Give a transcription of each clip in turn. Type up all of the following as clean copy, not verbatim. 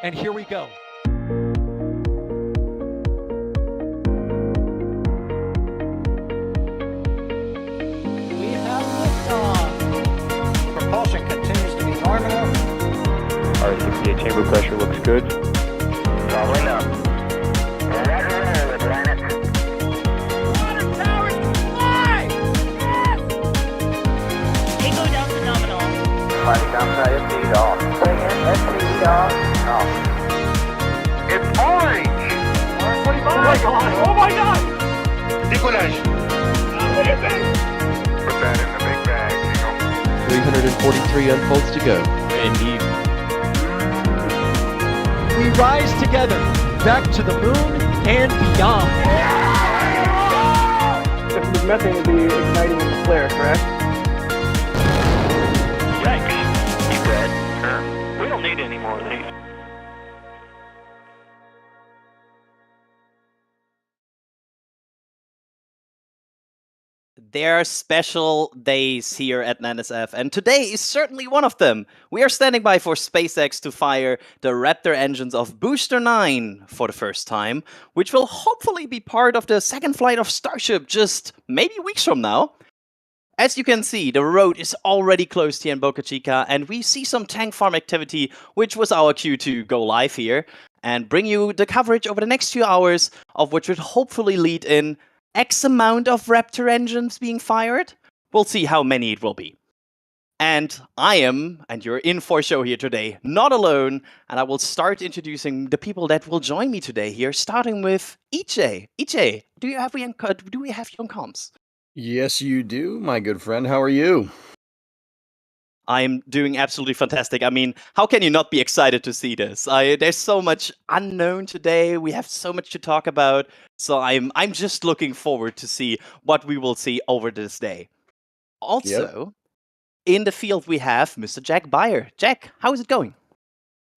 And here we go. We have liftoff. Propulsion continues to be normal. R68 chamber pressure looks good. Following up. Roger, with planet. Water towers fly! Yes! Echo down to nominal. Fighting downside FT off. Bring in FT off. It's orange! 45! Oh my god! Oh my god! Decollage. Put that in the big bag, Eagle. 343 unfolds to go. Indeed. We rise together, back to the moon and beyond. If the methane would be igniting in the flare, correct? Yikes. You dead? We don't need any more of these. There are special days here at NASASpaceflight, and today is certainly one of them. We are standing by for SpaceX to fire the Raptor engines of Booster 9 for the first time, which will hopefully be part of the second flight of Starship just maybe weeks from now. As you can see, the road is already closed here in Boca Chica, and we see some tank farm activity, which was our cue to go live here and bring you the coverage over the next few hours, of which would hopefully lead in X amount of Raptor engines being fired. We'll see how many it will be. And I am, and you're in for a show here today, not alone, and I will start introducing the people that will join me today here, starting with EJ. EJ, do we have you on comms? Yes, you do, my good friend. How are you? I'm doing absolutely fantastic. I mean, how can you not be excited to see this? There's so much unknown today. We have so much to talk about. So I'm just looking forward to see what we will see over this day. Also, in the field we have Mr. Jack Beyer. Jack, how is it going?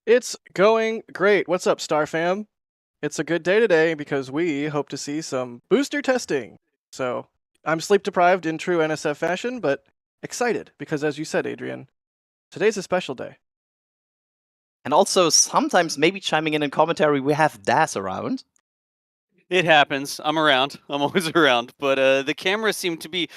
It's going great. What's up, Star Fam? It's a good day today because we hope to see some booster testing. So I'm sleep deprived in true NSF fashion, but excited because, as you said, Adrian, today's a special day. And also, sometimes maybe chiming in commentary, we have Das around. It happens. I'm around. I'm always around. But the cameras seem to be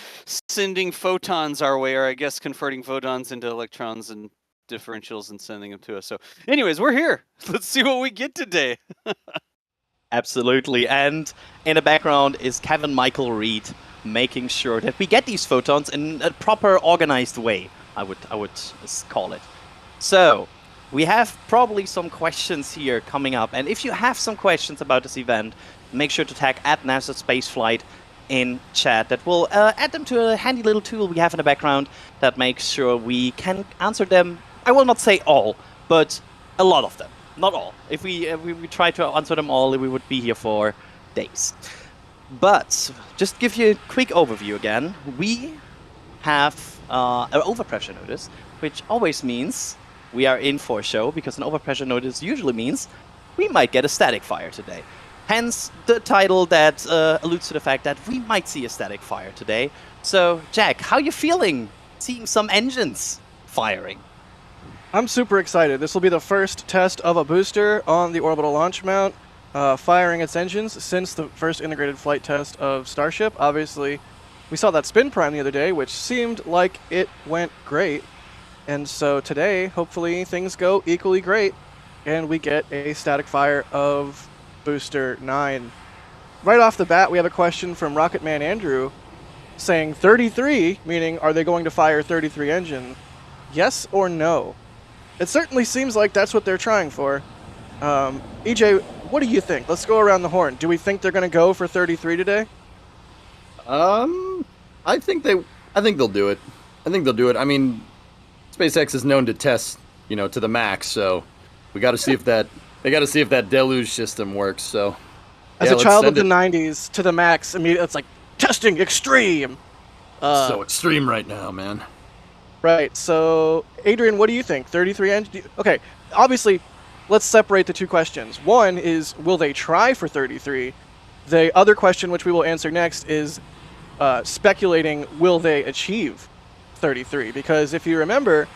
sending photons our way, or I guess converting photons into electrons and differentials and sending them to us. So anyways, we're here. Let's see what we get today. Absolutely. And in the background is Kevin Michael Reed, making sure that we get these photons in a proper organized way, I would call it. So we have probably some questions here coming up, and if you have some questions about this event, make sure to tag at NASASpaceflight in chat. That will add them to a handy little tool we have in the background that makes sure we can answer them. I will not say all, but a lot of them. Not all. If we try to answer them all, we would be here for days. But just give you a quick overview again. We have an overpressure notice, which always means we are in for a show, because an overpressure notice usually means we might get a static fire today. Hence the title that alludes to the fact that we might see a static fire today. So, Jack, how are you feeling seeing some engines firing? I'm super excited. This will be the first test of a booster on the orbital launch mount, firing its engines since the first integrated flight test of Starship. Obviously, we saw that spin prime the other day, which seemed like it went great. And so today, hopefully, things go equally great, and we get a static fire of Booster 9. Right off the bat, we have a question from Rocketman Andrew saying 33, meaning are they going to fire 33 engines? Yes or no? It certainly seems like that's what they're trying for. EJ, what do you think? Let's go around the horn. Do we think they're going to go for 33 today? I think they'll do it. I mean, SpaceX is known to test, to the max, so we got to see if that deluge system works. So, as a child of the 90s, to the max, immediately it's like testing extreme. So extreme right now, man. Right. So, Adrian, what do you think? 33 engines? Okay, obviously, let's separate the two questions. One is, will they try for 33? The other question, which we will answer next, is speculating, will they achieve 33? Because if you remember,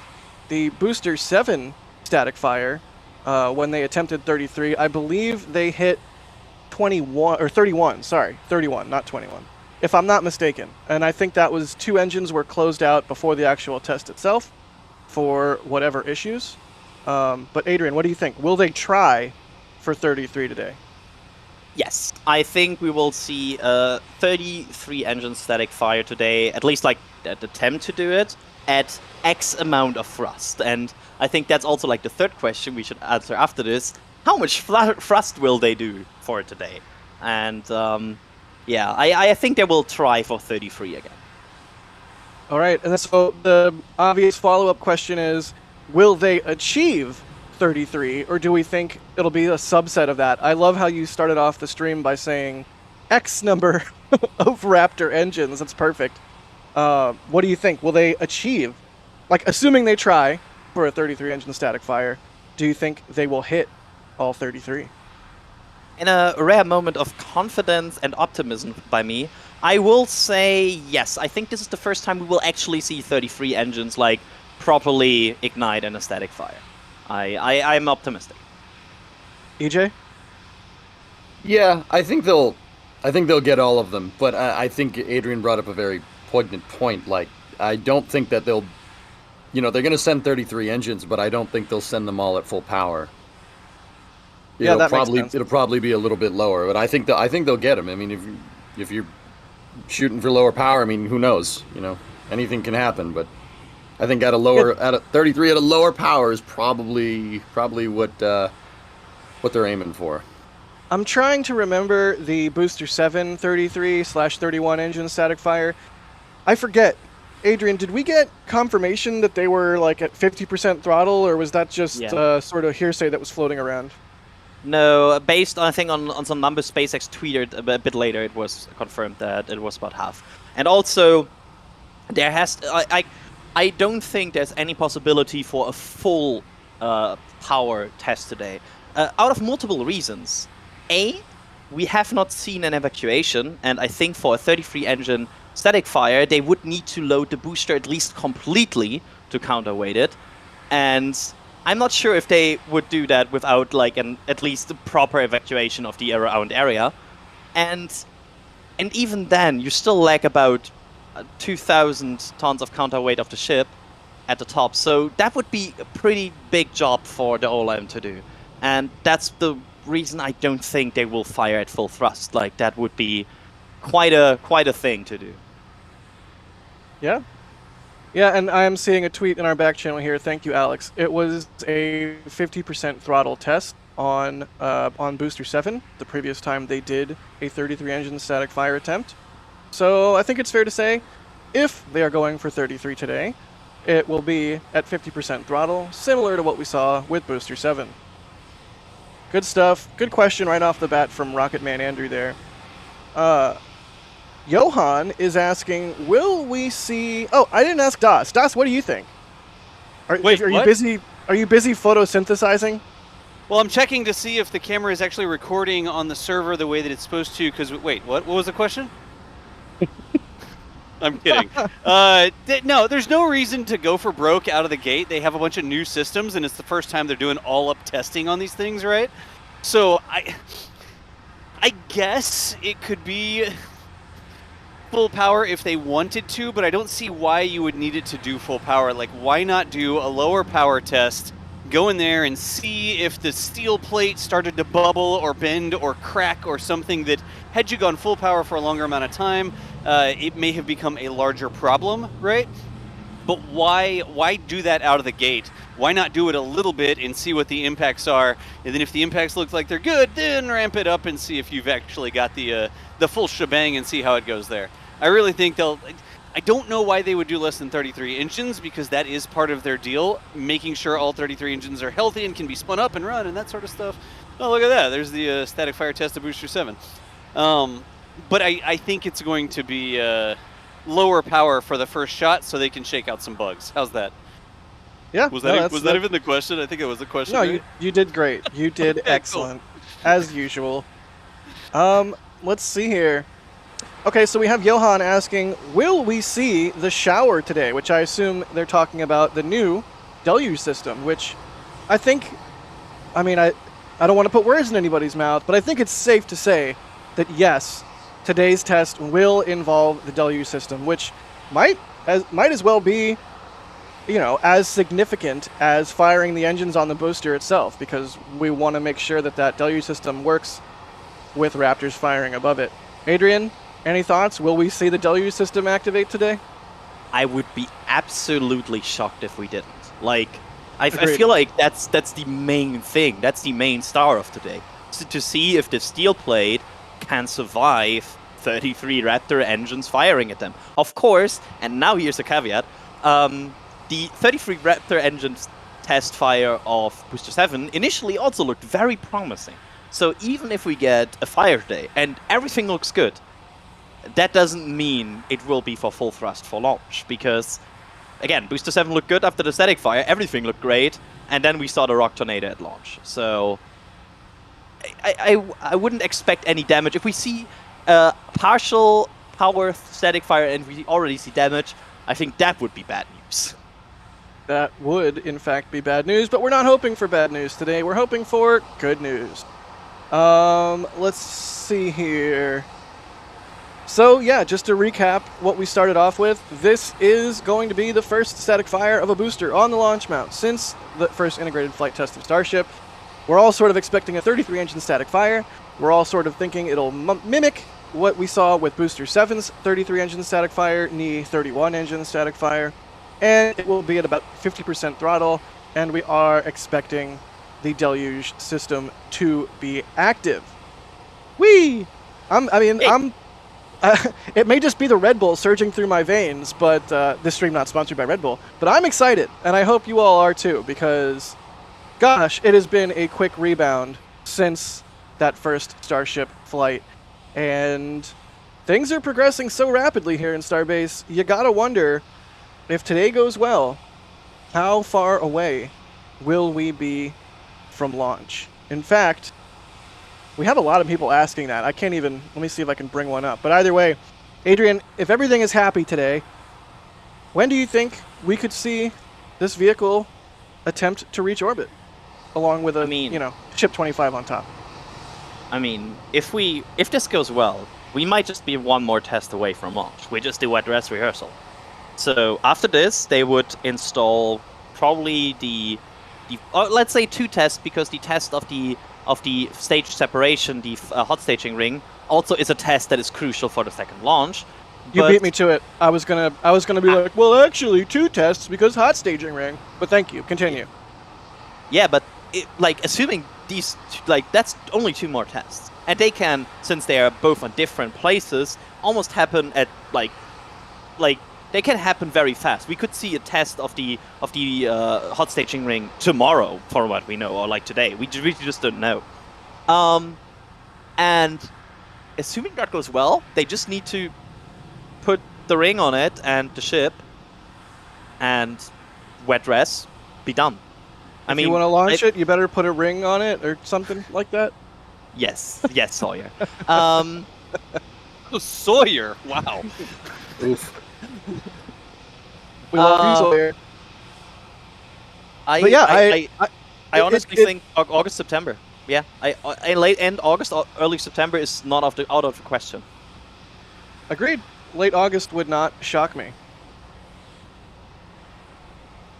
the Booster 7 static fire when they attempted 33. I believe they hit 21 or 31. Sorry, 31, not 21, if I'm not mistaken. And I think that was 2 engines were closed out before the actual test itself for whatever issues. But Adrian, what do you think? Will they try for 33 today? Yes, I think we will see 33 engine static fire today, at least like an attempt to do it, at X amount of thrust. And I think that's also like the third question we should answer after this. How much thrust will they do for it today? And yeah, I think they will try for 33 again. All right, and so the obvious follow-up question is, will they achieve 33, or do we think it'll be a subset of that? I love how you started off the stream by saying X number of Raptor engines. That's perfect. What do you think? Will they achieve, like, assuming they try for a 33 engine static fire, do you think they will hit all 33? In a rare moment of confidence and optimism by me, I will say yes. I think this is the first time we will actually see 33 engines like properly ignite in a static fire. I'm optimistic. EJ? Yeah, I think they'll get all of them. But I think Adrian brought up a very poignant point. Like, I don't think that they'll, they're going to send 33 engines, but I don't think they'll send them all at full power. Yeah, that makes sense. It'll probably be a little bit lower, but I think they'll get them. I mean, if you're shooting for lower power, I mean, who knows? Anything can happen. But I think at a 33 at a lower power is probably what they're aiming for. I'm trying to remember the Booster 7 33/31 engine static fire. I forget. Adrian, did we get confirmation that they were like at 50% throttle, or was that just sort of hearsay that was floating around? No, based I think on some numbers SpaceX tweeted a bit later, it was confirmed that it was about half. And also, there has I don't think there's any possibility for a full power test today, out of multiple reasons. A, we have not seen an evacuation, and I think for a 33 engine static fire, they would need to load the booster at least completely to counterweight it, and I'm not sure if they would do that without like at least a proper evacuation of the around area, and even then you still lack about 2,000 tons of counterweight of the ship at the top, so that would be a pretty big job for the OLM to do, and that's the reason I don't think they will fire at full thrust. Like, that would be quite a thing to do. Yeah. Yeah, and I am seeing a tweet in our back channel here. Thank you, Alex. It was a 50% throttle test on Booster 7, the previous time they did a 33 engine static fire attempt. So I think it's fair to say, if they are going for 33 today, it will be at 50% throttle, similar to what we saw with Booster 7. Good stuff. Good question right off the bat from Rocketman Andrew there. Johan is asking, will we see... Oh, I didn't ask Das. Das, what do you think? Are you busy? Are you busy photosynthesizing? Well, I'm checking to see if the camera is actually recording on the server the way that it's supposed to. Because wait, what was the question? I'm kidding. No, there's no reason to go for broke out of the gate. They have a bunch of new systems, and it's the first time they're doing all-up testing on these things, right? So I guess it could be full power if they wanted to, but I don't see why you would need it to do full power. Like, why not do a lower power test, go in there and see if the steel plate started to bubble or bend or crack or something that, had you gone full power for a longer amount of time, it may have become a larger problem, right? But why do that out of the gate? Why not do it a little bit and see what the impacts are, and then if the impacts look like they're good, then ramp it up and see if you've actually got the full shebang and see how it goes there. I really think I don't know why they would do less than 33 engines, because that is part of their deal, making sure all 33 engines are healthy and can be spun up and run and that sort of stuff. Oh, look at that. There's the static fire test of Booster 7. But I think it's going to be lower power for the first shot so they can shake out some bugs. How's that? Yeah. Was that even the question? I think it was the question. No, right? you did great. You did excellent, as usual. Let's see here. Okay, so we have Johan asking, will we see the shower today? Which I assume they're talking about the new deluge system, which I think I mean, I don't want to put words in anybody's mouth, but I think it's safe to say that yes, today's test will involve the deluge system, which might as well be, you know, as significant as firing the engines on the booster itself, because we want to make sure that that deluge system works with Raptors firing above it. Adrian, any thoughts? Will we see the deluge system activate today? I would be absolutely shocked if we didn't. Like, I Agreed. feel like that's the main thing. That's the main star of today. So to see if the steel plate can survive 33 Raptor engines firing at them. Of course, and now here's a caveat, the 33 Raptor engines test fire of Booster 7 initially also looked very promising. So even if we get a fire day and everything looks good, that doesn't mean it will be for full thrust for launch, because again, Booster 7 looked good after the static fire, everything looked great, and then we saw the rock tornado at launch. So I wouldn't expect any damage. If we see partial power static fire and we already see damage, I think that would be bad news. That would, in fact, be bad news, but we're not hoping for bad news today. We're hoping for good news. Let's see here. So, yeah, just to recap what we started off with, this is going to be the first static fire of a booster on the launch mount since the first integrated flight test of Starship. We're all sort of expecting a 33-engine static fire. We're all sort of thinking it'll mimic what we saw with Booster 7's 33-engine static fire, NE 31-engine static fire, and it will be at about 50% throttle, and we are expecting the deluge system to be active. Whee! It may just be the Red Bull surging through my veins, but this stream not sponsored by Red Bull. But I'm excited, and I hope you all are too, because, gosh, it has been a quick rebound since that first Starship flight, and things are progressing so rapidly here in Starbase. You gotta wonder, if today goes well, how far away will we be from launch? In fact, we have a lot of people asking that. I can't even, let me see if I can bring one up. But either way, Adrian, if everything is happy today, when do you think we could see this vehicle attempt to reach orbit, along with a, Ship 25 on top? I mean, if this goes well, we might just be one more test away from launch. We just do wet dress rehearsal. So after this, they would install probably let's say 2 tests, because the test of the stage separation, the hot staging ring, also is a test that is crucial for the second launch. You beat me to it. I was gonna be like, well, actually 2 tests because hot staging ring. But thank you. Continue. Yeah, but assuming these, that's only 2 more tests, and they can, since they are both on different places, almost happen at they can happen very fast. We could see a test of the hot staging ring tomorrow, for what we know, or today. We just don't know. And assuming that goes well, they just need to put the ring on it and the ship, and wet dress, be done. If you want to launch it, you better put a ring on it or something like that. Yes, Sawyer. Sawyer, wow. Oof. We love you, Sawyer. I honestly think August, September. Yeah, I late end August, early September is not out of the question. Agreed. Late August would not shock me.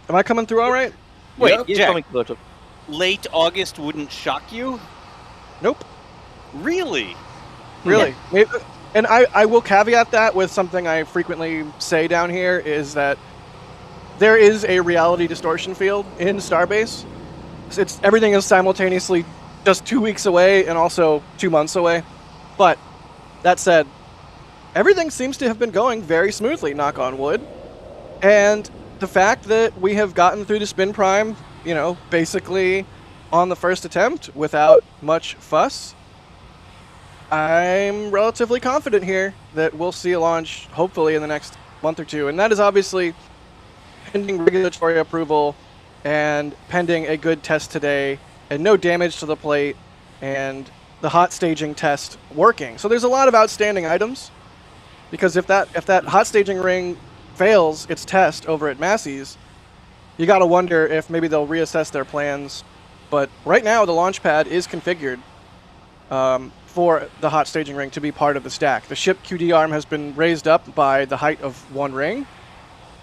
Am I coming through all right? Wait, You're Jack, coming close to- late August wouldn't shock you? Nope. Really? Really. Yeah. And I will caveat that with something I frequently say down here, is that there is a reality distortion field in Starbase. Everything is simultaneously just 2 weeks away and also 2 months away. But that said, everything seems to have been going very smoothly, knock on wood. And the fact that we have gotten through the spin prime, basically on the first attempt without much fuss, I'm relatively confident here that we'll see a launch hopefully in the next month or 2. And that is obviously pending regulatory approval and pending a good test today and no damage to the plate and the hot staging test working. So there's a lot of outstanding items, because if that hot staging ring fails its test over at Massey's, you got to wonder if maybe they'll reassess their plans But right now, the launch pad is configured for the hot staging ring to be part of the stack. The ship QD arm has been raised up by the height of one ring.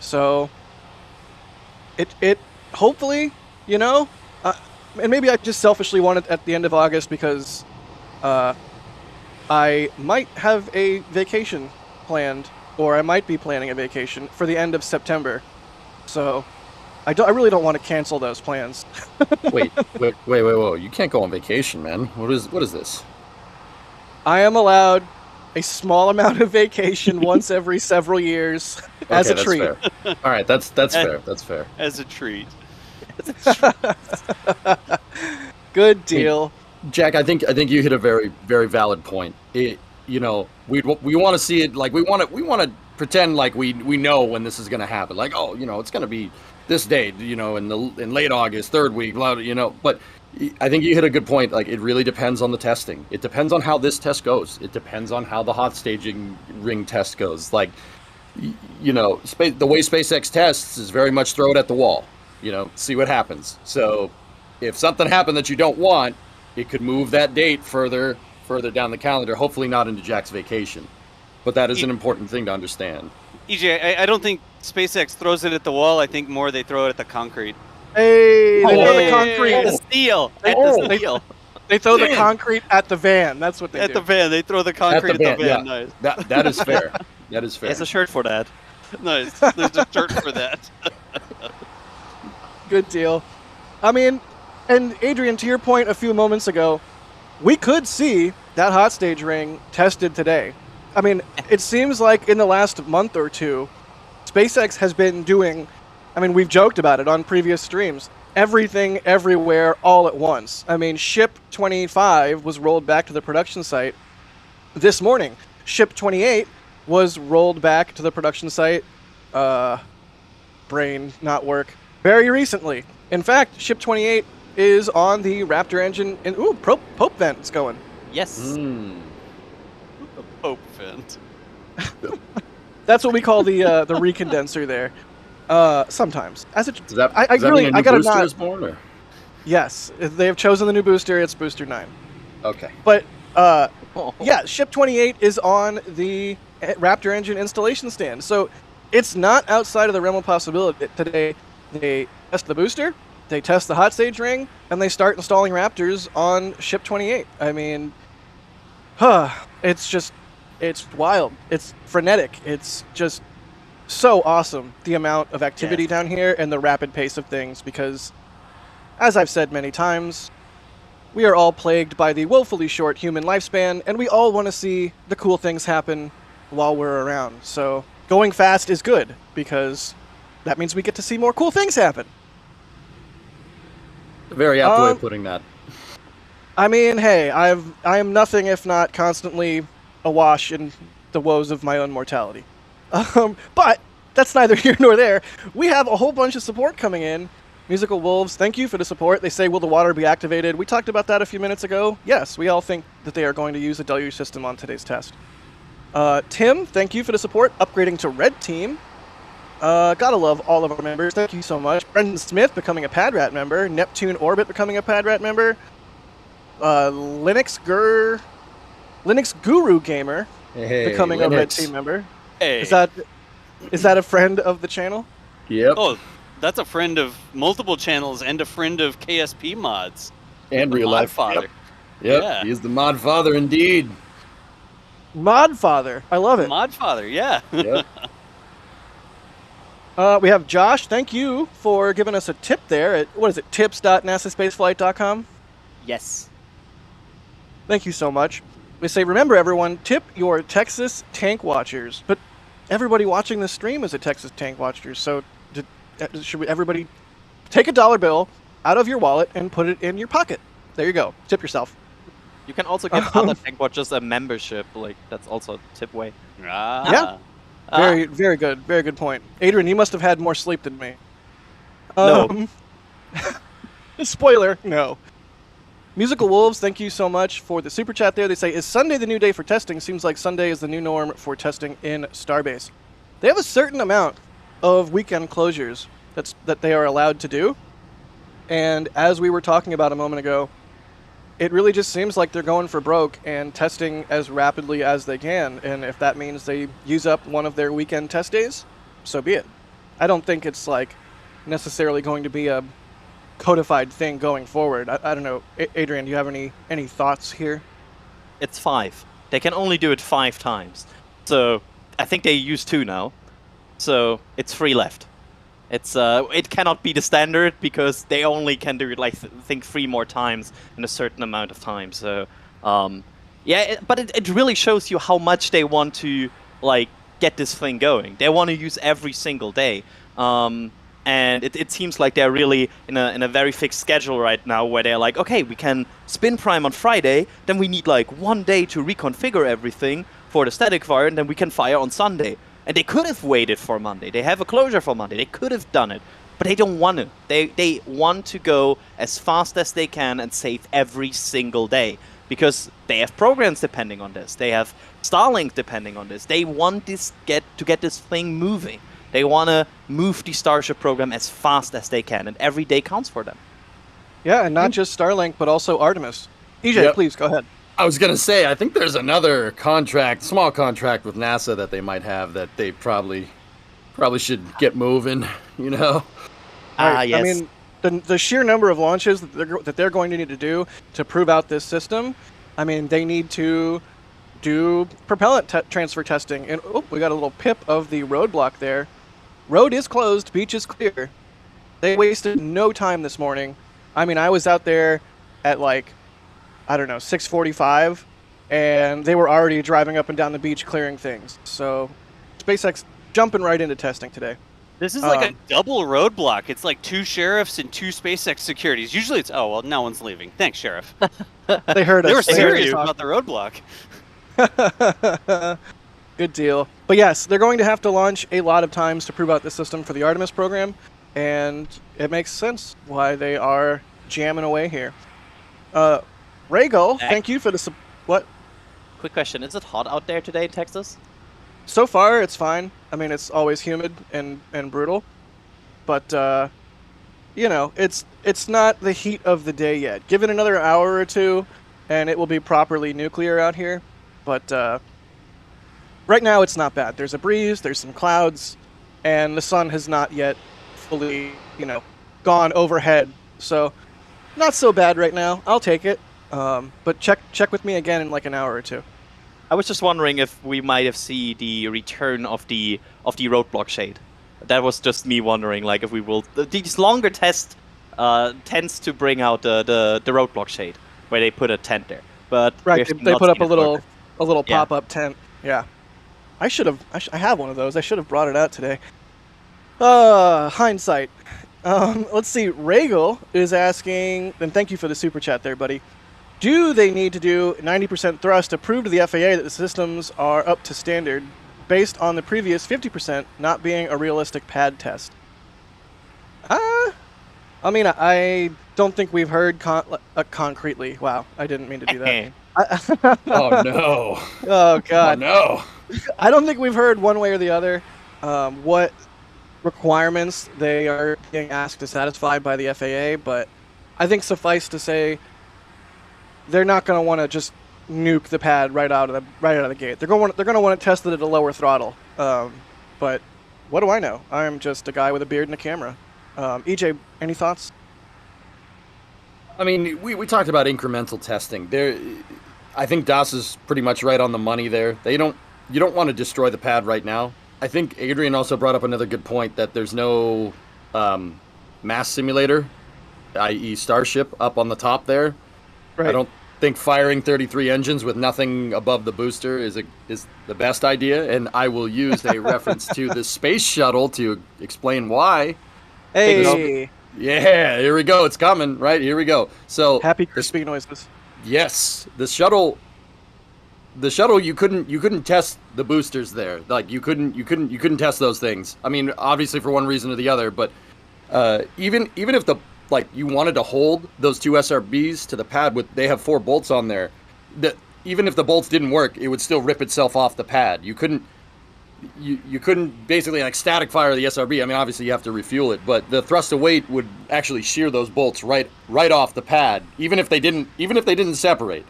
So it hopefully, you know, and maybe I just selfishly want it at the end of August because I might have a vacation planned, or I might be planning a vacation for the end of September. So I really don't want to cancel those plans. Wait, you can't go on vacation, man. What is this? I am allowed a small amount of vacation once every several years as a treat. Fair. All right, that's fair. That's fair. As a treat. Good deal. Hey, Jack, I think you hit a very, very valid point. We want to see it, like we want to pretend like we know when this is going to happen. Like, oh, it's going to be this date, in late August, third week, blah, but I think you hit a good point. Like, it really depends on the testing. It depends on how this test goes. It depends on how the hot staging ring test goes. Like, the way SpaceX tests is very much throw it at the wall, see what happens. So if something happened that you don't want, it could move that date further down the calendar, hopefully not into Jack's vacation. But that is an important thing to understand. EJ, I don't think SpaceX throws it at the wall. I think more they throw it at the concrete. Hey, they throw the concrete At the steel. They throw the concrete at the van. That's what they do. At the van. They throw the concrete at the van. Yeah. Nice. That is fair. That is fair. There's a shirt for that. Nice. There's a shirt for that. Good deal. I mean, and Adrian, to your point a few moments ago, we could see that hot stage ring tested today. I mean, it seems like in the last month or two, SpaceX has been doing, we've joked about it on previous streams, everything, everywhere, all at once. I mean, Ship 25 was rolled back to the production site this morning. Ship 28 was rolled back to the production site, brain not work, very recently. In fact, Ship 28 is on the Raptor engine, and Pope vent's going. Yes. The Pope vent. That's what we call the recondenser there. Sometimes. I mean a new booster is born, or? Yes, they have chosen the new booster. It's Booster 9. Okay. But yeah, Ship 28 is on the Raptor engine installation stand, so it's not outside of the realm of possibility. Today, they test the booster, they test the hot stage ring, and they start installing Raptors on Ship 28. I mean, it's wild. It's frenetic. It's just so awesome, the amount of activity down here and the rapid pace of things, because, as I've said many times, we are all plagued by the woefully short human lifespan, and we all want to see the cool things happen while we're around. So going fast is good, because that means we get to see more cool things happen. A very apt way of putting that. I mean, hey, I am nothing if not constantly awash in the woes of my own mortality. But that's neither here nor there. We have a whole bunch of support coming in. Musical Wolves, thank you for the support. They say, will the water be activated? We talked about that a few minutes ago. Yes, we all think that they are going to use the deluge system on today's test. Tim, thank you for the support. Upgrading to Red Team. Gotta love all of our members. Thank you so much. Brendan Smith becoming a Padrat member. Neptune Orbit becoming a Padrat member. Linux Guru Gamer becoming a Red Team member. Hey. Is that a friend of the channel? Yep. Oh, that's a friend of multiple channels and a friend of KSP mods. And real life father. Yep. Yeah. He is the mod father indeed. Mod Father. I love it. Mod father, yeah. Yep. We have Josh. Thank you for giving us a tip there at, what is it, tips.nasaspaceflight.com? Yes. Thank you so much. We say, remember everyone, tip your Texas tank watchers. But everybody watching this stream is a Texas tank watcher, so should everybody take a $1 bill out of your wallet and put it in your pocket? There you go. Tip yourself. You can also give other tank watchers a membership. Like, that's also a tip way. Yeah. Very, very good. Very good point. Adrian, you must have had more sleep than me. No. Spoiler, no. Musical Wolves, thank you so much for the super chat there. They say, is Sunday the new day for testing? Seems like Sunday is the new norm for testing in Starbase. They have a certain amount of weekend closures that they are allowed to do. And as we were talking about a moment ago, it really just seems like they're going for broke and testing as rapidly as they can. And if that means they use up one of their weekend test days, so be it. I don't think it's like necessarily going to be a codified thing going forward. I don't know. Adrian, do you have any thoughts here? It's 5. They can only do it 5 times. So I think they use 2 now. So it's 3 left. It's it cannot be the standard because they only can do it like I think 3 more times in a certain amount of time. So yeah, but it really shows you how much they want to like get this thing going. They want to use every single day. And it seems like they're really in a very fixed schedule right now where they're like, okay, we can spin prime on Friday, then we need like 1 day to reconfigure everything for the static fire, and then we can fire on Sunday. And they could have waited for Monday. They have a closure for Monday. They could have done it, but they don't want to. They want to go as fast as they can and save every single day because they have programs depending on this. They have Starlink depending on this. They want to get this thing moving. They want to move the Starship program as fast as they can, and every day counts for them. Yeah, and not just Starlink, but also Artemis. EJ, Yep. please go ahead. I was gonna say, I think there's another contract, small contract with NASA that they might have that they probably should get moving. You know. Yes. I mean, the sheer number of launches that they're going to need to do to prove out this system. I mean, they need to do propellant transfer testing. And we got a little pip of the roadblock there. Road is closed. Beach is clear. They wasted no time this morning. I mean, I was out there at like, I don't know, 6:45, and they were already driving up and down the beach clearing things. So SpaceX jumping right into testing today. This is like a double roadblock. It's like 2 sheriffs and 2 SpaceX securities. Usually it's, oh, well, no one's leaving. Thanks, Sheriff. They heard us. They were They heard us serious talk. about the roadblock. Good deal. But yes, they're going to have to launch a lot of times to prove out the system for the Artemis program, and it makes sense why they are jamming away here. Rhaegal, thank you for the what? Quick question: is it hot out there today in Texas? So far, it's fine. I mean, it's always humid and brutal, but you know, it's not the heat of the day yet. Give it another hour or two, and it will be properly nuclear out here. But right now, it's not bad. There's a breeze, there's some clouds, and the sun has not yet fully, you know, gone overhead. So, not so bad right now. I'll take it. But check with me again in like an hour or two. I was just wondering if we might have seen the return of the roadblock shade. That was just me wondering, like if we will. These longer tests tends to bring out the roadblock shade, where they put a tent there. But right, they put up a little Yeah. pop-up tent. Yeah, I have one of those. I should have brought it out today. Hindsight. Let's see. Rhaegal is asking, and thank you for the super chat there, buddy. Do they need to do 90% thrust to prove to the FAA that the systems are up to standard, based on the previous 50% not being a realistic pad test? I mean, I don't think we've heard concretely. Wow, I didn't mean to do that. Oh no. Oh god. Oh no. I don't think we've heard one way or the other what requirements they are being asked to satisfy by the FAA, but I think suffice to say they're not going to want to just nuke the pad right out of the gate. They're going to want to test it at a lower throttle. But what do I know? I'm just a guy with a beard and a camera. EJ, any thoughts? I mean, we talked about incremental testing. I think Das is pretty much right on the money there. You don't want to destroy the pad right now. I think Adrian also brought up another good point that there's no mass simulator, i.e. Starship, up on the top there. Right. I don't think firing 33 engines with nothing above the booster is the best idea, and I will use a reference to the space shuttle to explain why. Hey! Yeah, here we go. It's coming, right? Here we go. So Happy crispy noises. yes, the shuttle you couldn't test the boosters there. Like you couldn't test those things. I mean, obviously for one reason or the other, but even if you wanted to hold those 2 SRBs to the pad they have 4 bolts on there, that even if the bolts didn't work, it would still rip itself off the pad. You couldn't you couldn't basically like static fire the SRB. I mean, obviously you have to refuel it, but the thrust of weight would actually shear those bolts right off the pad, even if they didn't separate.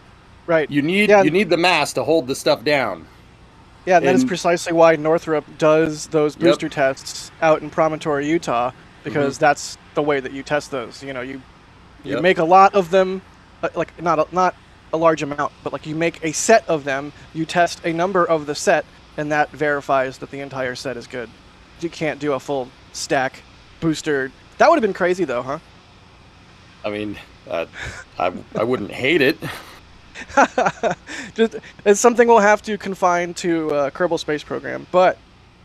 Right. You need the mass to hold the stuff down. Yeah, and that is precisely why Northrop does those booster tests out in Promontory, Utah, because that's the way that you test those. You know, you make a lot of them, like not a large amount, but like you make a set of them, you test a number of the set, and that verifies that the entire set is good. You can't do a full stack booster. That would have been crazy, though, huh? I mean, I wouldn't hate it. Just, it's something we'll have to confine to Kerbal Space Program. But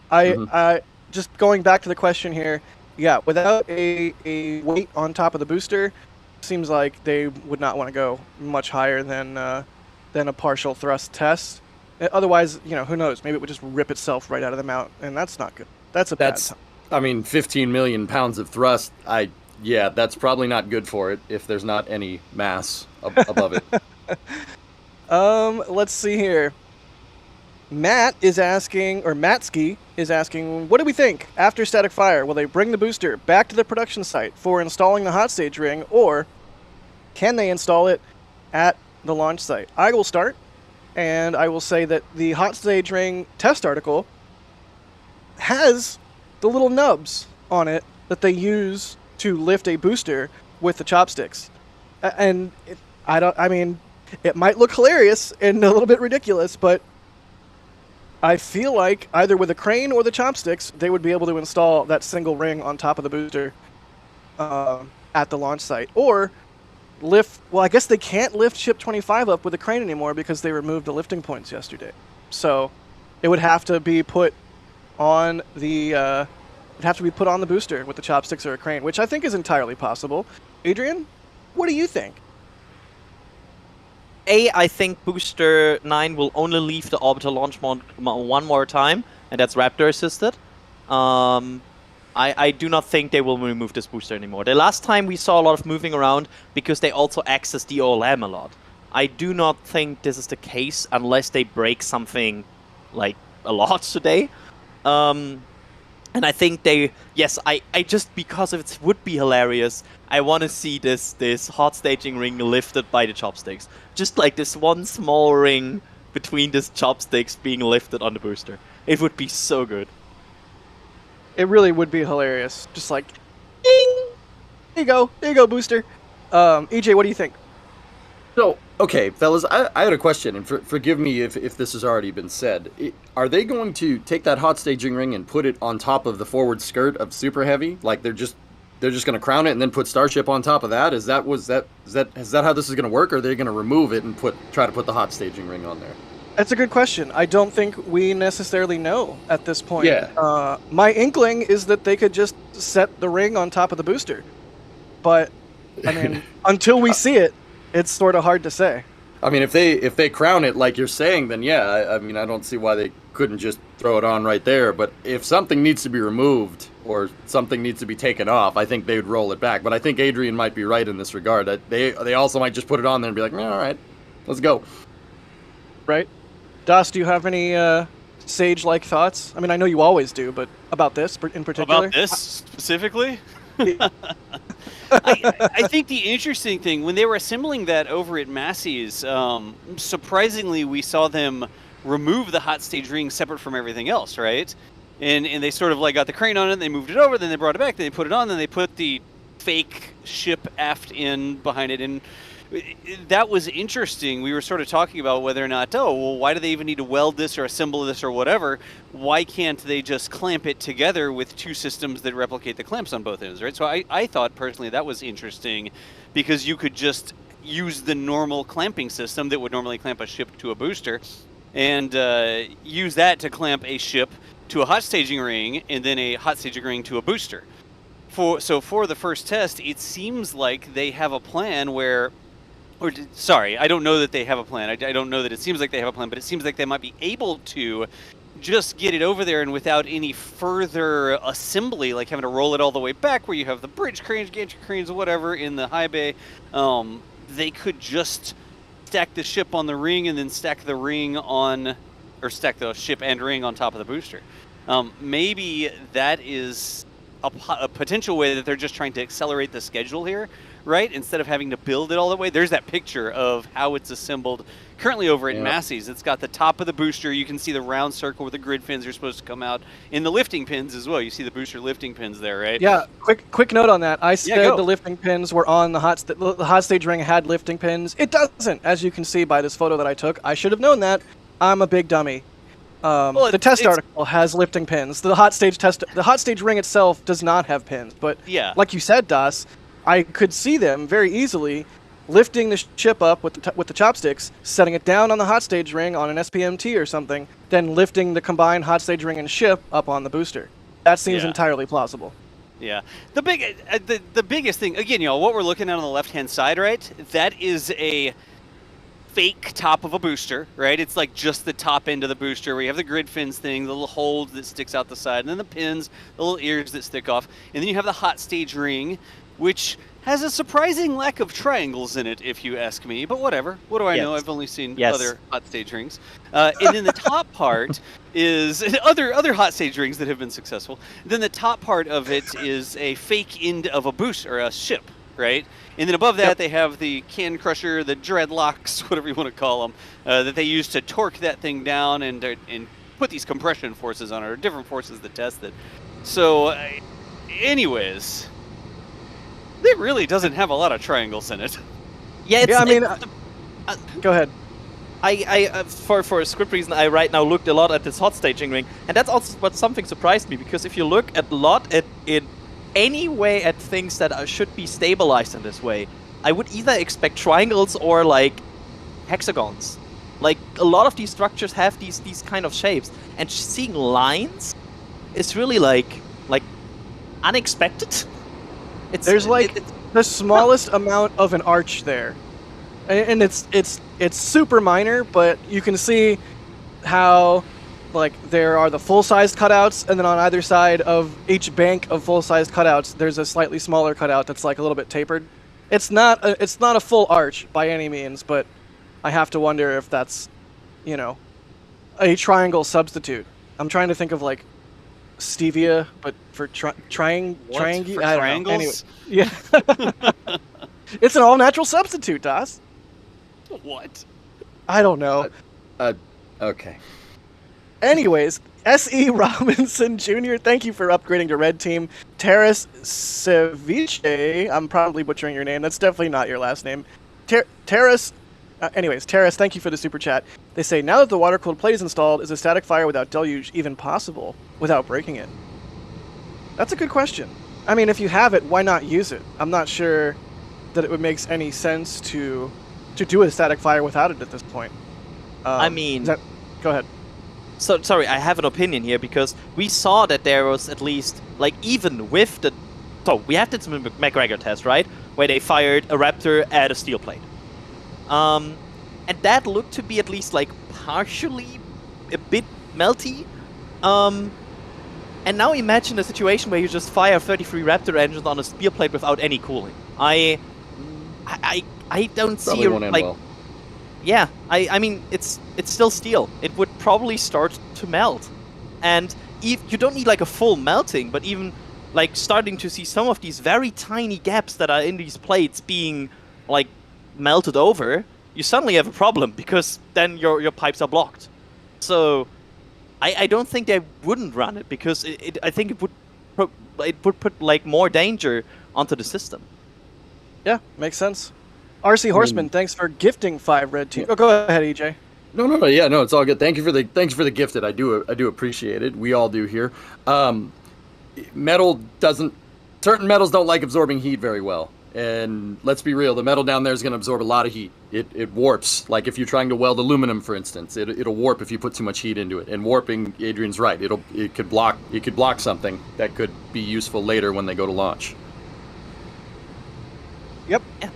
I just going back to the question here, yeah, without a weight on top of the booster, seems like they would not want to go much higher than a partial thrust test. Otherwise, you know, who knows? Maybe it would just rip itself right out of the mount, and that's not good. That's bad time. I mean, 15 million pounds of thrust. That's probably not good for it if there's not any mass above it. Let's see here. Matt is asking, or Matsky is asking, what do we think after static fire? Will they bring the booster back to the production site for installing the hot stage ring, or can they install it at the launch site? I will start, and I will say that the hot stage ring test article has the little nubs on it that they use to lift a booster with the chopsticks. And it might look hilarious and a little bit ridiculous, but I feel like either with a crane or the chopsticks, they would be able to install that single ring on top of the booster at the launch site. Or lift, well, I guess they can't lift Ship 25 up with a crane anymore because they removed the lifting points yesterday. So it would have to be put on the booster with the chopsticks or a crane, which I think is entirely possible. Adrian, what do you think? I think Booster 9 will only leave the orbital launch mode one more time, and that's Raptor assisted. I do not think they will remove this booster anymore. The last time we saw a lot of moving around because they also access the OLM a lot. I do not think this is the case unless they break something like a lot today. And I think I just, because it would be hilarious, I want to see this hot staging ring lifted by the chopsticks. Just like this one small ring between these chopsticks being lifted on the booster. It would be so good. It really would be hilarious. Just like, ding! There you go, booster. EJ, what do you think? So, okay, fellas, I had a question, and forgive me if this has already been said. Are they going to take that hot staging ring and put it on top of the forward skirt of Super Heavy? Like they're just going to crown it and then put Starship on top of that? Is that how this is going to work, or are they going to remove it and try to put the hot staging ring on there? That's a good question. I don't think we necessarily know at this point. Yeah. My inkling is that they could just set the ring on top of the booster. But, I mean, until we see it, it's sort of hard to say. I mean, if they crown it like you're saying, then yeah, I mean, I don't see why they couldn't just throw it on right there. But if something needs to be removed or something needs to be taken off, I think they would roll it back. But I think Adrian might be right in this regard. They also might just put it on there and be like, all right, let's go. Right. Das, do you have any sage-like thoughts? I mean, I know you always do, but about this in particular? About this specifically? I think the interesting thing, when they were assembling that over at Massey's, surprisingly, we saw them remove the hot stage ring separate from everything else, right? And they sort of like got the crane on it, they moved it over, then they brought it back, then they put it on, then they put the fake ship aft in behind it, and that was interesting. We were sort of talking about whether or not, why do they even need to weld this or assemble this or whatever? Why can't they just clamp it together with two systems that replicate the clamps on both ends, right? So I thought personally that was interesting because you could just use the normal clamping system that would normally clamp a ship to a booster and use that to clamp a ship to a hot staging ring and then a hot staging ring to a booster. So for the first test, it seems like they have a plan where... I don't know that they have a plan. I don't know that it seems like they have a plan, but it seems like they might be able to just get it over there and without any further assembly, like having to roll it all the way back where you have the bridge cranes, gantry cranes, whatever, in the high bay, they could just stack the ship on the ring and then stack the ring on or stack the ship and ring on top of the booster. Maybe that is a potential way that they're just trying to accelerate the schedule here, right? Instead of having to build it all the way. There's that picture of how it's assembled currently over at Massey's. It's got the top of the booster. You can see the round circle where the grid fins are supposed to come out. In the lifting pins as well. You see the booster lifting pins there, right? Yeah, quick note on that. I said the lifting pins were on the hot stage ring had lifting pins. It doesn't, as you can see by this photo that I took. I should have known that. I'm a big dummy. The test article has lifting pins. The hot stage ring itself does not have pins. But like you said, Das, I could see them very easily lifting the ship up with the chopsticks, setting it down on the hot stage ring on an SPMT or something, then lifting the combined hot stage ring and ship up on the booster. That seems entirely plausible. Yeah. The biggest thing, again, what we're looking at on the left-hand side, right? That is a fake top of a booster, right? It's like just the top end of the booster where you have the grid fins thing, the little hold that sticks out the side, and then the pins, the little ears that stick off. And then you have the hot stage ring, which has a surprising lack of triangles in it, if you ask me. But whatever. What do I know? I've only seen other hot stage rings. And then the top part is other hot stage rings that have been successful. Then the top part of it is a fake end of a booster or a ship, right? And then above that, they have the can crusher, the dreadlocks, whatever you want to call them, that they use to torque that thing down and put these compression forces on it, or different forces that test it. So, anyways, it really doesn't have a lot of triangles in it. Yeah, go ahead. I for a script reason, I right now looked a lot at this hot staging ring, and that's also what something surprised me, because if you look a lot at it, any way at things that should be stabilized in this way, I would either expect triangles or like hexagons. Like a lot of these structures have these kind of shapes, and seeing lines is really like unexpected. There's the smallest amount of an arch there, and it's super minor, but you can see how there are the full-sized cutouts, and then on either side of each bank of full-sized cutouts, there's a slightly smaller cutout that's like a little bit tapered. It's not a full arch by any means, but I have to wonder if that's, a triangle substitute. I'm trying to think of like stevia, but for triangles. Anyway, yeah, it's an all-natural substitute, Das. What? I don't know. Okay. Anyways, S.E. Robinson Jr., thank you for upgrading to Red Team. Terrace Ceviche, I'm probably butchering your name. That's definitely not your last name. Terrace, thank you for the super chat. They say, now that the water-cooled plate is installed, is a static fire without deluge even possible without breaking it? That's a good question. I mean, if you have it, why not use it? I'm not sure that it would make any sense to do a static fire without it at this point. Go ahead. So, sorry, I have an opinion here, because we saw that there was at least, even with the... So, we have this McGregor test, right? Where they fired a Raptor at a steel plate. And that looked to be at least, partially a bit melty. And now imagine a situation where you just fire 33 Raptor engines on a steel plate without any cooling. I don't see... Probably won't end well. Yeah, I mean, it's still steel. It would probably start to melt. And you don't need a full melting, but even starting to see some of these very tiny gaps that are in these plates being melted over, you suddenly have a problem, because then your pipes are blocked. So I don't think they wouldn't run it, because I think it would put more danger onto the system. Yeah, makes sense. RC Horseman, thanks for gifting 5 red team. Oh, go ahead, EJ. No, it's all good. Thank you for the gifted. I do appreciate it. We all do here. Certain metals don't like absorbing heat very well. And let's be real, the metal down there is going to absorb a lot of heat. It warps. Like if you're trying to weld aluminum, for instance, it'll warp if you put too much heat into it. And warping, Adrian's right. It could block something that could be useful later when they go to launch. Yep. Yeah.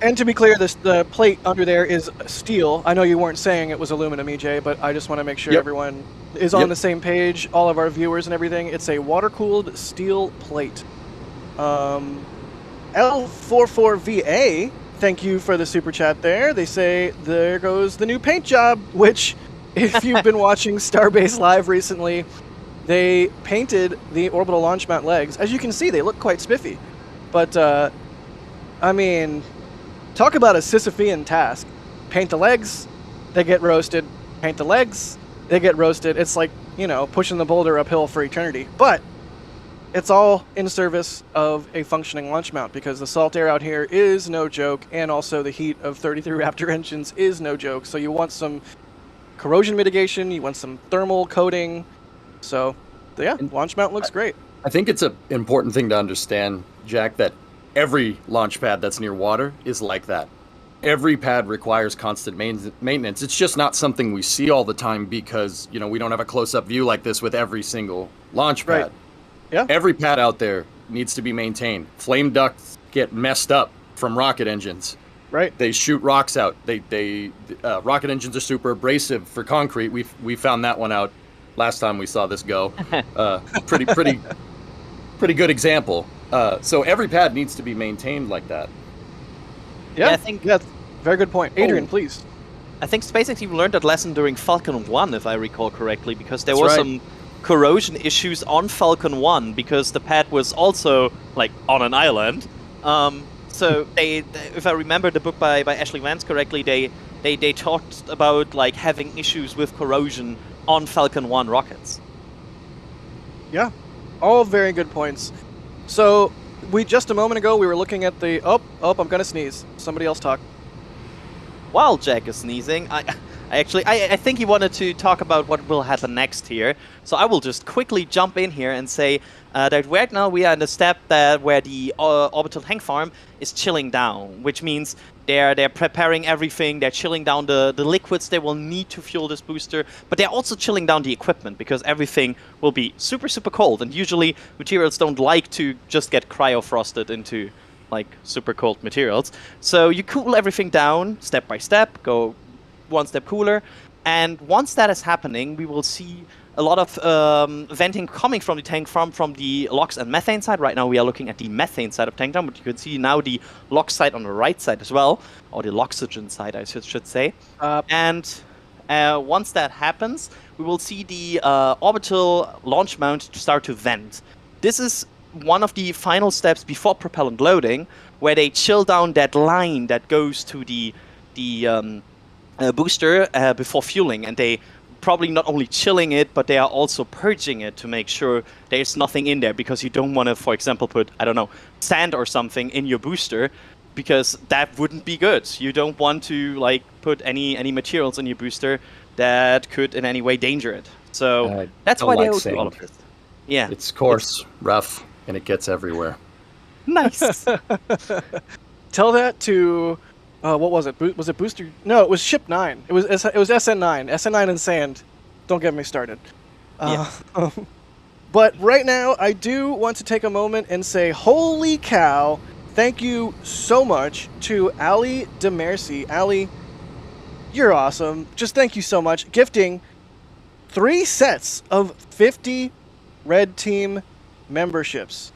And to be clear, the plate under there is steel. I know you weren't saying it was aluminum, EJ, but I just want to make sure everyone is on the same page, all of our viewers and everything. It's a water-cooled steel plate. L44VA, thank you for the super chat there. They say, there goes the new paint job, which if you've been watching Starbase Live recently, they painted the orbital launch mount legs. As you can see, they look quite spiffy. But, I mean, talk about a Sisyphean task. Paint the legs, they get roasted. Paint the legs, they get roasted. It's like, you know, pushing the boulder uphill for eternity. But it's all in service of a functioning launch mount, because the salt air out here is no joke, and also the heat of 33 Raptor engines is no joke. So you want some corrosion mitigation, you want some thermal coating. So, yeah, launch mount looks great. I think it's an important thing to understand, Jack, that every launch pad that's near water is like that. Every pad requires constant maintenance. It's just not something we see all the time because, you know, we don't have a close-up view like this with every single launch pad. Right. Yeah. Every pad out there needs to be maintained. Flame ducts get messed up from rocket engines. Right. They shoot rocks out. Rocket engines are super abrasive for concrete. We found that one out last time we saw this go. Pretty good example. So every pad needs to be maintained like that. Yeah, I think that's a very good point. Adrian, please. I think SpaceX even learned that lesson during Falcon 1, if I recall correctly, because there That's was right. some corrosion issues on Falcon 1 because the pad was also like on an island. So they, if I remember the book by Ashley Vance correctly, they talked about like having issues with corrosion on Falcon 1 rockets. Yeah, all very good points. So, just a moment ago, we were looking at the... Oh, I'm gonna sneeze. Somebody else talk. While Jack is sneezing, I think he wanted to talk about what will happen next here. So I will just quickly jump in here and say that right now we are in the step where the orbital tank farm is chilling down, which means they're preparing everything. They're chilling down the liquids they will need to fuel this booster, but they're also chilling down the equipment because everything will be super, super cold. And usually materials don't like to just get cryofrosted into like super cold materials. So you cool everything down step by step, go one step cooler, and once that is happening, we will see a lot of venting coming from the tank farm from the LOX and methane side. Right now we are looking at the methane side of tank farm, but you can see now the LOX side on the right side as well, or the LOXygen side I should say. And once that happens, we will see the orbital launch mount start to vent. This is one of the final steps before propellant loading, where they chill down that line that goes to the booster before fueling, and they probably not only chilling it, but they are also purging it to make sure there's nothing in there, because you don't want to, for example, put, I don't know, sand or something in your booster, because that wouldn't be good. You don't want to like put any materials in your booster that could in any way danger it. So that's why they will do all of this. Yeah, it's coarse, rough, and it gets everywhere. Nice. Tell that to what was it? Was it Booster? No, it was Ship 9. It was SN9. SN9 and sand. Don't get me started. Yeah. But right now, I do want to take a moment and say, holy cow! Thank you so much to Ali DeMercy. Ali, you're awesome. Just thank you so much. Gifting 3 sets of 50 Red Team memberships.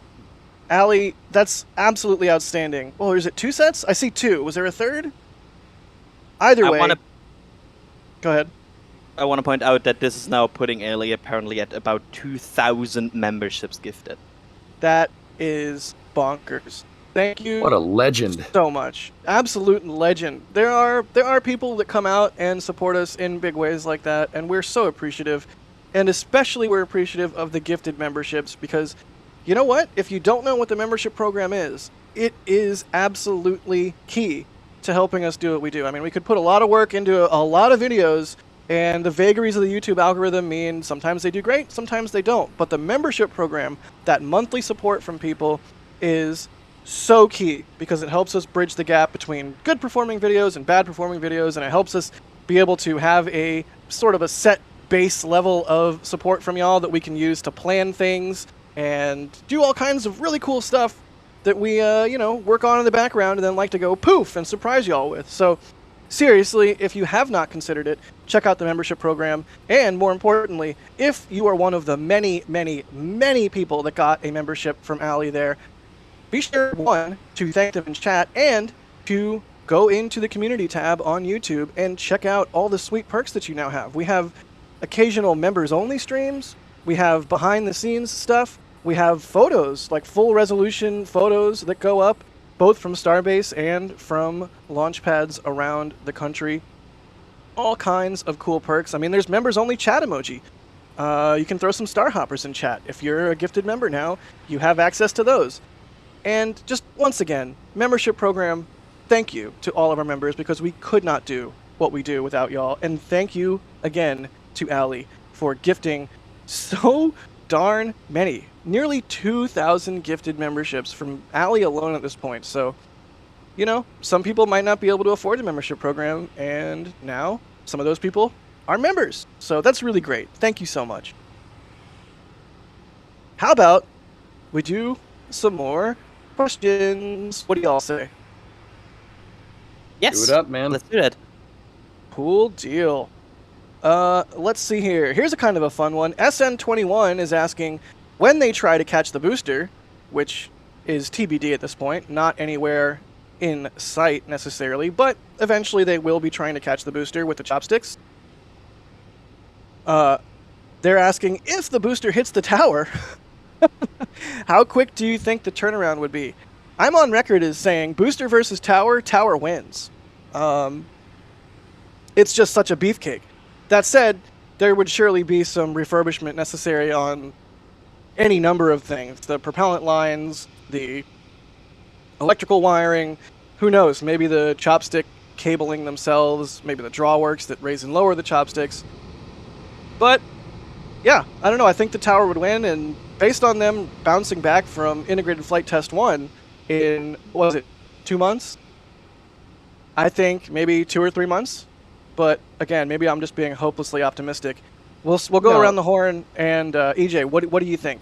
Ali, that's absolutely outstanding. Well, is it 2 sets? I see 2. Was there a third? Either way. Go ahead. I want to point out that this is now putting Ali apparently at about 2,000 memberships gifted. That is bonkers. Thank you. What a legend. So much. Absolute legend. There are people that come out and support us in big ways like that, and we're so appreciative. And especially we're appreciative of the gifted memberships, because you know what? If you don't know what the membership program is, it is absolutely key to helping us do what we do. I mean, we could put a lot of work into a lot of videos, and the vagaries of the YouTube algorithm mean sometimes they do great, sometimes they don't. But the membership program, that monthly support from people, is so key, because it helps us bridge the gap between good performing videos and bad performing videos, and it helps us be able to have a sort of a set base level of support from y'all that we can use to plan things and do all kinds of really cool stuff that we, work on in the background and then like to go poof and surprise y'all with. So seriously, if you have not considered it, check out the membership program. And more importantly, if you are one of the many, many, many people that got a membership from Ali there, be sure, 1, to thank them in chat, and to go into the community tab on YouTube and check out all the sweet perks that you now have. We have occasional members-only streams. We have behind-the-scenes stuff. We have photos, like full-resolution photos that go up, both from Starbase and from launch pads around the country. All kinds of cool perks. I mean, there's members-only chat emoji. You can throw some star hoppers in chat. If you're a gifted member now, you have access to those. And just once again, membership program, thank you to all of our members, because we could not do what we do without y'all. And thank you again to Allie for gifting so darn many. Nearly 2,000 gifted memberships from Allie alone at this point. So, you know, some people might not be able to afford the membership program, and now some of those people are members. So that's really great. Thank you so much. How about we do some more questions? What do y'all say? Yes. Do it up, man. Let's do that. Cool deal. Let's see here. Here's a kind of a fun one. SN21 is asking, when they try to catch the booster, which is TBD at this point, not anywhere in sight necessarily, but eventually they will be trying to catch the booster with the chopsticks. They're asking, if the booster hits the tower, how quick do you think the turnaround would be? I'm on record as saying booster versus tower, tower wins. It's just such a beefcake. That said, there would surely be some refurbishment necessary on any number of things. The propellant lines, the electrical wiring, who knows, maybe the chopstick cabling themselves, maybe the drawworks that raise and lower the chopsticks. But, yeah, I don't know, I think the tower would win, and based on them bouncing back from Integrated Flight Test 1 in, what was it, 2 months? I think maybe 2 or 3 months. But, again, maybe I'm just being hopelessly optimistic. We'll go around the horn, and EJ, what do you think?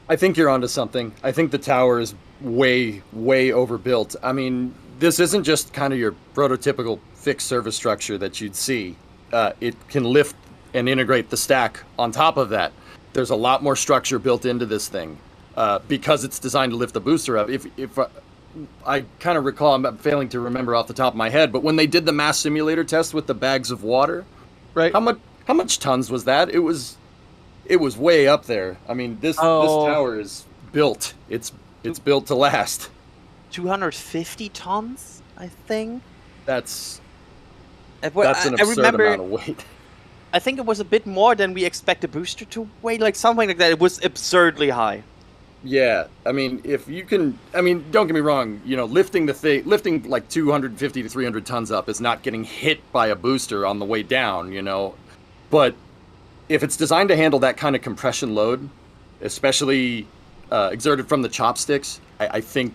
I think you're onto something. I think the tower is way, way overbuilt. I mean, this isn't just kind of your prototypical fixed service structure that you'd see. It can lift and integrate the stack on top of that. There's a lot more structure built into this thing because it's designed to lift the booster up. If I kind of recall, I'm failing to remember off the top of my head, but when they did the mass simulator test with the bags of water, right? How much tons was that? It was way up there. I mean, this tower is built. It's built to last. 250 tons, I think. That's an absurd amount of weight. I think it was a bit more than we expect a booster to weigh, like something like that. It was absurdly high. Yeah, I mean, if you can, I mean, don't get me wrong, you know, lifting like 250 to 300 tons up is not getting hit by a booster on the way down, you know. But if it's designed to handle that kind of compression load, especially exerted from the chopsticks, I think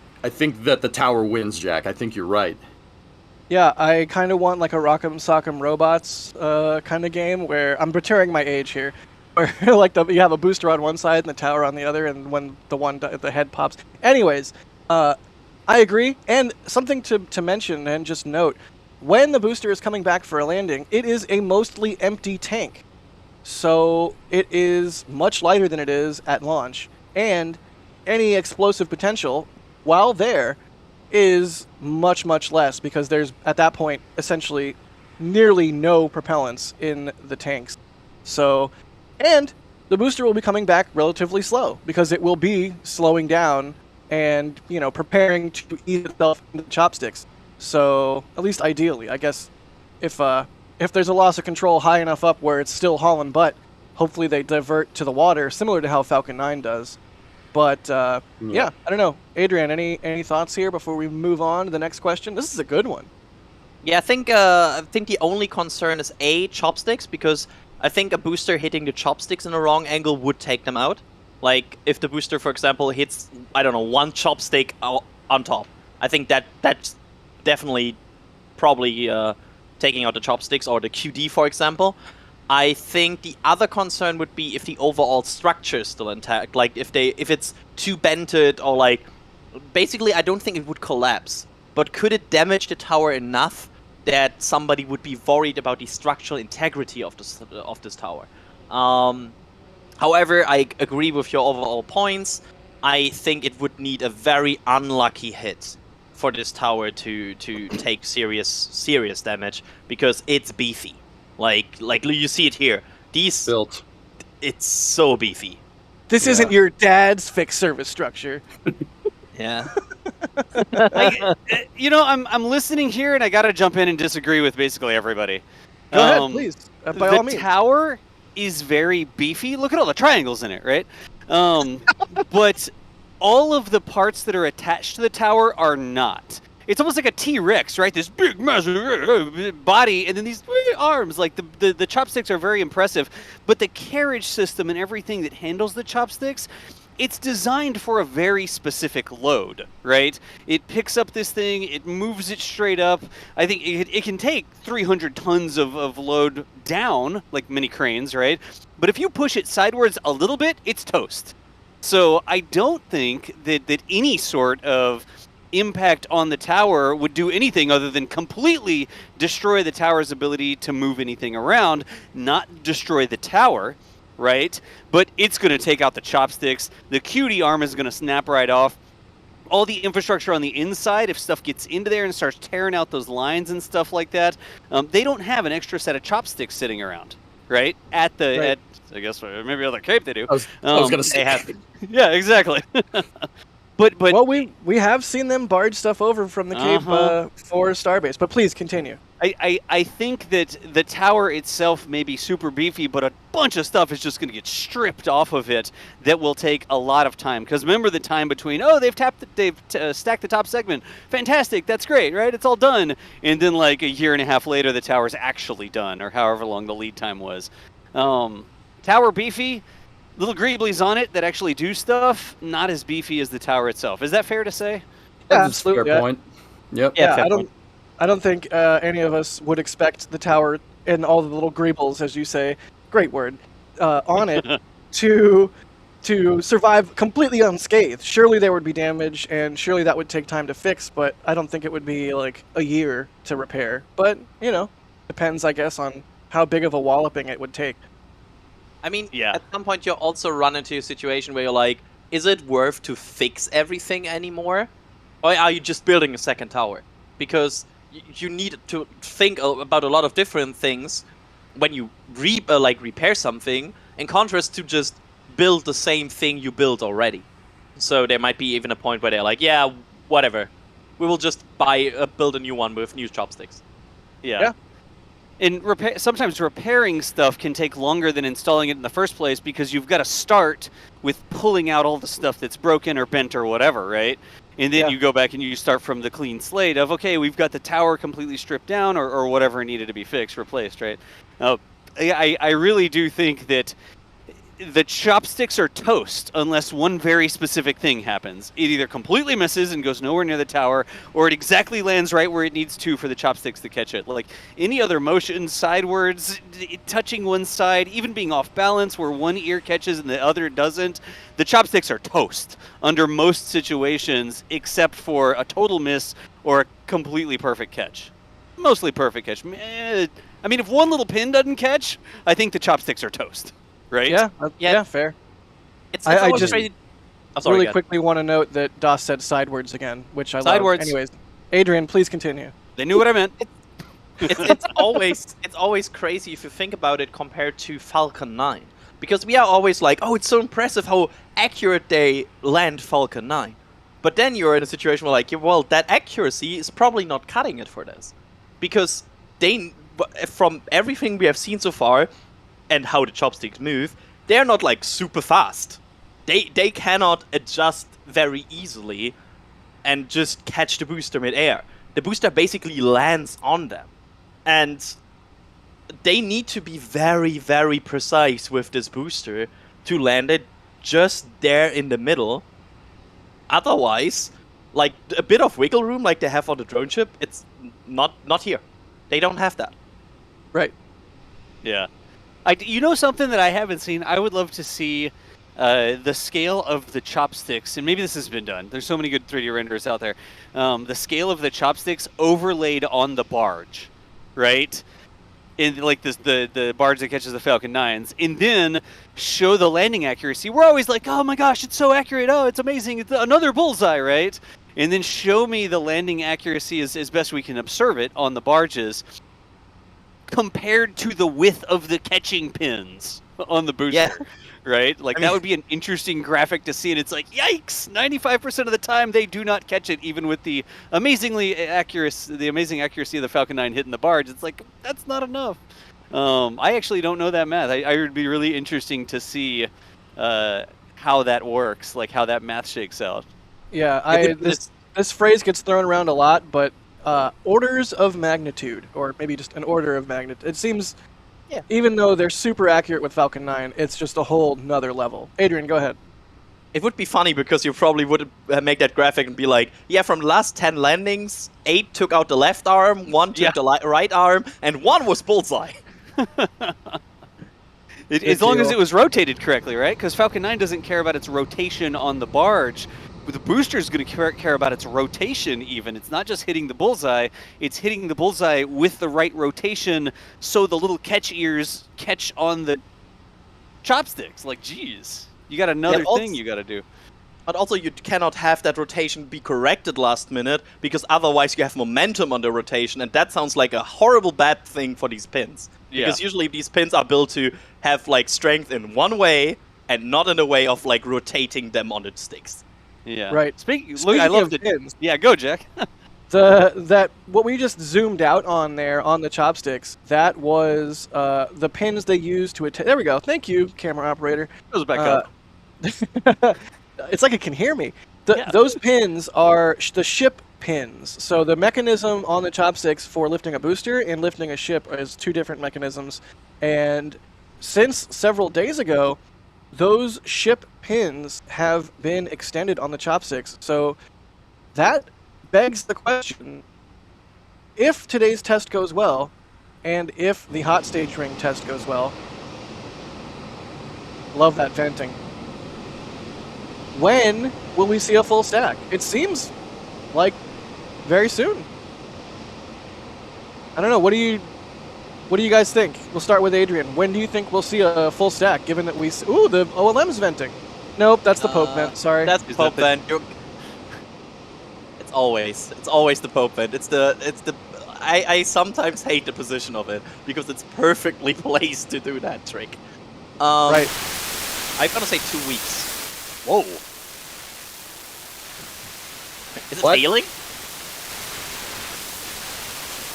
that the tower wins, Jack. I think you're right. Yeah, I kind of want like a Rock'em Sock'em Robots kind of game where I'm betraying my age here. Where like you have a booster on one side and the tower on the other, and when the head pops. Anyways, I agree. And something to mention and just note, when the booster is coming back for a landing, it is a mostly empty tank. So it is much lighter than it is at launch. And any explosive potential, while there, is much, much less, because there's, at that point, essentially nearly no propellants in the tanks. So, and the booster will be coming back relatively slow, because it will be slowing down and, you know, preparing to eat itself into the chopsticks. So, at least ideally, I guess, if there's a loss of control high enough up where it's still hauling butt, hopefully they divert to the water, similar to how Falcon 9 does. But, yeah, I don't know. Adrian, any thoughts here before we move on to the next question? This is a good one. Yeah, I think the only concern is chopsticks, because I think a booster hitting the chopsticks in the wrong angle would take them out. Like, if the booster, for example, hits, I don't know, one chopstick on top, I think that's definitely probably taking out the chopsticks, or the QD, for example. I think the other concern would be if the overall structure is still intact. Like, if it's too bented, or like, basically, I don't think it would collapse. But could it damage the tower enough that somebody would be worried about the structural integrity of this tower? However, I agree with your overall points. I think it would need a very unlucky hit for this tower to take serious damage because it's beefy. Like you see it here. Built. It's so beefy. This isn't your dad's fixed service structure. Yeah. I'm listening here, and I got to jump in and disagree with basically everybody. Go ahead, please. By all means. The tower is very beefy. Look at all the triangles in it, right? But all of the parts that are attached to the tower are not. It's almost like a T-Rex, right? This big, massive body, and then these arms. Like the chopsticks are very impressive, but the carriage system and everything that handles the chopsticks, it's designed for a very specific load, right? It picks up this thing, it moves it straight up. I think it can take 300 tons of load down, like mini cranes, right? But if you push it sideways a little bit, it's toast. So I don't think that any sort of impact on the tower would do anything other than completely destroy the tower's ability to move anything around, not destroy the tower, right? But it's going to take out the chopsticks. The cutie arm is going to snap right off. All the infrastructure on the inside, if stuff gets into there and starts tearing out those lines and stuff like that, they don't have an extra set of chopsticks sitting around, right? I guess maybe other Cape they do. I was going to say. They have, yeah, exactly. But well, we have seen them barge stuff over from the Cape for Starbase. But please continue. I think that the tower itself may be super beefy, but a bunch of stuff is just going to get stripped off of it that will take a lot of time. Because remember the time between, they've stacked the top segment. Fantastic, that's great, right? It's all done. And then like a year and a half later, the tower's actually done, or however long the lead time was. Tower beefy, little greeblies on it that actually do stuff, not as beefy as the tower itself. Is that fair to say? Yeah, absolutely. Fair point. Yep. Yeah, I don't think any of us would expect the tower and all the little greebles, as you say, great word, on it to survive completely unscathed. Surely there would be damage, and surely that would take time to fix, but I don't think it would be like a year to repair. But, depends, I guess, on how big of a walloping it would take. I mean, at some point you also run into a situation where you're like, is it worth to fix everything anymore? Or are you just building a second tower? Because you need to think about a lot of different things when you repair something, in contrast to just build the same thing you built already. So there might be even a point where they're like, yeah, whatever. We will just build a new one with new chopsticks. Yeah. And sometimes repairing stuff can take longer than installing it in the first place because you've got to start with pulling out all the stuff that's broken or bent or whatever, right? And then you go back and you start from the clean slate of, okay, we've got the tower completely stripped down or whatever needed to be fixed, replaced, right? I really do think that the chopsticks are toast unless one very specific thing happens. It either completely misses and goes nowhere near the tower, or it exactly lands right where it needs to for the chopsticks to catch it. Like any other motion, sidewards, touching one side, even being off balance where one ear catches and the other doesn't, the chopsticks are toast under most situations except for a total miss or a completely perfect catch. Mostly perfect catch. I mean, if one little pin doesn't catch, I think the chopsticks are toast. Right? Yeah, fair. I just really quickly want to note that DOS said sidewards again, which I love. Anyways, Adrian, please continue. They knew what I meant. It's always crazy if you think about it compared to Falcon 9. Because we are always like, oh, it's so impressive how accurate they land Falcon 9. But then you're in a situation where like, well, that accuracy is probably not cutting it for this. Because from everything we have seen so far, and how the chopsticks move, they're not like super fast. They cannot adjust very easily and just catch the booster mid-air. The booster basically lands on them. And they need to be very, very precise with this booster to land it just there in the middle. Otherwise, like a bit of wiggle room like they have on the drone ship, it's not here. They don't have that. Right. Yeah. You know something that I haven't seen? I would love to see the scale of the chopsticks, and maybe this has been done. There's so many good 3D renders out there. The scale of the chopsticks overlaid on the barge, right? In like the barge that catches the Falcon 9s, and then show the landing accuracy. We're always like, oh my gosh, it's so accurate. Oh, it's amazing. It's another bullseye, right? and then show me the landing accuracy as best we can observe it on the barges compared to the width of the catching pins on the booster. Yeah. Right? Like, I that mean- would be an interesting graphic to see, and it's like, yikes! 95% of the time they do not catch it, even with the amazing accuracy of the Falcon 9 hitting the barge. It's like, that's not enough. I actually don't know that math. I would be really interesting to see how that works, like how that math shakes out. Yeah, this phrase gets thrown around a lot, but orders of magnitude, or maybe just an order of magnitude. It seems, even though they're super accurate with Falcon 9, it's just a whole nother level. Adrian, go ahead. It would be funny because you probably would make that graphic and be like, yeah, from the last 10 landings, 8 took out the left arm, 1 took the right arm, and 1 was bullseye. As long as it was rotated correctly, right? Because Falcon 9 doesn't care about its rotation on the barge. The booster's going to care about its rotation even. It's not just hitting the bullseye, it's hitting the bullseye with the right rotation so the little catch ears catch on the chopsticks. Like, geez. You got another thing you got to do. But also you cannot have that rotation be corrected last minute, because otherwise you have momentum on the rotation, and that sounds like a horrible bad thing for these pins. Yeah. Because usually these pins are built to have like strength in one way and not in a way of like rotating them on the sticks. Yeah. Right. Speaking I love the pins. Yeah, go, Jack. What we just zoomed out on there on the chopsticks, that was the pins they used to attach. There we go. Thank you, camera operator. Goes back up. It's like it can hear me. Those pins are the ship pins. So the mechanism on the chopsticks for lifting a booster and lifting a ship is 2 different mechanisms. And since several days ago, those ship pins have been extended on the chopsticks. So that begs the question, if today's test goes well, and if the hot stage ring test goes well, love that venting, when will we see a full stack? It seems like very soon. I don't know, what do you guys think? We'll start with Adrian. When do you think we'll see a full stack, given that we ooh, the OLM's venting. Nope, that's the Pope vent, sorry. That's the Pope vent. It's always the Pope vent. I sometimes hate the position of it because it's perfectly placed to do that trick. Right. I'm gonna say 2 weeks. Whoa. Is it What? hailing?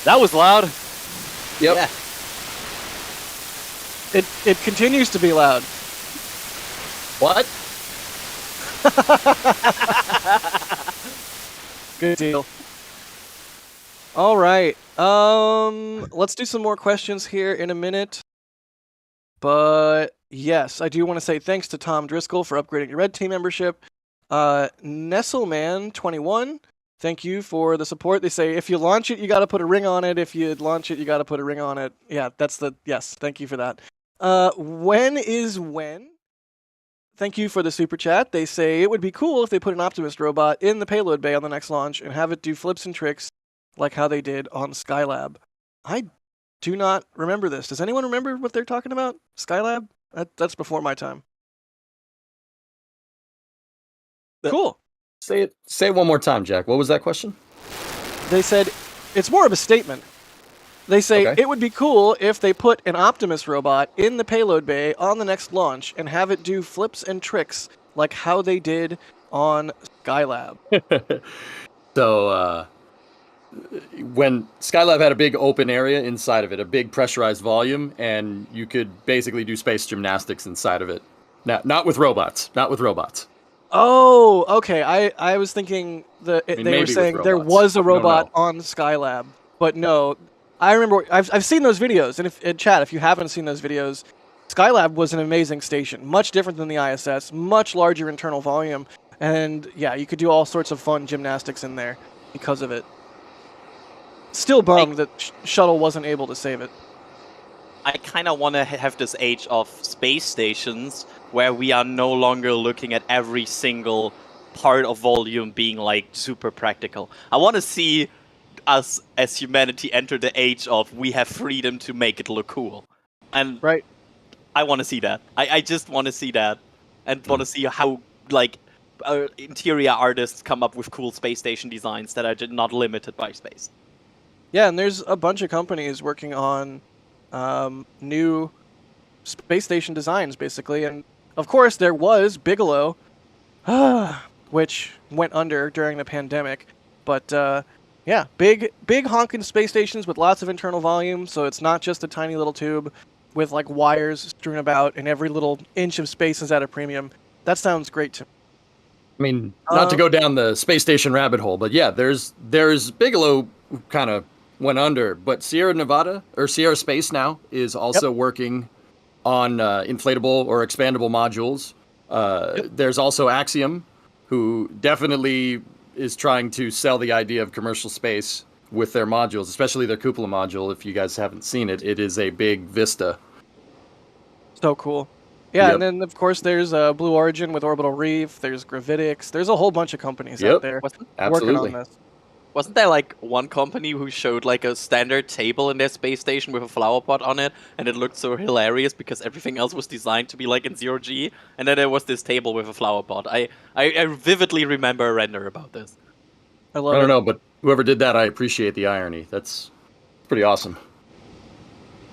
That was loud. Yep. Yeah. It continues to be loud. What? Good deal. All right. Let's do some more questions here in a minute. But yes, I do want to say thanks to Tom Driscoll for upgrading your Red Team membership. Nestleman21, thank you for the support. They say if you launch it, you got to put a ring on it. If you launch it, you got to put a ring on it. Yeah, yes. Thank you for that. When is when? Thank you for the super chat. They say it would be cool if they put an Optimist robot in the payload bay on the next launch and have it do flips and tricks like how they did on Skylab. I do not remember this. Does anyone remember what they're talking about? Skylab? That's before my time. Cool. Say it one more time, Jack. What was that question? They said it's more of a statement. They say Okay. it would be cool if they put an Optimus robot in the payload bay on the next launch and have it do flips and tricks like how they did on Skylab. So, when Skylab had a big open area inside of it, a big pressurized volume, and you could basically do space gymnastics inside of it. Not with robots. Not with robots. Oh, okay. I was thinking they were maybe saying with there robots. was a No, robot no. on Skylab, but no. I remember I've seen those videos, and in chat, if you haven't seen those videos, Skylab was an amazing station, much different than the ISS, much larger internal volume, and yeah, you could do all sorts of fun gymnastics in there because of it. Still bummed that Shuttle wasn't able to save it. I kind of want to have this age of space stations where we are no longer looking at every single part of volume being like super practical. I want to see us as humanity enter the age of we have freedom to make it look cool. And right. I want to see that. I just want to see that. And want to see how, like, interior artists come up with cool space station designs that are not limited by space. Yeah, and there's a bunch of companies working on new space station designs, basically. And of course, there was Bigelow, which went under during the pandemic. But yeah, big honking space stations with lots of internal volume, so it's not just a tiny little tube with like wires strewn about, and every little inch of space is at a premium. That sounds great to me. I mean, not to go down the space station rabbit hole, but yeah, there's Bigelow kind of went under, but Sierra Nevada or Sierra Space now is also working on inflatable or expandable modules. There's also Axiom, who definitely is trying to sell the idea of commercial space with their modules, especially their cupola module. If you guys haven't seen it, it is a big vista. So cool. Yeah, and then of course there's Blue Origin with Orbital Reef. There's Gravitics. There's a whole bunch of companies out there working on this. Wasn't there like one company who showed like a standard table in their space station with a flower pot on it, and it looked so hilarious because everything else was designed to be like in 0G, and then there was this table with a flower pot. I vividly remember a render about this. I love it. I don't know, but whoever did that, I appreciate the irony. That's pretty awesome.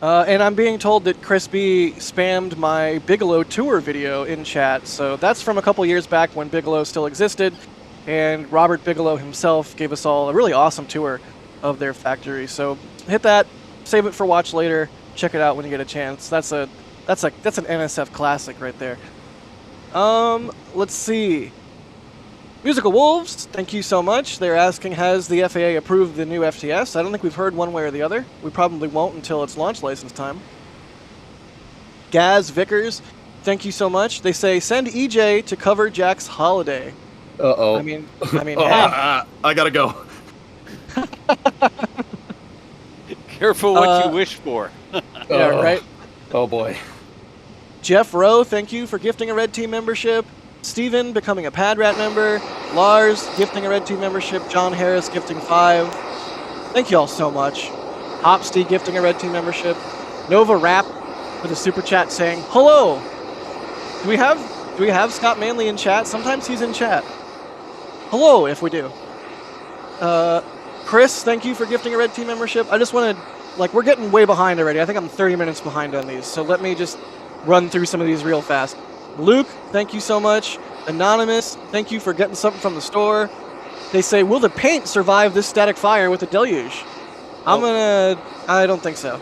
And I'm being told that Chris B spammed my Bigelow tour video in chat, so that's from a couple years back when Bigelow still existed, and Robert Bigelow himself gave us all a really awesome tour of their factory. So hit that, save it for watch later, check it out when you get a chance. That's an NSF classic right there. Let's see. Musical Wolves, thank you so much. They're asking, has the FAA approved the new FTS? I don't think we've heard one way or the other. We probably won't until it's launch license time. Gaz Vickers, thank you so much. They say, send EJ to cover Jack's holiday. Uh-oh. I mean, hey. I gotta go. Careful what you wish for. Yeah, right? Oh, boy. Jeff Rowe, thank you for gifting a Red Team membership. Steven becoming a PadRat member. Lars gifting a Red Team membership. John Harris gifting 5. Thank you all so much. Hopsty gifting a Red Team membership. Nova Rap with a super chat saying, hello! Do we have Scott Manley in chat? Sometimes he's in chat. Hello, if we do. Chris, thank you for gifting a Red Team membership. I just want to, like, we're getting way behind already. I think I'm 30 minutes behind on these, so let me just run through some of these real fast. Luke, thank you so much. Anonymous, thank you for getting something from the store. They say, will the paint survive this static fire with a deluge? I don't think so.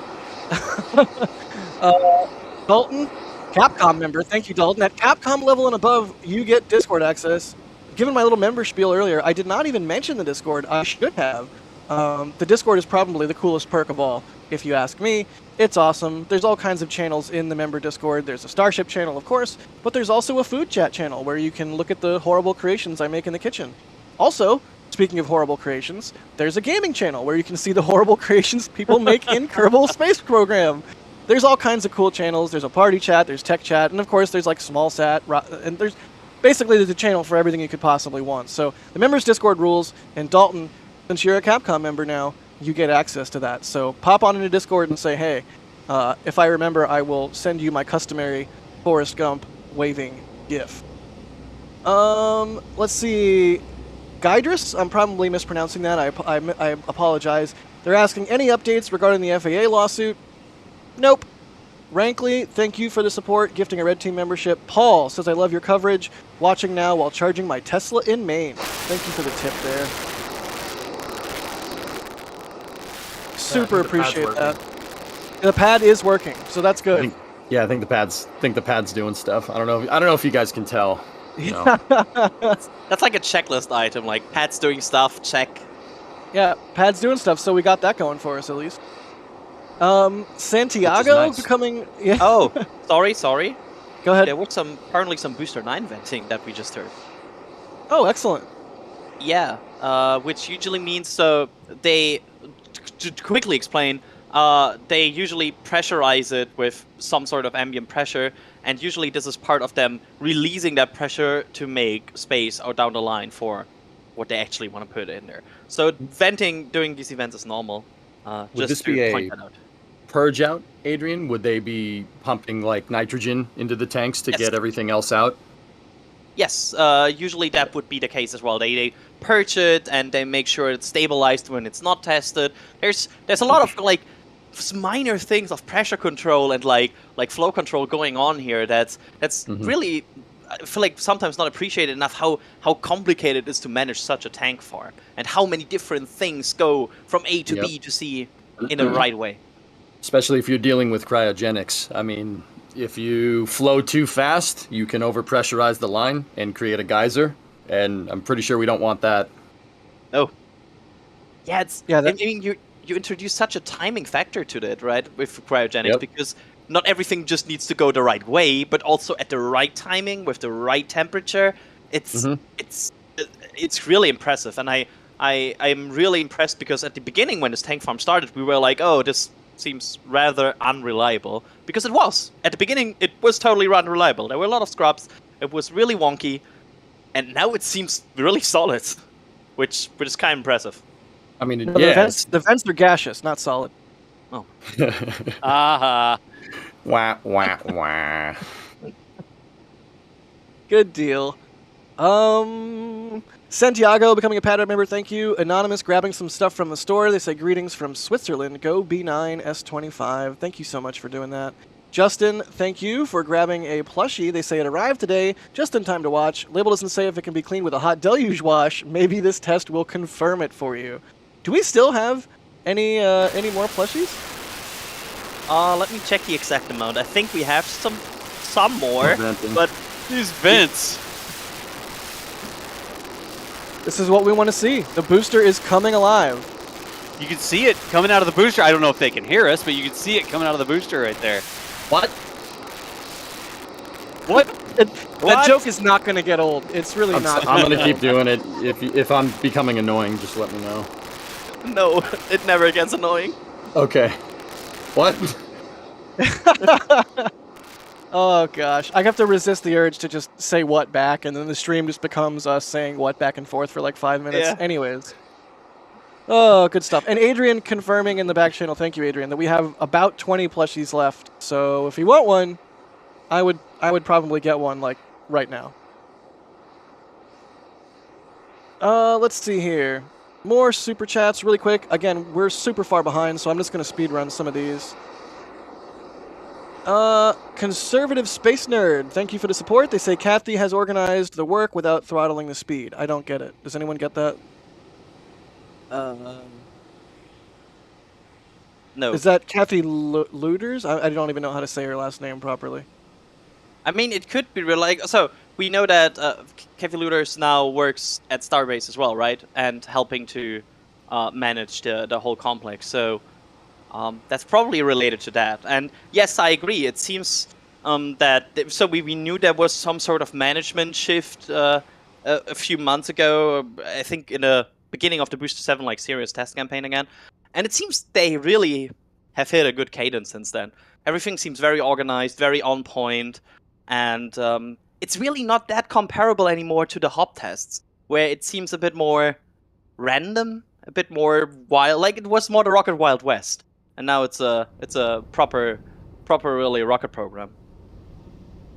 Dalton, Capcom member, thank you, Dalton. At Capcom level and above, you get Discord access. Given my little member spiel earlier, I did not even mention the Discord. I should have. The Discord is probably the coolest perk of all, if you ask me. It's awesome. There's all kinds of channels in the member Discord. There's a Starship channel, of course, but there's also a food chat channel where you can look at the horrible creations I make in the kitchen. Also, speaking of horrible creations, there's a gaming channel where you can see the horrible creations people make in Kerbal Space Program. There's all kinds of cool channels. There's a party chat, there's tech chat, and of course there's like small sat, and there's a channel for everything you could possibly want. So the members Discord rules, and Dalton, since you're a Capcom member now, you get access to that. So pop on into Discord and say, hey, if I remember, I will send you my customary Forrest Gump waving GIF. Let's see. Guidrus, I'm probably mispronouncing that. I apologize. They're asking any updates regarding the FAA lawsuit. Nope. Rankley, thank you for the support, gifting a Red Team membership. Paul says, I love your coverage. Watching now while charging my Tesla in Maine. Thank you for the tip there. Super appreciate that. The pad is working, so that's good. I think the pad's doing stuff. I don't know if you guys can tell. You know. That's like a checklist item, like pad's doing stuff, check. Yeah, pad's doing stuff, so we got that going for us at least. Santiago nice. Becoming. Yeah. Oh, sorry. Go ahead. There was apparently some Booster 9 venting that we just heard. Oh, excellent. Yeah, which usually means they, to quickly explain, they usually pressurize it with some sort of ambient pressure, and usually this is part of them releasing that pressure to make space out down the line for what they actually want to put in there. So venting during these events is normal. Would just this to be point a that out. purge out, Adrian? Would they be pumping like nitrogen into the tanks to Yes. get everything else out? yes, usually that would be the case as well. They purge it and they make sure it's stabilized when it's not tested. There's a lot of like minor things of pressure control and like flow control going on here. That's really, I feel like sometimes not appreciated enough how complicated it is to manage such a tank farm and how many different things go from A to B to C in the right way. Especially if you're dealing with cryogenics. I mean, if you flow too fast, you can overpressurize the line and create a geyser, and I'm pretty sure we don't want that. Oh. Yeah, I mean, you introduce such a timing factor to that, right, with cryogenics, because not everything just needs to go the right way, but also at the right timing with the right temperature. It's really impressive, and I'm really impressed because at the beginning when this tank farm started, we were like, oh, this seems rather unreliable, because it was. At the beginning, it was totally unreliable. There were a lot of scrubs. It was really wonky, and now it seems really solid, which is kind of impressive. I mean, no, the vents are gaseous, not solid. Oh. Wah, wah, wah. Good deal. Santiago becoming a Paddock member, thank you. Anonymous grabbing some stuff from the store. They say greetings from Switzerland. Go B9 S25. Thank you so much for doing that. Justin, thank you for grabbing a plushie. They say it arrived today, just in time to watch. Label doesn't say if it can be cleaned with a hot deluge wash. Maybe this test will confirm it for you. Do we still have any more plushies? Let me check the exact amount. I think we have some more, but these vents. This is what we want to see. The booster is coming alive. You can see it coming out of the booster. I don't know if they can hear us, but you can see it coming out of the booster right there. What? That joke is not going to get old. It's really not. I'm going to keep doing it. If I'm becoming annoying, just let me know. No, it never gets annoying. Okay. What? Oh gosh, I have to resist the urge to just say what back, and then the stream just becomes us saying what back and forth for like 5 minutes. Yeah. Anyways. Oh, good stuff. And Adrian confirming in the back channel, thank you Adrian, that we have about 20 plushies left. So if you want one, I would probably get one like right now. Let's see here. More super chats really quick. Again, we're super far behind, so I'm just going to speed run some of these. Conservative Space Nerd, thank you for the support. They say Kathy has organized the work without throttling the speed. I don't get it. Does anyone get that? No. Is that Kathy Looters? I don't even know how to say her last name properly. I mean, it could be real. Like, so we know that Kathy Looters now works at Starbase as well, right? And helping to manage the whole complex. So that's probably related to that. And yes, I agree. It seems so we knew there was some sort of management shift a few months ago. I think in the beginning of the Booster 7 like serious test campaign again. And it seems they really have hit a good cadence since then. Everything seems very organized, very on point, and it's really not that comparable anymore to the hop tests, where it seems a bit more random, a bit more wild. Like it was more the Rocket Wild West, and now it's a proper really rocket program.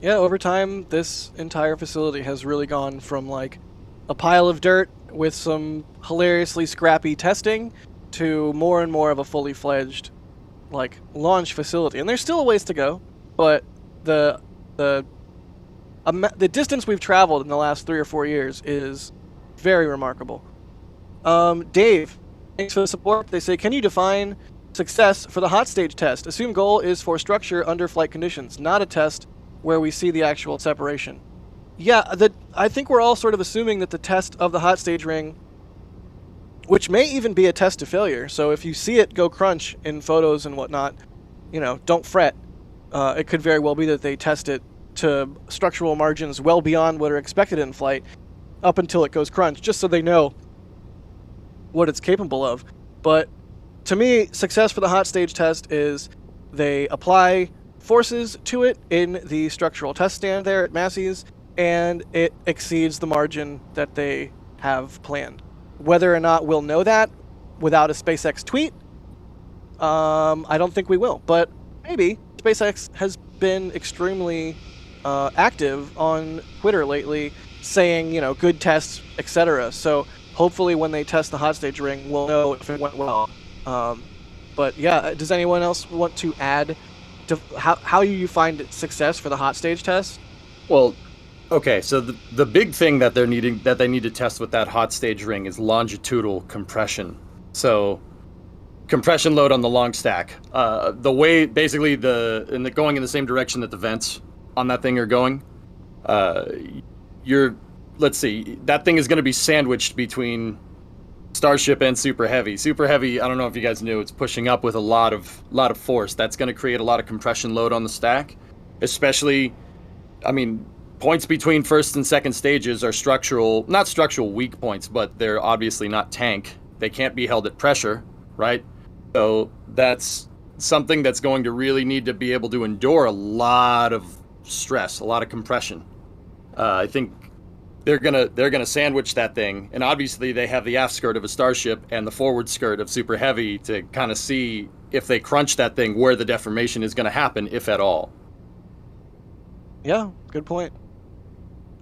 Yeah, over time, this entire facility has really gone from like a pile of dirt with some hilariously scrappy testing to more and more of a fully fledged like launch facility. And there's still a ways to go, but the distance we've traveled in the last 3 or 4 years is very remarkable. Dave, thanks for the support. They say, can you define success for the hot stage test? Assume goal is for structure under flight conditions, not a test where we see the actual separation. Yeah, I think we're all sort of assuming that the test of the hot stage ring, which may even be a test to failure, so if you see it go crunch in photos and whatnot, you know, don't fret. It could very well be that they test it to structural margins well beyond what are expected in flight up until it goes crunch, just so they know what it's capable of. But to me, success for the hot stage test is they apply forces to it in the structural test stand there at Massey's, and it exceeds the margin that they have planned. Whether or not we'll know that without a SpaceX tweet, I don't think we will, but maybe. SpaceX has been extremely active on Twitter lately, saying, good tests, etc. So hopefully when they test the hot stage ring, we'll know if it went well. But yeah, does anyone else want to add to how you find success for the hot stage test? Well, okay, so the big thing that they need to test with that hot stage ring is longitudinal compression. So compression load on the long stack. The way basically going in the same direction that the vents on that thing are going. Let's see, that thing is going to be sandwiched between Starship and Super Heavy. Super Heavy, I don't know if you guys knew, it's pushing up with a lot of force. That's going to create a lot of compression load on the stack, especially, points between first and second stages are not structural weak points, but they're obviously not tank. They can't be held at pressure, right? So that's something that's going to really need to be able to endure a lot of stress, a lot of compression. I think they're gonna sandwich that thing, and obviously they have the aft skirt of a Starship and the forward skirt of Super Heavy to kind of see if they crunch that thing where the deformation is going to happen, if at all. Yeah, good point.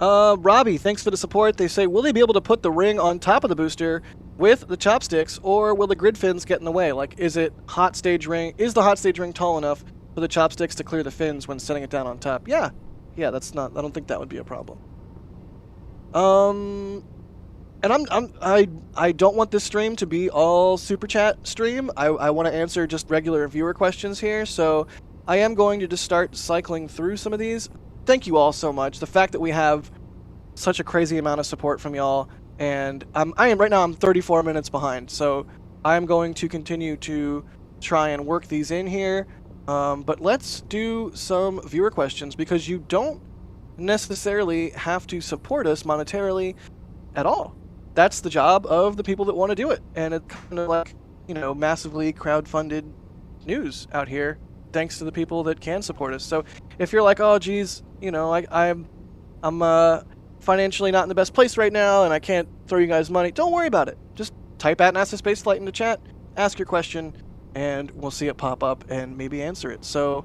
Robbie, thanks for the support. They say, will they be able to put the ring on top of the booster with the chopsticks, or will the grid fins get in the way? Like, is the hot stage ring tall enough for the chopsticks to clear the fins when setting it down on top? Yeah, I don't think that would be a problem. And I don't want this stream to be all super chat stream. I want to answer just regular viewer questions here, so I am going to just start cycling through some of these. Thank you all so much. The fact that we have such a crazy amount of support from y'all, and right now I'm 34 minutes behind, so I'm going to continue to try and work these in here. But let's do some viewer questions, because you don't necessarily have to support us monetarily at all. That's the job of the people that want to do it, and it's kind of like, massively crowdfunded news out here, thanks to the people that can support us. So if you're like, oh geez, I'm financially not in the best place right now and I can't throw you guys money, don't worry about it. Just type at NASASpaceflight into chat, ask your question, and we'll see it pop up and maybe answer it. So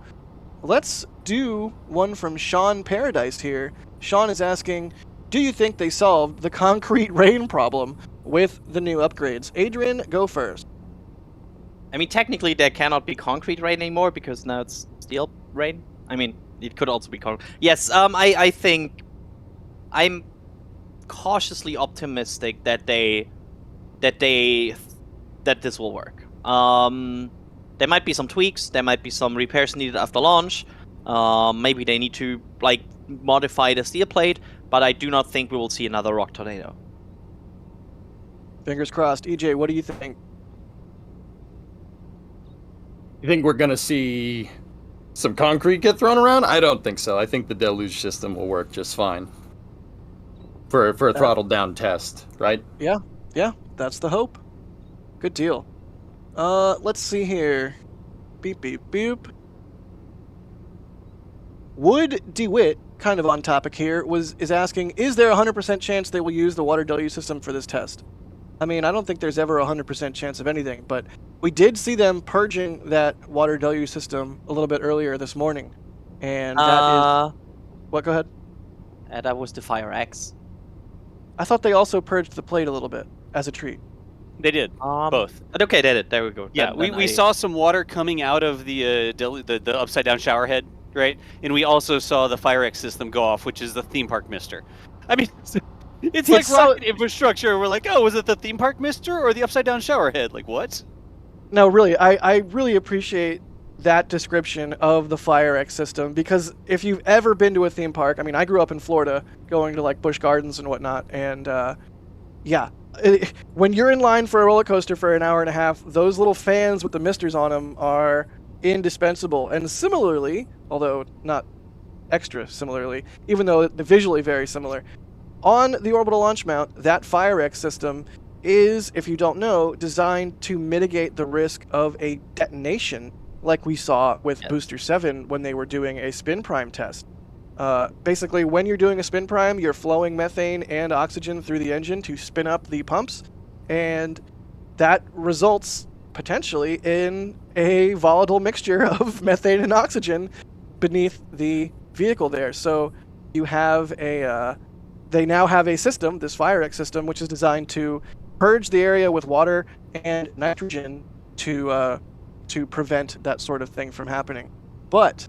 let's do one from Sean Paradise here. Sean is asking, do you think they solved the concrete rain problem with the new upgrades? Adrian, go first. Technically there cannot be concrete rain anymore because now it's steel rain. It could also be concrete. Yes, I think I'm cautiously optimistic that this will work. There might be some tweaks, there might be some repairs needed after launch. Maybe they need to modify the steel plate, but I do not think we will see another rock tornado. Fingers crossed. EJ, what do you think? You think we're gonna see some concrete get thrown around? I don't think so. I think the deluge system will work just fine for a throttled down test, right? Yeah, that's the hope. Good deal. Let's see here. Beep, beep, beep. Wood DeWitt, kind of on topic here, is asking, is there a 100% chance they will use the water deluge system for this test? I don't think there's ever a 100% chance of anything, but we did see them purging that water deluge system a little bit earlier this morning. And that is... What, go ahead? That was the Fire X. I thought they also purged the plate a little bit, as a treat. They did, both. Okay, they did. There we go. Yeah, we saw some water coming out of the upside-down shower head, right? And we also saw the Fire X system go off, which is the theme park mister. It's like rocket infrastructure. We're like, oh, was it the theme park mister or the upside-down shower head? Like, what? No, really, I really appreciate that description of the Fire X system, because if you've ever been to a theme park, I grew up in Florida, going to Busch Gardens and whatnot, and when you're in line for a roller coaster for an hour and a half, those little fans with the misters on them are indispensable. And similarly, although not extra similarly, even though they're visually very similar, on the orbital launch mount, that Fire X system is, if you don't know, designed to mitigate the risk of a detonation, like we saw with Booster 7 when they were doing a spin prime test. Basically, when you're doing a spin prime, you're flowing methane and oxygen through the engine to spin up the pumps, and that results potentially in a volatile mixture of methane and oxygen beneath the vehicle there. So you have they now have a system, this FireX system, which is designed to purge the area with water and nitrogen to prevent that sort of thing from happening. But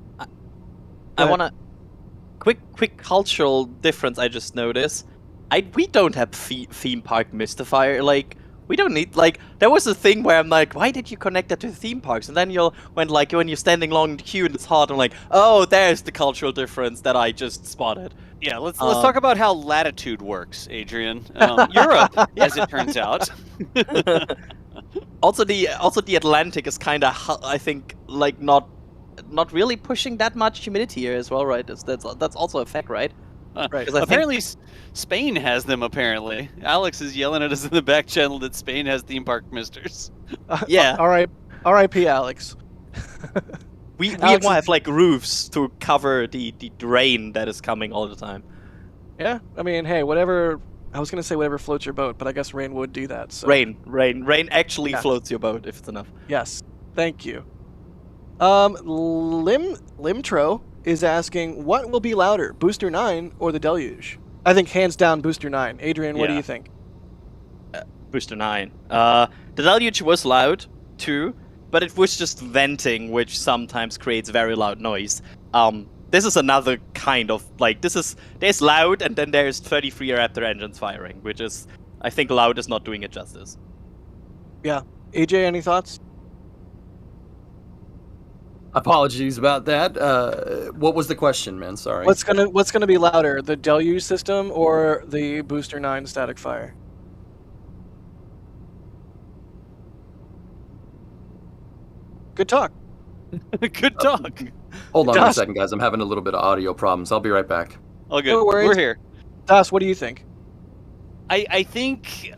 I want to quick cultural difference. I just noticed. We don't have theme park mystifier. Like, we don't need, like, there was a thing where I'm like, why did you connect that to theme parks? And then you went like, when you're standing long in the queue and it's hot, I'm like, oh, there's the cultural difference that I just spotted. Yeah, let's talk about how latitude works, Adrian. Europe, as it turns out. Also, the Atlantic is kind of, I think, like not really pushing that much humidity here as well, right? That's also a fact, right? Right. Apparently, Spain has them. Apparently, Alex is yelling at us in the back channel that Spain has theme park misters. Yeah. All right. R.I.P. Alex. We Alex will have like roofs to cover the rain that is coming all the time. Yeah. I mean, hey, whatever. I was gonna say whatever floats your boat, but I guess rain would do that. So. Rain actually floats your boat if it's enough. Yes. Thank you. Limtro is asking, what will be louder, Booster 9 or the Deluge? I think hands down Booster 9. Adrian, what do you think? Booster 9. The Deluge was loud too, but it was just venting, which sometimes creates very loud noise. This is another kind of, like, there's loud and then there's 33 Raptor engines firing, which is, I think loud is not doing it justice. Yeah. AJ, any thoughts? Apologies about that. What was the question, man? Sorry. What's gonna be louder, the Deluge system or the Booster 9 static fire? Good talk. Good talk. Hold on a second, guys. I'm having a little bit of audio problems. I'll be right back. Oh, good. No worries. We're here. Das, what do you think? I think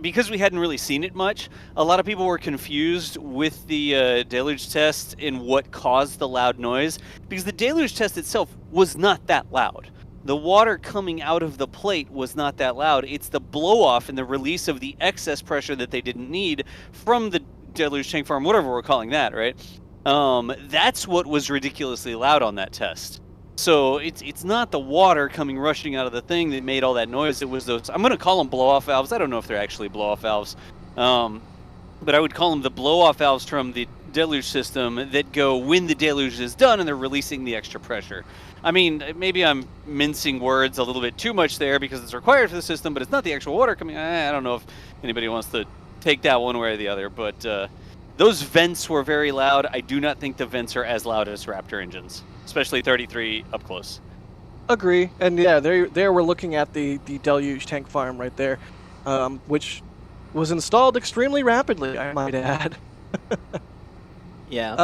because we hadn't really seen it much, a lot of people were confused with the Deluge test in what caused the loud noise, because the Deluge test itself was not that loud. The water coming out of the plate was not that loud. It's the blow-off and the release of the excess pressure that they didn't need from the Deluge tank farm, whatever we're calling that, right? That's what was ridiculously loud on that test. So it's not the water coming rushing out of the thing that made all that noise. It was those, I'm going to call them blow-off valves. I don't know if they're actually blow-off valves. But I would call them the blow-off valves from the Deluge system that go when the Deluge is done and they're releasing the extra pressure. I mean, maybe I'm mincing words a little bit too much there because it's required for the system, but it's not the actual water coming. I don't know if anybody wants to take that one way or the other, but those vents were very loud. I do not think the vents are as loud as Raptor engines, especially 33 up close. Agree. And yeah, there we're looking at the Deluge tank farm right there, which was installed extremely rapidly, I might add. Yeah.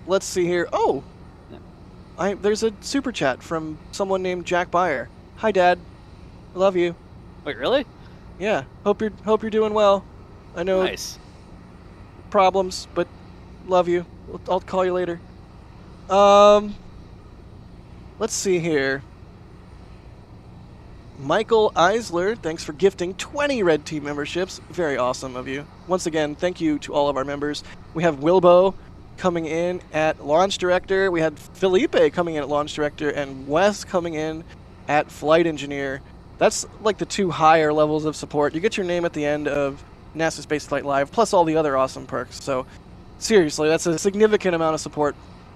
Let's see here. Oh, there's a super chat from someone named Jack Byer. Hi, Dad. I love you. Wait, really? Yeah. Hope you're doing well. I know. Nice. Problems, but love you. I'll call you later. Let's see here. Michael Eisler, thanks for gifting 20 Red Team memberships. Very awesome of you. Once again, thank you to all of our members. We have Wilbo coming in at Launch Director. We had Felipe coming in at Launch Director and Wes coming in at Flight Engineer. That's like the two higher levels of support. You get your name at the end of NASASpaceflight Live, plus all the other awesome perks. So, seriously, that's a significant amount of support.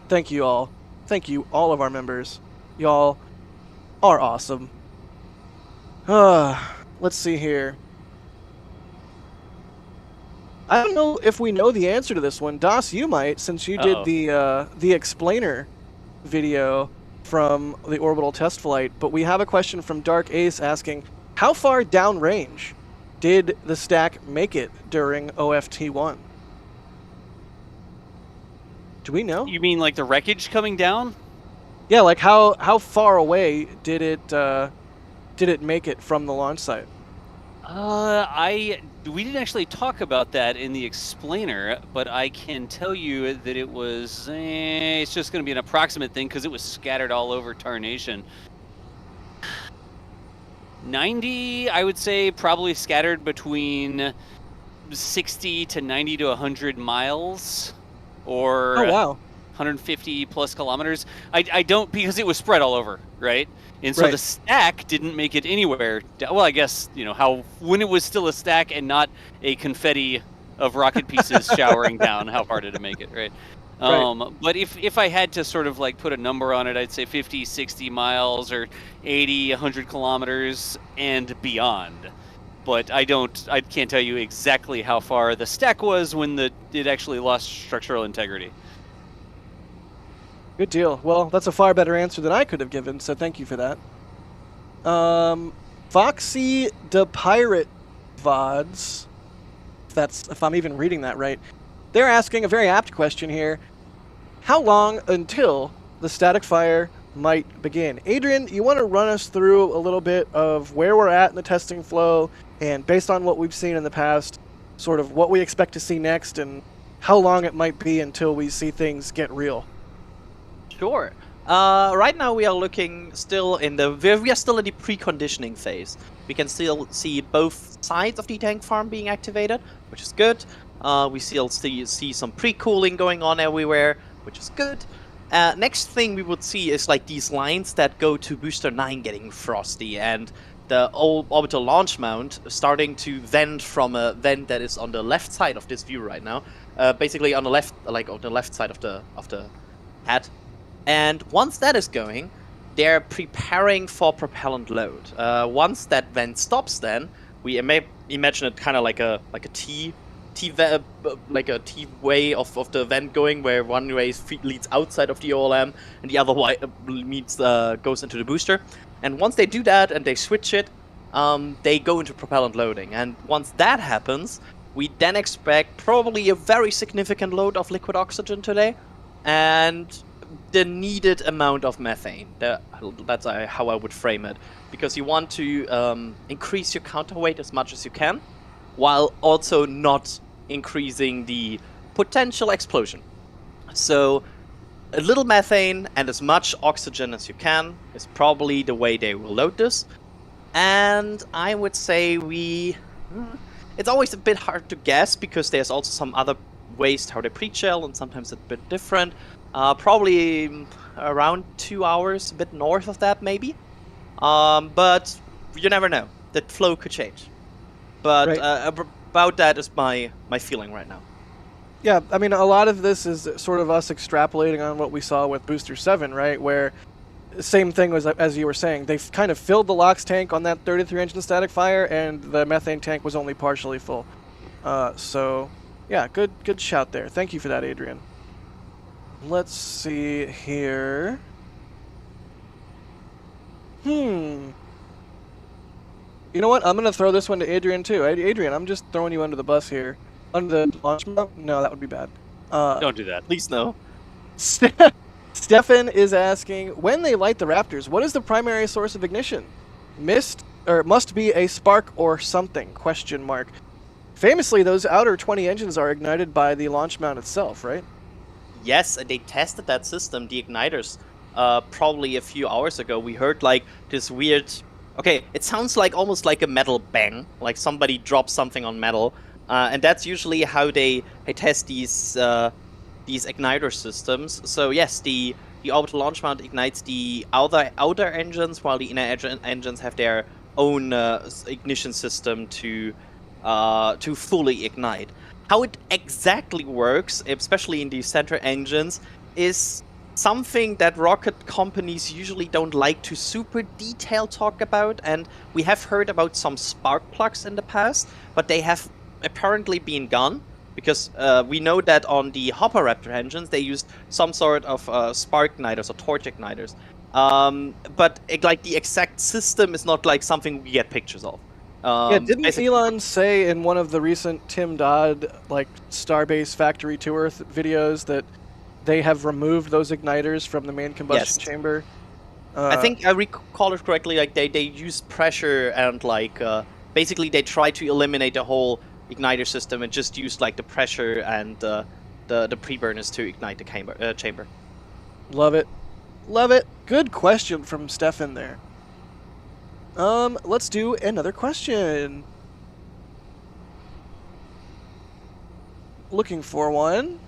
Thank you all. Thank you, all of our members. Y'all are awesome. Let's see here. I don't know if we know the answer to this one. Das, you might, since you did the explainer video from the orbital test flight. But we have a question from Dark Ace asking, how far downrange did the stack make it during OFT1? Do we know? You mean like the wreckage coming down? Yeah, like how far away did it make it from the launch site? We didn't actually talk about that in the explainer, but I can tell you that it was, it's just going to be an approximate thing because it was scattered all over Tarnation. 90, I would say, probably scattered between 60 to 90 to 100 miles. Or, oh, wow. 150 plus kilometers. I don't, because it was spread all over, right? And so Right. the stack didn't make it anywhere. Well, I guess, you know, when it was still a stack and not a confetti of rocket pieces showering down, how far did it make it, right? Right. But if I had to sort of like put a number on it, I'd say 50, 60 miles or 80, 100 kilometers and beyond. But I can't tell you exactly how far the stack was when it actually lost structural integrity. Good deal. Well, that's a far better answer than I could have given, so thank you for that. Foxy the Pirate VODs, if I'm even reading that right, they're asking a very apt question here. How long until the static fire might begin? Adrian, you want to run us through a little bit of where we're at in the testing flow, and based on what we've seen in the past, sort of what we expect to see next, and how long it might be until we see things get real? Sure. Right now we are looking still we are still in the preconditioning phase. We can still see both sides of the tank farm being activated, which is good. We still see some pre-cooling going on everywhere, which is good. Next thing we would see is like these lines that go to Booster 9 getting frosty, and the old orbital launch mount starting to vent from a vent that is on the left side of this view right now. Basically on the left, like on the left side of the hat. And once that is going, they're preparing for propellant load. Once that vent stops, then we imagine it kind of like a T way of the vent going, where one way leads outside of the OLM and the other way goes into the booster. And once they do that and they switch it, they go into propellant loading. And once that happens, we then expect probably a very significant load of liquid oxygen today, and the needed amount of methane. That's how I would frame it, because you want to increase your counterweight as much as you can, while also not increasing the potential explosion. So a little methane and as much oxygen as you can is probably the way they will load this. And I would say it's always a bit hard to guess, because there's also some other ways how they pre-chill, and sometimes it's a bit different. Probably around 2 hours, a bit north of that maybe. But you never know. The flow could change. But Right. About that is my feeling right now. Yeah, I mean, a lot of this is sort of us extrapolating on what we saw with Booster 7, right? Where same thing was, as you were saying, they've kind of filled the LOX tank on that 33 engine static fire, and the methane tank was only partially full. So, yeah, good shout there. Thank you for that, Adrian. Let's see here. You know what? I'm going to throw this one to Adrian, too. Adrian, I'm just throwing you under the bus here. Under the launch mount? No, that would be bad. Don't do that. Please no. Stefan is asking, when they light the Raptors, what is the primary source of ignition? Must be a spark or something, ? Famously, those outer 20 engines are ignited by the launch mount itself, right? Yes, and they tested that system, the igniters, probably a few hours ago. We heard like this weird... Okay, it sounds like almost like a metal bang, like somebody dropped something on metal. And that's usually how they test these igniter systems. So yes, the orbital launch mount ignites the outer engines, while the inner engines have their own ignition system to fully ignite. How it exactly works, especially in the center engines, is something that rocket companies usually don't like to super detail talk about, and we have heard about some spark plugs in the past, but they have apparently been gone, because we know that on the Hopper Raptor engines they used some sort of spark igniters or torch igniters, but like the exact system is not like something we get pictures of. Yeah, didn't Elon say in one of the recent Tim Dodd like Starbase factory tour videos that they have removed those igniters from the main combustion chamber? I think I recall it correctly, like they use pressure and like basically they try to eliminate the whole igniter system and just use like the pressure and the pre-burners to ignite the chamber. Love it. Love it. Good question from Stefan there. Let's do another question. Looking for one.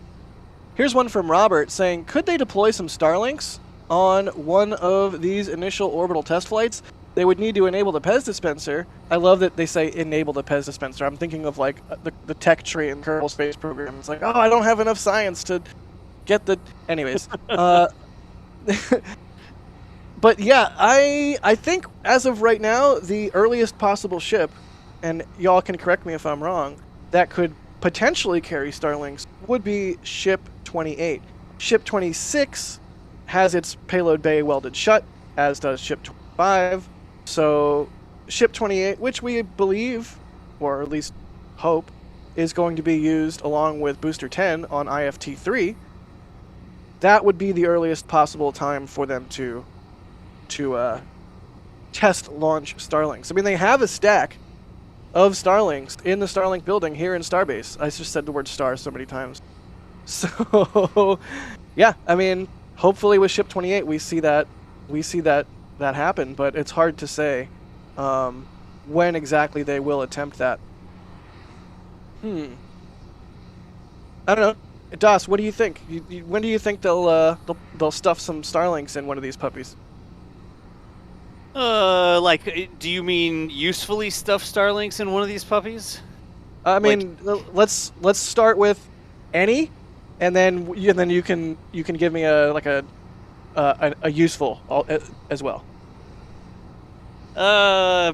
Here's one from Robert saying, could they deploy some Starlinks on one of these initial orbital test flights? They would need to enable the Pez dispenser. I love that they say enable the Pez dispenser. I'm thinking of like the tech tree in Kerbal Space Program. It's like, oh, I don't have enough science to get the... Anyways. But yeah, I think as of right now, the earliest possible ship, and y'all can correct me if I'm wrong, that could potentially carry Starlinks would be Ship 28. Ship 26 has its payload bay welded shut, as does Ship 25. So Ship 28, which we believe, or at least hope, is going to be used along with Booster 10 on IFT-3, that would be the earliest possible time for them to test launch Starlinks. I mean, they have a stack of Starlinks in the Starlink building here in Starbase. I just said the word star so many times. So, yeah, I mean, hopefully with Ship 28 we see that happen, but it's hard to say when exactly they will attempt that. I don't know. Das, what do you think? When do you think they'll stuff some Starlinks in one of these puppies? Like, do you mean usefully stuff Starlinks in one of these puppies? I mean, let's start with any, and then you can give me a useful as well. I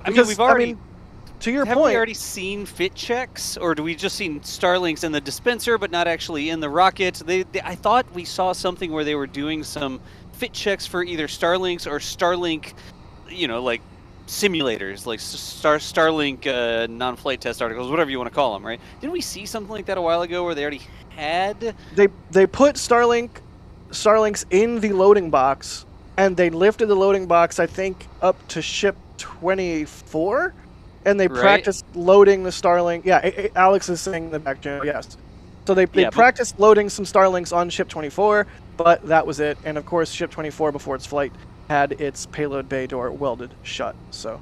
mean, we've already. To your have point, we already seen fit checks, or do we just seen Starlinks in the dispenser, but not actually in the rocket? I thought we saw something where they were doing some fit checks for either Starlinks or Starlink, like simulators, like Starlink non-flight test articles, whatever you want to call them, right? Didn't we see something like that a while ago where they already had? They put Starlinks in the loading box, and they lifted the loading box, I think, up to Ship 24, and they practiced loading the Starlink. Yeah, Alex is saying in the back channel, yes. So they practiced loading some Starlinks on Ship 24, but that was it. And of course, Ship 24, before its flight, had its payload bay door welded shut. So,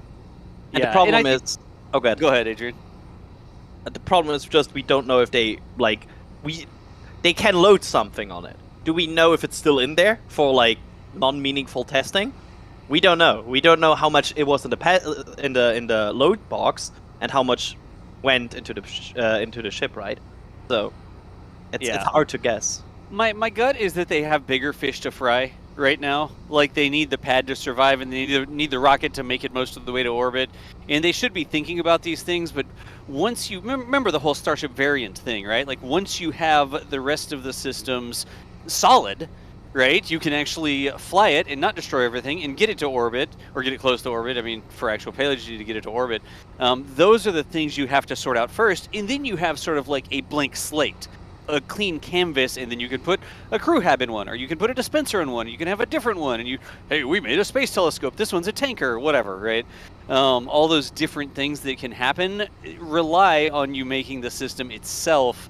and the problem is, go ahead, Adrian. The problem is just we don't know if they they can load something on it. Do we know if it's still in there for like non-meaningful testing? We don't know. We don't know how much it was in the load box and how much went into the ship, right? So it's hard to guess. My gut is that they have bigger fish to fry right now. Like, they need the pad to survive, and they need the rocket to make it most of the way to orbit. And they should be thinking about these things, but once you remember the whole Starship variant thing, right? Like, once you have the rest of the systems solid, right, you can actually fly it and not destroy everything and get it to orbit, or get it close to orbit. I mean, for actual payload, you need to get it to orbit. Those are the things you have to sort out first, and then you have sort of like a blank slate, a clean canvas, and then you can put a crew hab in one, or you can put a dispenser in one, you can have a different one, and hey, we made a space telescope, this one's a tanker, whatever, right? All those different things that can happen rely on you making the system itself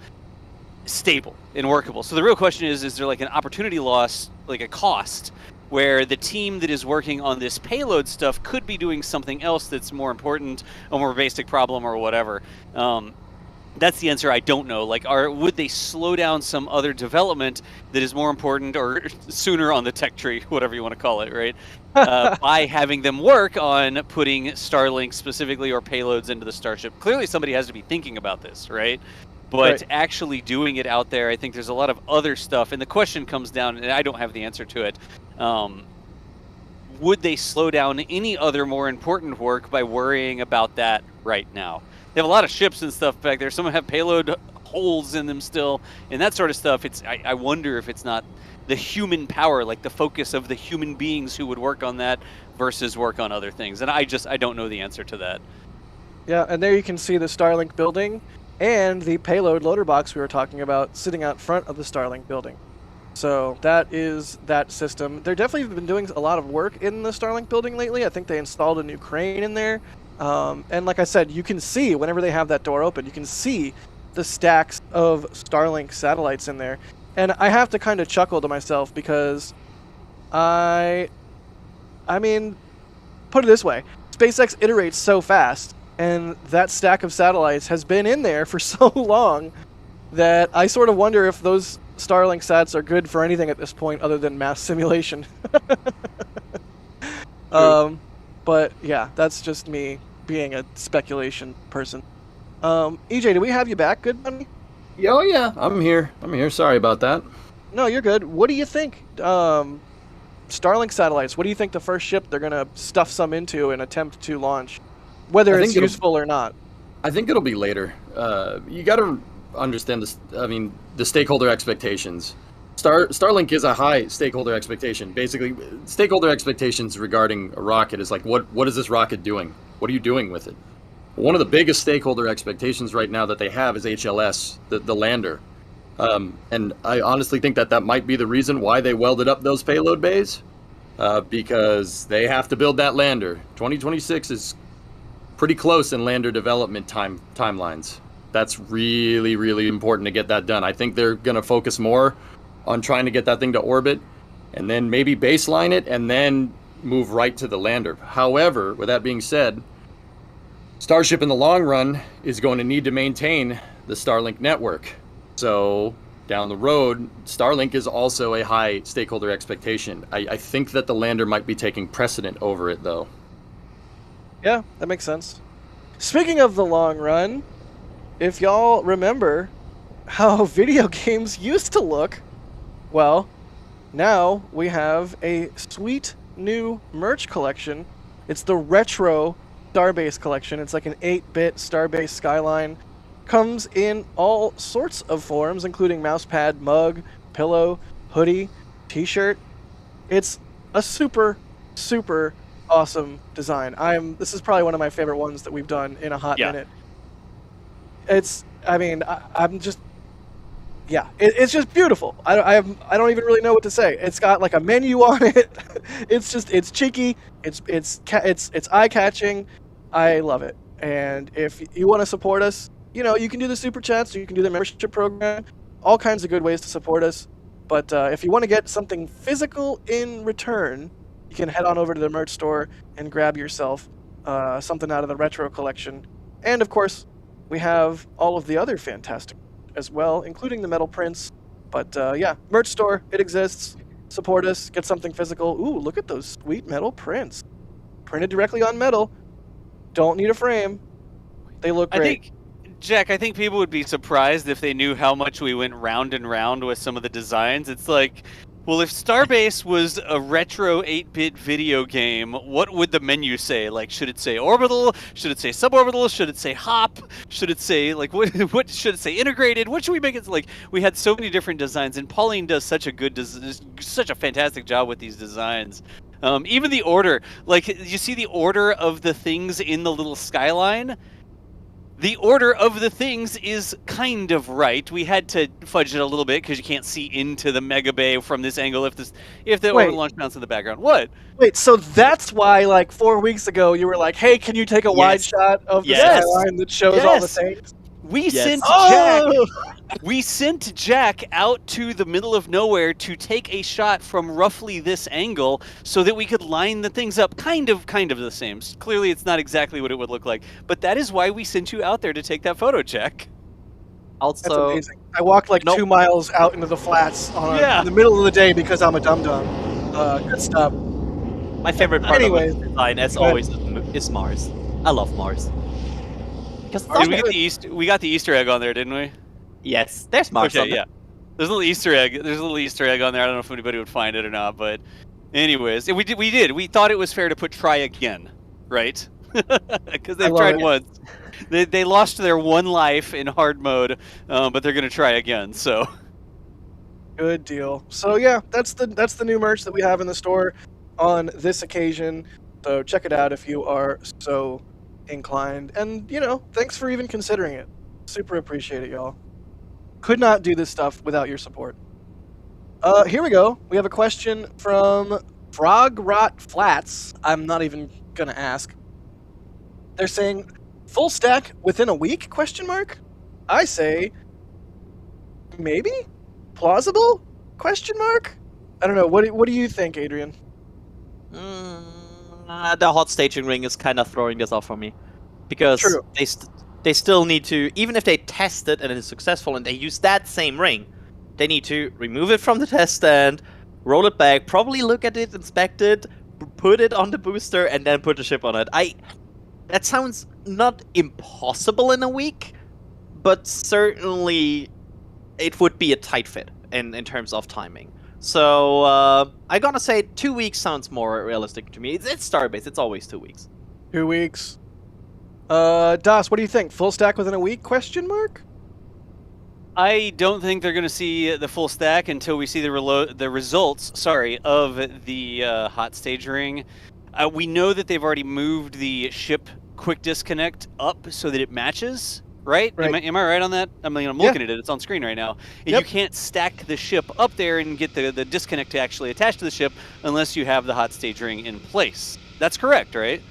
stable and workable. So the real question is there like an opportunity loss, like a cost, where the team that is working on this payload stuff could be doing something else that's more important, a more basic problem, or whatever? That's the answer. I don't know. Like, would they slow down some other development that is more important, or sooner on the tech tree, whatever you want to call it, right? By having them work on putting Starlink specifically, or payloads into the Starship. Clearly somebody has to be thinking about this, right? But actually doing it out there, I think there's a lot of other stuff. And the question comes down, and I don't have the answer to it, would they slow down any other more important work by worrying about that right now? They have a lot of ships and stuff back there. Some have payload holes in them still, and that sort of stuff. I wonder if it's not the human power, like the focus of the human beings who would work on that versus work on other things. And I don't know the answer to that. Yeah, and there you can see the Starlink building and the payload loader box we were talking about sitting out front of the Starlink building. So that is that system. They're definitely been doing a lot of work in the Starlink building lately. I think they installed a new crane in there. And like I said, you can see, whenever they have that door open, you can see the stacks of Starlink satellites in there. And I have to kind of chuckle to myself because I mean, put it this way, SpaceX iterates so fast, and that stack of satellites has been in there for so long that I sort of wonder if those Starlink sats are good for anything at this point other than mass simulation. But yeah, that's just me being a speculation person. EJ, do we have you back, good buddy? Oh yeah, I'm here. Sorry about that. No, you're good. What do you think? Starlink satellites, what do you think the first ship they're going to stuff some into and attempt to launch? Whether it's useful or not. I think it'll be later. You got to understand this. I mean, the stakeholder expectations. Starlink is a high stakeholder expectation. Basically, stakeholder expectations regarding a rocket is like, what is this rocket doing? What are you doing with it? One of the biggest stakeholder expectations right now that they have is HLS, the lander. And I honestly think that might be the reason why they welded up those payload bays, because they have to build that lander. 2026 is pretty close in lander development timelines. That's really, really important to get that done. I think they're going to focus more on trying to get that thing to orbit and then maybe baseline it and then move right to the lander. However, with that being said, Starship in the long run is going to need to maintain the Starlink network. So down the road, Starlink is also a high stakeholder expectation. I think that the lander might be taking precedent over it, though. Yeah, that makes sense. Speaking of the long run, if y'all remember how video games used to look, well, now we have a sweet new merch collection. It's the retro Starbase collection. It's like an 8-bit Starbase skyline. Comes in all sorts of forms, including mousepad, mug, pillow, hoodie, t-shirt. It's a super, super awesome design. This is probably one of my favorite ones that we've done in a hot minute. It's just beautiful. I don't even really know what to say. It's got like a menu on it. It's cheeky. It's eye-catching. I love it. And if you want to support us, you can do the super chats, you can do the membership program, all kinds of good ways to support us. But if you want to get something physical in return, you can head on over to the merch store and grab yourself something out of the retro collection. And of course, we have all of the other fantastic as well, including the metal prints. But yeah, merch store, it exists. Support us, get something physical. Ooh, look at those sweet metal prints. Printed directly on metal. Don't need a frame. They look great. Jack, I think people would be surprised if they knew how much we went round and round with some of the designs. It's like, well, if Starbase was a retro 8-bit video game, what would the menu say? Like, should it say orbital? Should it say suborbital? Should it say hop? Should it say, like, what should it say integrated? What should we make it? Like, we had so many different designs, and Pauline does such a fantastic job with these designs. Even the order, like, you see the order of the things in the little skyline? The order of the things is kind of right. We had to fudge it a little bit because you can't see into the mega bay from this angle if the orbital launch mounts in the background. What? Wait, so that's why, like, 4 weeks ago, you were like, hey, can you take a wide shot of the skyline that shows all the things? We sent Jack out to the middle of nowhere to take a shot from roughly this angle so that we could line the things up kind of the same. Clearly it's not exactly what it would look like, but that is why we sent you out there to take that photo, Jack. That's amazing. I walked like 2 miles out into the flats in the middle of the day because I'm a dum-dum. Good stuff. My favorite part of the design, as always, is Mars. I love Mars. We got the Easter egg on there, didn't we? Yes, there's Mars on there. Yeah. There's a little Easter egg. There's a little Easter egg on there. I don't know if anybody would find it or not, but anyways, we did. We thought it was fair to put try again, right? Because they've tried once. They lost their one life in hard mode, but they're gonna try again. So good deal. So yeah, that's the new merch that we have in the store on this occasion. So check it out if you are so inclined. And thanks for even considering it. Super appreciate it, y'all. Could not do this stuff without your support. Here we go. We have a question from Frog Rot Flats. I'm not even gonna ask. They're saying full stack within a week? ? I say maybe plausible ? I don't know. What do you think, Adrian? The hot staging ring is kind of throwing this off for me, because they still need to, even if they test it and it is successful and they use that same ring, they need to remove it from the test stand, roll it back, probably look at it, inspect it, put it on the booster, and then put the ship on it. That sounds not impossible in a week, but certainly it would be a tight fit in terms of timing. So I'm gonna say 2 weeks sounds more realistic to me. It's Starbase. It's always 2 weeks. 2 weeks. Das, what do you think? Full stack within a week? Question mark? I don't think they're going to see the full stack until we see the results. Sorry, of the hot stage ring. We know that they've already moved the ship quick disconnect up so that it matches. Right? Am I right on that? I mean, I'm looking at it. It's on screen right now. And you can't stack the ship up there and get the disconnect to actually attach to the ship unless you have the hot stage ring in place. That's correct, right?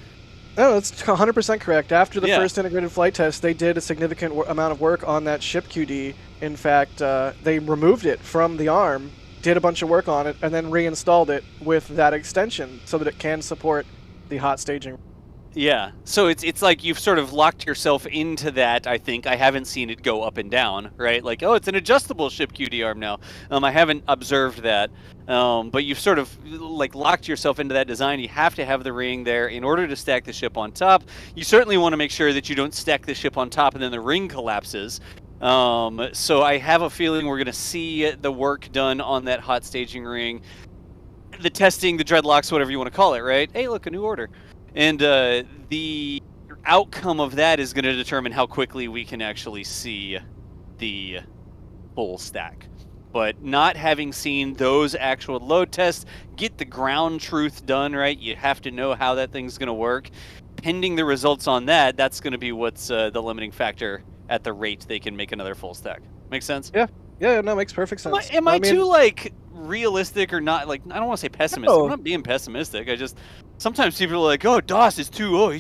No, that's 100% correct. After the first integrated flight test, they did a significant amount of work on that ship QD. In fact, they removed it from the arm, did a bunch of work on it, and then reinstalled it with that extension so that it can support the hot staging. Yeah, so it's like you've sort of locked yourself into that, I think. I haven't seen it go up and down, right? Like, oh, it's an adjustable ship QD arm now. I haven't observed that. But you've sort of like locked yourself into that design. You have to have the ring there in order to stack the ship on top. You certainly want to make sure that you don't stack the ship on top and then the ring collapses. So I have a feeling we're going to see the work done on that hot staging ring. The testing, the dreadlocks, whatever you want to call it, right? Hey, look, a new order. And the outcome of that is going to determine how quickly we can actually see the full stack. But not having seen those actual load tests, get the ground truth done, right? You have to know how that thing's going to work. Pending the results on that, that's going to be what's the limiting factor at the rate they can make another full stack. Make sense? Yeah. Yeah, no, makes perfect sense. Am I too, like, realistic or not? Like, I don't want to say pessimistic. No. I'm not being pessimistic. I just... Sometimes people are like, oh, DOS is too...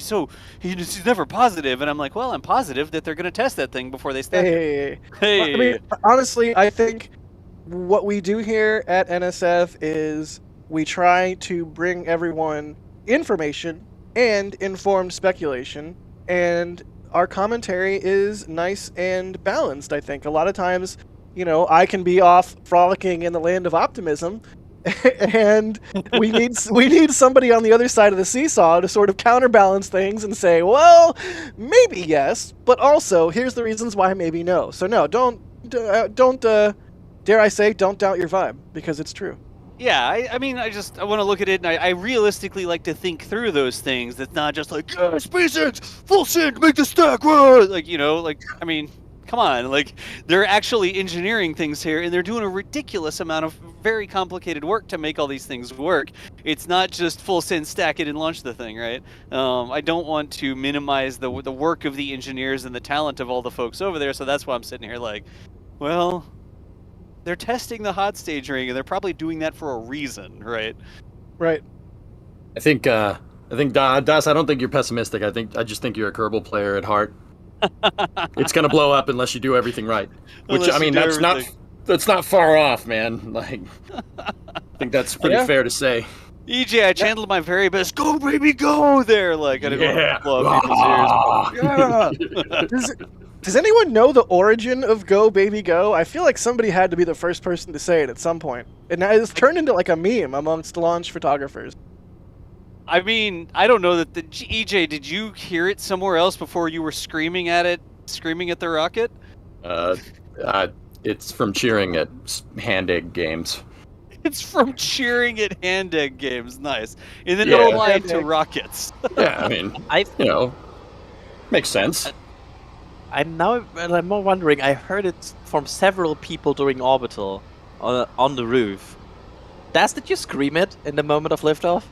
he's never positive. And I'm like, well, I'm positive that they're going to test that thing before they stack it. Hey. I mean, honestly, I think what we do here at NSF is we try to bring everyone information and informed speculation, and our commentary is nice and balanced, I think. A lot of times, you know, I can be off frolicking in the land of optimism, and we need somebody on the other side of the seesaw to sort of counterbalance things and say, well, maybe yes, but also here's the reasons why maybe no. So no, don't dare I say, don't doubt your vibe, because it's true. Yeah, I mean, I want to look at it, and I realistically like to think through those things. That's not just like, yeah, SpaceX, full send, make the stack, run! Like, you know, like, I mean, come on, like, they're actually engineering things here, and they're doing a ridiculous amount of very complicated work to make all these things work. It's not just full send, stack it, and launch the thing, right? I don't want to minimize the work of the engineers and the talent of all the folks over there, so that's why I'm sitting here like, well... They're testing the hot stage ring, and they're probably doing that for a reason, right? Right. I think Das, I don't think you're pessimistic. I just think you're a Kerbal player at heart. It's gonna blow up unless you do everything right. Which, I mean, that's not far off, man. Like, I think that's pretty fair to say. EJ, I channeled my very best. Go, baby, go! There, like, I didn't want to blow up people's ears. Does anyone know the origin of Go Baby Go? I feel like somebody had to be the first person to say it at some point. And now it's turned into like a meme amongst launch photographers. I mean, I don't know that EJ, did you hear it somewhere else before you were screaming at the rocket? It's from cheering at hand egg games. It's from cheering at hand egg games, nice. And then aligned to rockets. Yeah, I mean, makes sense. I'm more wondering, I heard it from several people during orbital on the roof. Did you scream it in the moment of liftoff?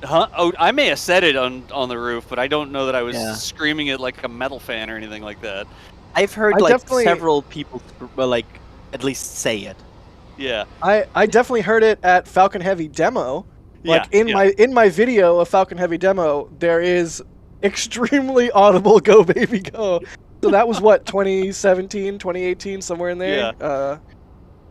Huh? Oh, I may have said it on the roof, but I don't know that I was screaming it like a metal fan or anything like that. I've heard several people at least say it. Yeah. I definitely heard it at Falcon Heavy demo. Like in my video of Falcon Heavy demo, there is extremely audible Go Baby Go. So that was what, 2017, 2018, somewhere in there? Yeah.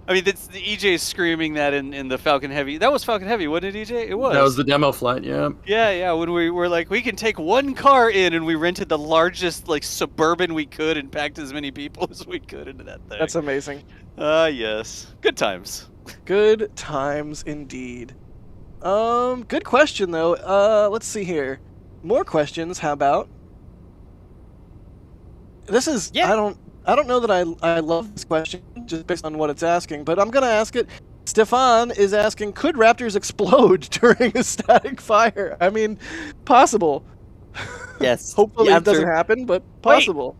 I mean, that's the EJ screaming that in the Falcon Heavy. That was Falcon Heavy, wasn't it, EJ? It was. That was the demo flight, yeah. Yeah. When we were like, we can take one car in, and we rented the largest like Suburban we could, and packed as many people as we could into that thing. That's amazing. Yes. Good times. Good times indeed. Good question though. Let's see here. More questions. How about? This is I don't know that I love this question just based on what it's asking, but I'm gonna ask it. Stefan is asking, could Raptors explode during a static fire? I mean, possible. Yes. Hopefully it doesn't happen, but possible.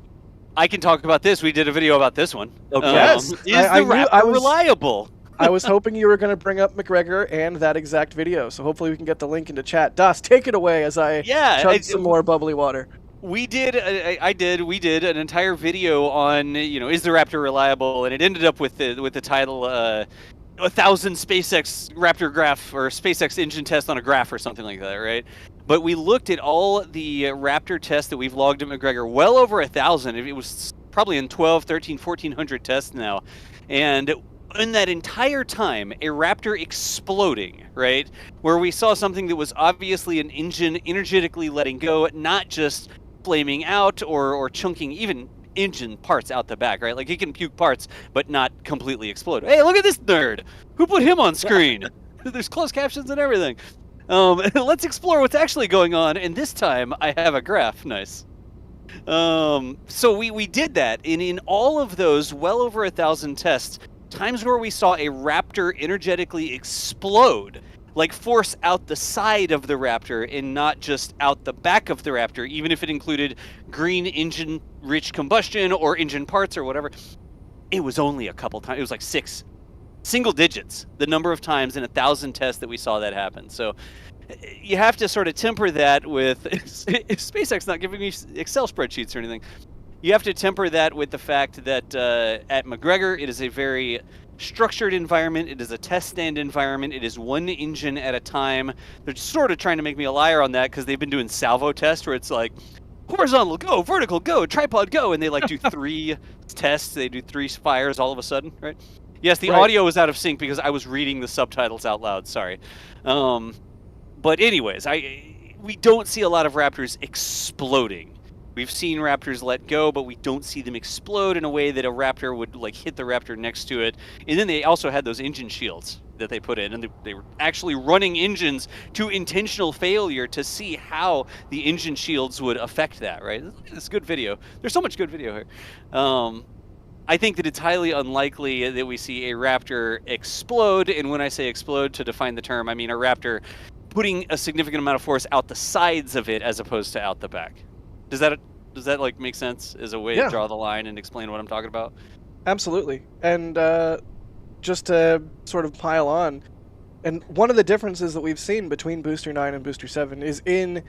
I can talk about this. We did a video about this one. Okay. Yes. Is the Raptor reliable? I was hoping you were going to bring up McGregor and that exact video, so hopefully we can get the link into chat. Das, take it away as I chug some more bubbly water. We did an entire video on, is the Raptor reliable, and it ended up with the title 1,000 SpaceX Raptor graph, or SpaceX engine test on a graph, or something like that, right? But we looked at all the Raptor tests that we've logged at McGregor, well over 1,000. It was probably in 12, 13, 1,400 tests now, and in that entire time, a Raptor exploding, right, where we saw something that was obviously an engine energetically letting go, not just flaming out or chunking even engine parts out the back, right? Like, it can puke parts, but not completely explode. Hey, look at this nerd! Who put him on screen? There's closed captions and everything. Let's explore what's actually going on, and this time I have a graph. Nice. So we did that, and in all of those, well over 1,000 tests, times where we saw a Raptor energetically explode, like force out the side of the Raptor and not just out the back of the Raptor, even if it included green engine-rich combustion or engine parts or whatever. It was only a couple times. It was like 6 single digits, the number of times in 1,000 tests that we saw that happen. So you have to sort of temper that with SpaceX not giving me Excel spreadsheets or anything. You have to temper that with the fact that at McGregor, it is a very structured environment. It is a test stand environment. It is one engine at a time. They're sort of trying to make me a liar on that because they've been doing salvo tests where it's like horizontal go, vertical go, tripod go, and they like do 3 tests. They do 3 fires all of a sudden, right? Yes, the audio was out of sync because I was reading the subtitles out loud. Sorry. But anyways, we don't see a lot of Raptors exploding. We've seen Raptors let go, but we don't see them explode in a way that a Raptor would like hit the Raptor next to it. And then they also had those engine shields that they put in, and they were actually running engines to intentional failure to see how the engine shields would affect that, right? It's good video. There's so much good video here. I think that it's highly unlikely that we see a Raptor explode, and when I say explode, to define the term, I mean a Raptor putting a significant amount of force out the sides of it as opposed to out the back. Does that like make sense as a way to draw the line and explain what I'm talking about? Absolutely. And just to sort of pile on, and one of the differences that we've seen between Booster 9 and Booster 7 is in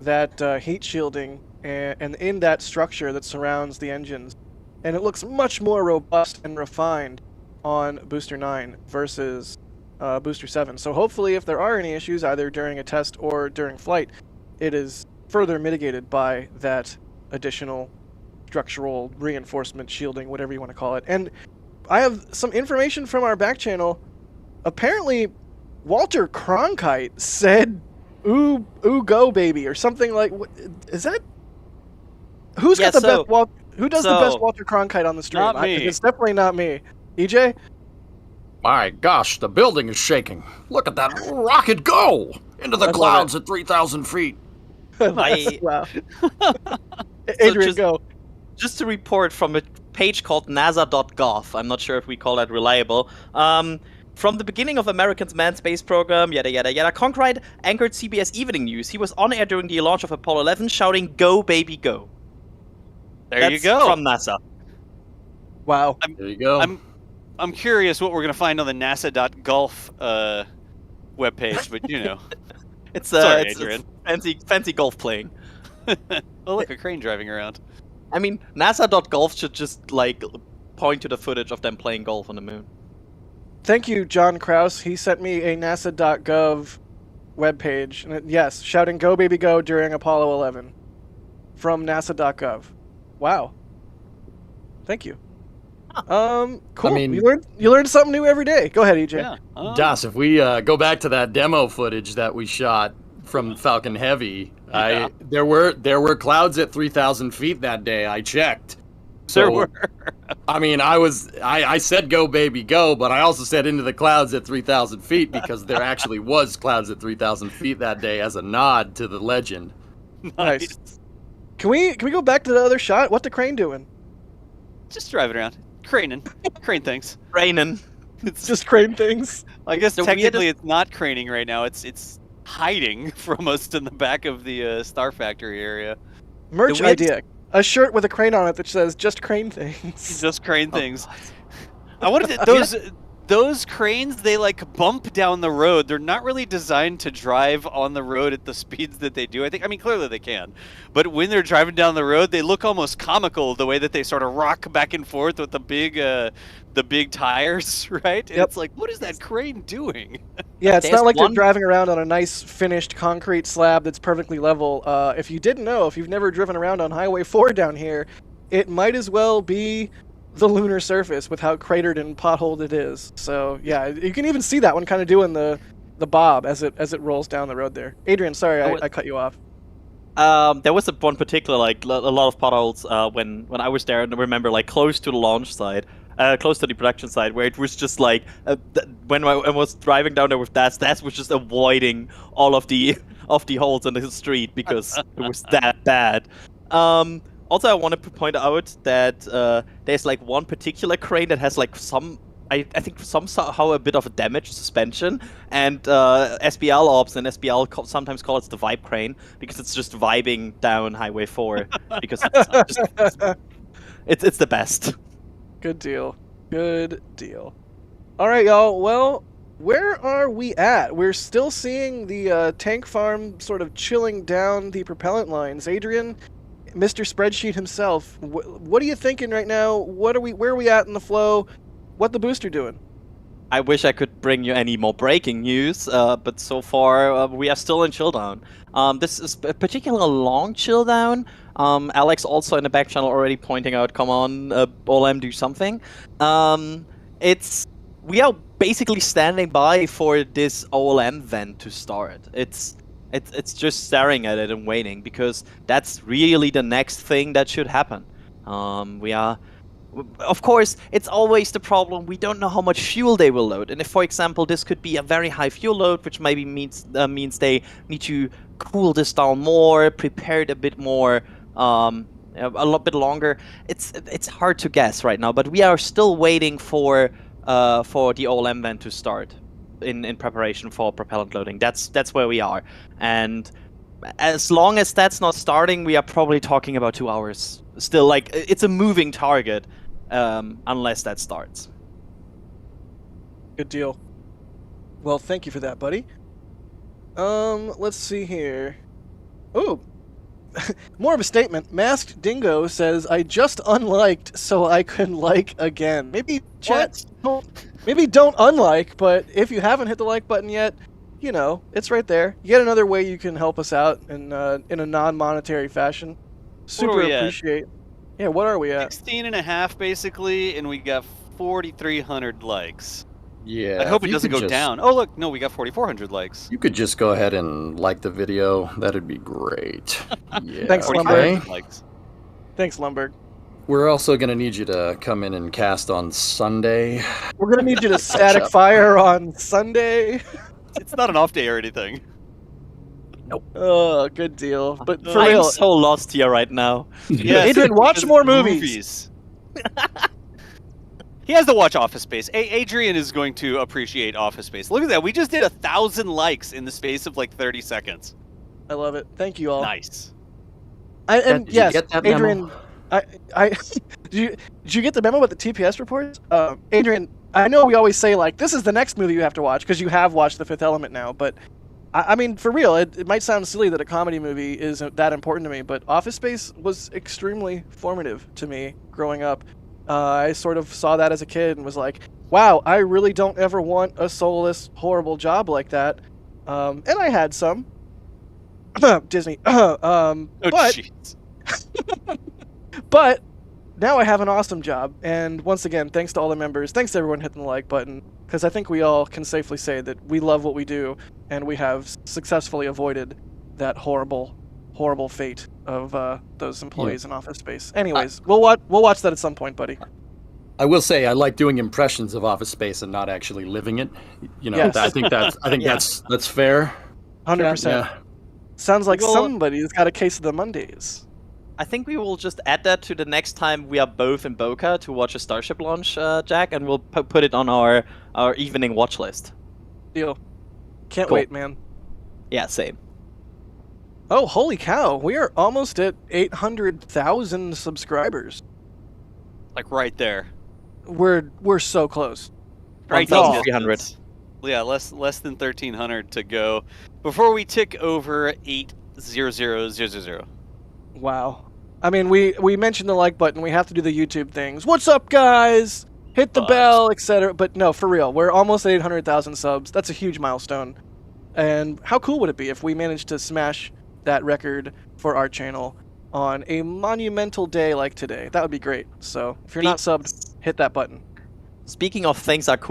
that heat shielding and in that structure that surrounds the engines. And it looks much more robust and refined on Booster 9 versus Booster 7. So hopefully if there are any issues, either during a test or during flight, it is further mitigated by that additional structural reinforcement, shielding, whatever you want to call it. And I have some information from our back channel. Apparently, Walter Cronkite said, ooh, go, baby, or something like, is that? Who's got the best who does the best Walter Cronkite on the stream? Not me. It's definitely not me. EJ? My gosh, the building is shaking. Look at that rocket go into the clouds at 3,000 feet. Wow. Adrian, go. Just to report from a page called NASA.gov, I'm not sure if we call that reliable. From the beginning of America's manned space program, yada yada yada, Cronkite anchored CBS Evening News. He was on air during the launch of Apollo 11 shouting, "Go, baby, go." There you go. From NASA. Wow. There you go. I'm curious what we're going to find on the NASA.golf webpage, but you know. It's Sorry, Adrian. fancy golf playing. Oh, look, a crane driving around. I mean, NASA.golf should just, like, point to the footage of them playing golf on the moon. Thank you, John Krause. He sent me a NASA.gov webpage. And yes, shouting "Go, baby, go" during Apollo 11 from NASA.gov. Wow. Thank you. Cool. I mean- you learn something new every day. Go ahead, EJ. Yeah. Das, if we go back to that demo footage that we shot from Falcon Heavy, Yeah. there were clouds at 3,000 feet that day. I checked. So, There were. I mean, I said go baby go, but I also said into the clouds at 3,000 feet because there actually was clouds at 3,000 feet that day as a nod to the legend. Nice. Can we go back to the other shot? What the crane doing? Just driving around, crane things. Raining. It's Just crane things. I guess the technically weirdest- it's not craning right now. It's hiding from us in the back of the Star Factory area. Merch The weirdest- idea. A shirt with a crane on it that says "Just crane things." Just crane Oh, things. I wanted to, those cranes. They like bump down the road. They're not really designed to drive on the road at the speeds that they do. I mean, clearly they can, but when they're driving down the road, they look almost comical the way that they sort of rock back and forth with the big tires, right? And Yep. it's like, what is that crane doing? Yeah, it's There's not like one- they're driving around on a nice finished concrete slab that's perfectly level. If you didn't know, if you've never driven around on Highway 4 down here, it might as well be the lunar surface with how cratered and potholed it is. So yeah, you can even see that one kind of doing the bob as it rolls down the road there. Adrian, sorry I cut you off. There was one particular, like, a lot of potholes when I was there, and I remember, like, close to the launch site, close to the production site, where it was just like, when I was driving down there with Das was just avoiding all of the holes in the street because it was that bad. Also, I wanted to point out that there's like one particular crane that has like I think somehow a bit of a damaged suspension, and SBL ops and SBL sometimes call it the vibe crane because it's just vibing down Highway 4 because it's the best. Good deal. Good deal. All right, y'all. Well, where are we at? We're still seeing the tank farm sort of chilling down the propellant lines. Adrian, Mr. Spreadsheet himself, what are you thinking right now? Where are we at in the flow? What the booster doing? I wish I could bring you any more breaking news, but so far we are still in chill down. This is a particularly long chill down. Alex also in the back channel already pointing out, come on, OLM, do something. We are basically standing by for this OLM vent to start. It's just staring at it and waiting because that's really the next thing that should happen. Of course, it's always the problem. We don't know how much fuel they will load, and if, for example, this could be a very high fuel load, which maybe means they need to cool this down more, prepare it a bit more, a lot bit longer. It's hard to guess right now, but we are still waiting for the OLM vent to start in preparation for propellant loading. That's where we are, and as long as that's not starting, we are probably talking about 2 hours. Still, like, it's a moving target unless that starts. Good deal. Well, thank you for that, buddy. Let's see here. Ooh. More of a statement. Masked Dingo says, I just unliked so I can like again. Maybe chat, maybe don't unlike, but if you haven't hit the like button yet, you know, it's right there. Yet another way you can help us out in a non-monetary fashion. Super appreciate. Yeah, what are we at? 16.5 basically, and we got 4,300 likes. Yeah. I hope it if you doesn't could go just- down. Oh look, no, we got 4,400 likes. You could just go ahead and like the video. That'd be great. Yeah. Thanks, okay. Lumberg. 4,500 likes. Thanks, Lumberg. We're also going to need you to come in and cast on Sunday. We're gonna need you to static up. fire on Sunday. It's not an off day or anything. Oh, good deal. But for I'm real, so lost here right now. Yes, Adrian, watch because more movies. He has to watch Office Space. Adrian is going to appreciate Office Space. Look at that. We just did 1,000 likes in the space of like 30 seconds. I love it. Thank you all. Nice. And Did you yes, get that memo? Adrian, I did you get the memo about the TPS reports? Adrian, I know we always say like this is the next movie you have to watch because you have watched The Fifth Element now, but I mean for real, it might sound silly that a comedy movie isn't that important to me, but Office Space was extremely formative to me growing up. I sort of saw that as a kid and was like, wow, I really don't ever want a soulless, horrible job like that. And I had some. Disney. Oh, But jeez. but now I have an awesome job. And once again, thanks to all the members. Thanks to everyone hitting the like button. Because I think we all can safely say that we love what we do. And we have successfully avoided that horrible, horrible fate of those employees in Office Space. Anyways, we'll watch that at some point, buddy. I will say I like doing impressions of Office Space and not actually living it. You know, Yes. I think that's fair. 100%. Yeah. Sounds like Well- somebody's got a case of the Mondays. I think we will just add that to the next time we are both in Boca to watch a Starship launch, Jack, and we'll put it on our evening watch list. Deal. Can't Cool. wait, man. Yeah, same. Oh, holy cow. We are almost at 800,000 subscribers. Like right there. We're so close. Right 1,300. Yeah, less than 1,300 to go before we tick over 800,000. Wow. I mean, we mentioned the like button. We have to do the YouTube things. What's up, guys? Hit the bell, etc. But no, for real. We're almost at 800,000 subs. That's a huge milestone. And how cool would it be if we managed to smash that record for our channel on a monumental day like today? That would be great. So if you're not subbed, hit that button. Speaking of things that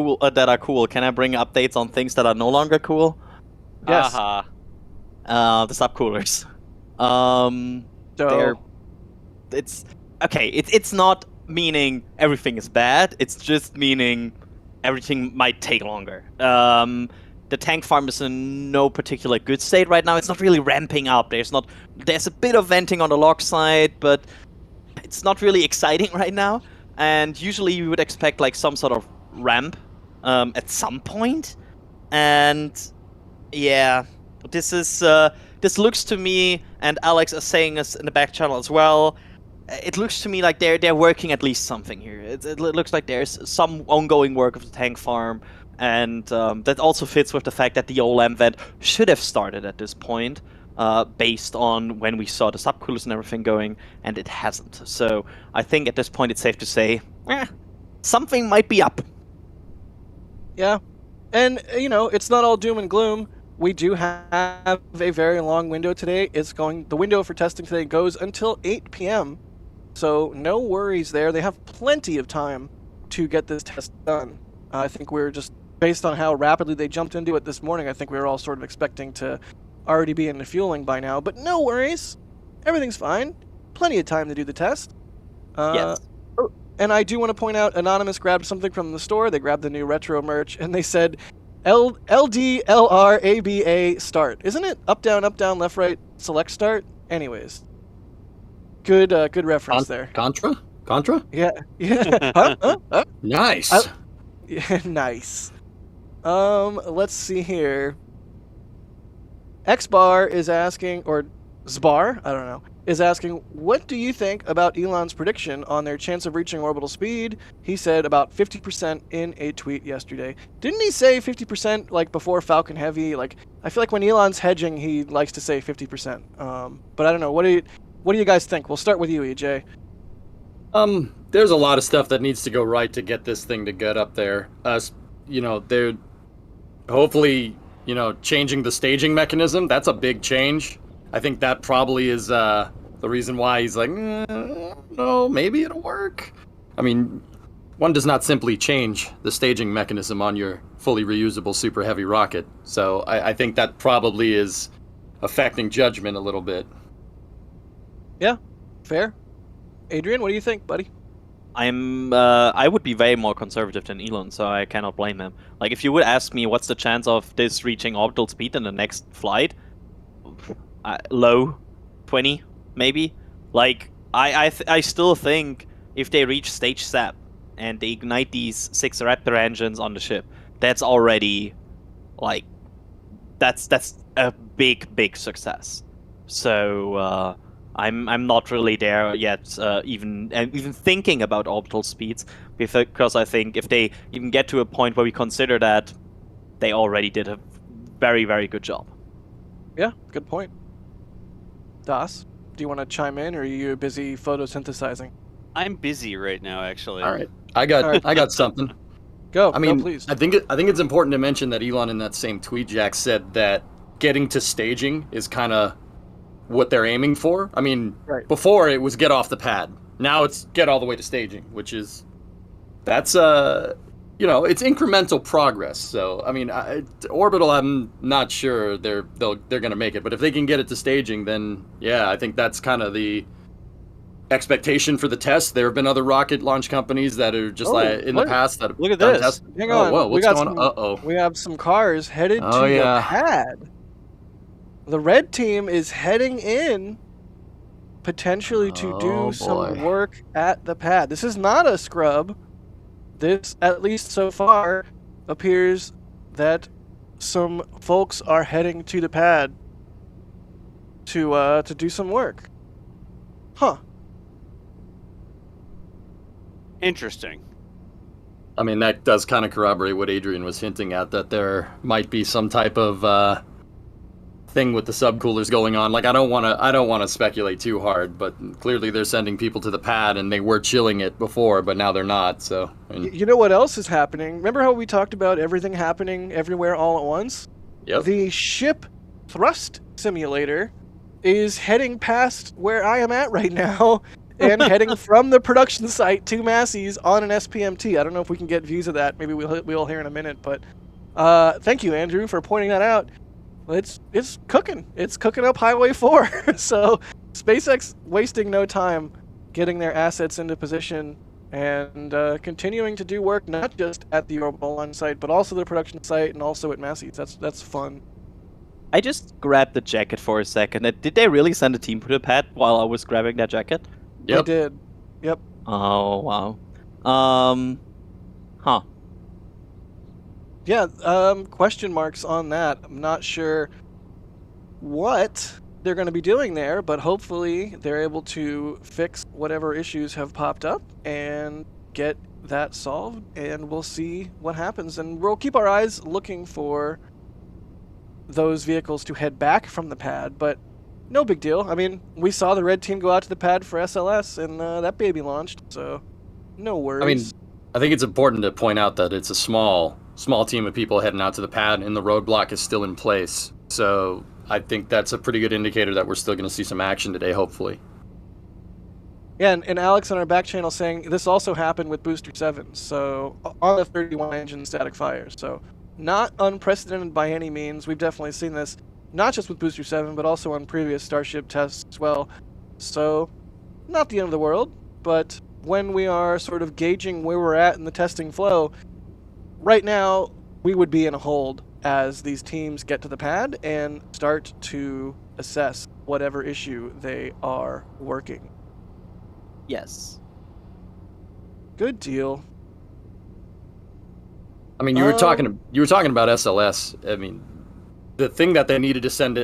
are cool, can I bring updates on things that are no longer cool? Yes. The subcoolers. It's okay. It's not meaning everything is bad. It's just meaning everything might take longer. The tank farm is in no particular good state right now. It's not really ramping up. There's a bit of venting on the log side, but it's not really exciting right now. And usually you would expect like some sort of ramp at some point. And yeah, this looks to me, and Alex is saying this in the back channel as well. It looks to me like they're working at least something here. It looks like there's some ongoing work of the tank farm, and that also fits with the fact that the OLM vent should have started at this point, based on when we saw the subcoolers and everything going, and it hasn't. So I think at this point it's safe to say, something might be up. Yeah. And, you know, it's not all doom and gloom. We do have a very long window today. The window for testing today goes until 8 p.m. So no worries there. They have plenty of time to get this test done. I think we're just, based on how rapidly they jumped into it this morning, I think we were all sort of expecting to already be in the fueling by now. But no worries. Everything's fine. Plenty of time to do the test. Yes. And I do want to point out, Anonymous grabbed something from the store. They grabbed the new retro merch, and they said, LDLRABA start. Isn't it up, down, left, right, select start? Anyways. Good reference there. Contra? Yeah. Huh? Nice. Yeah, nice. Let's see here. Xbar is asking, or Zbar, I don't know, is asking, what do you think about Elon's prediction on their chance of reaching orbital speed? He said about 50% in a tweet yesterday. Didn't he say 50% like before Falcon Heavy? Like, I feel like when Elon's hedging, he likes to say 50%. But I don't know. What do you guys think? We'll start with you, EJ. There's a lot of stuff that needs to go right to get this thing to get up there. They're hopefully, changing the staging mechanism. That's a big change. I think that probably is the reason why he's like, no, maybe it'll work. I mean, one does not simply change the staging mechanism on your fully reusable super heavy rocket. So I think that probably is affecting judgment a little bit. Yeah, fair. Adrian, what do you think, buddy? I would be way more conservative than Elon, so I cannot blame him. Like, if you would ask me what's the chance of this reaching orbital speed in the next flight, low 20 maybe. Like, I still think if they reach stage SAP and they ignite these 6 Raptor engines on the ship, that's already like that's a big success. So I'm not really there yet, even thinking about orbital speeds, because I think if they even get to a point where we consider that, they already did a very good job. Yeah, good point. Das, do you want to chime in, or are you busy photosynthesizing? I'm busy right now, actually. All right, I got something. Go, please. please. I think it's important to mention that Elon in that same tweet, Jack, said that getting to staging is kind of what they're aiming for. I mean, right. Before it was get off the pad. Now it's get all the way to staging, which is that's it's incremental progress. So I mean, orbital, I'm not sure they're going to make it, but if they can get it to staging, then yeah, I think that's kind of the expectation for the test. There have been other rocket launch companies that are just the past that have look at done this. tests. Hang on, whoa, what's going on? Uh-oh. We have some cars headed to the pad. The red team is heading in, potentially to do some work at the pad. This is not a scrub. This, at least so far, appears that some folks are heading to the pad to do some work. Huh. Interesting. I mean, that does kind of corroborate what Adrian was hinting at, that there might be some type of thing with the subcoolers going on. Like, I don't want to speculate too hard, but clearly they're sending people to the pad, and they were chilling it before, but now they're not. So, you know what else is happening? Remember how we talked about everything happening everywhere all at once? Yep. The ship thrust simulator is heading past where I am at right now, and heading from the production site to Massey's on an SPMT. I don't know if we can get views of that. Maybe we'll hear in a minute, but thank you, Andrew, for pointing that out. It's cooking. It's cooking up Highway 4. So SpaceX wasting no time getting their assets into position and continuing to do work not just at the orbital launch site, but also the production site and also at Massey's. That's fun. I just grabbed the jacket for a second. Did they really send a team to the pad while I was grabbing that jacket? Yep. They did. Yep. Oh, wow. Huh. Yeah, question marks on that. I'm not sure what they're going to be doing there, but hopefully they're able to fix whatever issues have popped up and get that solved, and we'll see what happens. And we'll keep our eyes looking for those vehicles to head back from the pad, but no big deal. I mean, we saw the red team go out to the pad for SLS, and that baby launched, so no worries. I mean, I think it's important to point out that it's a small team of people heading out to the pad, and the roadblock is still in place. So I think that's a pretty good indicator that we're still going to see some action today, hopefully. Yeah, and Alex on our back channel saying this also happened with Booster 7, so on the 31 engine static fires. So not unprecedented by any means. We've definitely seen this, not just with Booster 7, but also on previous Starship tests as well. So not the end of the world, but when we are sort of gauging where we're at in the testing flow, right now we would be in a hold as these teams get to the pad and start to assess whatever issue they are working. Yes. Good deal. I mean, you were talking about SLS. I mean, the thing that they needed to send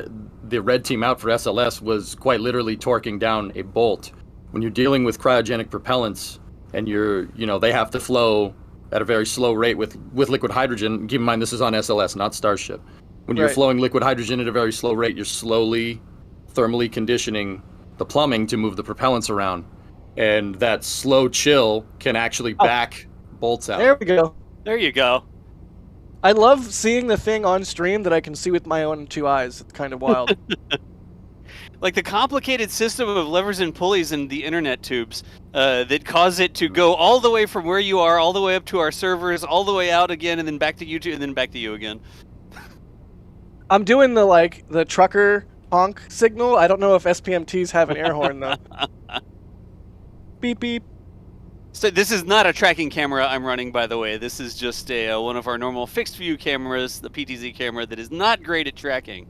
the red team out for SLS was quite literally torquing down a bolt. When you're dealing with cryogenic propellants and they have to flow at a very slow rate with liquid hydrogen. Keep in mind, this is on SLS, not Starship. When you're flowing liquid hydrogen at a very slow rate, you're slowly thermally conditioning the plumbing to move the propellants around. And that slow chill can actually back bolts out. There we go. There you go. I love seeing the thing on stream that I can see with my own two eyes. It's kind of wild. Like the complicated system of levers and pulleys in the internet tubes that cause it to go all the way from where you are, all the way up to our servers, all the way out again, and then back to YouTube, and then back to you again. I'm doing the trucker honk signal. I don't know if SPMTs have an air horn though. Beep beep. So this is not a tracking camera I'm running, by the way. This is just one of our normal fixed view cameras, the PTZ camera that is not great at tracking.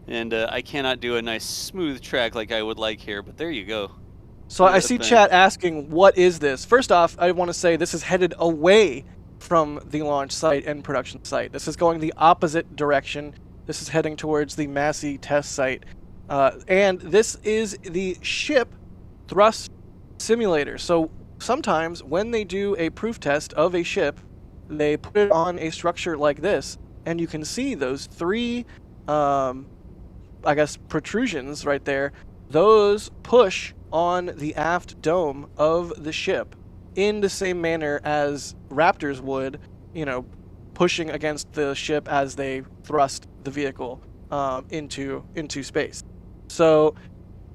And I cannot do a nice smooth track like I would like here, but there you go. So I see chat asking, what is this? First off, I want to say this is headed away from the launch site and production site. This is going the opposite direction. This is heading towards the Massey test site. And this is the ship thrust simulator. So sometimes when they do a proof test of a ship, they put it on a structure like this, and you can see those three I guess protrusions right there. Those push on the aft dome of the ship in the same manner as Raptors would, pushing against the ship as they thrust the vehicle into space. So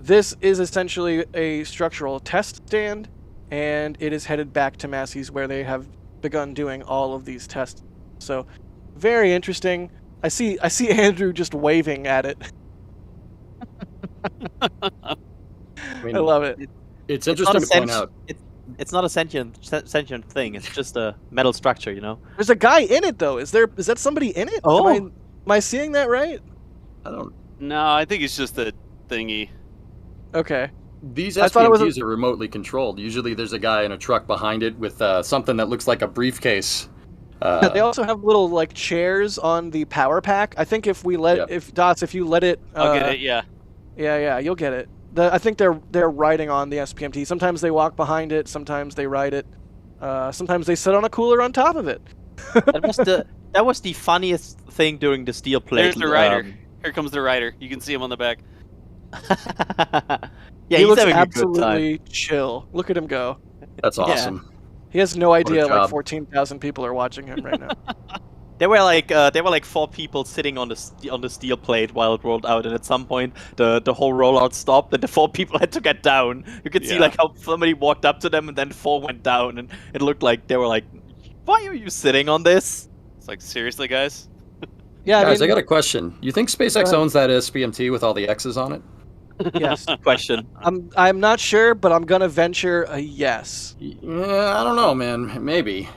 this is essentially a structural test stand, and it is headed back to Massey's where they have begun doing all of these tests. So, very interesting. I see Andrew just waving at it. I mean, I love it. It's interesting to point out. It's not a sentient thing. It's just a metal structure, you know. There's a guy in it though. Is that somebody in it? Oh. Am I seeing that right? I don't. No, I think it's just a thingy. Okay. These I thought it was SPMTs are remotely controlled. Usually, there's a guy in a truck behind it with something that looks like a briefcase. They also have little like chairs on the power pack. I think if you let it, I'll get it. Yeah. Yeah, you'll get it. I think they're riding on the SPMT. Sometimes they walk behind it. Sometimes they ride it. Sometimes they sit on a cooler on top of it. That was the funniest thing during the steel plate. There's the rider. Here comes the rider. You can see him on the back. Yeah, he he's looks having a good time. absolutely chill. Look at him go. That's awesome. He has no idea like job. 14,000 people are watching him right now. There were like 4 people sitting on the steel plate while it rolled out, and at some point the whole rollout stopped, and the 4 people had to get down. You could see like how somebody walked up to them, and then 4 went down, and it looked like they were like, "Why are you sitting on this?" It's like, seriously, guys? Yeah, Guys, I got a question. You think SpaceX ahead. owns that SPMT with all the X's on it? Yes. Question. I'm not sure, but I'm gonna venture a yes. Yeah, I don't know, man. Maybe.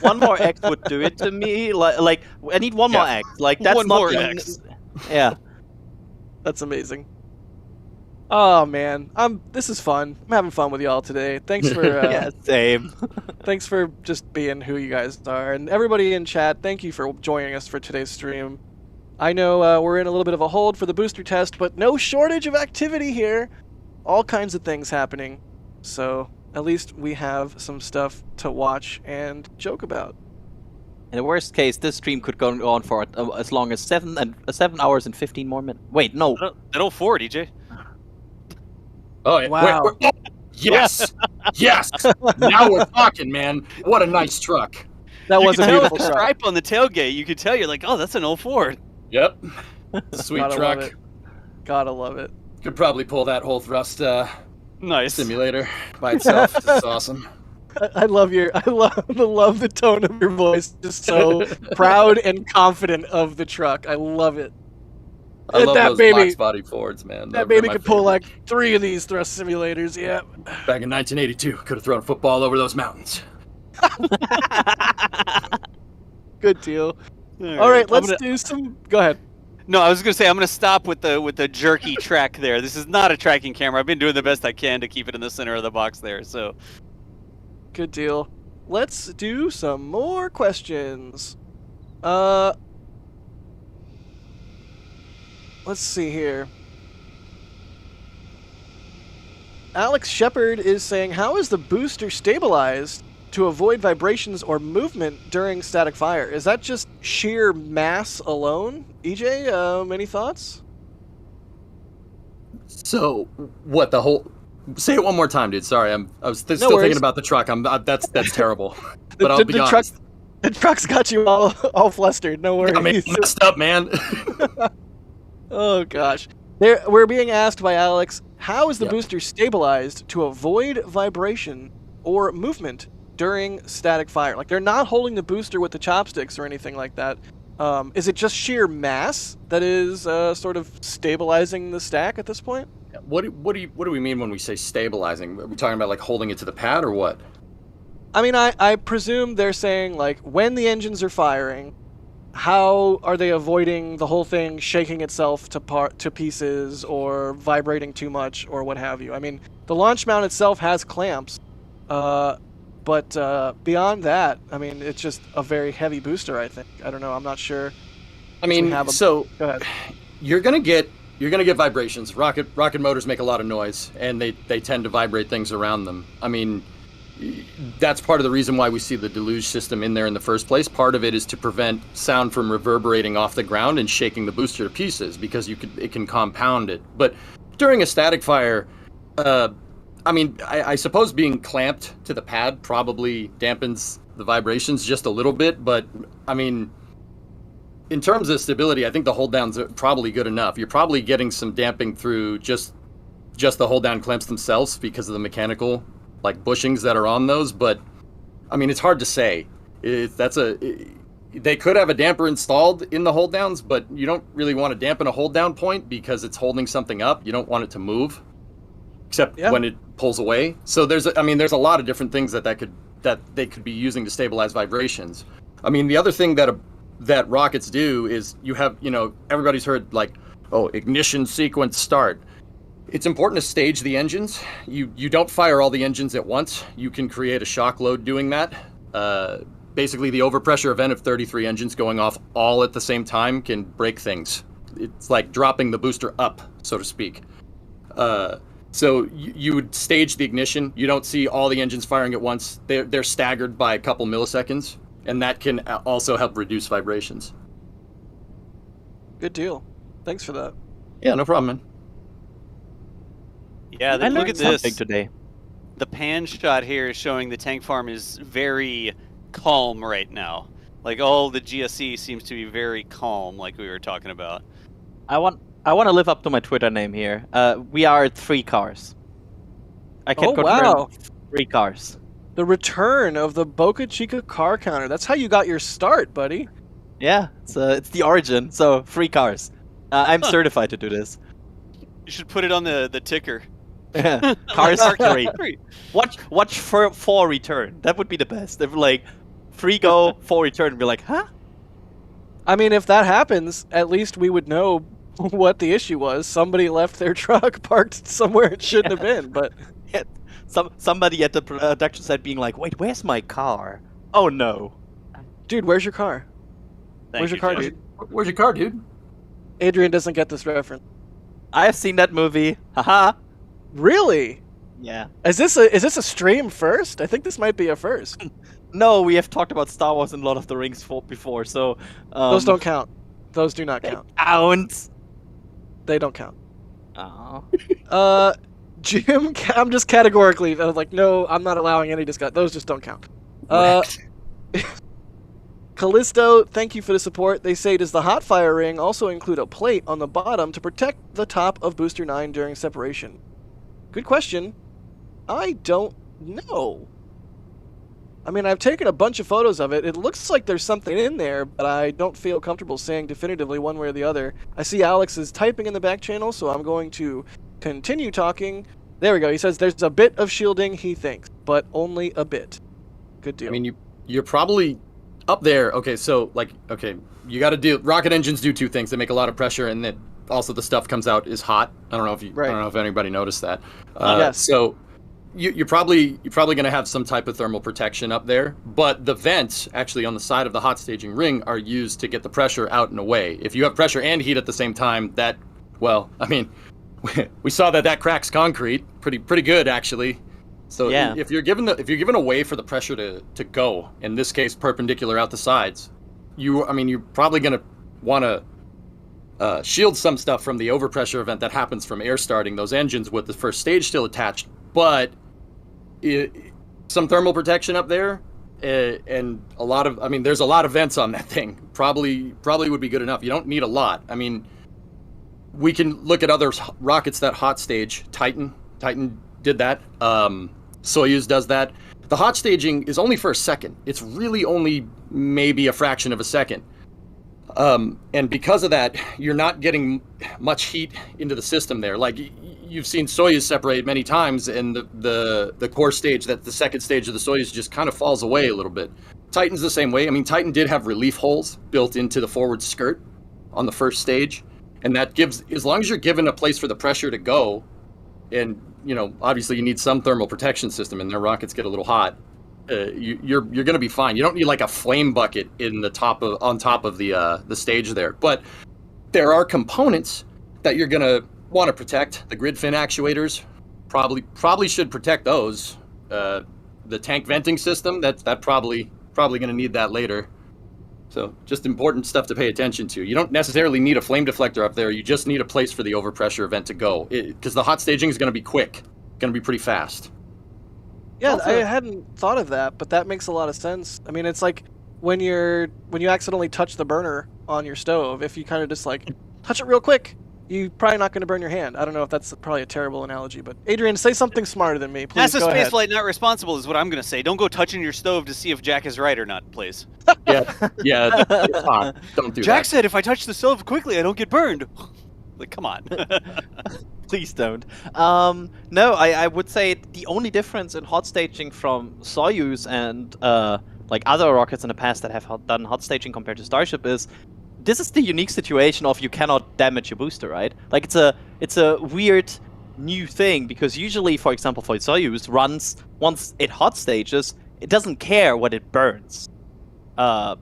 One more X would do it to me. Like I need one more X. Like that's One not more the- X. Yeah. That's amazing. Oh man, this is fun. I'm having fun with y'all today. Thanks for Yeah. Same. thanks for just being who you guys are, and everybody in chat. Thank you for joining us for today's stream. I know we're in a little bit of a hold for the booster test, but no shortage of activity here. All kinds of things happening. So at least we have some stuff to watch and joke about. In the worst case, this stream could go on for as long as 7 hours and 15 more minutes. Wait, no. That 04, DJ. Oh, yeah. Wow. Oh, yes! Yes! Now we're talking, man. What a nice truck. That was a Tell beautiful the truck. stripe on the tailgate. You could tell you're like, oh, that's an 04. Yep. Sweet Gotta truck. love it. Gotta love it. Could probably pull that whole thrust Nice. simulator by itself. This is awesome. I love the tone of your voice. Just so proud and confident of the truck. I love it. I love that those baby- box body Fords, man. That They're baby my could pull favorite. like 3 of these thrust simulators. Yeah. Back in 1982, could have thrown a football over those mountains. Good deal. All right, let's do some. Go ahead. No, I was gonna say I'm gonna stop with the jerky track there. This is not a tracking camera. I've been doing the best I can to keep it in the center of the box there. So Good deal. Let's do some more questions. Let's see here. Alex Shepard is saying, how is the booster stabilized to avoid vibrations or movement during static fire? Is that just sheer mass alone? EJ, any thoughts? So, what the whole? Say it one more time, dude. Sorry, I was still worries. thinking about the truck. That's terrible. But I'll be the honest. The truck's got you all flustered. No worries. I mean, messed up, man. Oh gosh. We're being asked by Alex, how is the Yep. booster stabilized to avoid vibration or movement during static fire? Like they're not holding the booster with the chopsticks or anything like that. Is it just sheer mass that is sort of stabilizing the stack at this point? What do we mean when we say stabilizing? Are we talking about like holding it to the pad or what? I mean, I presume they're saying like when the engines are firing, how are they avoiding the whole thing shaking itself to pieces or vibrating too much or what have you? I mean, the launch mount itself has clamps, but beyond that, I mean, it's just a very heavy booster. I think. I don't know. I'm not sure. I mean, Go ahead. you're gonna get vibrations. Rocket motors make a lot of noise, and they tend to vibrate things around them. I mean, that's part of the reason why we see the deluge system in there in the first place. Part of it is to prevent sound from reverberating off the ground and shaking the booster to pieces, because it can compound it. But during a static fire, I mean, I suppose being clamped to the pad probably dampens the vibrations just a little bit, but I mean, in terms of stability, I think the hold down's probably good enough. You're probably getting some damping through just just the hold down clamps themselves because of the mechanical like bushings that are on those. But I mean, it's hard to say. They could have a damper installed in the hold downs, but you don't really want to dampen a hold down point because it's holding something up. You don't want it to move, except when it pulls away. So there's a lot of different things that they could be using to stabilize vibrations. I mean, the other thing that rockets do is you have, everybody's heard like, oh, ignition sequence start. It's important to stage the engines. You don't fire all the engines at once. You can create a shock load doing that. Basically, the overpressure event of 33 engines going off all at the same time can break things. It's like dropping the booster up, so to speak. So you would stage the ignition. You don't see all the engines firing at once. They're staggered by a couple milliseconds, and that can also help reduce vibrations. Good deal. Thanks for that. Yeah, no problem, man. Yeah, look at this. Today. The pan shot here is showing the tank farm is very calm right now. Like all the GSE seems to be very calm, like we were talking about. I want to live up to my Twitter name here. We are at 3 cars. I can confirm 3 cars. The return of the Boca Chica car counter. That's how you got your start, buddy. Yeah, it's the origin. So 3 cars. I'm certified to do this. You should put it on the ticker. Cars 3. Watch for 4 return. That would be the best. If like 3 go, 4 return, and be like, huh? I mean, if that happens, at least we would know what the issue was. Somebody left their truck parked somewhere it shouldn't have been. But somebody at the production set being like, wait, where's my car? Oh no, dude, where's your car? Where's your car, dude? Where's your car, dude? Adrian doesn't get this reference. I have seen that movie. Haha. Really? Yeah. Is this a stream first? I think this might be a first. No, we have talked about Star Wars and Lord of the Rings before, so... those don't count. Those do not count. Count. They don't count. Oh. Jim, I'm just categorically like, no, I'm not allowing any discussion. Those just don't count. Callisto, thank you for the support. They say, does the hot fire ring also include a plate on the bottom to protect the top of Booster 9 during separation? Good question. I don't know. I mean, I've taken a bunch of photos of it. It looks like there's something in there, but I don't feel comfortable saying definitively one way or the other. I see Alex is typing in the back channel, so I'm going to continue talking. There we go. He says there's a bit of shielding, he thinks, but only a bit. Good deal. I mean, you're probably up there. Okay, so you got to do rocket engines do 2 things. They make a lot of pressure, and then also the stuff comes out is hot. I don't know if anybody noticed that. Yes. So you're probably going to have some type of thermal protection up there, but the vents actually on the side of the hot staging ring are used to get the pressure out and away. If you have pressure and heat at the same time, we saw that cracks concrete pretty good actually. So yeah. if you're given a way for the pressure to go, in this case perpendicular out the sides, you're probably going to want to shield some stuff from the overpressure event that happens from air starting those engines with the first stage still attached, but some thermal protection up there, and there's a lot of vents on that thing. Probably would be good enough. You don't need a lot. I mean, we can look at other rockets that hot stage. Titan did that. Soyuz does that. The hot staging is only for a second. It's really only maybe a fraction of a second. And because of that, you're not getting much heat into the system there. Like you've seen Soyuz separate many times, and the core stage, the second stage of the Soyuz, just kind of falls away a little bit. Titan's the same way. I mean, Titan did have relief holes built into the forward skirt on the first stage, and that gives, as long as you're given a place for the pressure to go, and obviously you need some thermal protection system, and their rockets get a little hot. You're going to be fine. You don't need like a flame bucket on top of the stage there. But there are components that you're going to want to protect. The grid fin actuators probably should protect those. The tank venting system, that probably going to need that later. So just important stuff to pay attention to. You don't necessarily need a flame deflector up there. You just need a place for the overpressure event to go, because the hot staging is going to be quick, going to be pretty fast. Yeah, also, I hadn't thought of that, but that makes a lot of sense. I mean, it's like when you accidentally touch the burner on your stove, if you kind of just like touch it real quick, you're probably not going to burn your hand. I don't know if that's probably a terrible analogy, but Adrian, say something smarter than me, please. NASA Go ahead. spaceflight not responsible is what I'm going to say. Don't go touching your stove to see if Jack is right or not, please. Yeah, it's hot. Don't do Jack that. said if I touch the stove quickly, I don't get burned. Like, come on. Please don't. No, I would say the only difference in hot staging from Soyuz and like other rockets in the past that have done hot staging compared to Starship is this is the unique situation of you cannot damage your booster, right? Like it's a weird new thing because usually, for example, for Soyuz runs once it hot stages, it doesn't care what it burns,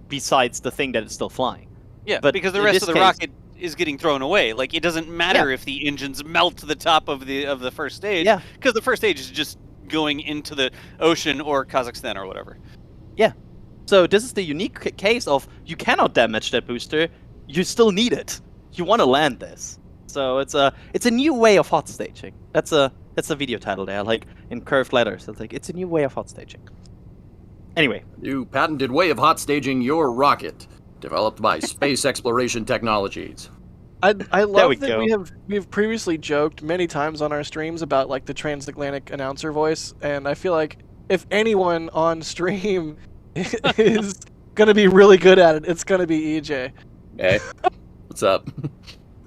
besides the thing that it's still flying. Yeah, but because the in rest this of the case- rocket is getting thrown away. Like, it doesn't matter if the engines melt to the top of the first stage. Yeah. Because the first stage is just going into the ocean or Kazakhstan or whatever. Yeah. So this is the unique case of you cannot damage that booster. You still need it. You want to land this. So it's a new way of hot staging. That's a video title there, like in curved letters. It's like it's a new way of hot staging. Anyway, New patented way of hot staging your rocket, developed by Space Exploration Technologies. I There love we that go. we have previously joked many times on our streams about like the transatlantic announcer voice, and I feel like if anyone on stream is gonna be really good at it, it's gonna be EJ. Hey, what's up?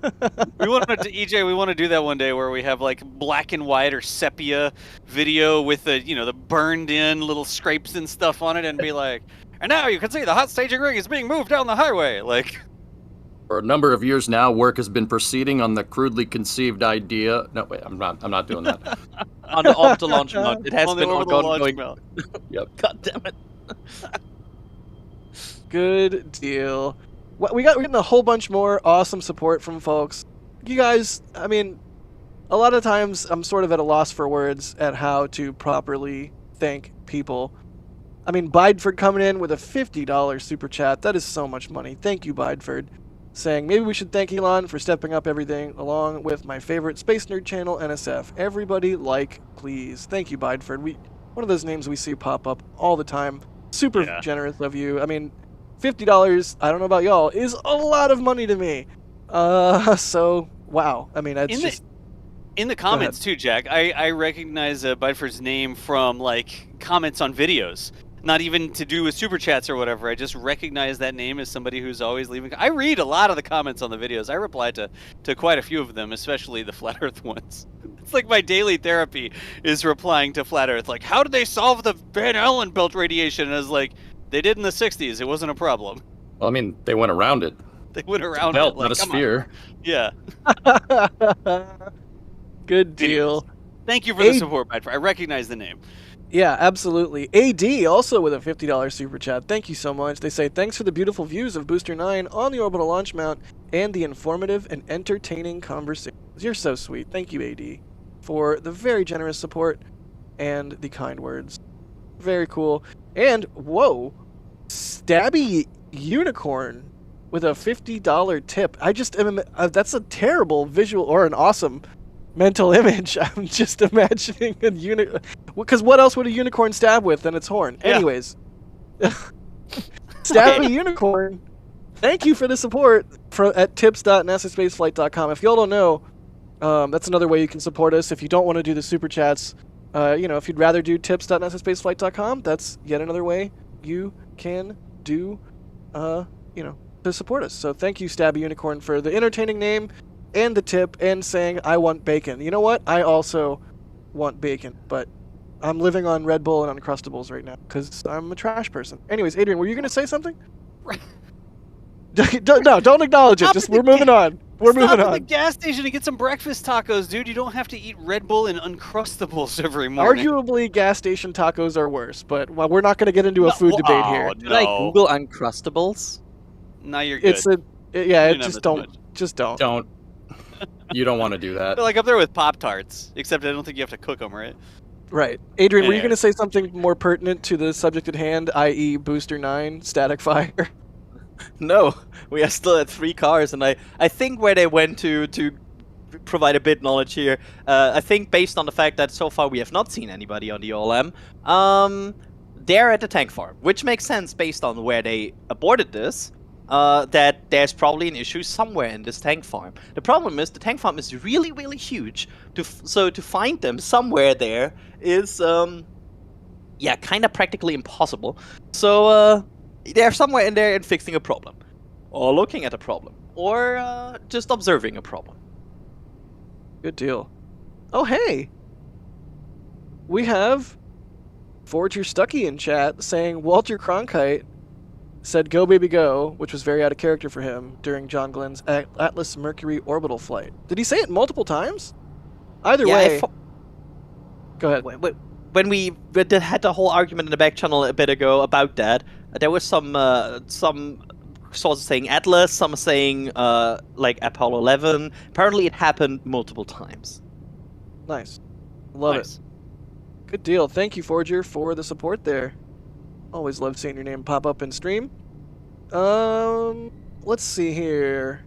We want to EJ. We want to do that one day where we have like black and white or sepia video with the burned in little scrapes and stuff on it, and be like, and now you can see the hot staging ring is being moved down the highway. Like, For a number of years now, work has been proceeding on the crudely conceived idea. No, wait, I'm not doing that. on the orbital launch mount, it has on the been orbital launch ongoing. mount. Yep. God damn it. Good deal. We're getting a whole bunch more awesome support from folks. You guys, I mean, a lot of times I'm sort of at a loss for words at how to properly thank people. I mean, Bideford coming in with a $50 super chat. That is so much money. Thank you, Bideford. Saying, maybe we should thank Elon for stepping up everything along with my favorite space nerd channel, NSF. Everybody like, please. Thank you, Bideford. One of those names we see pop up all the time. Super generous of you. I mean, $50, I don't know about y'all, is a lot of money to me. So, wow. I mean, that's just... In the comments too, Jack, I recognize Bideford's name from like comments on videos. Not even to do with super chats or whatever. I just recognize that name as somebody who's always leaving. I read a lot of the comments on the videos. I reply to quite a few of them, especially the Flat Earth ones. It's like my daily therapy is replying to Flat Earth. Like, how did they solve the Van Allen belt radiation? And I was like, they did in the 60s. It wasn't a problem. Well, I mean, they went around it. They went around Belt, it. Like, not a come on. sphere. Yeah. Good deal. Thank you for the support, Bideford. I recognize the name. Yeah, absolutely. AD also with a $50 super chat. Thank you so much. They say, thanks for the beautiful views of Booster 9 on the orbital launch mount and the informative and entertaining conversations. You're so sweet. Thank you, AD, for the very generous support and the kind words. Very cool. And, whoa, Stabby Unicorn with a $50 tip. I just am, that's a terrible visual or an awesome mental image. I'm just imagining a unicorn. Because what else would a unicorn stab with than its horn? Yeah. Anyways, stab a unicorn. Thank you for the support at tips.nasaspaceflight.com. If y'all don't know, that's another way you can support us. If you don't want to do the super chats, if you'd rather do tips.nasaspaceflight.com, that's yet another way you can do, to support us. So thank you, Stabby Unicorn, for the entertaining name and the tip and saying, I want bacon. You know what? I also want bacon, but I'm living on Red Bull and Uncrustables right now because I'm a trash person. Anyways, Adrian, were you going to say something? No, don't acknowledge it. We're moving on. We're moving Stop at on. the gas station to get some breakfast tacos, dude. You don't have to eat Red Bull and Uncrustables every morning. Arguably, gas station tacos are worse, but we're not going to get into a food debate here. Did I Google Uncrustables? No, you're good. Just don't. Don't. You don't want to do that. They're like up there with Pop-Tarts, except I don't think you have to cook them, right? Right. Adrian, were you Yeah. going to say something more pertinent to the subject at hand, i.e. Booster 9, static fire? No, we are still at 3 cars, and I think where they went to provide a bit knowledge here, I think based on the fact that so far we have not seen anybody on the OLM, they're at the tank farm, which makes sense based on where they aborted this. that there's probably an issue somewhere in this tank farm. The problem is the tank farm is really, really huge. So to find them somewhere there is, yeah, kind of practically impossible. So they're somewhere in there and fixing a problem, or looking at a problem, or just observing a problem. Good deal. Oh, hey! We have Forger Stucky in chat saying Walter Cronkite said "Go baby go," which was very out of character for him during John Glenn's Atlas Mercury orbital flight. Did he say it multiple times? Either way. Go ahead. When we had the whole argument in the back channel a bit ago about that, there was some sources saying Atlas, some saying like Apollo 11. Apparently, it happened multiple times. Nice. Love it. Good deal. Thank you, Forger, for the support there. Always love seeing your name pop up in stream. Let's see here.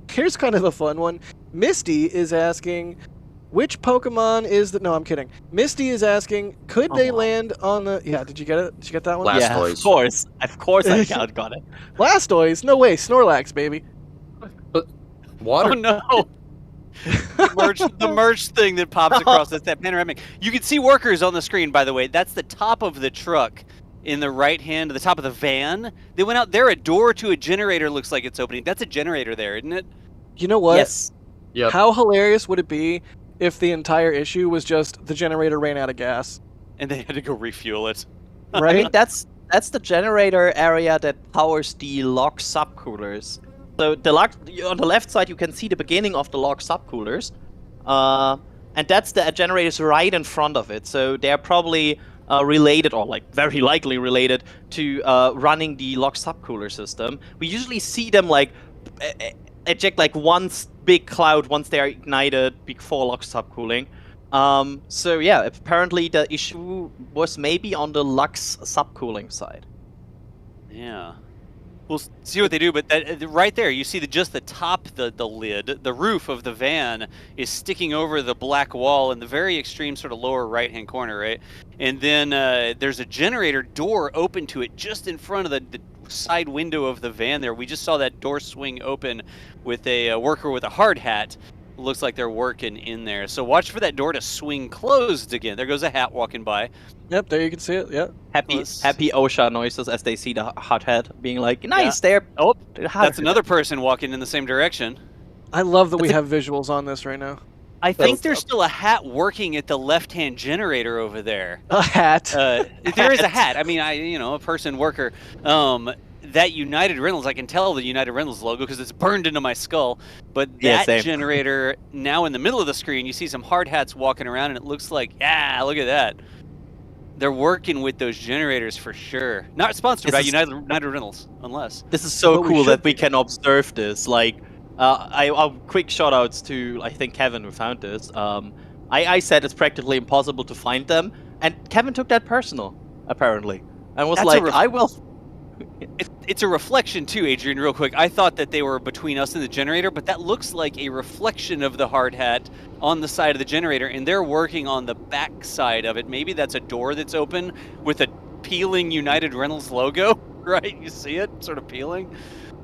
Here's kind of a fun one. Misty is asking, which Pokemon is the... No, I'm kidding. Misty is asking, could they land on the... Yeah, did you get it? Did you get that one? Blastoise. Yeah, of course I got it. Blastoise? No way. Snorlax, baby. But water. Oh no! the merge thing that pops across that panoramic. You can see workers on the screen, by the way. That's the top of the truck in the right hand, the top of the van. They went out there. A door to a generator looks like it's opening. That's a generator there, isn't it? You know what? Yes. Yep. How hilarious would it be if the entire issue was just the generator ran out of gas? And they had to go refuel it. I mean, that's the generator area that powers the log subcoolers. So on the left side, you can see the beginning of the log subcoolers, and that's the generators right in front of it. So they're probably related, or like very likely related to running the log subcooler system. We usually see them like eject like one big cloud once they are ignited before log subcooling. So yeah, apparently the issue was maybe on the Lux subcooling side. Yeah. We'll see what they do, but right there, you see just the top, the lid, the roof of the van is sticking over the black wall in the very extreme sort of lower right-hand corner, right? And then there's a generator door open to it just in front of the side window of the van there. We just saw that door swing open with a worker with a hard hat. Looks like they're working in there. So watch for that door to swing closed again. There goes a hat walking by. Yep, there you can see it. Yep. Happy OSHA noises as they see the hot hat being like, nice, there. Oh, that's another person walking in the same direction. I love that we have visuals on this right now. I think there's still a hat working at the left-hand generator over there. A hat. There is a hat. I mean, a person worker. That United Rentals, I can tell the United Rentals logo because it's burned into my skull. But that generator, now in the middle of the screen, you see some hard hats walking around, and it looks like, yeah, look at that. They're working with those generators for sure. Not sponsored by United Rentals, unless. This is so cool that we can observe this. Like, I'll quick shout-outs to, I think, Kevin who found this. I said it's practically impossible to find them, and Kevin took that personal, apparently. And was like, I will... It's a reflection too, Adrian, real quick. I thought that they were between us and the generator, but that looks like a reflection of the hard hat on the side of the generator, and they're working on the back side of it. Maybe that's a door that's open with a peeling United Rentals logo, right? You see it sort of peeling?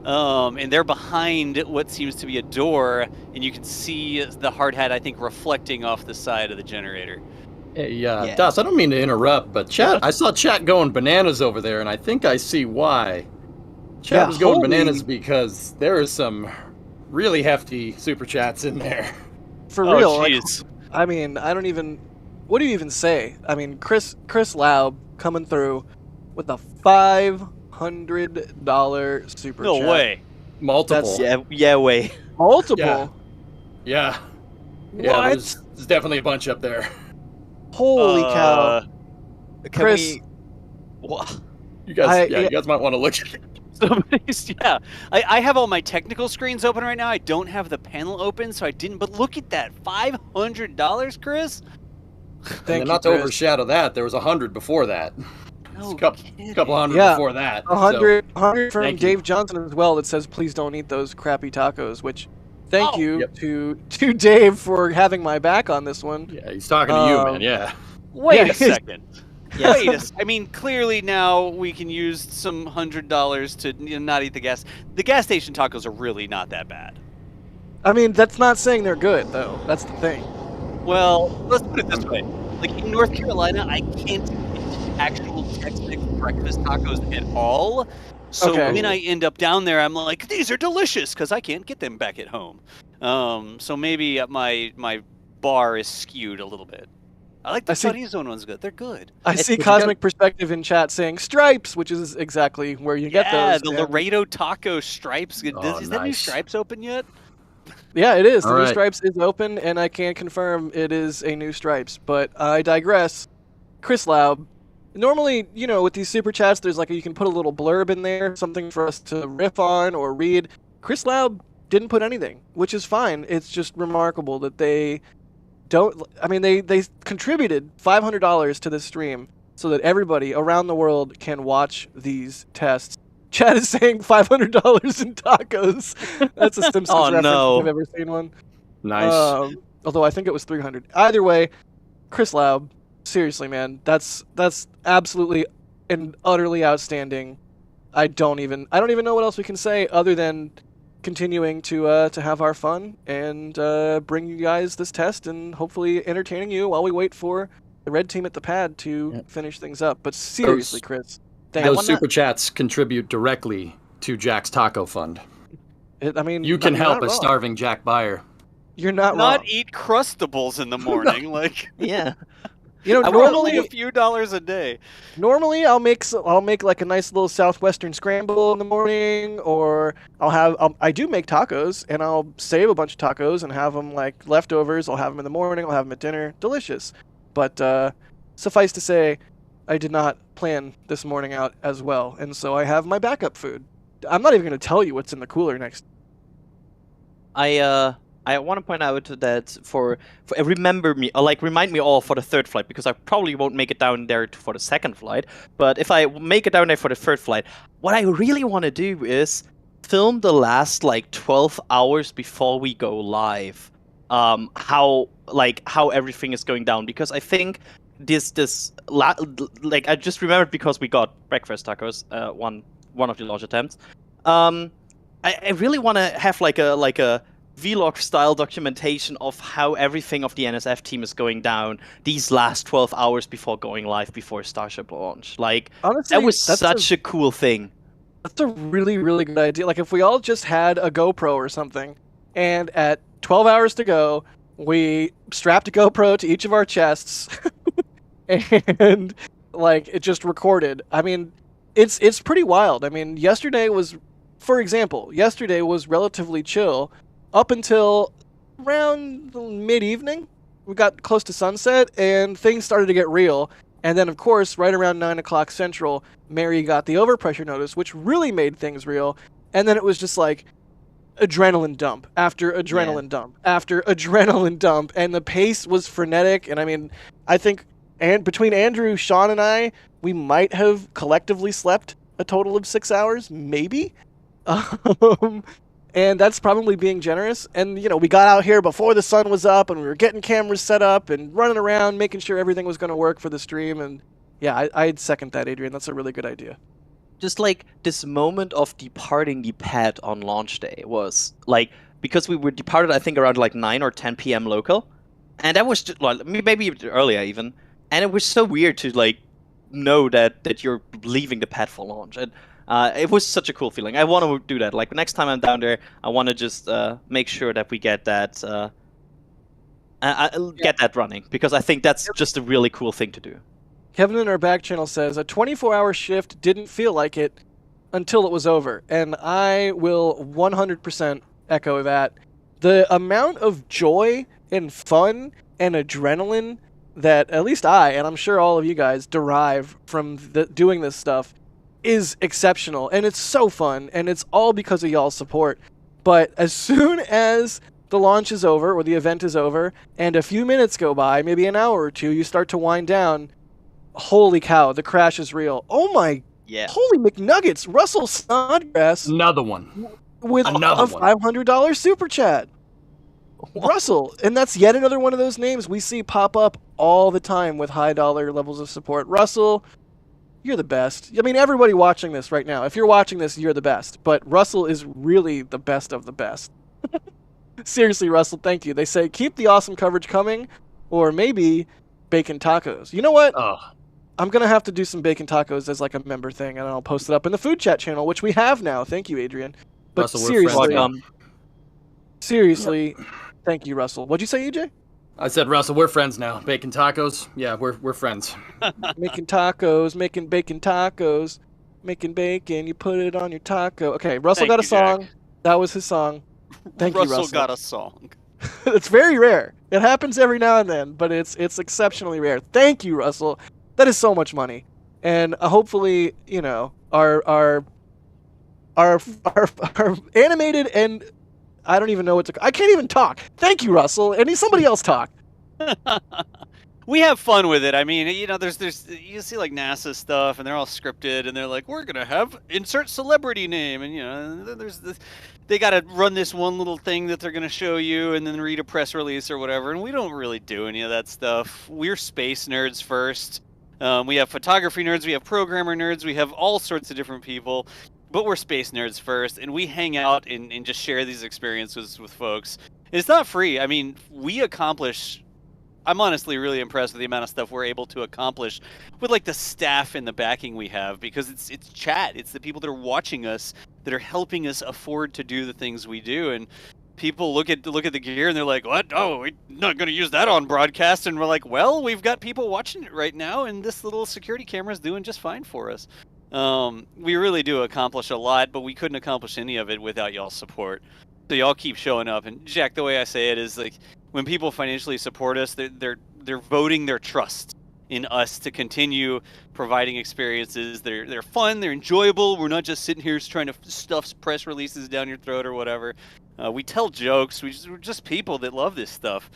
And they're behind what seems to be a door, and you can see the hard hat, I think, reflecting off the side of the generator. Hey, Das, I don't mean to interrupt, but chat, I saw chat going bananas over there, and I think I see why. Chat was going bananas because there is some really hefty super chats in there. For real. Like, I mean, I don't even... What do you even say? I mean, Chris Laub coming through with a $500 super chat. No way. Multiple. Way. Multiple? Yeah. Yeah, there's definitely a bunch up there. Holy cow. Chris. You guys might want to look at it. Yeah. I have all my technical screens open right now. I don't have the panel open, so I didn't. But look at that. $500, Chris? Not to overshadow that, there was 100 before that. A couple hundred before that. 100 from Dave Johnson as well that says, please don't eat those crappy tacos, which... Thank you to Dave for having my back on this one. Yeah, he's talking to you, man. Yeah. Wait a second. Yeah. Wait I mean, clearly now we can use some $100 to not eat the gas. The gas station tacos are really not that bad. I mean, that's not saying they're good, though. That's the thing. Well, let's put it this way. Like, in North Carolina, I can't get actual Tex-Mex breakfast tacos at all. So Okay. when I end up down there, I'm like, these are delicious, because I can't get them back at home. So maybe my bar is skewed a little bit. I like the chorizo ones good. They're good. I see Cosmic Perspective in chat saying stripes, which is exactly where you get those. Yeah, the Laredo Taco Stripes. Is that new nice. Stripes open yet? Yeah, it is. All The new right. Stripes is open, and I can confirm it is a new Stripes. But I digress. Chris Laub. Normally, with these super chats, there's you can put a little blurb in there, something for us to riff on or read. Chris Laub didn't put anything, which is fine. It's just remarkable that they don't. I mean, they contributed $500 to this stream so that everybody around the world can watch these tests. Chad is saying $500 in tacos. That's a Simpsons reference if I've ever seen one. Nice. Although I think it was $300. Either way, Chris Laub, seriously, man, that's absolutely and utterly outstanding. I don't even know what else we can say other than continuing to have our fun and bring you guys this test and hopefully entertaining you while we wait for the red team at the pad to finish things up. But seriously, Chris. Those super chats contribute directly to Jack's Taco Fund. You can help a starving Jack buyer. You're not wrong. Eat Crustables in the morning, Yeah. Normally a few dollars a day. Normally, I'll make like a nice little southwestern scramble in the morning, or I do make tacos, and I'll save a bunch of tacos and have them like leftovers. I'll have them in the morning. I'll have them at dinner. Delicious. But suffice to say, I did not plan this morning out as well, and so I have my backup food. I'm not even going to tell you what's in the cooler next. I want to point out that for remind me all for the third flight, because I probably won't make it down there for the second flight. But if I make it down there for the third flight, what I really want to do is film the last 12 hours before we go live. How everything is going down, because I think I just remembered because we got breakfast tacos one of the launch attempts. I really want to have like a vlog style documentation of how everything of the NSF team is going down these last 12 hours before going live before Starship launch. Honestly, that was such a cool thing. That's a really, really good idea. If we all just had a GoPro or something, and at 12 hours to go, we strapped a GoPro to each of our chests, and it just recorded. I mean, it's pretty wild. I mean, yesterday was relatively chill up until around mid-evening. We got close to sunset, and things started to get real. And then, of course, right around 9 o'clock Central, Mary got the overpressure notice, which really made things real. And then it was just adrenaline dump after adrenaline dump after adrenaline dump, and the pace was frenetic. And I mean, I think between Andrew, Sean, and I, we might have collectively slept a total of 6 hours, maybe. And that's probably being generous. And, we got out here before the sun was up, and we were getting cameras set up and running around, making sure everything was going to work for the stream. And yeah, I'd second that, Adrian. That's a really good idea. Just this moment of departing the pad on launch day was because we were departed, I think, around 9 or 10 p.m. local. And that was just, maybe earlier even. And it was so weird to know that you're leaving the pad for launch. And it was such a cool feeling. I want to do that. Next time I'm down there, I want to just make sure that we get that get that running, because I think that's just a really cool thing to do. Kevin in our back channel says, a 24-hour shift didn't feel like it until it was over. And I will 100% echo that. The amount of joy and fun and adrenaline that at least I, and I'm sure all of you guys, derive from doing this stuff is exceptional. And it's so fun, and it's all because of y'all's support. But as soon as the launch is over, or the event is over, and a few minutes go by, maybe an hour or two, you start to wind down, holy cow, the crash is real. Oh my, holy McNuggets, Russell Snodgrass. Another one. With a $500 super chat. Russell, and that's yet another one of those names we see pop up all the time with high dollar levels of support. Russell, you're the best. I mean, everybody watching this right now, if you're watching this, you're the best. But Russell is really the best of the best. Seriously, Russell, thank you. They say, keep the awesome coverage coming, or maybe bacon tacos. You know what? Oh, I'm going to have to do some bacon tacos as like a member thing, and I'll post it up in the food chat channel, which we have now. Thank you, Adrian. But Russell, we're friends. seriously, thank you, Russell. What'd you say, EJ? I said, Russell, we're friends now. Bacon tacos? Yeah, we're friends. Making tacos, making bacon tacos, making bacon, you put it on your taco. Okay, Russell Thank got a you, Jack. song. That was his song. Thank you, Russell Russell. got a song. It's very rare. It happens every now and then, but it's exceptionally rare. Thank you, Russell. That is so much money. And hopefully, you know, our animated and I don't even know what to. I can't even talk. Thank you, Russell. And somebody else talk. We have fun with it. I mean, you know, there's you see like NASA stuff, and they're all scripted, and they're like, we're gonna have insert celebrity name, and you know, there's this, they got to run this one little thing that they're gonna show you, and then read a press release or whatever. And we don't really do any of that stuff. We're space nerds first. We have photography nerds, we have programmer nerds, we have all sorts of different people. But we're space nerds first, and we hang out and just share these experiences with folks. It's not free. I mean, we accomplish... I'm honestly really impressed with the amount of stuff we're able to accomplish with like the staff and the backing we have, because it's chat. It's the people that are watching us that are helping us afford to do the things we do. And people look at the gear and they're like, what? Oh, we're not going to use that on broadcast. And we're like, well, we've got people watching it right now, and this little security camera is doing just fine for us. We really do accomplish a lot, but we couldn't accomplish any of it without y'all's support. So y'all keep showing up. And Jack, the way I say it is like, when people financially support us, they're voting their trust in us to continue providing experiences. They're fun, they're enjoyable. We're not just sitting here trying to stuff press releases down your throat or whatever. We tell jokes. We're just people that love this stuff,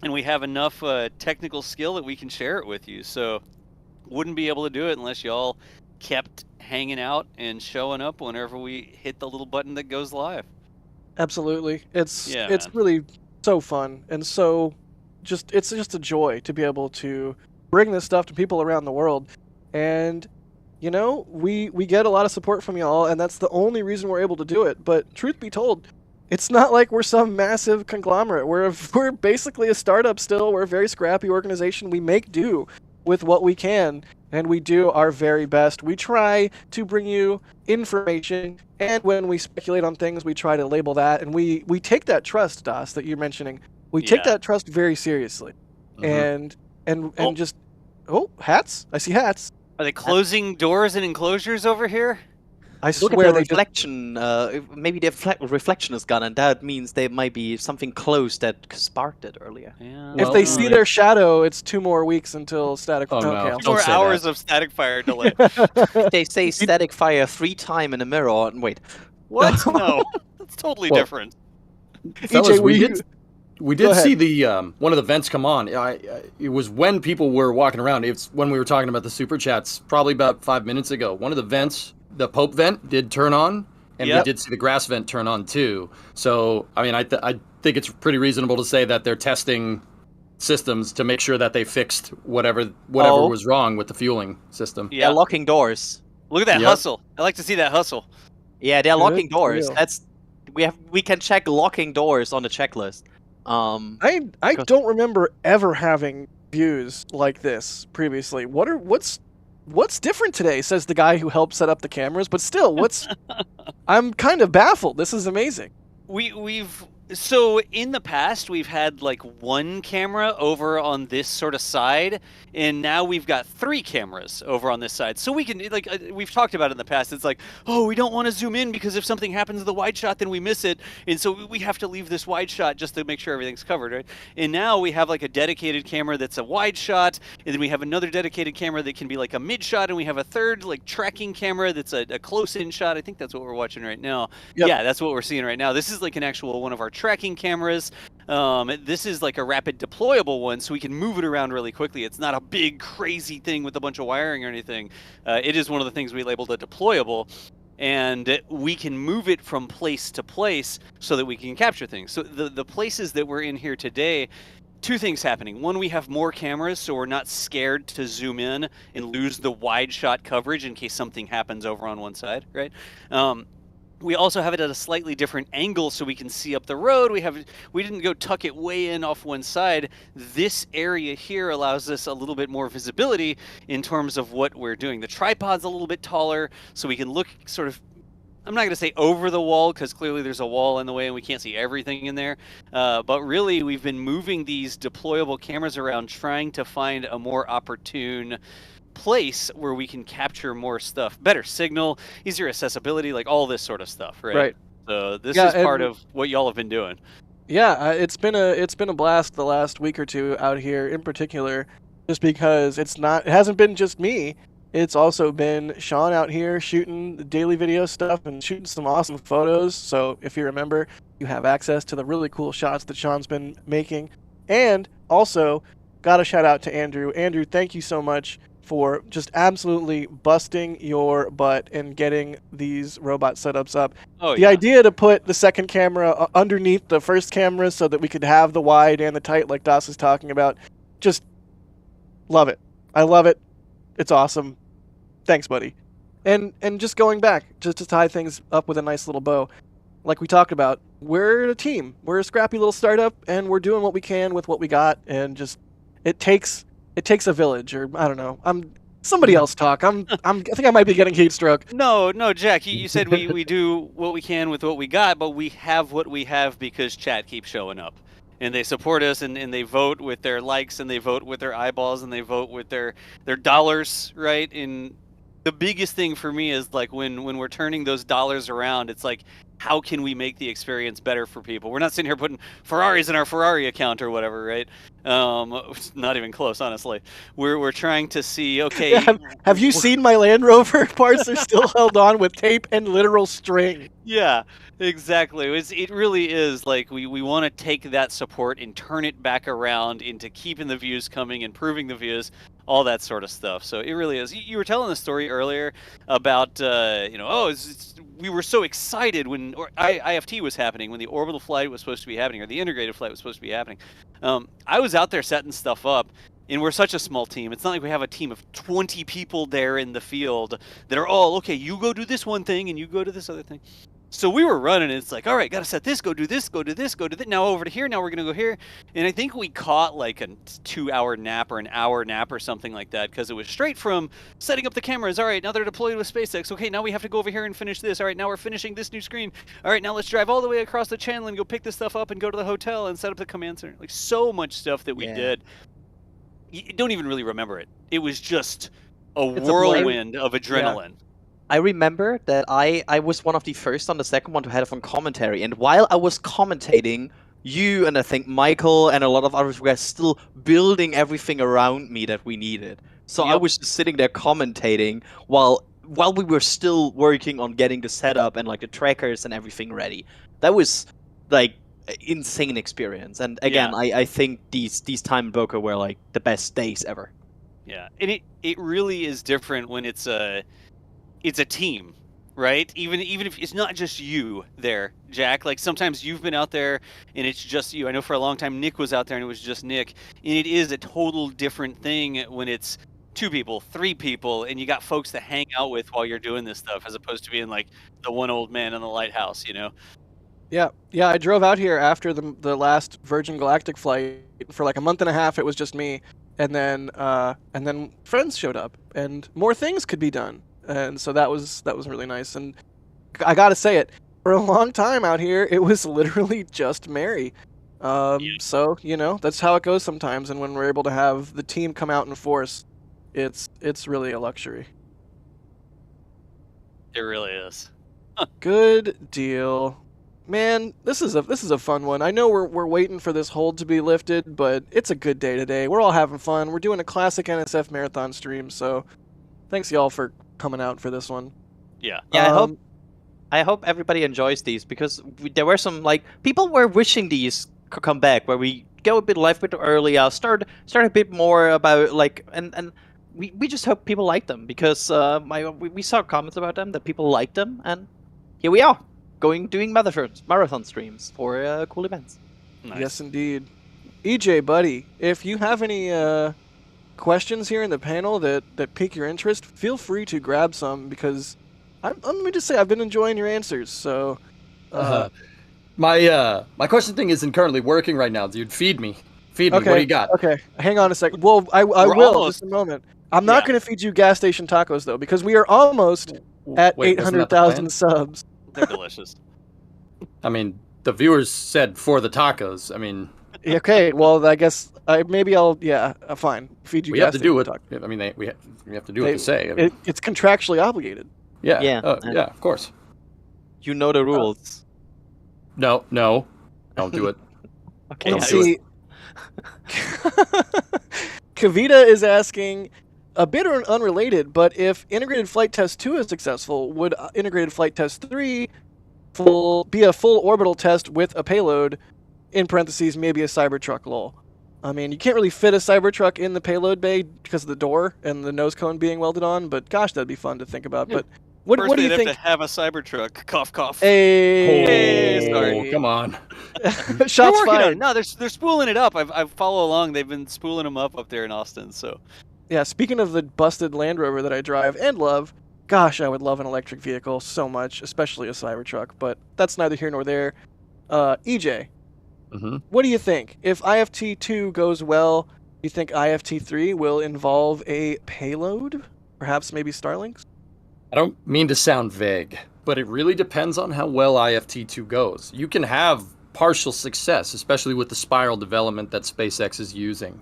and we have enough technical skill that we can share it with you. So wouldn't be able to do it unless y'all kept hanging out and showing up whenever we hit the little button that goes live. Absolutely. It's Yeah, it's man. really so fun, and so it's just a joy to be able to bring this stuff to people around the world. And you know, we get a lot of support from y'all, and that's the only reason we're able to do it. But truth be told, it's not like we're some massive conglomerate. We're basically a startup still. We're a very scrappy organization. We make do with what we can, and we do our very best. We try to bring you information, and when we speculate on things, we try to label that, and we take that trust, Das, that you're mentioning. We take Yeah. that trust very seriously. Mhm. And just hats. I see hats. Are they closing doors and enclosures over here? I Look swear at the they just reflection. Maybe the reflection is gone, and that means there might be something close that sparked it earlier. Yeah. if they see their shadow, it's 2 more weeks until static. Oh, no. Okay, Don't 4 say hours that. of static fire delay. They say static fire 3 times in a mirror. And wait, What? No, that's totally Well, different. Fellas, EJ, we Go did ahead. see the one of the vents come on. It was when people were walking around. It's when we were talking about the super chats, probably about 5 minutes ago. One of the vents, the Pope vent, did turn on, and Yep. we did see the grass vent turn on too. So, I mean, I think it's pretty reasonable to say that they're testing systems to make sure that they fixed whatever Oh. was wrong with the fueling system. Yeah. they're locking doors. Look at that Yep. hustle. I like to see that hustle. Yeah, they're locking Good doors. deal. That's we can check locking doors on the checklist. I Because- don't remember ever having views like this previously. What's different today? Says the guy who helped set up the cameras. But still, I'm kind of baffled. This is amazing. So in the past we've had like 1 camera over on this sort of side, and now we've got 3 cameras over on this side. So we can we've talked about it in the past. It's like, oh, we don't want to zoom in because if something happens to the wide shot, then we miss it, and so we have to leave this wide shot just to make sure everything's covered, right? And now we have like a dedicated camera that's a wide shot, and then we have another dedicated camera that can be like a mid shot, and we have a third like tracking camera that's a close in shot. I think that's what we're watching right now. Yep. Yeah, that's what we're seeing right now. This is like an actual one of our tracking cameras. This is like a rapid deployable one, so we can move it around really quickly. It's not a big crazy thing with a bunch of wiring or anything. It is one of the things we labeled a deployable, and we can move it from place to place so that we can capture things. So the places that we're in here today, two things happening. One, we have more cameras, so we're not scared to zoom in and lose the wide shot coverage in case something happens over on one side, right? We also have it at a slightly different angle so we can see up the road. We didn't go tuck it way in off one side. This area here allows us a little bit more visibility in terms of what we're doing. The tripod's a little bit taller, so we can look sort of, I'm not going to say over the wall, because clearly there's a wall in the way and we can't see everything in there. But really, we've been moving these deployable cameras around, trying to find a more opportune place where we can capture more stuff, better signal, easier accessibility, like all this sort of stuff, right? Right. So this is part of what y'all have been doing. Yeah, it's been a blast the last week or two out here, in particular, just because it hasn't been just me. It's also been Sean out here shooting the daily video stuff and shooting some awesome photos. So if you remember, you have access to the really cool shots that Sean's been making. And also, got a shout out to Andrew. Andrew, thank you so much for just absolutely busting your butt and getting these robot setups up. The idea to put the second camera underneath the first camera so that we could have the wide and the tight like Das is talking about, just love it. I love it. It's awesome. Thanks, buddy. And just going back, just to tie things up with a nice little bow, like we talked about, we're a team. We're a scrappy little startup, and we're doing what we can with what we got, and just it takes a village, or I don't know. Somebody else talk. I think I might be getting heat stroke. No, Jack, you said we do what we can with what we got, but we have what we have because chat keeps showing up. And they support us, and they vote with their likes, and they vote with their eyeballs, and they vote with their dollars, right? And the biggest thing for me is like when we're turning those dollars around, it's like, how can we make the experience better for people? We're not sitting here putting Ferraris in our Ferrari account or whatever, right? Not even close, honestly. We're trying to see, okay. Yeah, have you seen my Land Rover? Parts are still held on with tape and literal string. Yeah, exactly. It really is like we want to take that support and turn it back around into keeping the views coming, improving the views, all that sort of stuff. So it really is. You were telling the story earlier about, we were so excited when IFT was happening, when the orbital flight was supposed to be happening, or the integrated flight was supposed to be happening. I was out there setting stuff up, and we're such a small team. It's not like we have a team of 20 people there in the field that are all, okay, you go do this one thing, and you go to this other thing. So we were running, and it's like, all right, got to set this, go do this, go do this, go do that. Now over to here, now we're going to go here. And I think we caught like a 2-hour nap or an hour nap or something like that, because it was straight from setting up the cameras. All right, now they're deployed with SpaceX. Okay, now we have to go over here and finish this. All right, now we're finishing this new screen. All right, now let's drive all the way across the channel and go pick this stuff up and go to the hotel and set up the command center. Like, so much stuff that we did. You don't even really remember it. It was just a whirlwind of adrenaline. Yeah. I remember that I was one of the first on the second one to have on commentary, and while I was commentating, you and I think Michael and a lot of others were still building everything around me that we needed. So I was just sitting there commentating while we were still working on getting the setup and like the trackers and everything ready. That was like insane experience. And again, I think these time in Boca were like the best days ever. Yeah, and it really is different when it's a team, right? Even if it's not just you there, Jack. Like, sometimes you've been out there and it's just you. I know for a long time Nick was out there and it was just Nick. And it is a total different thing when it's 2 people, 3 people, and you got folks to hang out with while you're doing this stuff, as opposed to being like the one old man in the lighthouse, you know? Yeah, I drove out here after the last Virgin Galactic flight for like a month and a half. It was just me, and then friends showed up, and more things could be done. And so that was really nice. And I gotta say it, for a long time out here, it was literally just Mary. So, that's how it goes sometimes. And when we're able to have the team come out in force, it's really a luxury. It really is. Good deal. Man, this is a fun one. I know we're waiting for this hold to be lifted, but it's a good day today. We're all having fun. We're doing a classic NSF marathon stream, so thanks y'all for coming out for this one. Yeah. I hope everybody enjoys these, because there were some people were wishing these could come back, where we go a bit live a bit earlier, start a bit more about and we just hope people like them, because we saw comments about them that people liked them, and here we are doing marathon streams for cool events. Nice. Yes, indeed. EJ, buddy, if you have any questions here in the panel that pique your interest, feel free to grab some because let me just say I've been enjoying your answers. So, my question thing isn't currently working right now, dude. Feed me. Feed me. okay, What do you got? Okay, hang on a second. Well, I We're will almost- just a moment. I'm not going to feed you gas station tacos though because we are almost at Wait, wasn't that the 800,000 subs. They're delicious. I mean, the viewers said for the tacos. I mean, Okay, well, I guess maybe I'll fine. Feed you we gas have to do station it. tacos. I mean, we have to do what they say. I mean, It's contractually obligated. yeah. Yeah. Yeah, of course. You know the rules. No, don't do it. Okay. Let's do it. see. Kavita is asking, a bit unrelated, but if Integrated Flight Test 2 is successful, would Integrated Flight Test 3 be a full orbital test with a payload, in parentheses, maybe a Cybertruck lol? I mean, you can't really fit a Cybertruck in the payload bay because of the door and the nose cone being welded on, but gosh, that'd be fun to think about. But what First do you they'd think? have to have a Cybertruck. Cough, cough. Hey, sorry. Come on. They're Shots working on it. fired. No, they're spooling it up. I follow along. They've been spooling them up there in Austin. So Yeah, speaking of the busted Land Rover that I drive and love, gosh, I would love an electric vehicle so much, especially a Cybertruck, but that's neither here nor there. EJ, what do you think? If IFT2 goes well, do you think IFT3 will involve a payload? Perhaps maybe Starlinks? I don't mean to sound vague, but it really depends on how well IFT2 goes. You can have partial success, especially with the spiral development that SpaceX is using.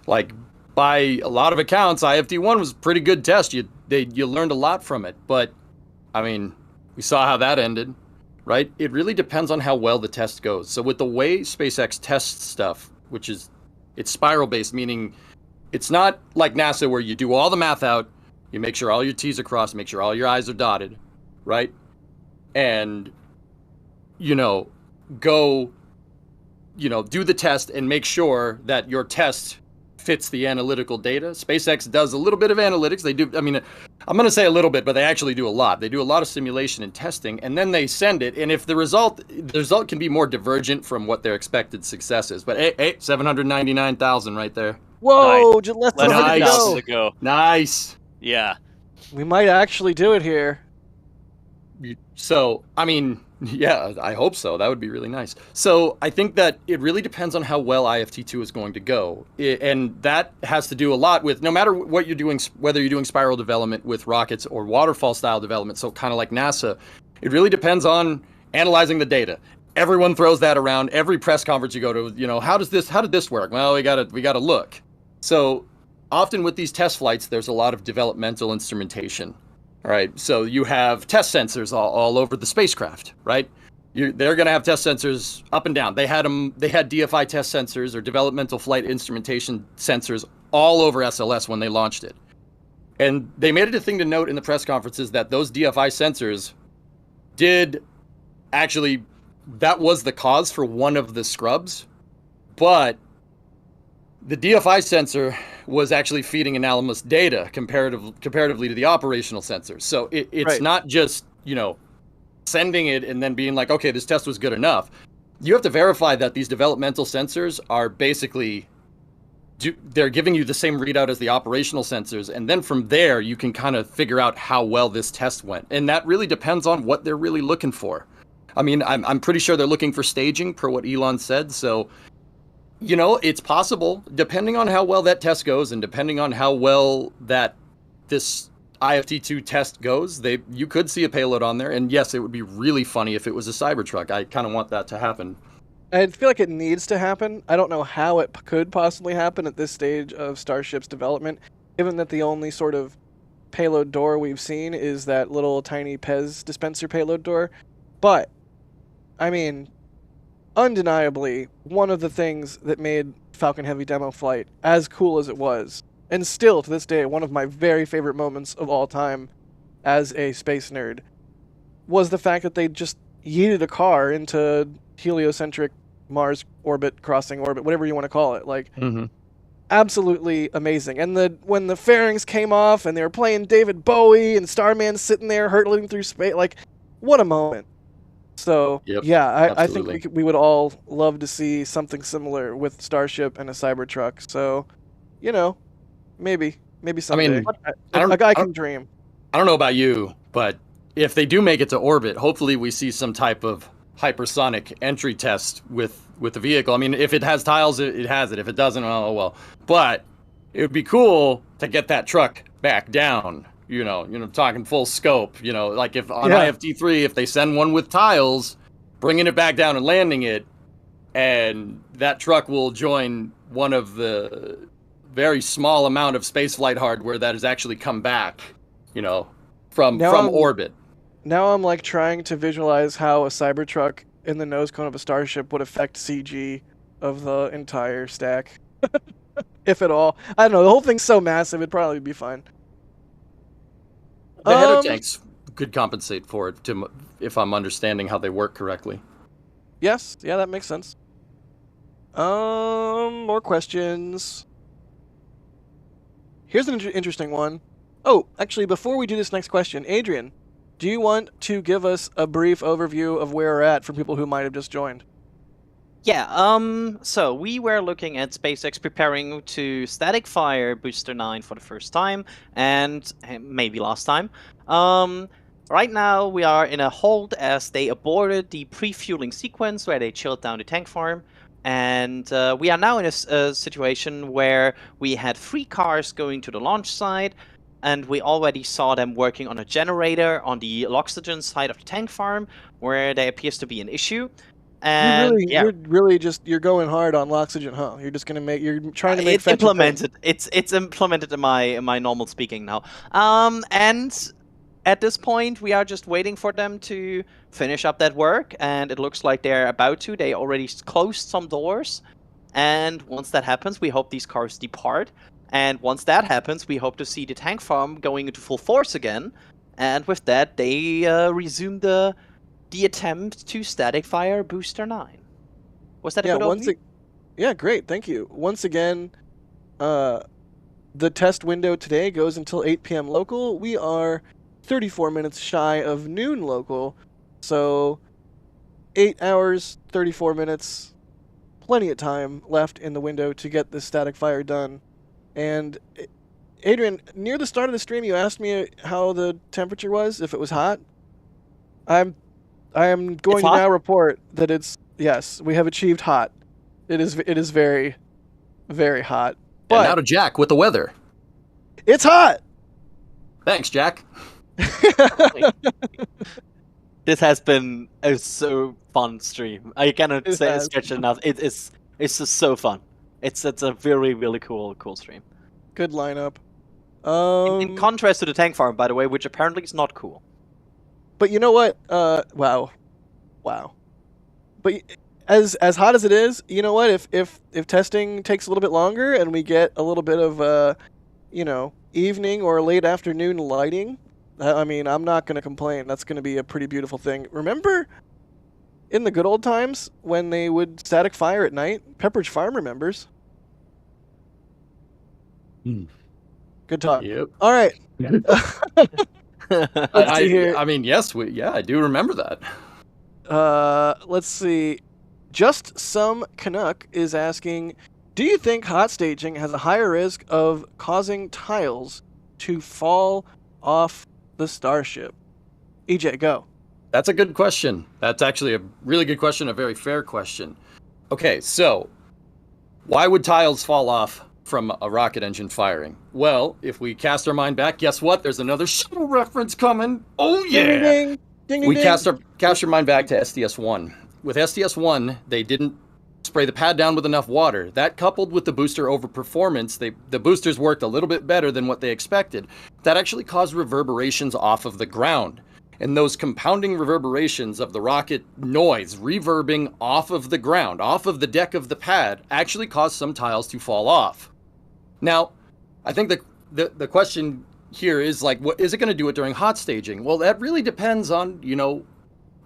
Like, by a lot of accounts, IFT1 was a pretty good test. You learned a lot from it, but, I mean, we saw how that ended, right? It really depends on how well the test goes. So with the way SpaceX tests stuff, which is, it's spiral-based, meaning it's not like NASA where you do all the math out, you make sure all your T's are crossed, make sure all your I's are dotted, right? And, go, do the test and make sure that your test fits the analytical data. SpaceX does a little bit of analytics. They do, I'm going to say a little bit, but they actually do a lot. They do a lot of simulation and testing, and then they send it. And if the result can be more divergent from what their expected success is. But hey, 799,000 right there. Whoa, Nice. just let's Less than let it 1,000 go. to go. Nice. Yeah. We might actually do it here. So, yeah, I hope so. That would be really nice. So I think that it really depends on how well IFT2 is going to go. And that has to do a lot with, no matter what you're doing, whether you're doing spiral development with rockets or waterfall style development, so kind of like NASA, it really depends on analyzing the data. Everyone throws that around. Every press conference you go to, how did this work? Well, we gotta look. So often with these test flights, there's a lot of developmental instrumentation. All right, so you have test sensors all over the spacecraft, right? They're going to have test sensors up and down. They had DFI test sensors or developmental flight instrumentation sensors all over SLS when they launched it. And they made it a thing to note in the press conferences that those DFI sensors that was the cause for one of the scrubs, but the DFI sensor was actually feeding anomalous data comparatively to the operational sensors. So it's right. Not just, sending it and then being like, okay, this test was good enough. You have to verify that these developmental sensors are basically, they're giving you the same readout as the operational sensors. And then from there, you can kind of figure out how well this test went. And that really depends on what they're really looking for. I'm pretty sure they're looking for staging per what Elon said. So, it's possible, depending on how well that test goes and depending on how well this IFT2 test goes, you could see a payload on there. And yes, it would be really funny if it was a Cybertruck. I kind of want that to happen. I feel like it needs to happen. I don't know how it could possibly happen at this stage of Starship's development, given that the only sort of payload door we've seen is that little tiny Pez dispenser payload door. But, undeniably, one of the things that made Falcon Heavy demo flight as cool as it was, and still to this day one of my very favorite moments of all time as a space nerd, was the fact that they just yeeted a car into heliocentric Mars orbit, crossing orbit, whatever you want to call it. Like, absolutely amazing. And when the fairings came off and they were playing David Bowie and Starman sitting there hurtling through space, like, what a moment. So Yep, yeah, I think absolutely. we would all love to see something similar with Starship and a Cybertruck. So, you know, maybe someday. mean, I don't, A guy I don't can dream. I don't know about you, but if they do make it to orbit, hopefully we see some type of hypersonic entry test with the vehicle. I mean, if it has tiles, it has it. If it doesn't, oh well. But it would be cool to get that truck back down. Talking full scope. Like if on IFT3, if they send one with tiles, bringing it back down and landing it, and that truck will join one of the very small amount of spaceflight hardware that has actually come back, from orbit. Now I'm like trying to visualize how a Cybertruck in the nose cone of a Starship would affect CG of the entire stack. If at all. I don't know, the whole thing's so massive, it'd probably be fine. The header tanks could compensate for it, if I'm understanding how they work correctly. Yes, yeah, that makes sense. More questions. Here's an interesting one. Oh, actually, before we do this next question, Adrian, do you want to give us a brief overview of where we're at for people who might have just joined? Yeah, so we were looking at SpaceX preparing to static fire Booster 9 for the first time, and maybe last time. Right now we are in a hold as they aborted the pre-fueling sequence where they chilled down the tank farm. And we are now in a situation where we had 3 cars going to the launch site, and we already saw them working on a generator on the oxygen side of the tank farm, where there appears to be an issue. And you're going hard on Loxygen, huh? You're trying to make it's implemented. It's implemented in my normal speaking now. And at this point, we are just waiting for them to finish up that work, and it looks like they're about to. They already closed some doors, and once that happens, we hope these cars depart. And once that happens, we hope to see the tank farm going into full force again. And with that, they resume the attempt to static fire Booster 9. Was that a good overview? Yeah, great, thank you. Once again, the test window today goes until 8 p.m. local. We are 34 minutes shy of noon local, so 8 hours, 34 minutes, plenty of time left in the window to get this static fire done. And Adrian, near the start of the stream, you asked me how the temperature was, if it was hot. I am going to now report that yes, we have achieved hot. It is very, very hot. But and now to Jack with the weather. It's hot! Thanks, Jack. This has been a so fun stream. I cannot stretch enough. It's just so fun. It's a very, really cool stream. Good lineup. In contrast to the tank farm, by the way, which apparently is not cool. But you know what? Wow. But as hot as it is, you know what? If testing takes a little bit longer and we get a little bit of evening or late afternoon lighting, I mean, I'm not going to complain. That's going to be a pretty beautiful thing. Remember in the good old times when they would static fire at night? Pepperidge Farm remembers. Good talk. Yep. All right. I mean, yes, I do remember that. Let's see. Just Some Canuck is asking, do you think hot staging has a higher risk of causing tiles to fall off the Starship? EJ, go. That's a good question. That's actually a really good question, a very fair question. Okay, so why would tiles fall off from a rocket engine firing? Well, if we cast our mind back, guess what? There's another shuttle reference coming. Oh yeah! Ding, ding, ding, we ding. cast our mind back to STS-1. With STS-1, they didn't spray the pad down with enough water. That coupled with the booster overperformance, the boosters worked a little bit better than what they expected. That actually caused reverberations off of the ground. And those compounding reverberations of the rocket noise reverbing off of the ground, off of the deck of the pad, actually caused some tiles to fall off. Now, I think the question here is like, what is it going to do it during hot staging? Well, that really depends on,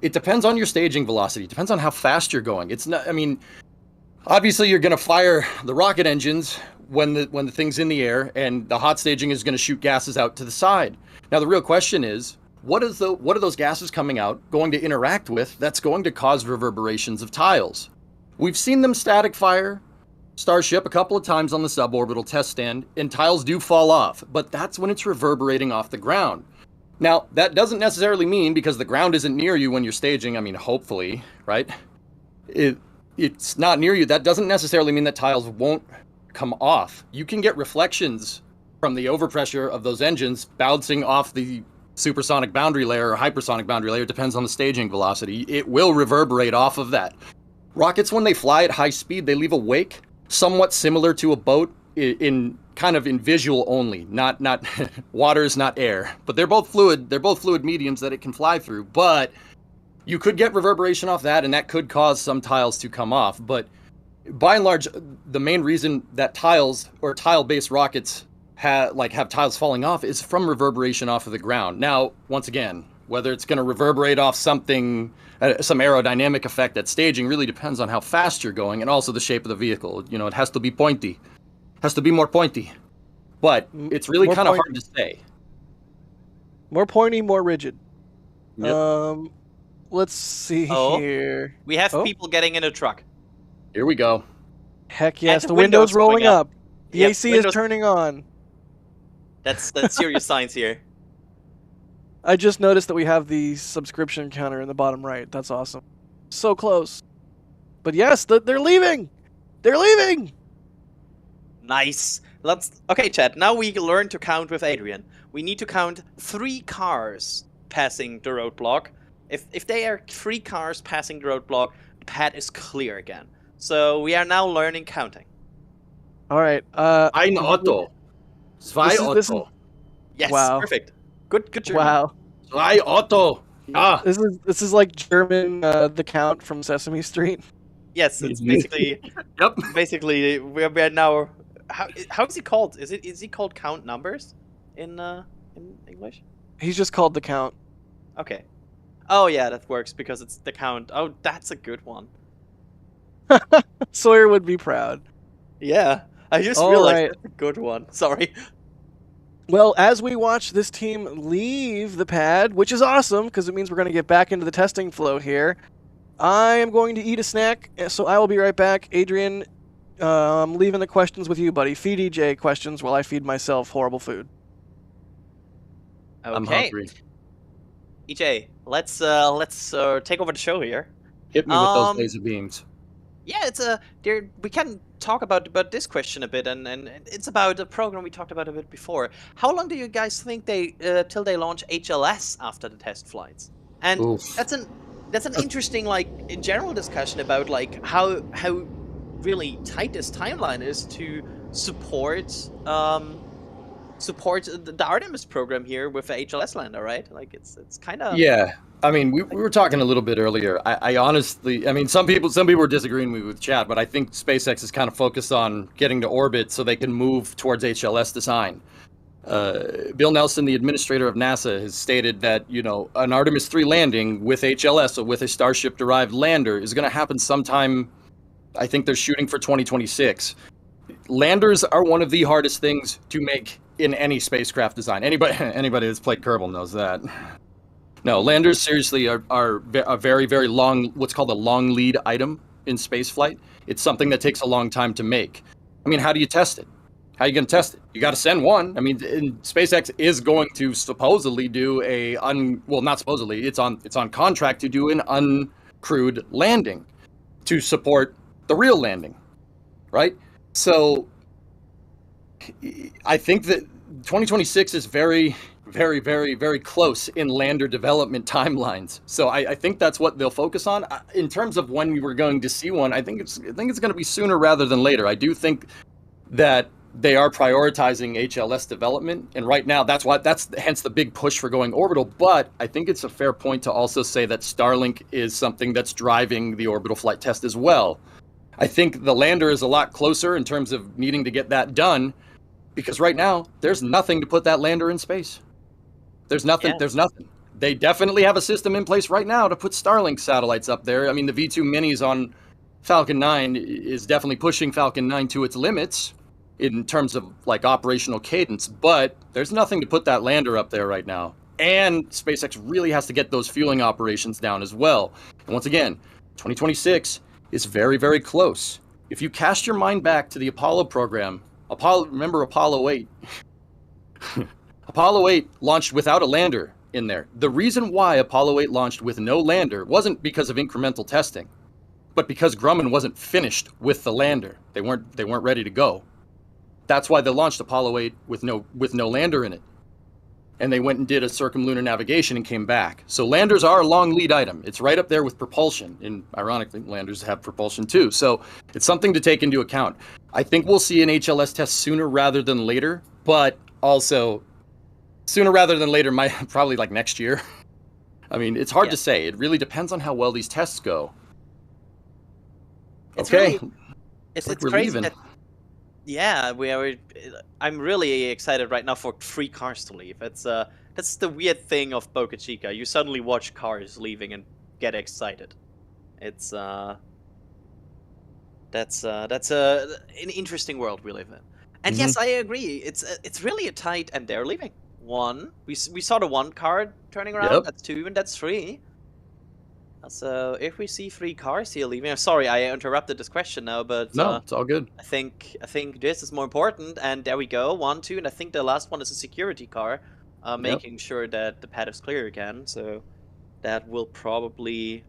it depends on your staging velocity. It depends on how fast you're going. It's not, I mean, obviously you're going to fire the rocket engines when the thing's in the air, and the hot staging is going to shoot gases out to the side. Now, the real question is, what are those gases coming out going to interact with that's going to cause reverberations of tiles? We've seen them static fire Starship a couple of times on the suborbital test stand, and tiles do fall off, but that's when it's reverberating off the ground. Now, that doesn't necessarily mean, because the ground isn't near you when you're staging, I mean, hopefully, right? It's not near you. That doesn't necessarily mean that tiles won't come off. You can get reflections from the overpressure of those engines bouncing off the supersonic boundary layer or hypersonic boundary layer, depends on the staging velocity. It will reverberate off of that. Rockets, when they fly at high speed, they leave a wake somewhat similar to a boat in kind of in visual only, not water is not air, but they're both fluid mediums that it can fly through. But you could get reverberation off that, and that could cause some tiles to come off. But by and large, the main reason that tiles or tile-based rockets have tiles falling off is from reverberation off of the ground. Now, once again, whether it's going to reverberate off something, some aerodynamic effect at staging, really depends on how fast you're going and also the shape of the vehicle. You know, it has to be pointy. It has to be more pointy. But it's really kind of hard to say. More pointy, more rigid. Yep. Let's see here. We have people getting in a truck. Here we go. Heck yes, And the window's rolling going up. The AC is turning on. That's serious signs here. I just noticed that we have the subscription counter in the bottom right. That's awesome. So close. But yes, they're leaving! They're leaving! Nice. Okay, chat. Now we learn to count with Adrian. We need to count 3 cars passing the roadblock. If there are 3 cars passing the roadblock, the pad is clear again. So we are now learning counting. All right. Ein Auto. Zwei Auto. Yes, wow. Perfect. Good German. Wow. Zwei Auto. Ah. This is like German, the Count from Sesame Street. Yes, it's basically. Yep. Basically, we're now. How is he called? Is he called Count Numbers in English? He's just called the Count. Okay. Oh yeah, that works because it's the Count. Oh, that's a good one. Sawyer would be proud. Yeah, I just realized that's a good one. Sorry. Well, as we watch this team leave the pad, which is awesome because it means we're going to get back into the testing flow here, I am going to eat a snack, so I will be right back. Adrian, I'm leaving the questions with you, buddy. Feed EJ questions while I feed myself horrible food. Okay. I'm hungry. EJ, let's take over the show here. Hit me with those laser beams. Yeah, we can talk about this question a bit, and it's about a program we talked about a bit before. How long do you guys think till they launch HLS after the test flights? And Oof. that's an interesting in general discussion about how really tight this timeline is to support the Artemis program here with the HLS lander, right? It's kind of I mean, we were talking a little bit earlier. I honestly, I mean, some people were disagreeing with Chad, but I think SpaceX is kind of focused on getting to orbit so they can move towards HLS design. Bill Nelson, the administrator of NASA, has stated that, an Artemis 3 landing with HLS, so with a Starship-derived lander, is going to happen sometime, I think they're shooting for 2026. Landers are one of the hardest things to make in any spacecraft design. Anybody that's played Kerbal knows that. No, landers seriously are a very, very long, what's called a long lead item in spaceflight. It's something that takes a long time to make. I mean, how do you test it? How are you going to test it? You got to send one. I mean, SpaceX is going to supposedly do not supposedly, it's on contract to do an uncrewed landing to support the real landing, right? So I think that 2026 is very, very, very, very close in lander development timelines. So I think that's what they'll focus on. In terms of when we were going to see one, I think it's going to be sooner rather than later. I do think that they are prioritizing HLS development, and right now that's hence the big push for going orbital. But I think it's a fair point to also say that Starlink is something that's driving the orbital flight test as well. I think the lander is a lot closer in terms of needing to get that done, because right now there's nothing to put that lander in space. There's nothing. Yeah. There's nothing. They definitely have a system in place right now to put Starlink satellites up there. I mean, the V2 minis on Falcon 9 is definitely pushing Falcon 9 to its limits in terms of operational cadence, but there's nothing to put that lander up there right now. And SpaceX really has to get those fueling operations down as well. And once again, 2026 is very, very close. If you cast your mind back to the Apollo program, remember Apollo 8? Apollo 8 launched without a lander in there. The reason why Apollo 8 launched with no lander wasn't because of incremental testing, but because Grumman wasn't finished with the lander. They weren't ready to go. That's why they launched Apollo 8 with no lander in it. And they went and did a circumlunar navigation and came back. So landers are a long lead item. It's right up there with propulsion. And ironically, landers have propulsion too. So it's something to take into account. I think we'll see an HLS test sooner rather than later, but also sooner rather than later might probably like next year. I mean, it's hard to say. It really depends on how well these tests go. It's okay. Really, it's like we're crazy leaving. that, yeah, I'm really excited right now for 3 cars to leave. That's the weird thing of Boca Chica. You suddenly watch cars leaving and get excited. It's that's an interesting world we live in. And yes, I agree. It's really a tight, and they're leaving. 1. We saw the 1 car turning around. Yep. That's 2, and that's 3. So if we see 3 cars here leaving, I'm sorry I interrupted this question now, but No, it's all good. I think this is more important. And there we go, 1, 2, and I think the last one is a security car, making sure that the pad is clear again. So that will probably,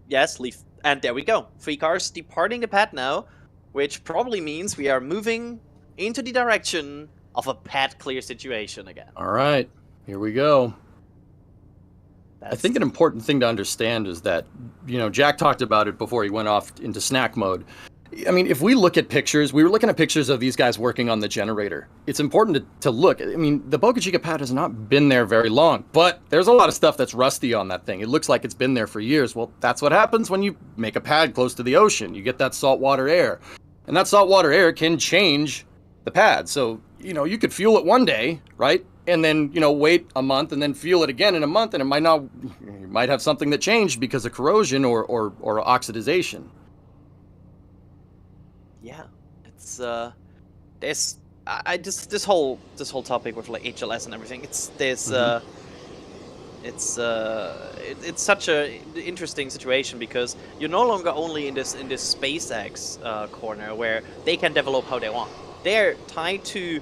yes, leave. And there we go, 3 cars departing the pad now, which probably means we are moving into the direction of a pad clear situation again. All right, here we go. I think an important thing to understand is that, Jack talked about it before he went off into snack mode. I mean, if we look at pictures, we were looking at pictures of these guys working on the generator. It's important to look. I mean, the Boca Chica pad has not been there very long, but there's a lot of stuff that's rusty on that thing. It looks like it's been there for years. Well, that's what happens when you make a pad close to the ocean. You get that saltwater air, and that saltwater air can change the pad. So, you could fuel it one day, right? And then, wait a month and then fuel it again in a month, and you might have something that changed because of corrosion or oxidization. Yeah, it's this whole topic with like HLS and everything. It's such a interesting situation because you're no longer only in this SpaceX corner where they can develop how they want. They're tied to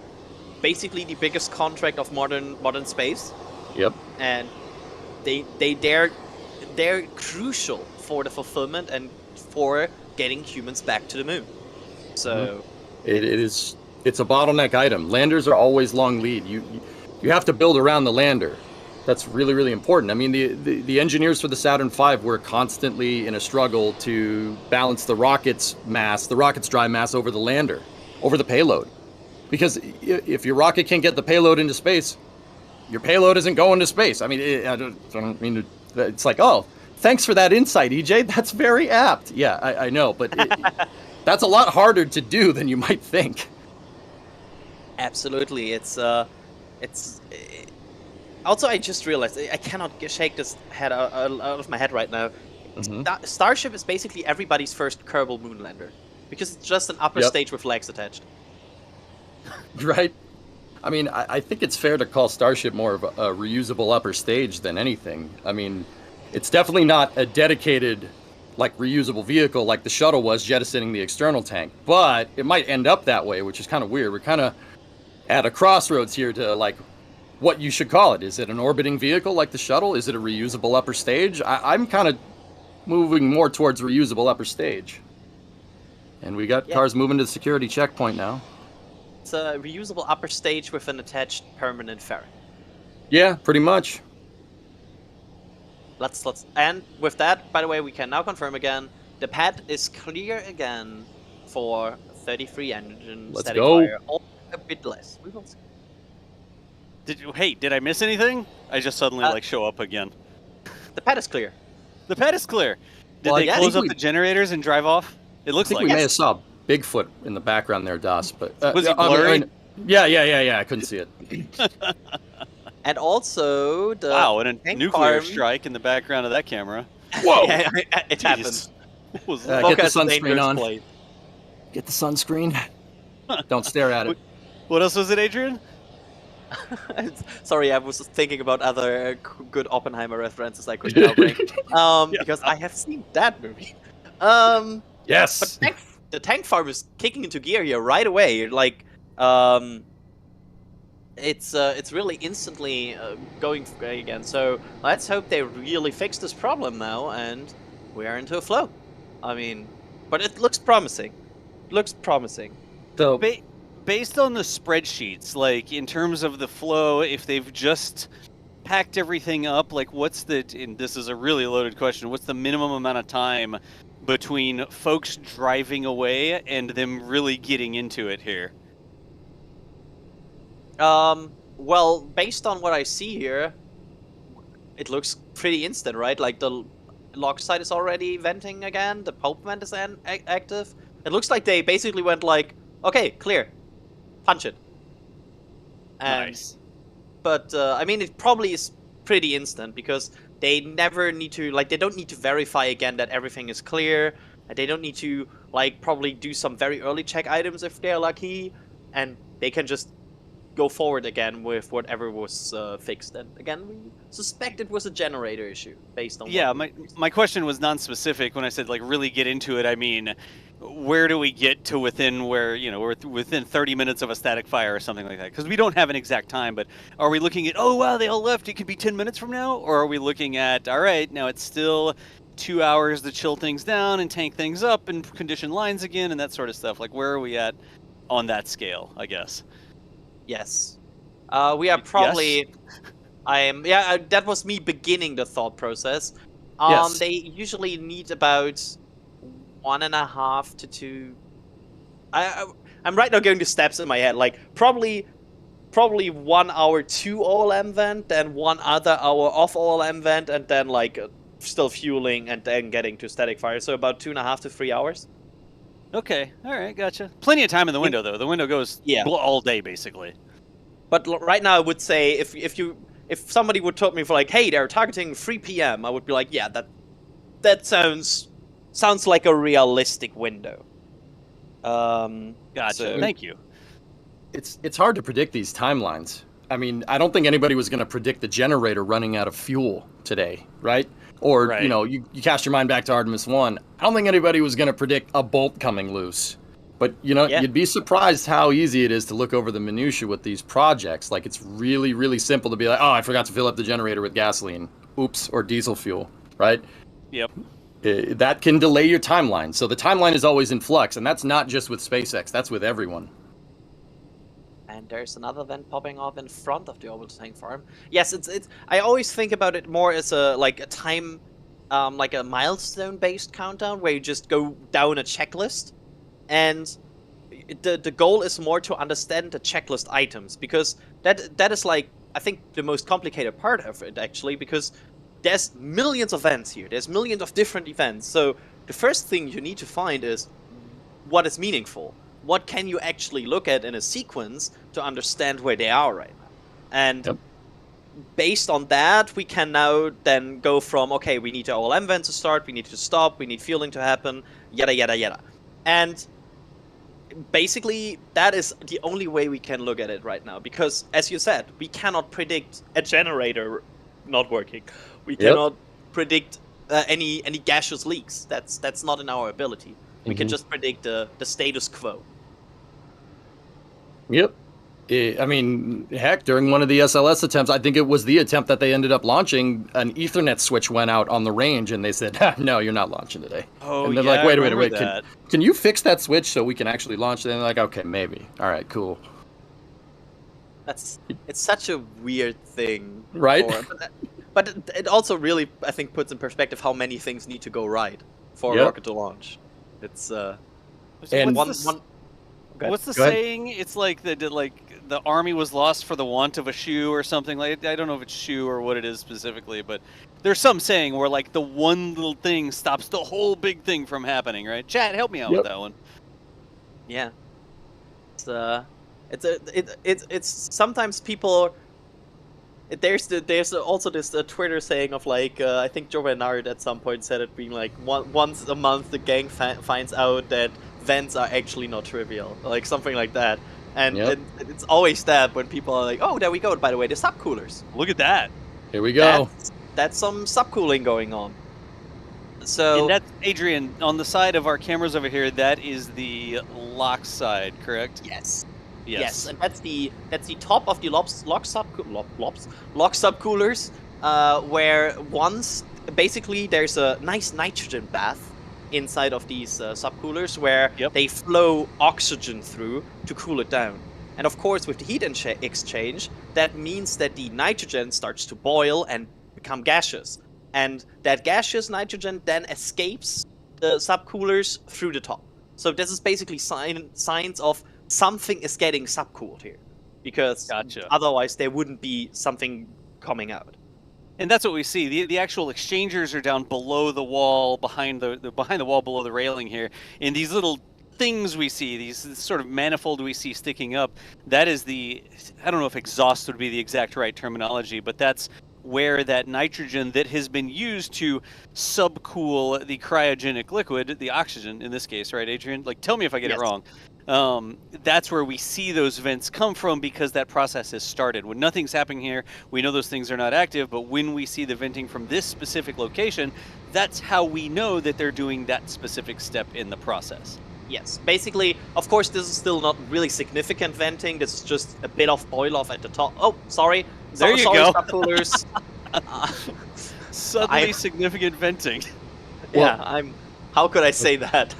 basically the biggest contract of modern space. Yep. And they're crucial for the fulfillment and for getting humans back to the moon. So it's a bottleneck item. Landers are always long lead. You have to build around the lander. That's really, really important. I mean, the engineers for the Saturn V were constantly in a struggle to balance the rocket's dry mass over the lander, over the payload. Because if your rocket can't get the payload into space, your payload isn't going to space. I mean, I don't mean to, it's like, oh, thanks for that insight, EJ. That's very apt. Yeah, I know, but that's a lot harder to do than you might think. Absolutely, also, I just realized I cannot shake this head out of my head right now. Starship is basically everybody's first Kerbal moonlander because it's just an upper stage with legs attached. Right. I mean, I think it's fair to call Starship more of a reusable upper stage than anything. I mean, it's definitely not a dedicated, reusable vehicle like the shuttle was jettisoning the external tank, but it might end up that way, which is kind of weird. We're kind of at a crossroads here to, what you should call it. Is it an orbiting vehicle like the shuttle? Is it a reusable upper stage? I'm kind of moving more towards reusable upper stage. And we got cars moving to the security checkpoint now. It's a reusable upper stage with an attached permanent ferry. Yeah, pretty much. And with that, by the way, we can now confirm again, the pad is clear again for 33 engine Let's static go. fire, or a bit less. We will see. Did I miss anything? I just suddenly show up again. The pad is clear. The pad is clear. Did Well, they close up the generators and drive off? It looks I think like we may have saw Bigfoot in the background there, Das. But was he blurry? Yeah. I couldn't see it. And also the and a tank nuclear farm. strike in the background of that camera. Whoa! Yeah, it happened. What was Get that? the sunscreen on. Get the sunscreen. Don't stare at it. What else was it, Adrian? Sorry, I was thinking about other good Oppenheimer references I could now bring. Because I have seen that movie. Yes. But the tank farm is kicking into gear here right away. Like, it's really instantly going again. So let's hope they really fix this problem now, and we are into a flow. I mean, but it looks promising. Looks promising. So Based on the spreadsheets, like in terms of the flow, if they've just packed everything up, like what's the, and this is a really loaded question, what's the minimum amount of time between folks driving away and them really getting into it here? Well, based on what I see here, it looks pretty instant, right? Like the log side is already venting again, the pulp vent is active. It looks like they basically went like, okay, clear. Punch it. And, Nice. But, I mean, it probably is pretty instant because they never need to, like, they don't need to verify again that everything is clear. They don't need to, like, probably do some very early check items if they're lucky. And they can just go forward again with whatever was fixed. And again, we suspect it was a generator issue based on Yeah, what my question was non-specific. When I said like really get into it, I mean, where do we get to within where, you know, we're within 30 minutes of a static fire or something like that? Because we don't have an exact time, but are we looking at, oh wow, they all left, it could be 10 minutes from now? Or are we looking at, all right, now it's still 2 hours to chill things down and tank things up and condition lines again and that sort of stuff? Like where are we at on that scale, I guess? Yes. We are probably... Yes? That was me beginning the thought process. Yes. They usually need about 1.5 to 2... I'm right now going to steps in my head. Like, probably 1 hour to OLM vent, then 1 other hour off OLM vent, and then, like, still fueling and then getting to static fire. So about 2.5 to 3 hours. Okay, all right, gotcha. Plenty of time in the window, though. The window goes all day, basically. But right now, I would say if somebody would tell me for like, hey, they're targeting 3 p.m., I would be like, yeah, that sounds like a realistic window. Gotcha. So, Thank you. it's hard to predict these timelines. I mean, I don't think anybody was going to predict the generator running out of fuel today, right? Or, Right. you know, you cast your mind back to Artemis 1. I don't think anybody was going to predict a bolt coming loose. But, you know, you'd be surprised how easy it is to look over the minutia with these projects. Like, it's really, really simple to be like, oh, I forgot to fill up the generator with gasoline. Oops, or diesel fuel, right? Yep. That can delay your timeline. So the timeline is always in flux, and that's not just with SpaceX. That's with everyone. and there's another vent popping off in front of the orbital tank farm. Yes, it's. I always think about it more as a time, like a milestone-based countdown where you just go down a checklist, and the goal is more to understand the checklist items, because that is like, I think, the most complicated part of it actually, because there's millions of events here. There's millions of different events. So the first thing you need to find is what is meaningful. What can you actually look at in a sequence to understand where they are right now? And based on that, we can now then go from, okay, we need the OLM vent to start, we need to stop, we need fueling to happen, yada yada yada. And basically, that is the only way we can look at it right now, because, as you said, we cannot predict a generator not working. We cannot predict any gaseous leaks. That's not in our ability. We can just predict the status quo. Yep. I mean, heck, during one of the SLS attempts, I think it was the attempt that they ended up launching, an Ethernet switch went out on the range, and they said, no, you're not launching today. Oh, and they're yeah, like, wait, I remember that. Can you fix that switch so we can actually launch it? And they're like, okay, maybe. All right, cool. It's such a weird thing. Right? But it also really, I think, puts in perspective how many things need to go right for a rocket to launch. It's and what's the saying? It's like the army was lost for the want of a shoe or something. Like, I don't know if it's shoe or what it is specifically, but there's some saying where like the one little thing stops the whole big thing from happening, right? Chat, help me out with that one. Yeah. It's sometimes people. There's also this Twitter saying of like, I think Joe Bernard at some point said it being like, once a month the gang finds out that vents are actually not trivial, like something like that. And, Yep. and it's always that when people are like, oh, there we go. By the way, the subcoolers. Look at that. Here we go. That's some subcooling going on. So And that's, Adrian, on the side of our cameras over here, that is the lock side, correct? yes. Yes. Yes, and that's the top of the lock subcoolers, where once basically there's a nice nitrogen bath inside of these subcoolers where they flow oxygen through to cool it down. And of course, with the heat exchange, that means that the nitrogen starts to boil and become gaseous, and that gaseous nitrogen then escapes the subcoolers through the top. So this is basically signs of something is getting subcooled here, because otherwise there wouldn't be something coming out. And that's what we see. The actual exchangers are down below the wall, behind the wall, below the railing here. And these little things we see, these sort of manifold we see sticking up, that is I don't know if exhaust would be the exact right terminology, but that's where that nitrogen that has been used to subcool the cryogenic liquid, the oxygen in this case, right, Adrian? Like, tell me if I get it wrong. That's where we see those vents come from, because that process has started. When nothing's happening here, we know those things are not active, but when we see the venting from this specific location, that's how we know that they're doing that specific step in the process. Yes, basically, of course, this is still not really significant venting. This is just a bit of boil off at the top. Oh, sorry. There you go. Subcoolers. Suddenly significant venting. Yeah, how could I say that?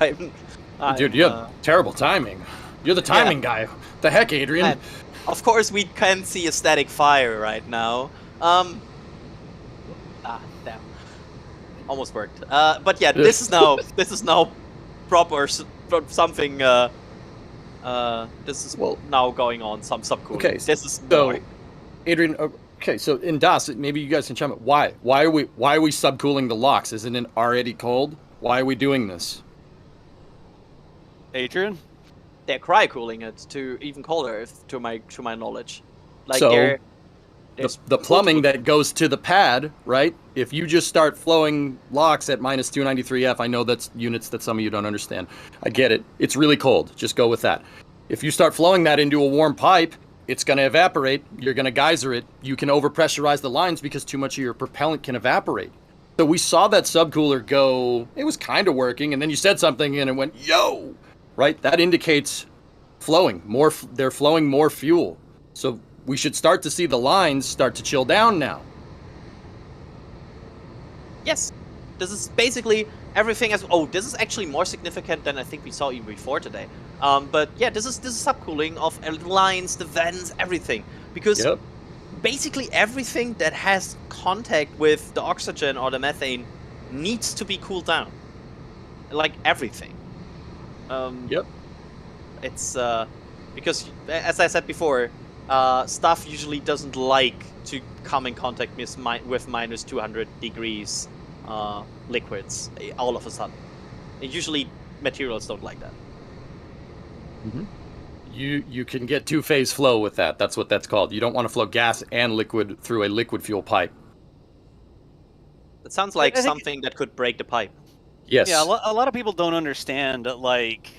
Dude, you have terrible timing. You're the timing guy. What the heck, Adrian? And of course, we can see a static fire right now. Damn. Almost worked. But yeah, this is now proper something. This is now going on some subcooling. Okay, this is so Adrian. Okay, so in DOS, maybe you guys can chime in. Why are we subcooling the locks? Isn't it already cold? Why are we doing this? Adrian? They're cryocooling it to even colder, to my knowledge. Like so the plumbing that goes to the pad, right? If you just start flowing locks at minus 293 F, I know that's units that some of you don't understand. I get it. It's really cold. Just go with that. If you start flowing that into a warm pipe, it's going to evaporate. You're going to geyser it. You can overpressurize the lines because too much of your propellant can evaporate. So we saw that subcooler go, it was kind of working, and then you said something and it went, yo! Right? That indicates flowing. They're flowing more fuel. So we should start to see the lines start to chill down now. Yes. This is basically everything as... Oh, this is actually more significant than I think we saw even before today. But yeah, this is subcooling of lines, the vents, everything. Because basically everything that has contact with the oxygen or the methane needs to be cooled down. Like everything. It's because, as I said before, stuff usually doesn't like to come in contact with minus 200 degrees liquids all of a sudden. Usually materials don't like that. Mm-hmm. You can get two-phase flow with that. That's what that's called. You don't want to flow gas and liquid through a liquid fuel pipe. That sounds like something that could break the pipe. Yes. Yeah, a lot of people don't understand, like,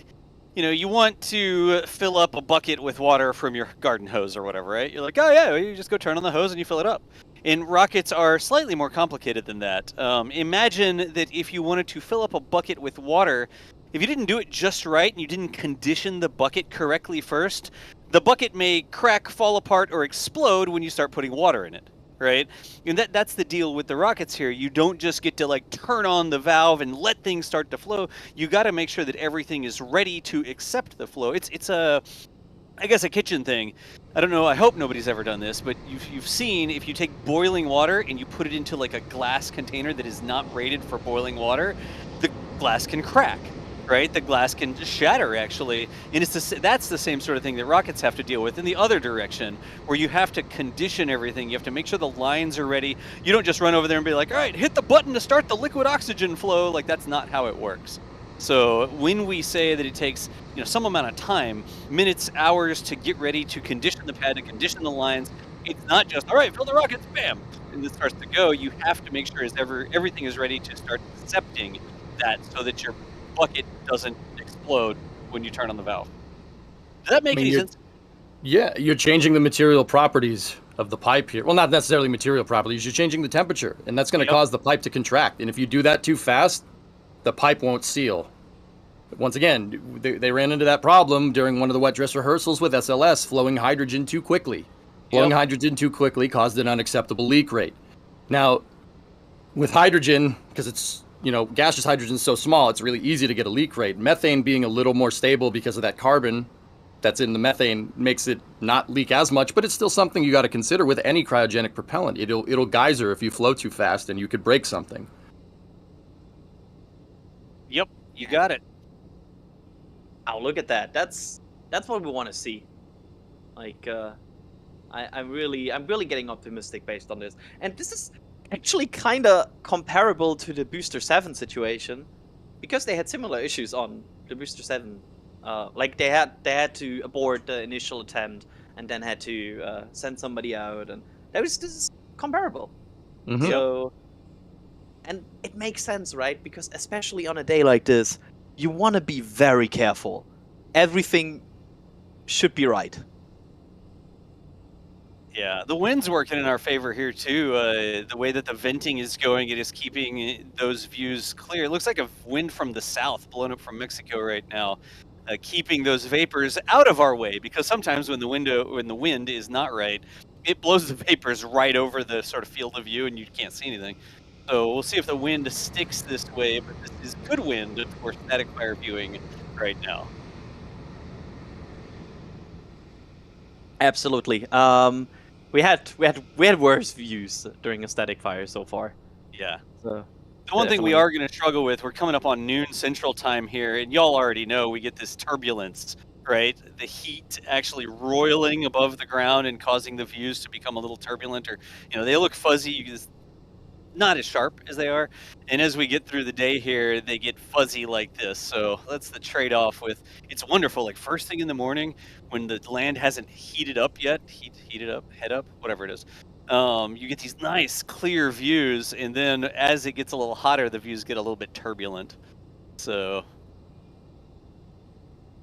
you know, you want to fill up a bucket with water from your garden hose or whatever, right? You're like, oh yeah, you just go turn on the hose and you fill it up. And rockets are slightly more complicated than that. Imagine that if you wanted to fill up a bucket with water, if you didn't do it just right and you didn't condition the bucket correctly first, the bucket may crack, fall apart, or explode when you start putting water in it. Right? And that's the deal with the rockets here. You don't just get to like turn on the valve and let things start to flow. You got to make sure that everything is ready to accept the flow. It's a, I guess, a kitchen thing. I don't know, I hope nobody's ever done this, but you've seen if you take boiling water and you put it into like a glass container that is not rated for boiling water, the glass can crack. Right, the glass can shatter actually, and that's the same sort of thing that rockets have to deal with in the other direction, where you have to condition everything. You have to make sure the lines are ready. You don't just run over there and be like, all right, hit the button to start the liquid oxygen flow. Like, that's not how it works. So when we say that it takes, you know, some amount of time, minutes, hours to get ready to condition the pad, to condition the lines, it's not just, all right, fill the rockets, bam, and it starts to go. You have to make sure everything is ready to start accepting that, so that your bucket doesn't explode when you turn on the valve. Does that make any sense? Yeah, you're changing the material properties of the pipe here. Well, not necessarily material properties. You're changing the temperature, and that's going to cause the pipe to contract. And if you do that too fast, the pipe won't seal. Once again, they ran into that problem during one of the wet dress rehearsals with SLS, flowing hydrogen too quickly. Flowing hydrogen too quickly caused an unacceptable leak rate. Now, with hydrogen, because it's, gaseous hydrogen is so small, it's really easy to get a leak rate. Methane being a little more stable because of that carbon that's in the methane makes it not leak as much, but it's still something you got to consider with any cryogenic propellant. It'll geyser if you flow too fast, and you could break something. Yep, you got it. Oh, look at that. That's what we want to see. Like, I'm really getting optimistic based on this. And this is actually kind of comparable to the Booster 7 situation, because they had similar issues on the Booster 7. Like they had to abort the initial attempt and then had to send somebody out, and this is comparable. Mm-hmm. So, and it makes sense, right? Because especially on a day like this, you want to be very careful. Everything should be right. Yeah, the wind's working in our favor here too. The way that the venting is going, it is keeping those views clear. It looks like a wind from the south blowing up from Mexico right now, keeping those vapors out of our way. Because sometimes when the wind is not right, it blows the vapors right over the sort of field of view, and you can't see anything. So we'll see if the wind sticks this way. But this is good wind for static fire viewing right now. Absolutely. We had worse views during a static fire so far. Yeah. So the one thing we are going to struggle with, we're coming up on noon Central Time here, and y'all already know we get this turbulence, right? The heat actually roiling above the ground and causing the views to become a little turbulent, or they look fuzzy. Not as sharp as they are, and as we get through the day here, they get fuzzy like this. So that's the trade-off with. It's wonderful, like first thing in the morning when the land hasn't heated up yet, heated up, head up, whatever it is. You get these nice clear views, and then as it gets a little hotter, the views get a little bit turbulent. So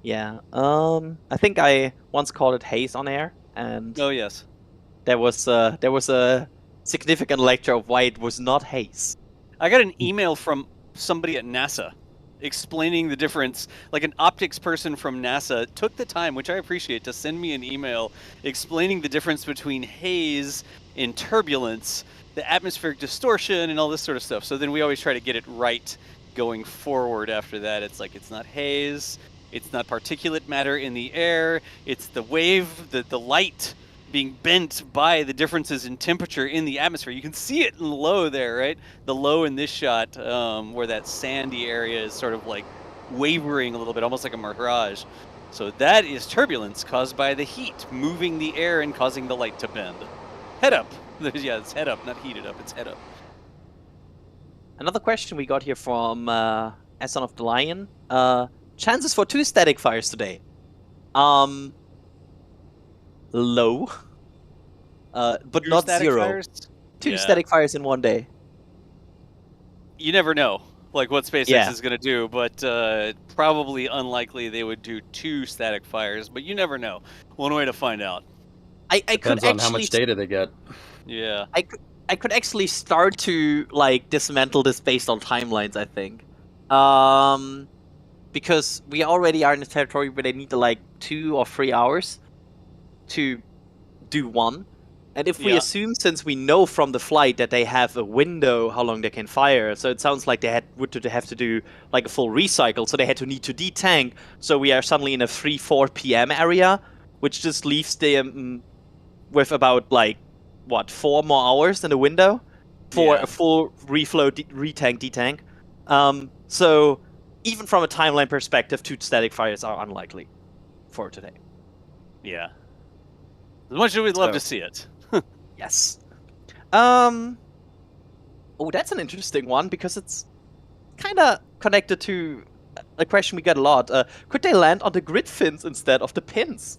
yeah, I think I once called it haze on air, and oh yes, there was a significant lecture of why it was not haze. I got an email from somebody at NASA explaining the difference. Like an optics person from NASA took the time, which I appreciate, to send me an email explaining the difference between haze and turbulence, the atmospheric distortion, and all this sort of stuff. So then we always try to get it right going forward after that. It's like, it's not haze, it's not particulate matter in the air, it's the wave, the light being bent by the differences in temperature in the atmosphere. You can see it in the low there, right? The low in this shot, where that sandy area is sort of like wavering a little bit, almost like a mirage. So that is turbulence caused by the heat moving the air and causing the light to bend. Head up. Yeah, it's head up, not heated up. It's head up. Another question we got here from Son of the Lion. Chances for 2 static fires today. Low, but Two not static 0. fires? 2 static fires in one day. You never know, like what SpaceX is going to do, but probably unlikely they would do 2 static fires. But you never know. One way to find out. I could Depends on how much data they get. Yeah. I could actually start to dismantle this based on timelines, I think. Because we already are in a territory where they need 2 or 3 hours to do one. And if we assume, since we know from the flight that they have a window how long they can fire, so it sounds like they would have to do a full recycle, so they need to detank, so we are suddenly in a 3-4 p.m. area, which just leaves them with about 4 more hours in the window for a full reflow, retank, detank. So even from a timeline perspective, 2 static fires are unlikely for today. Yeah. As much as we'd love to see it. Yes. Oh, that's an interesting one, because it's kind of connected to a question we get a lot. Could they land on the grid fins instead of the pins?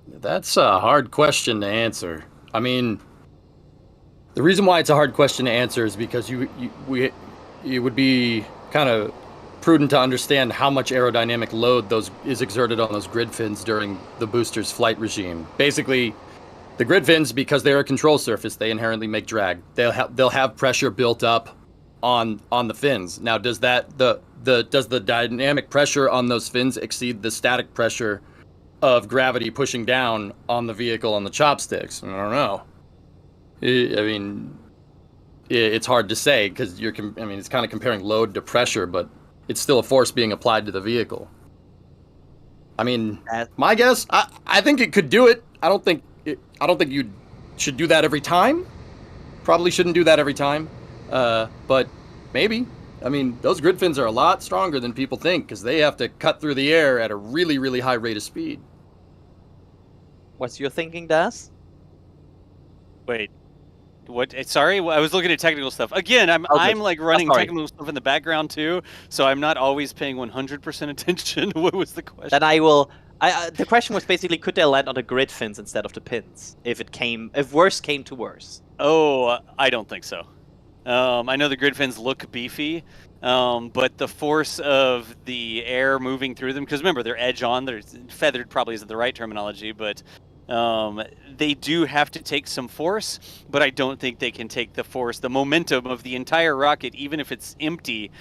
That's a hard question to answer. I mean, the reason why it's a hard question to answer is because you would be kind of prudent to understand how much aerodynamic load is exerted on those grid fins during the booster's flight regime. Basically, the grid fins, because they're a control surface, they inherently make drag. They'll have pressure built up on the fins. Now, does the dynamic pressure on those fins exceed the static pressure of gravity pushing down on the vehicle on the chopsticks? I don't know. I mean, it's hard to say because it's kind of comparing load to pressure, but it's still a force being applied to the vehicle. I mean, my guess, I think it could do it. I don't think you should do that every time. Probably shouldn't do that every time. But maybe. I mean, those grid fins are a lot stronger than people think because they have to cut through the air at a really, really high rate of speed. What's your thinking, Das? Wait. What? Sorry, I was looking at technical stuff. Again, I'm like running technical stuff in the background too, so I'm not always paying 100% attention. What was the question? Then I will. The question was basically, could they land on the grid fins instead of the pins if worse came to worse? Oh, I don't think so. I know the grid fins look beefy, but the force of the air moving through them, because remember, they're edge on, they're feathered probably isn't the right terminology, but they do have to take some force, but I don't think they can take the force, the momentum of the entire rocket, even if it's empty,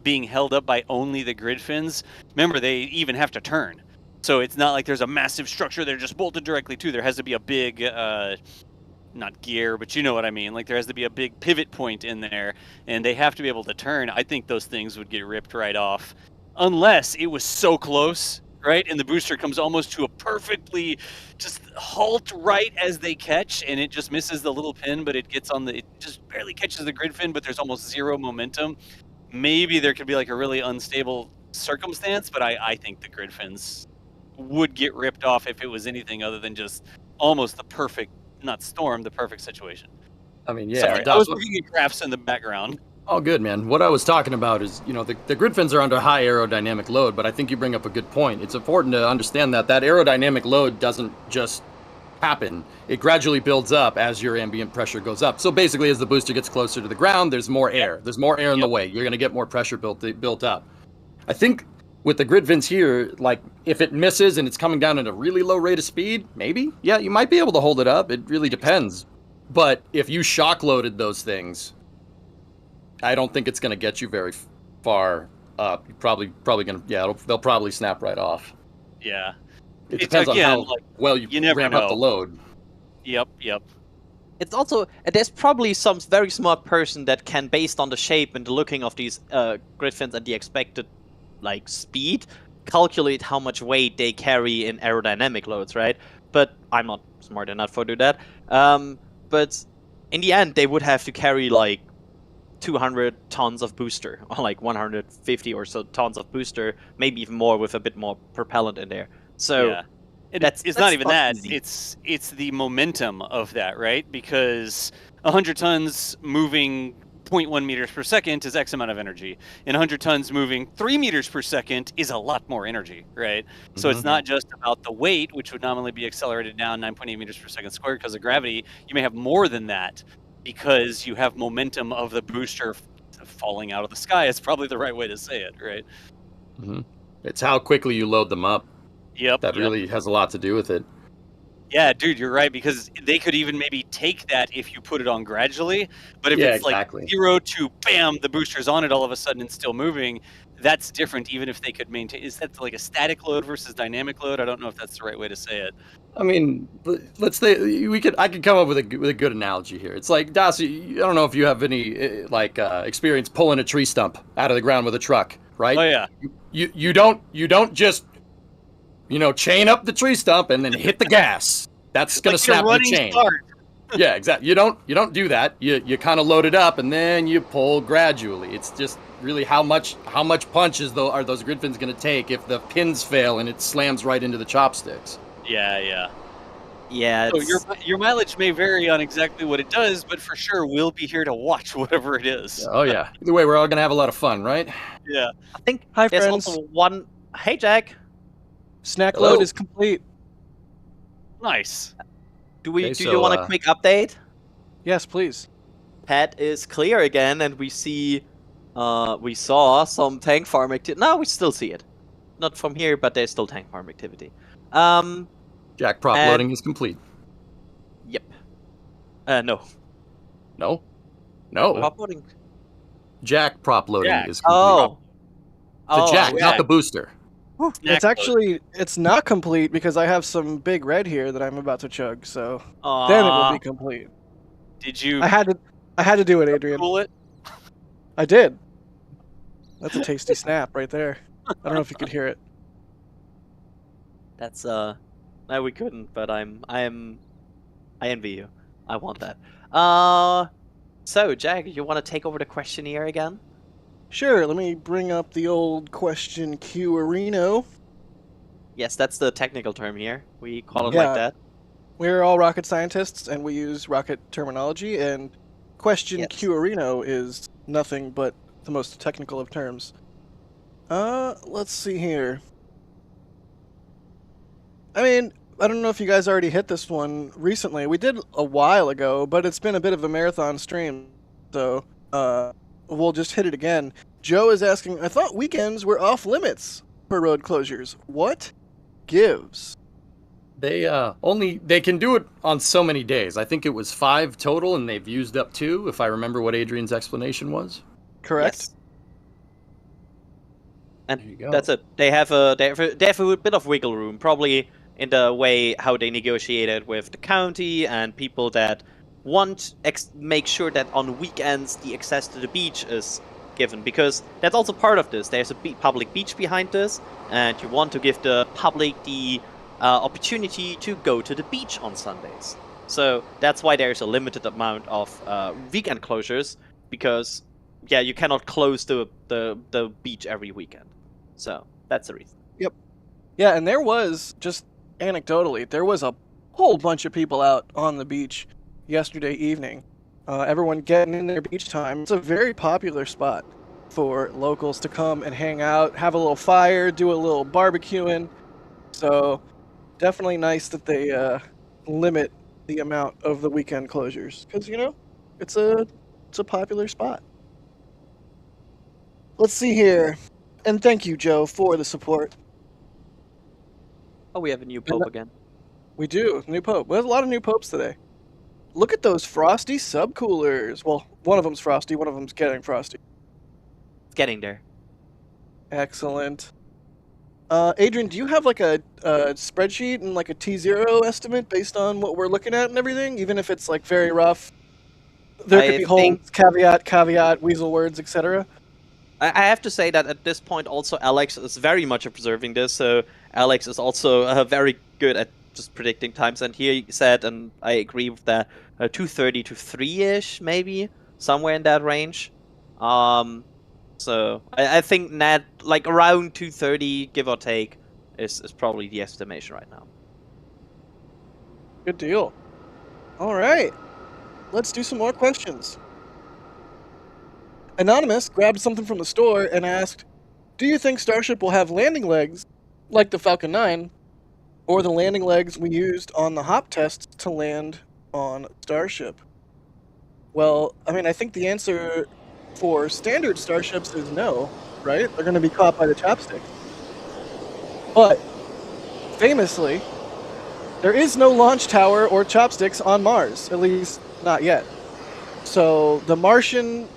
being held up by only the grid fins. Remember, they even have to turn. So it's not like there's a massive structure they're just bolted directly to. There has to be a big, not gear, but you know what I mean. Like there has to be a big pivot point in there, and they have to be able to turn. I think those things would get ripped right off, unless it was so close, right? And the booster comes almost to a perfectly just halt right as they catch, and it just misses the little pin, but it just barely catches the grid fin, but there's almost zero momentum. Maybe there could be like a really unstable circumstance, but I think the grid fins would get ripped off if it was anything other than just almost the perfect, not storm, the perfect situation. I mean, yeah. Sorry, I was looking at graphs in the background. Oh, good, man. What I was talking about is, the grid fins are under high aerodynamic load, but I think you bring up a good point. It's important to understand that aerodynamic load doesn't just happen. It gradually builds up as your ambient pressure goes up. So basically, as the booster gets closer to the ground, there's more air. There's more air in the way. You're going to get more pressure built up. I think with the grid fins here, like, if it misses and it's coming down at a really low rate of speed, maybe, yeah, you might be able to hold it up. It really depends. But if you shock loaded those things, I don't think it's going to get you very far up. You're probably going to, they'll probably snap right off. Yeah. It depends on how well you ramp up the load. Yep. It's also, there's probably some very smart person that can, based on the shape and the looking of these grid fins and the expected speed, calculate how much weight they carry in aerodynamic loads, right? But I'm not smart enough to do that. But in the end, they would have to carry 200 tons of booster, or 150 or so tons of booster, maybe even more with a bit more propellant in there. So yeah. It's not even that. Easy. It's the momentum of that, right? Because 100 tons moving 0.1 meters per second is X amount of energy, and 100 tons moving 3 meters per second is a lot more energy, right? So it's not just about the weight, which would nominally be accelerated down 9.8 meters per second squared because of gravity. You may have more than that because you have momentum of the booster falling out of the sky. It's probably the right way to say it, right? It's how quickly you load them up. Yep. That really has a lot to do with it. Yeah, dude, you're right, because they could even maybe take that if you put it on gradually, but if it's exactly. 0 to bam, the booster's on it all of a sudden and still moving, that's different even if they could maintain. Is that like a static load versus dynamic load? I don't know if that's the right way to say it. I mean, let's say I could come up with a good analogy here. It's like, Dasi, I don't know if you have any experience pulling a tree stump out of the ground with a truck, right? Oh yeah. You don't just chain up the tree stump and then hit the gas. That's gonna snap the chain. Yeah, exactly. You don't do that. You kind of load it up and then you pull gradually. It's just really how much punch are those grid fins gonna take if the pins fail and it slams right into the chopsticks. Yeah. So your mileage may vary on exactly what it does, but for sure we'll be here to watch whatever it is. Oh yeah. Either way, we're all gonna have a lot of fun, right? Yeah. I think Hi, there's friends. also one. Hey, Jack. Snack Hello. load is complete. Nice. Do you want a quick update? Yes, please. Pad is clear again, and we see We saw some tank farm activity. No, we still see it. Not from here, but there's still tank farm activity. Jack prop and- loading is complete. Yep. No. No? No. Prop loading. Jack prop loading Jack. is complete. Oh. The Jack, okay. not the booster. It's not complete because I have some big red here that I'm about to chug, so then it will be complete. Did you I had to do it, Adrian. cool it? I did. That's a tasty snap right there. I don't know if you could hear it. That's no, we couldn't, but I envy you. I want that. So Jack, you want to take over the questionnaire again? Sure, let me bring up the old question queue-areno. Yes, that's the technical term here. We call it Yeah. like that. We're all rocket scientists, and we use rocket terminology, and question Yes. queue-areno is nothing but the most technical of terms. Let's see here. I mean, I don't know if you guys already hit this one recently. We did a while ago, but it's been a bit of a marathon stream, so we'll just hit it again. Joe is asking, I thought weekends were off limits for road closures. What gives? They they can do it on so many days. I think it was 5 total, and they've used up 2, if I remember what Adrian's explanation was. Correct? Yes. And There you go. that's it. They have a bit of wiggle room, probably in the way how they negotiated with the county and people that want make sure that on weekends the access to the beach is given, because that's also part of this. There's a public beach behind this, and you want to give the public the opportunity to go to the beach on Sundays. So that's why there's a limited amount of weekend closures, because yeah, you cannot close the beach every weekend. So that's the reason. Yeah, and there was, just anecdotally, there was a whole bunch of people out on the beach yesterday evening. Everyone getting in their beach time. It's a very popular spot for locals to come and hang out, have a little fire, do a little barbecuing. So definitely nice that they limit the amount of the weekend closures, because it's a popular spot. Let's see here, and thank you, Joe, for the support. Oh, we have a new pope again. We do. New pope. We have a lot of new popes today. Look at those frosty subcoolers. Well, one of them's frosty, one of them's getting frosty. It's getting there. Excellent. Adrian, do you have like a spreadsheet and like a T0 estimate based on what we're looking at and everything, even if it's like very rough? There could be holes, caveat, weasel words, etc. I have to say that at this point also Alex is very much observing this, so Alex is also very good at just predicting times, and he said, and I agree with that, 2:30 to 3-ish, maybe, somewhere in that range. So I think that like around 2:30, give or take, is probably the estimation right now. Good deal. All right. Let's do some more questions. Anonymous grabbed something from the store and asked, do you think Starship will have landing legs like the Falcon 9, or the landing legs we used on the hop test to land on Starship? Well, I mean, I think the answer for standard Starships is no, right? They're going to be caught by the chopsticks. But, famously, there is no launch tower or chopsticks on Mars, at least not yet. So, the Martian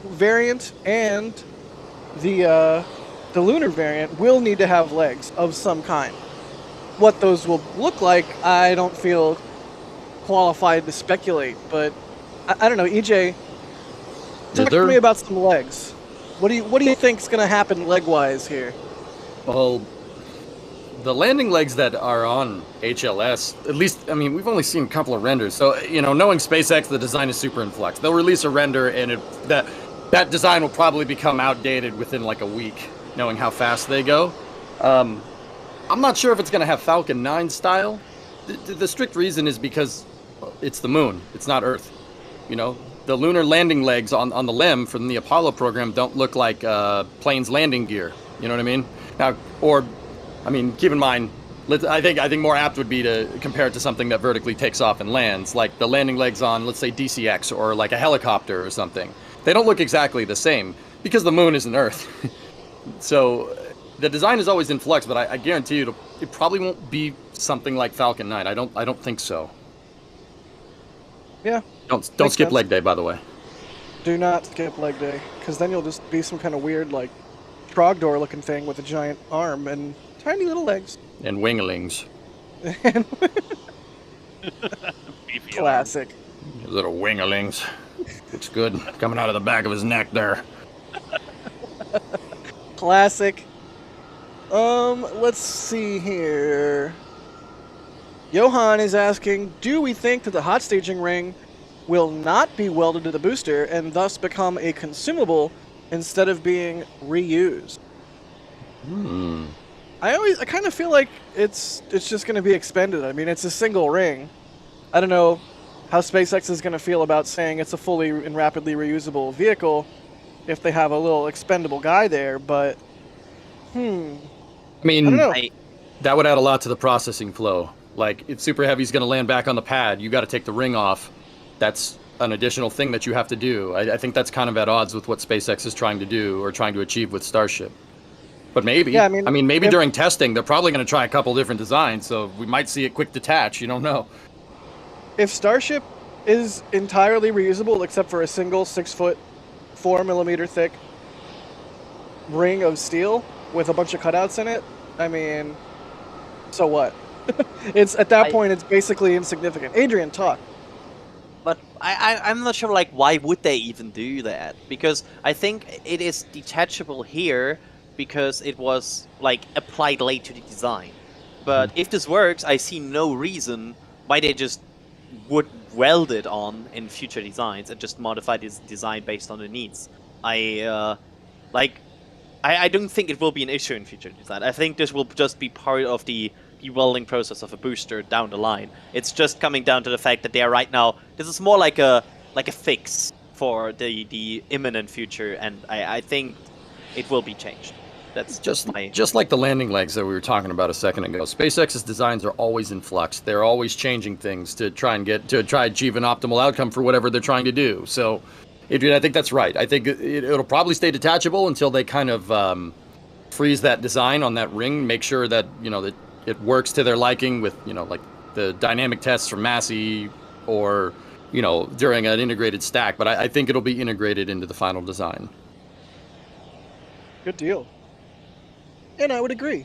variant and the lunar variant will need to have legs of some kind. What those will look like, I don't feel qualified to speculate, but I don't know. EJ, talk to me about some legs. What do you think's going to happen leg-wise here? Well, the landing legs that are on HLS, at least, I mean, we've only seen a couple of renders. So, knowing SpaceX, the design is super in flux. They'll release a render, and that design will probably become outdated within like a week, knowing how fast they go. I'm not sure if it's going to have Falcon 9 style. The strict reason is because it's the moon. It's not Earth. The lunar landing legs on the LEM from the Apollo program don't look like planes landing gear. You know what I mean? Now, keep in mind, I think more apt would be to compare it to something that vertically takes off and lands, like the landing legs on, let's say, DCX or like a helicopter or something. They don't look exactly the same. because the moon isn't Earth. So the design is always in flux, but I guarantee you it probably won't be something like Falcon 9. I don't think so. Yeah. Don't makes skip sense. leg day, by the way. Do not skip leg day, because then you'll just be some kind of weird, like, Trogdor looking thing with a giant arm and tiny little legs. And winglings. Classic. Little winglings. Looks good. Coming out of the back of his neck there. Classic. Let's see here. Johan is asking, do we think that the hot staging ring will not be welded to the booster and thus become a consumable instead of being reused? I kind of feel like it's just going to be expended. I mean, it's a single ring. I don't know how SpaceX is going to feel about saying it's a fully and rapidly reusable vehicle if they have a little expendable guy there, but I mean, I don't know. That would add a lot to the processing flow. Like, if Super Heavy's going to land back on the pad, you got to take the ring off. That's an additional thing that you have to do. I think that's kind of at odds with what SpaceX is trying to do or trying to achieve with Starship. But maybe. Yeah, I mean, maybe during testing, they're probably going to try a couple different designs, so we might see it quick detach. You don't know. If Starship is entirely reusable except for a single 6-foot, 4mm thick ring of steel with a bunch of cutouts in it, I mean, so what? It's at that point, it's basically insignificant. Adrian, talk. But I'm not sure, like, why would they even do that? Because I think it is detachable here because it was, like, applied late to the design. But if this works, I see no reason why they just would weld it on in future designs and just modify this design based on the needs. I don't think it will be an issue in future design. I think this will just be part of the welding process of a booster down the line. It's just coming down to the fact that they are right now. This is more like a fix for the imminent future, and I think it will be changed. That's just like the landing legs that we were talking about a second ago. SpaceX's designs are always in flux. They're always changing things to try and achieve an optimal outcome for whatever they're trying to do. So, Adrian, I think that's right. I think it'll probably stay detachable until they kind of freeze that design on that ring, make sure that that it works to their liking with like the dynamic tests from Massey or during an integrated stack. But I think it'll be integrated into the final design. Good deal. And I would agree.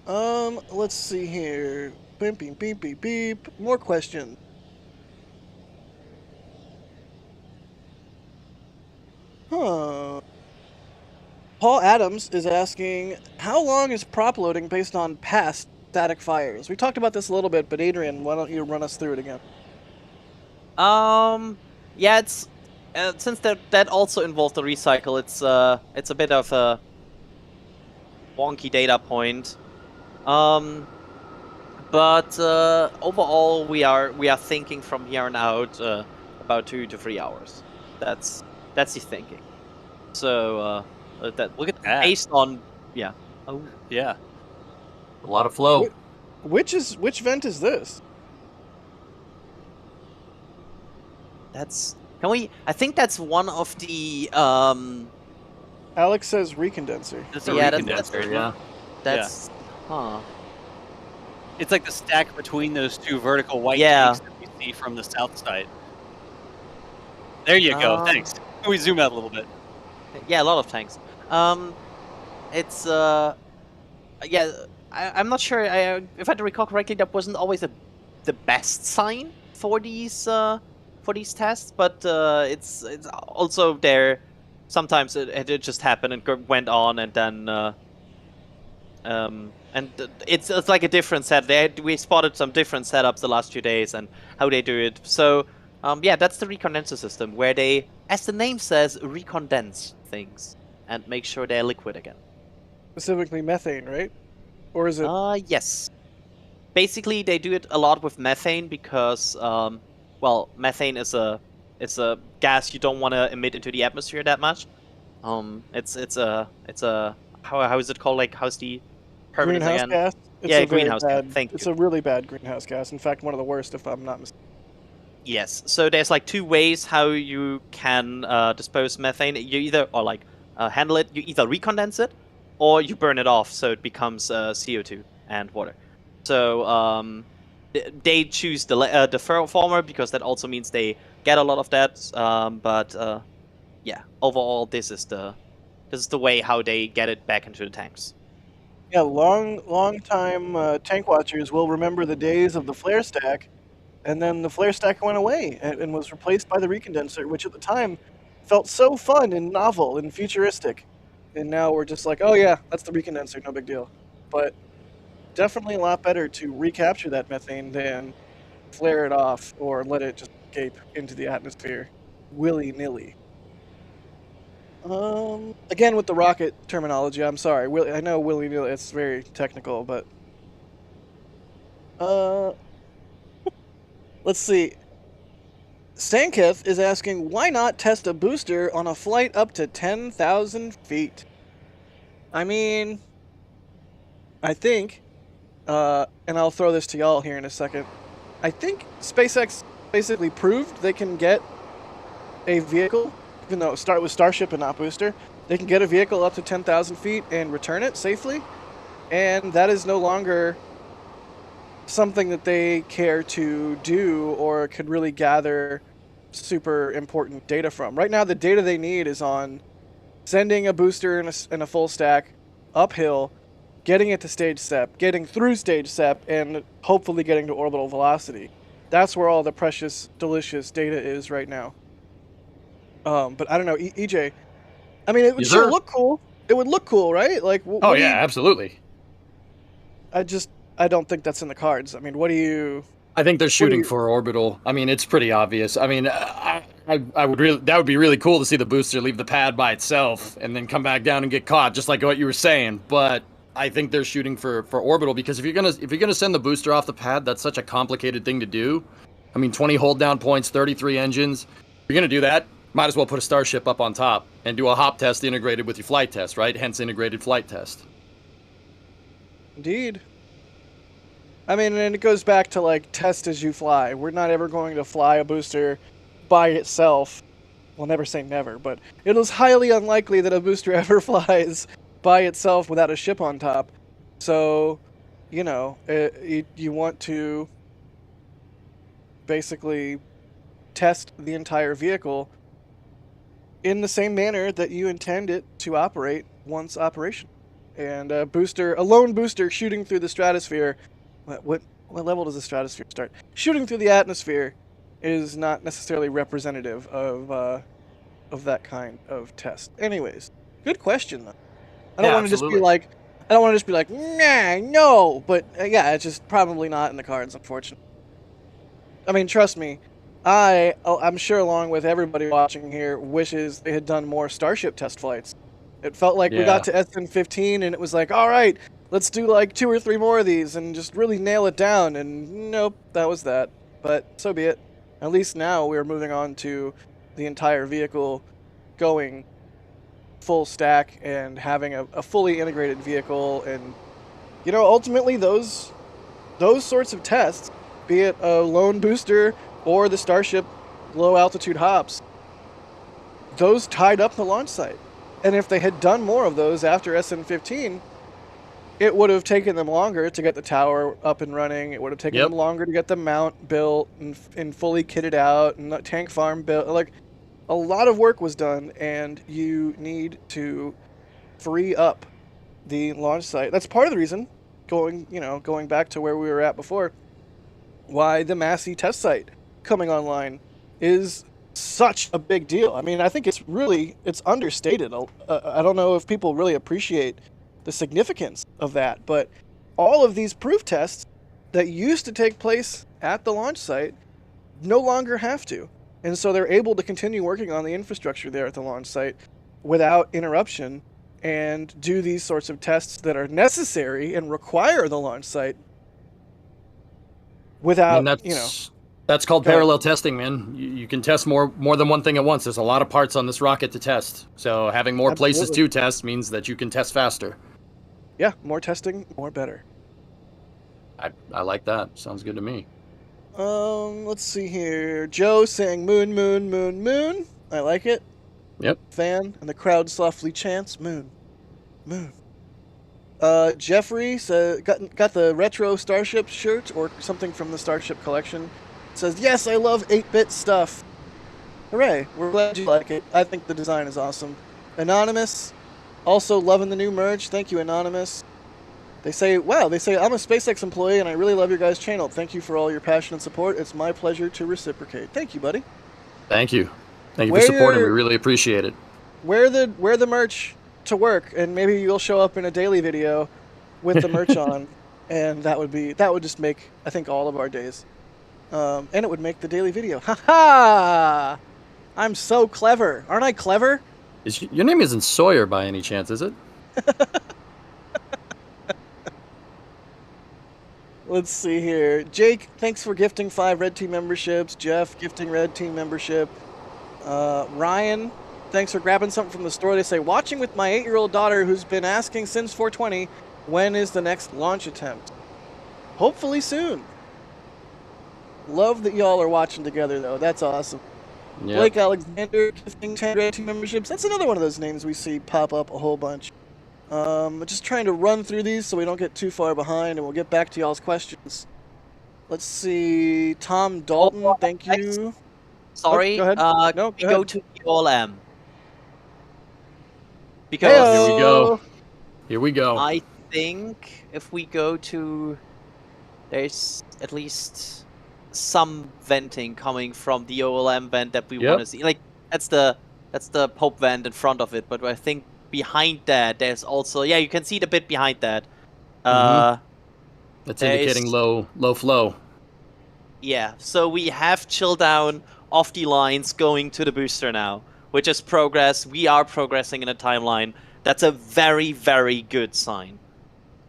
Let's see here. Beep, beep, beep, beep, beep. More questions. Paul Adams is asking, how long is prop loading based on past static fires? We talked about this a little bit, but Adrian, why don't you run us through it again? Yeah, it's since that also involves the recycle, it's a bit of a wonky data point. But overall, we are thinking from here on out about 2 to 3 hours. That's the thinking. So that Look at that. based on Oh yeah. A lot of flow. Which vent is this? I think that's one of the Alex says recondenser. That's a recondenser, recondenser. that's It's like the stack between those two vertical white Yeah. tanks that we see from the south side. There you go. Thanks. Can we zoom out a little bit? Yeah, a lot of tanks. It's I'm not sure. If I recall correctly, that wasn't always the best sign for these tests, but it's also there. Sometimes it just happened and went on, and then and it's like a different set. We spotted some different setups the last few days and how they do it. So that's the recondenser system where they, as the name says, recondense things and make sure they're liquid again. Specifically methane, right? Or is it? Yes. Basically, they do it a lot with methane because, methane is a gas you don't want to emit into the atmosphere that much. It's a how is it called? Like, how's the permanence Greenhouse again? gas? It's Yeah, a very greenhouse gas. bad- Thank It's you. a really bad greenhouse gas. In fact, one of the worst, if I'm not mistaken. Yes. So there's like two ways how you can dispose methane. You either handle it. You either recondense it, or you burn it off, so it becomes CO2 and water. So they choose the former because that also means they get a lot of that. But yeah, overall, this is the way how they get it back into the tanks. Yeah, long time tank watchers will remember the days of the flare stack, and then the flare stack went away and was replaced by the recondenser, which at the time felt so fun and novel and futuristic. And now we're just like, oh yeah, that's the recondenser, no big deal. But definitely a lot better to recapture that methane than flare it off or let it just escape into the atmosphere willy-nilly. Again with the rocket terminology, I'm sorry. I know willy-nilly, it's very technical, but let's see. Sanketh is asking, why not test a booster on a flight up to 10,000 feet? I mean, I think, and I'll throw this to y'all here in a second, I think SpaceX basically proved they can get a vehicle, even though it started with Starship and not booster, they can get a vehicle up to 10,000 feet and return it safely, and that is no longer something that they care to do or could really gather super important data from. Right now, the data they need is on sending a booster in a full stack uphill, getting it to stage SEP, getting through stage SEP, and hopefully getting to orbital velocity. That's where all the precious, delicious data is right now. But I don't know, EJ. I mean, it would sure look cool. It would look cool, right? Like, oh yeah, absolutely. I don't think that's in the cards. I mean, what do you? I think they're shooting for orbital. I mean, it's pretty obvious. I mean, I would really, that would be really cool to see the booster leave the pad by itself and then come back down and get caught, just like what you were saying. But I think they're shooting for orbital because if you're gonna send the booster off the pad, that's such a complicated thing to do. I mean, 20 hold down points, 33 engines. If you're gonna do that, might as well put a Starship up on top and do a hop test integrated with your flight test, right? Hence integrated flight test. Indeed. I mean, and it goes back to like test as you fly. We're not ever going to fly a booster by itself. We'll never say never, but it is highly unlikely that a booster ever flies by itself without a ship on top. So, you know, you want to basically test the entire vehicle in the same manner that you intend it to operate once operation. And a lone booster shooting through the stratosphere, what level does the stratosphere start? Shooting through the atmosphere is not necessarily representative of that kind of test. Anyways, good question though. I don't want to just be like, nah, no, but yeah, it's just probably not in the cards, unfortunately. I mean, trust me, I'm sure along with everybody watching here wishes they had done more Starship test flights. It felt like we got to SN15 and it was like, all right, let's do like 2 or 3 more of these and just really nail it down. And nope, that was that. But so be it. At least now we're moving on to the entire vehicle going full stack and having a fully integrated vehicle. And, you know, ultimately those sorts of tests, be it a lone booster or the Starship low altitude hops, those tied up the launch site. And if they had done more of those after SN15, it would have taken them longer to get the tower up and running. It would have taken them longer to get the mount built and fully kitted out and the tank farm built. Like, a lot of work was done, and you need to free up the launch site. That's part of the reason, going back to where we were at before, why the Massey test site coming online is such a big deal. I mean, I think it's understated. I don't know if people really appreciate the significance of that, but all of these proof tests that used to take place at the launch site no longer have to. And so they're able to continue working on the infrastructure there at the launch site without interruption and do these sorts of tests that are necessary and require the launch site without, That's called parallel testing, man. You can test more than one thing at once. There's a lot of parts on this rocket to test. So having more places to test means that you can test faster. Yeah, more testing, more better. I like that. Sounds good to me. Let's see here. Joe saying moon, moon, moon, moon. I like it. Yep. Fan, and the crowd softly chants moon, moon. Jeffrey got the retro Starship shirt or something from the Starship collection. Says, yes, I love 8-bit stuff. Hooray, we're glad you like it. I think the design is awesome. Anonymous, also loving the new merch. Thank you, Anonymous. They say, wow, I'm a SpaceX employee and I really love your guys' channel. Thank you for all your passion and support. It's my pleasure to reciprocate. Thank you, buddy. Thank you. Thank you for supporting. We really appreciate it. Wear the merch to work, and maybe you'll show up in a daily video with the merch on, and that would just make, I think, all of our days. And it would make the daily video. Ha ha! I'm so clever. Aren't I clever? Your name isn't Sawyer by any chance, is it? Let's see here. Jake, thanks for gifting 5 Red Team memberships. Jeff, gifting Red Team membership. Ryan, thanks for grabbing something from the store. They say, watching with my 8-year-old daughter who's been asking since 420, when is the next launch attempt? Hopefully soon. Love that y'all are watching together, though. That's awesome. Yep. Blake Alexander, gifting 10 Red Team memberships. That's another one of those names we see pop up a whole bunch. Just trying to run through these so we don't get too far behind, and we'll get back to y'all's questions. Let's see. Tom Dalton, thank you. Sorry, go ahead. No, we go to the OLM. Because here we go. Here we go. I think if we go to, there's at least some venting coming from the OLM vent that we want to see. Like that's the Pope vent in front of it, but I think behind that there's also you can see the bit behind that. That's indicating low flow. Yeah, so we have chill down off the lines going to the booster now, which is progress. We are progressing in a timeline. That's a very, very good sign.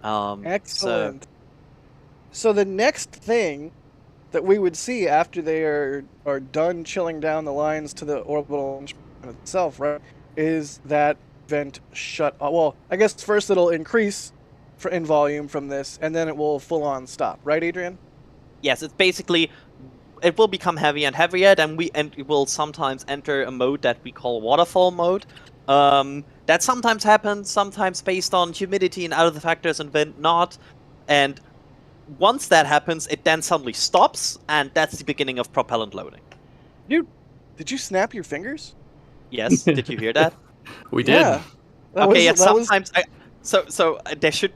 Excellent. So the next thing that we would see after they are done chilling down the lines to the orbital launch itself, right, is that vent shut off. Well, I guess first it'll increase in volume from this, and then it will full-on stop. Right, Adrian? Yes, it's basically... It will become heavier and heavier, then it will sometimes enter a mode that we call waterfall mode. That sometimes happens, sometimes based on humidity and other factors and when not. And once that happens, it then suddenly stops, and that's the beginning of propellant loading. Did you snap your fingers? Yes, did you hear that? We did. Yeah. Sometimes So there should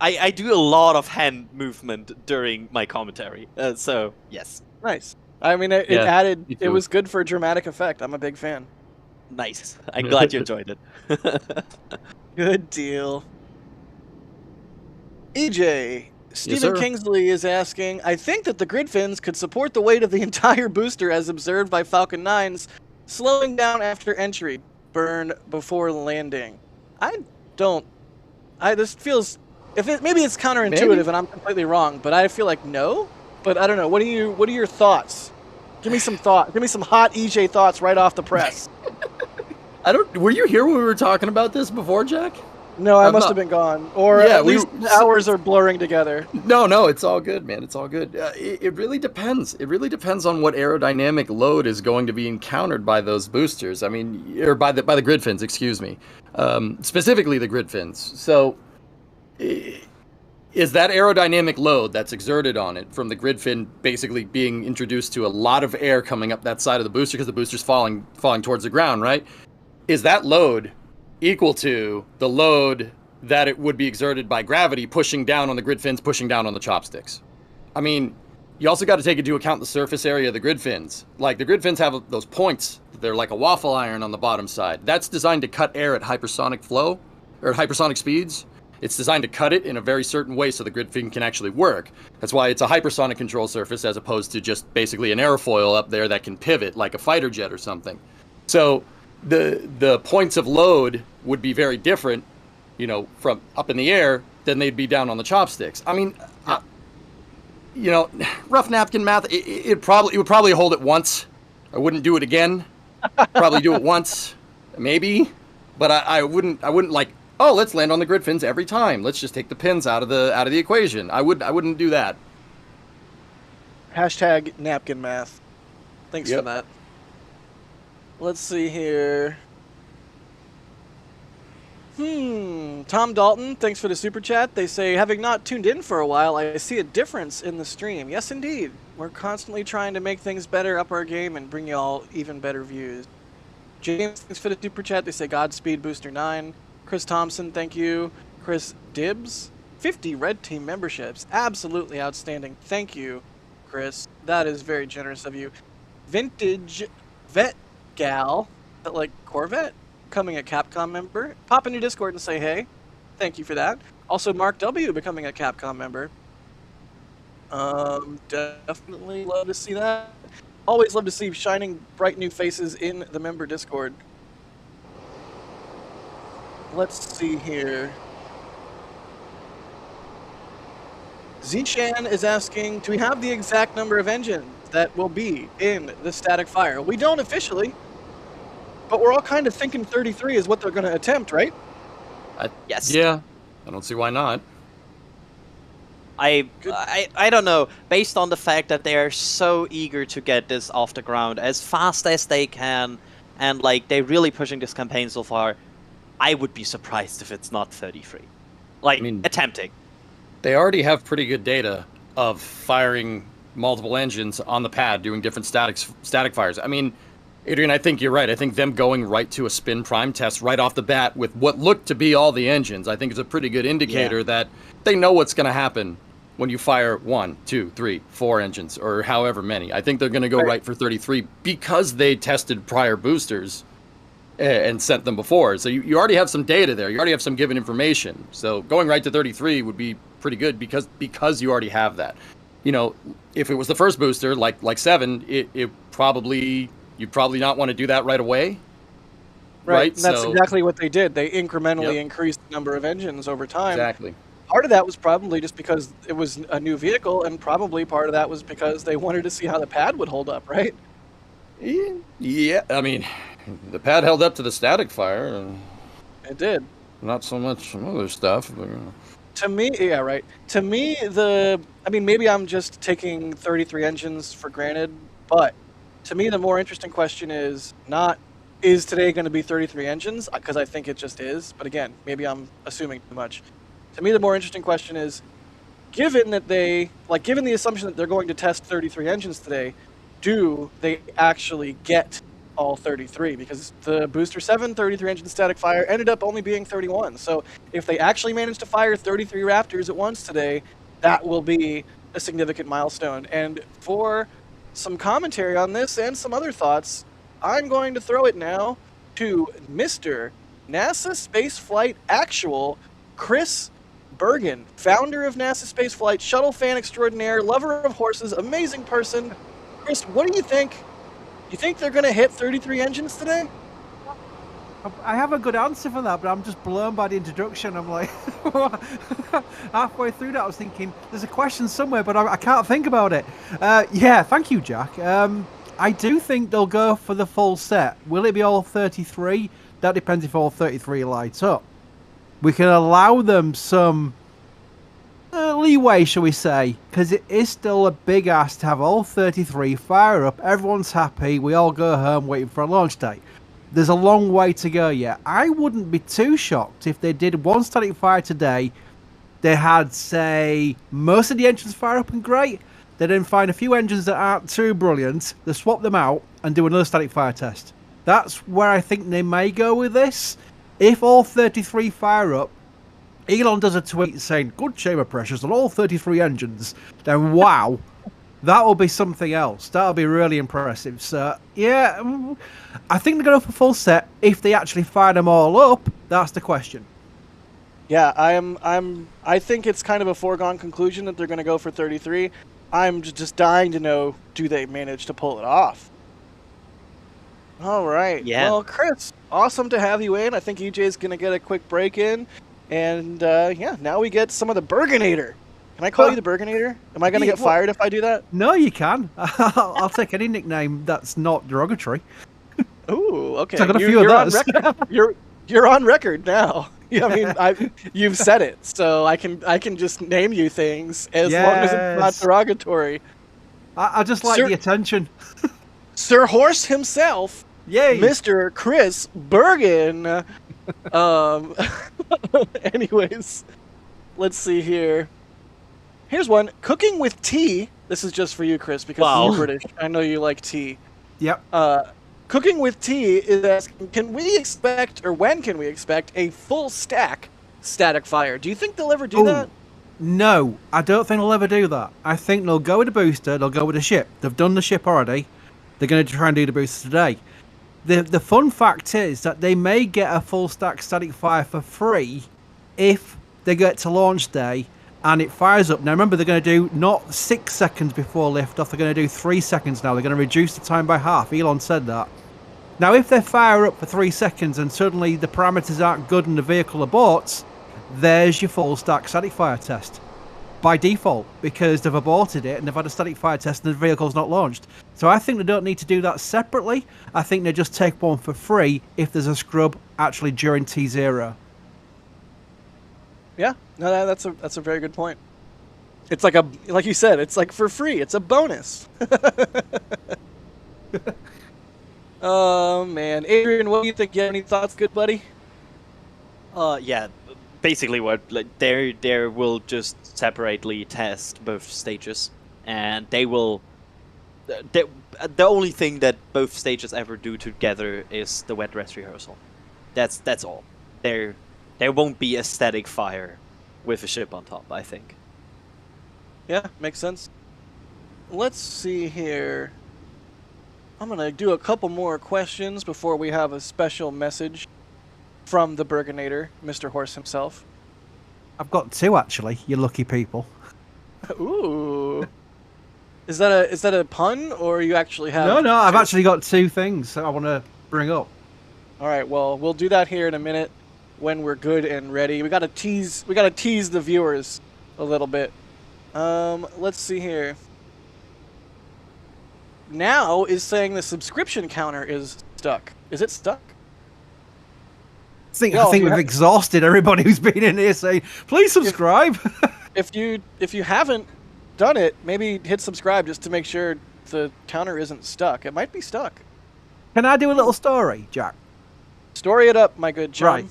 I do a lot of hand movement during my commentary. So yes. Nice. I mean, it added. It was good for dramatic effect. I'm a big fan. Nice. I'm glad you enjoyed it. Good deal. EJ, Stephen Kingsley is asking, I think that the grid fins could support the weight of the entire booster as observed by Falcon 9's, slowing down after entry, burn before landing. This feels, maybe it's counterintuitive and I'm completely wrong, but I feel like no. But I don't know. What are your thoughts? Give me some thought. Give me some hot EJ thoughts right off the press. Were you here when we were talking about this before, Jack? No, I must have been gone. Or at least hours are blurring together. No, it's all good, man. It's all good. It really depends. It really depends on what aerodynamic load is going to be encountered by those boosters. I mean, or by the grid fins, excuse me. Specifically the grid fins. So, is that aerodynamic load that's exerted on it from the grid fin basically being introduced to a lot of air coming up that side of the booster because the booster's falling towards the ground, right? Is that load equal to the load that it would be exerted by gravity pushing down on the grid fins, pushing down on the chopsticks? I mean, you also got to take into account the surface area of the grid fins. Like, the grid fins have those points. They're like a waffle iron on the bottom side. That's designed to cut air at hypersonic flow, or at hypersonic speeds. It's designed to cut it in a very certain way so the grid fin can actually work. That's why it's a hypersonic control surface as opposed to just basically an airfoil up there that can pivot like a fighter jet or something. So the points of load would be very different, from up in the air than they'd be down on the chopsticks. I mean, rough napkin math, it would probably hold it once. I wouldn't do it again. Probably do it once, maybe, but I wouldn't like, oh, let's land on the grid fins every time. Let's just take the pins out of the equation. I wouldn't do that. Hashtag napkin math. Thanks for that. Let's see here. Tom Dalton, thanks for the super chat. They say, having not tuned in for a while, I see a difference in the stream. Yes, indeed. We're constantly trying to make things better, up our game, and bring you all even better views. James, thanks for the super chat. They say, Godspeed Booster 9. Chris Thompson, thank you. Chris Dibbs, 50 Red Team memberships. Absolutely outstanding. Thank you, Chris. That is very generous of you. Vintage Vet Gal, like Corvette, becoming a Capcom member. Pop in your Discord and say hey. Thank you for that. Also, Mark W. becoming a Capcom member. Definitely love to see that. Always love to see shining bright new faces in the member Discord. Let's see here. Zishan is asking, do we have the exact number of engines that will be in the static fire? We don't officially, but we're all kind of thinking 33 is what they're going to attempt, right? Yes. Yeah, I don't see why not. I don't know. Based on the fact that they are so eager to get this off the ground as fast as they can, and like they're really pushing this campaign so far, I would be surprised if it's not 33. Like, I mean, attempting. They already have pretty good data of firing multiple engines on the pad, doing different static fires. I mean, Adrian, I think you're right. I think them going right to a spin prime test right off the bat with what looked to be all the engines, I think is a pretty good indicator that they know what's going to happen when you fire 1, 2, 3, 4 engines, or however many. I think they're going to go right for 33 because they tested prior boosters and sent them before. So you already have some data there. You already have some given information. So going right to 33 would be pretty good because you already have that. You know, if it was the first booster, like 7, it probably... You'd probably not want to do that right away. Right? And that's exactly what they did. They incrementally increased the number of engines over time. Exactly. Part of that was probably just because it was a new vehicle, and probably part of that was because they wanted to see how the pad would hold up, right? Yeah, I mean, the pad held up to the static fire. It did. Not so much some other stuff. But, To me, yeah, right. To me, I mean, maybe I'm just taking 33 engines for granted, but to me, the more interesting question is not, is today going to be 33 engines? Because I think it just is. But again, maybe I'm assuming too much. To me, the more interesting question is, given the assumption that they're going to test 33 engines today, do they actually get all 33? Because the Booster 7 33 engine static fire ended up only being 31. So if they actually manage to fire 33 Raptors at once today, that will be a significant milestone. And for some commentary on this and some other thoughts, I'm going to throw it now to Mr. NASA Spaceflight Actual, Chris Bergen, founder of NASA Spaceflight, shuttle fan extraordinaire, lover of horses, amazing person. Chris, what do you think? You think they're going to hit 33 engines today? I have a good answer for that, but I'm just blown by the introduction. I'm like, halfway through that, I was thinking, there's a question somewhere, but I can't think about it. Yeah, thank you, Jack. I do think they'll go for the full set. Will it be all 33? That depends if all 33 lights up. We can allow them some leeway, shall we say, because it is still a big ask to have all 33 fire up. Everyone's happy. We all go home waiting for a launch date. There's a long way to go yet. I wouldn't be too shocked if they did one static fire today. They had, say, most of the engines fire up and great. They then find a few engines that aren't too brilliant. They swap them out and do another static fire test. That's where I think they may go with this. If all 33 fire up, Elon does a tweet saying, good chamber pressures on all 33 engines, then wow. That will be something else. That'll be really impressive. So, yeah, I think they're going to go for full set. If they actually fire them all up, that's the question. Yeah, I think it's kind of a foregone conclusion that they're going to go for 33. I'm just dying to know, do they manage to pull it off? All right. Yeah. Well, Chris, awesome to have you in. I think EJ's going to get a quick break in. And, yeah, now we get some of the Burgonator. Can I call you the Burgonator? Am I going to get fired if I do that? No, you can. I'll take any nickname that's not derogatory. Ooh, okay. So I got a few of those. You're on record now. I mean, you've said it, so I can just name you things as long as it's not derogatory. I just like the attention. Sir Horse himself, Yay! Mr. Chris Bergen. Anyways, let's see here. Here's one. Cooking with tea. This is just for you, Chris, because you're British. I know you like tea. Yep. Cooking with tea is asking, can we expect, or when can we expect, a full stack static fire? Do you think they'll ever do that? No, I don't think they'll ever do that. I think they'll go with a booster, they'll go with a ship. They've done the ship already. They're going to try and do the booster today. The fun fact is that they may get a full stack static fire for free if they get to launch day and it fires up. Now remember, they're going to do not 6 seconds before liftoff, they're going to do 3 seconds now. They're going to reduce the time by half. Elon said that. Now if they fire up for 3 seconds and suddenly the parameters aren't good and the vehicle aborts, there's your full stack static fire test. By default, because they've aborted it and they've had a static fire test and the vehicle's not launched. So I think they don't need to do that separately. I think they just take one for free if there's a scrub actually during T0. Yeah, no, that's a very good point. It's like like you said, it's like for free. It's a bonus. Oh man, Adrian, what do you think? You have any thoughts, good buddy? Yeah. Basically, what they will just separately test both stages, and they will. The only thing that both stages ever do together is the wet dress rehearsal. That's all. There won't be a static fire with a ship on top, I think. Yeah, makes sense. Let's see here. I'm gonna do a couple more questions before we have a special message from the Bergenator, Mr. Horse himself. I've got 2 actually, you lucky people. Ooh. Is that a pun, or you actually have... No, I've actually got 2 things I want to bring up. All right, well, we'll do that here in a minute when we're good and ready. We gotta tease the viewers a little bit. Let's see here. Now is saying the subscription counter is stuck. Is it stuck? I think we've exhausted everybody who's been in here saying, please subscribe. If you haven't done it, maybe hit subscribe just to make sure the counter isn't stuck. It might be stuck. Can I do a little story, Jack? Story it up, my good John. Right.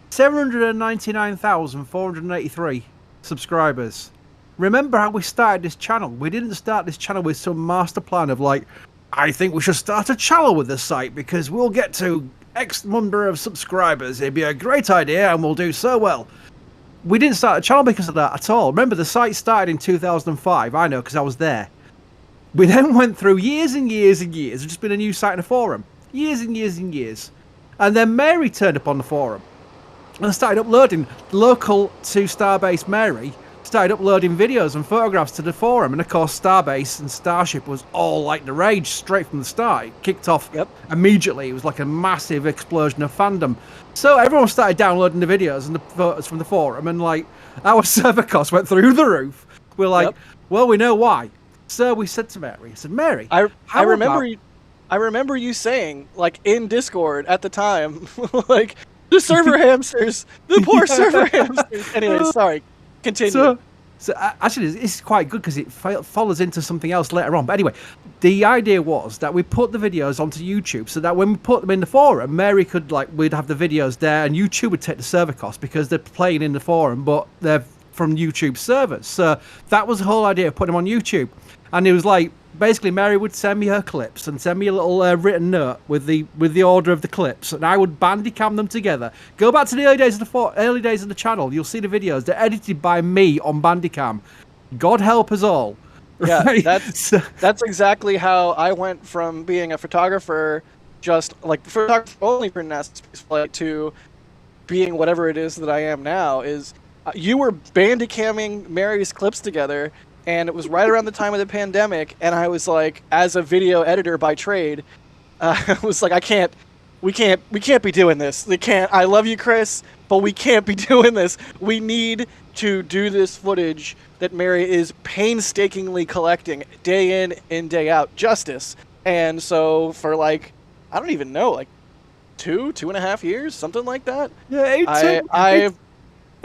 799,483 subscribers. Remember how we started this channel? We didn't start this channel with some master plan of like, I think we should start a channel with this site because we'll get to X number of subscribers. It'd be a great idea and we'll do so well. We didn't start a channel because of that at all. Remember, the site started in 2005. I know because I was there. We then went through years and years and years. It's just been a new site and a forum. Years and years and years. And then Mary turned up on the forum and started uploading. Local to Starbase Mary started uploading videos and photographs to the forum, and of course Starbase and Starship was all like the rage straight from the start. It kicked off immediately. It was like a massive explosion of fandom. So everyone started downloading the videos and the photos from the forum, and like our server costs went through the roof. We're like, well, we know why. So we said to Mary, I said, Mary, I remember you saying, like, in Discord at the time, like, the server hamsters, the poor server hamsters. Anyway, sorry. Continue. So actually, this is quite good because it follows into something else later on. But anyway, the idea was that we put the videos onto YouTube so that when we put them in the forum, Mary could, like, we'd have the videos there and YouTube would take the server cost because they're playing in the forum, but they're from YouTube servers. So that was the whole idea of putting them on YouTube. And it was like, basically Mary would send me her clips and send me a little written note with the order of the clips, and I would bandicam them together. Go back to the early days of the channel. You'll see the videos. They're edited by me on bandicam. God help us all. Yeah, right? that's exactly how I went from being a photographer, just like photographer only for NASASpaceflight, to being whatever it is that I am now. Is you were bandicamming Mary's clips together. And it was right around the time of the pandemic, and I was like, as a video editor by trade, I was like, we can't be doing this. I love you, Chris, but we can't be doing this. We need to do this footage that Mary is painstakingly collecting day in and day out, justice. And so for like, I don't even know, like 2.5 years, something like that. Yeah,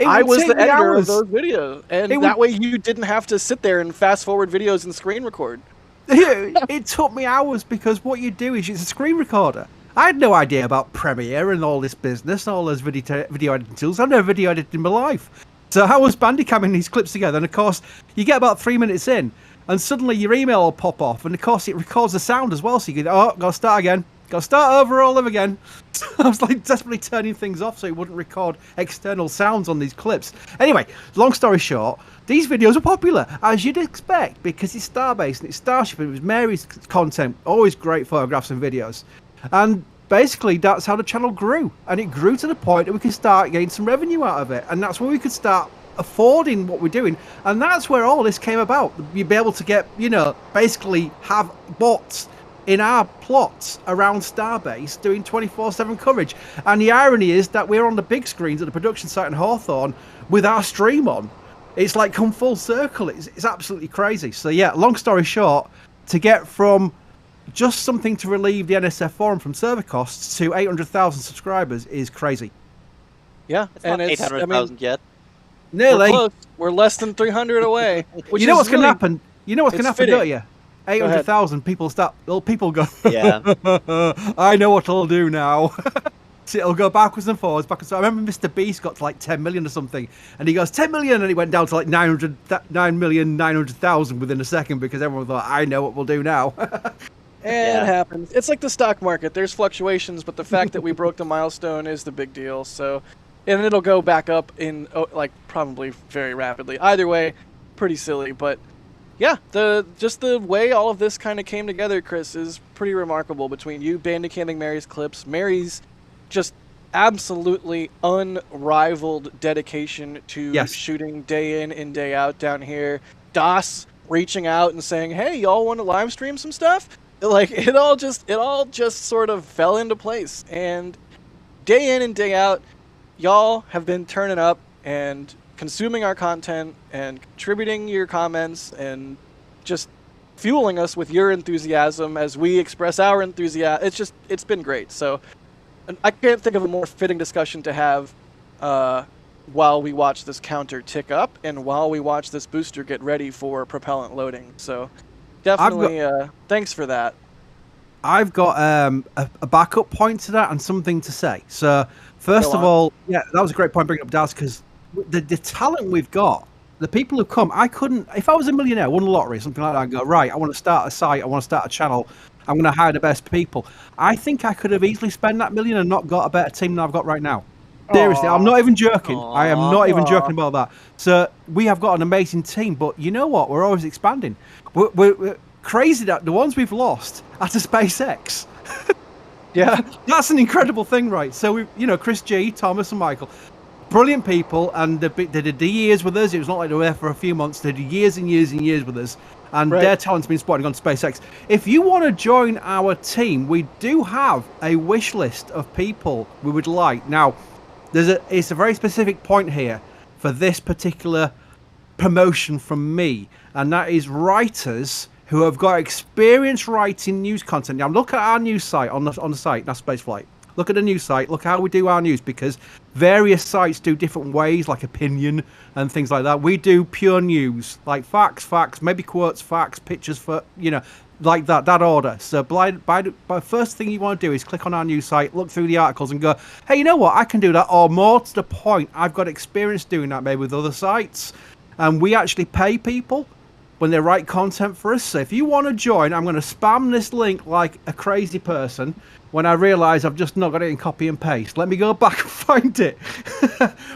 I was the editor hours. of those videos, and that way you didn't have to sit there and fast forward videos and screen record. It took me hours because what you do is it's a screen recorder. I had no idea about Premiere and all this business, all those video editing tools. I've never video edited in my life. So I was bandicamming these clips together, and of course, you get about 3 minutes in, and suddenly your email will pop off, and of course it records the sound as well, so you go, oh, gotta start again. Gotta start over, all over again. So I was like desperately turning things off so it wouldn't record external sounds on these clips. Anyway, long story short, these videos are popular, as you'd expect, because it's Starbase and it's Starship and it was Mary's content, always great photographs and videos. And basically that's how the channel grew, and it grew to the point that we could start getting some revenue out of it, and that's where we could start affording what we're doing, and that's where all this came about. You'd be able to get, you know, basically have bots in our plots around Starbase doing 24/7 coverage. And the irony is that we're on the big screens at the production site in Hawthorne with our stream on. It's like come full circle. It's absolutely crazy. So yeah, long story short, to get from just something to relieve the NSF forum from server costs to 800,000 subscribers is crazy. Yeah, It's not 800,000 yet. Nearly. We're close. We're less than 300 away. You know what's going to happen? You know what's going to happen, fitting. don't you? 800,000 people people go, Yeah. I know what I'll do now. So it'll go backwards and forwards, I remember Mr. Beast got to like 10 million or something, and he goes 10 million, and it went down to like 9,900,000 within a second because everyone thought, I know what we'll do now. It happens. It's like the stock market. There's fluctuations, but the fact that we broke the milestone is the big deal. So, and it'll go back up in like probably very rapidly. Either way, pretty silly, but yeah, just the way all of this kind of came together, Chris, is pretty remarkable. Between you bandicamming Mary's clips, Mary's just absolutely unrivaled dedication to shooting day in and day out down here. Das reaching out and saying, "Hey, y'all want to live stream some stuff?" Like it all just sort of fell into place. And day in and day out, y'all have been turning up and consuming our content and contributing your comments and just fueling us with your enthusiasm as we express our enthusiasm. It's been great. So I can't think of a more fitting discussion to have while we watch this counter tick up and while we watch this booster get ready for propellant loading. So definitely thanks for that. I've got a backup point to that and something to say. So first of all, yeah, that was a great point bringing up Daz, because the talent we've got, the people who come, I couldn't, if I was a millionaire, won a lottery, something like that, and go, right, I want to start a site, I want to start a channel, I'm going to hire the best people. I think I could have easily spent that million and not got a better team than I've got right now. Seriously, I'm not even joking. I am not even joking about that. So we have got an amazing team, but you know what? We're always expanding. We're crazy that the ones we've lost are to SpaceX. Yeah, that's an incredible thing, right? So we, you know, Chris G, Thomas, and Michael, brilliant people, and they did the years with us. It was not like they were there for a few months. They did years and years and years with us, and their talent's been spotted on SpaceX. If you want to join our team, we do have a wish list of people we would like. Now, it's a very specific point here for this particular promotion from me, and that is writers who have got experience writing news content. Now, look at our news site on the site, NASASpaceflight. Look at the news site. Look how we do our news, because various sites do different ways, like opinion and things like that. We do pure news, like facts, maybe quotes, facts, pictures, for like that order. So by first thing you want to do is click on our news site, look through the articles, and go, hey, you know what? I can do that. Or more to the point, I've got experience doing that maybe with other sites, and we actually pay people when they write content for us. So if you want to join, I'm going to spam this link like a crazy person when I realise I've just not got it in copy and paste. Let me go back and find it.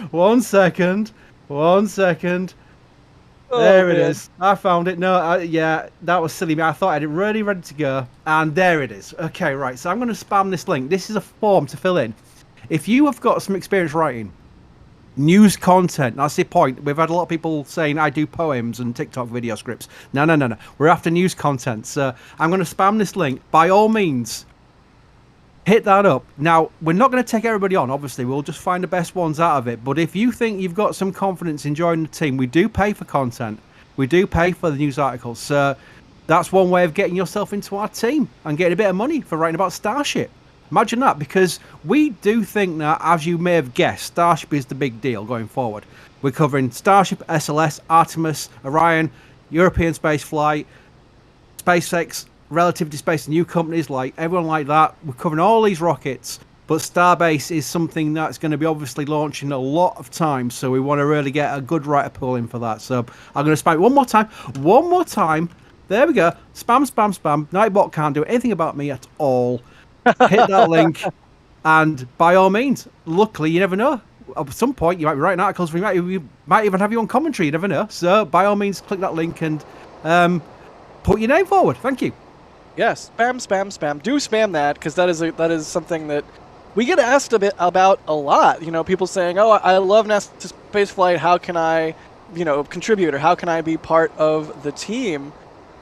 One second. There it is. I found it. No, yeah, that was silly. I thought I had it really ready to go. And there it is. Okay, right. So I'm going to spam this link. This is a form to fill in. If you have got some experience writing news content, that's the point. We've had a lot of people saying I do poems and TikTok video scripts. No. We're after news content. So I'm going to spam this link. By all means, hit that up. Now, we're not going to take everybody on, obviously. We'll just find the best ones out of it. But if you think you've got some confidence in joining the team, we do pay for content. We do pay for the news articles. So that's one way of getting yourself into our team and getting a bit of money for writing about Starship. Imagine that, because we do think that, as you may have guessed, Starship is the big deal going forward. We're covering Starship, SLS, Artemis, Orion, European Spaceflight, SpaceX, Relativity Space, new companies like everyone like that. We're covering all these rockets, but Starbase is something that's going to be obviously launching a lot of time, so we want to really get a good writer pool in for that. So I'm going to spam it one more time. There we go. Spam, spam, spam. Nightbot can't do anything about me at all. Hit that link, and by all means, luckily, you never know. At some point, you might be writing articles. We might even have you on commentary. You never know. So by all means, click that link and put your name forward. Thank you. Yes, spam, spam, spam. Do spam that, because that is something that we get asked a bit about a lot. You know, people saying, "Oh, I love NASA Spaceflight. How can I, contribute, or how can I be part of the team?"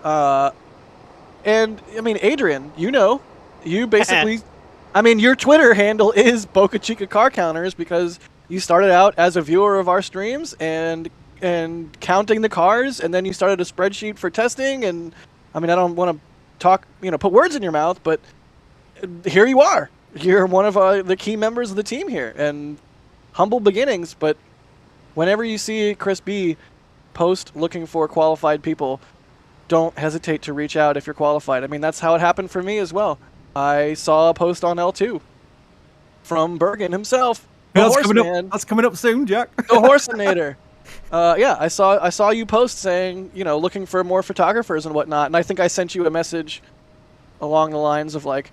And I mean, Adrian, you basically, your Twitter handle is Boca Chica Car Counters, because you started out as a viewer of our streams and counting the cars, and then you started a spreadsheet for testing. And I mean, I don't want to talk, put words in your mouth, but here you are. You're one of the key members of the team here, and humble beginnings. But whenever you see Chris B post looking for qualified people, don't hesitate to reach out if you're qualified. I mean, that's how it happened for me as well. I saw a post on L2 from Bergen himself. That's coming up soon, Jack. The Horseinator. Yeah, I saw you post saying, looking for more photographers and whatnot, and I think I sent you a message along the lines of like,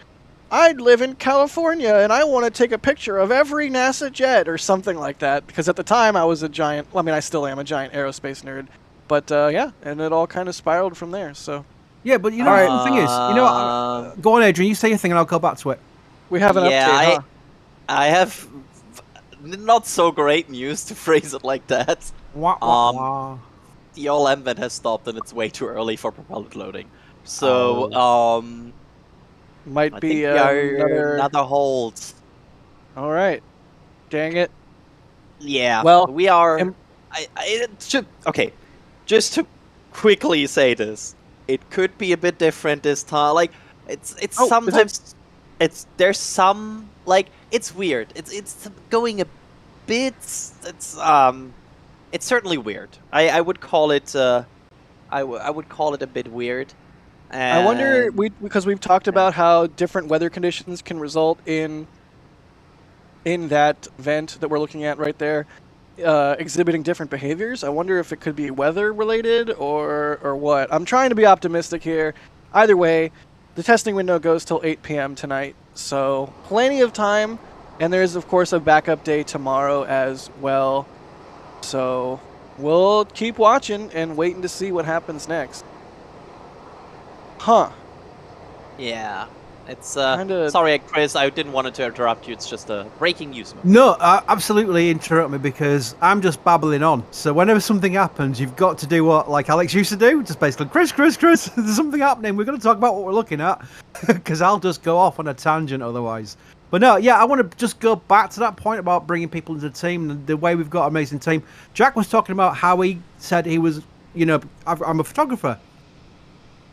I live in California and I want to take a picture of every NASA jet or something like that, because at the time I was I still am a giant aerospace nerd, but yeah, and it all kind of spiraled from there. So yeah, but the thing is, go on, Adrian, you say your thing and I'll go back to it. We have an update. Huh? I have not so great news, to phrase it like that. Wah, wah, wah. The all-M vent has stopped and it's way too early for propellant loading. So, might be another hold. All right. Dang it. Yeah. Well, we are. Okay. Just to quickly say this, it could be a bit different this time. Like, it's sometimes there's some it's weird. It's going a bit. It's certainly weird. I would call it. I would call it a bit weird. I wonder, because we've talked about how different weather conditions can result in that vent that we're looking at right there, exhibiting different behaviors. I wonder if it could be weather related or what. I'm trying to be optimistic here. Either way, the testing window goes till 8 p.m. tonight, so plenty of time. And there's of course a backup day tomorrow as well. So we'll keep watching and waiting to see what happens next. Huh. Yeah. It's sorry, Chris, I didn't want to interrupt you. It's just a breaking news moment. No, absolutely interrupt me, because I'm just babbling on. So whenever something happens, you've got to do what like Alex used to do, just basically, Chris, there's something happening. We're going to talk about what we're looking at, because I'll just go off on a tangent otherwise. But no, yeah, I want to just go back to that point about bringing people into the team and the way we've got an amazing team. Jack was talking about how he said he was, I'm a photographer.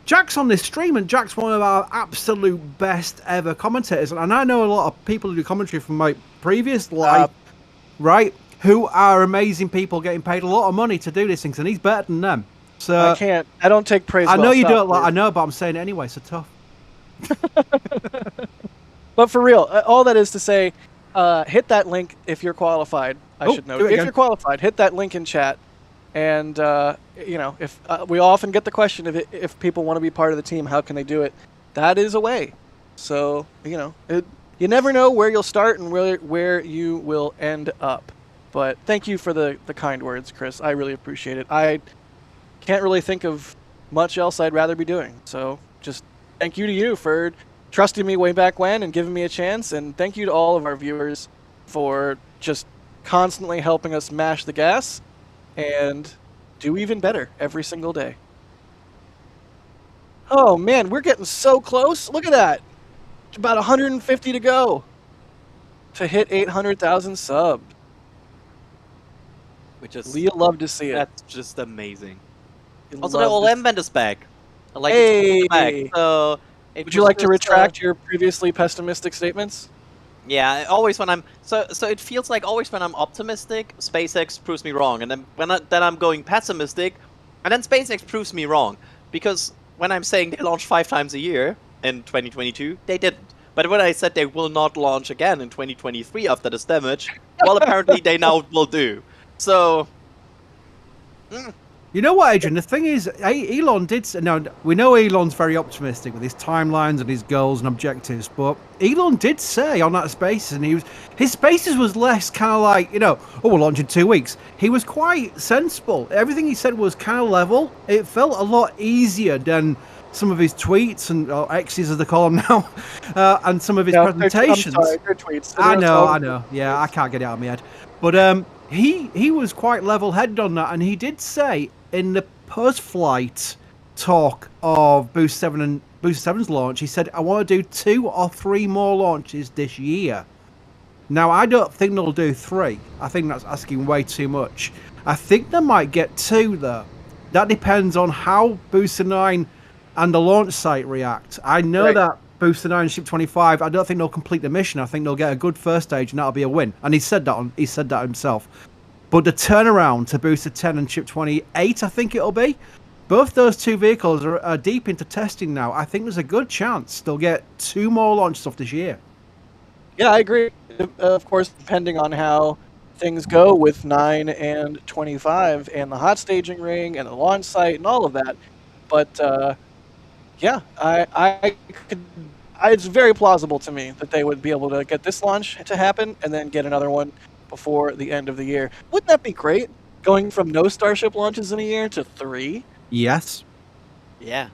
Jack's on this stream, and Jack's one of our absolute best ever commentators. And I know a lot of people who do commentary from my previous life, right, who are amazing people getting paid a lot of money to do these things, and he's better than them. So I don't take praise. I know you don't like. I know, but I'm saying it anyway. So tough. But for real, all that is to say, hit that link if you're qualified. I should note, if you're qualified, hit that link in chat. And if we often get the question if people want to be part of the team, how can they do it? That is a way. So you never know where you'll start and where you will end up. But thank you for the kind words, Chris. I really appreciate it. I can't really think of much else I'd rather be doing. So just thank you to you for trusting me way back when and giving me a chance. And thank you to all of our viewers for just constantly helping us mash the gas and do even better every single day. Oh man, we're getting so close. Look at that. About 150 to go to hit 800,000 subs. Which is Leah love to see it. That's just amazing. Also, the all-M vent is back. I like it back. So Would you like to retract your previously pessimistic statements? Yeah, always when I'm so it feels like always when I'm optimistic, SpaceX proves me wrong, and then then I'm going pessimistic, and then SpaceX proves me wrong, because when I'm saying they launch 5 times a year in 2022, they didn't. But when I said they will not launch again in 2023 after this damage, well, apparently they now will do. So. You know what, Adrian? The thing is, Elon did. Now we know Elon's very optimistic with his timelines and his goals and objectives, but Elon did say on that Spaces, and his Spaces was less kind of like, oh, we'll launch in 2 weeks. He was quite sensible. Everything he said was kind of level. It felt a lot easier than some of his tweets and X's as they call them now, and some of his presentations. I'm sorry, they're tweets. I know. Yeah, I can't get it out of my head, but he was quite level-headed on that, and he did say in the post-flight talk of Booster 7's launch, he said, I want to do 2 or 3 more launches this year. Now, I don't think they'll do 3. I think that's asking way too much. I think they might get 2, though. That depends on how Booster 9 and the launch site react. I know that Booster 9 and Ship 25, I don't think they'll complete the mission. I think they'll get a good first stage, and that'll be a win. And he said that himself. But the turnaround to Booster 10 and Ship 28, I think it'll be. Both those 2 vehicles are deep into testing now. I think there's a good chance they'll get 2 more launches off this year. Yeah, I agree. Of course, depending on how things go with 9 and 25 and the hot staging ring and the launch site and all of that. But yeah, it's very plausible to me that they would be able to get this launch to happen and then get another one before the end of the year. Wouldn't that be great? Going from no Starship launches in a year to 3? Yes. Yeah.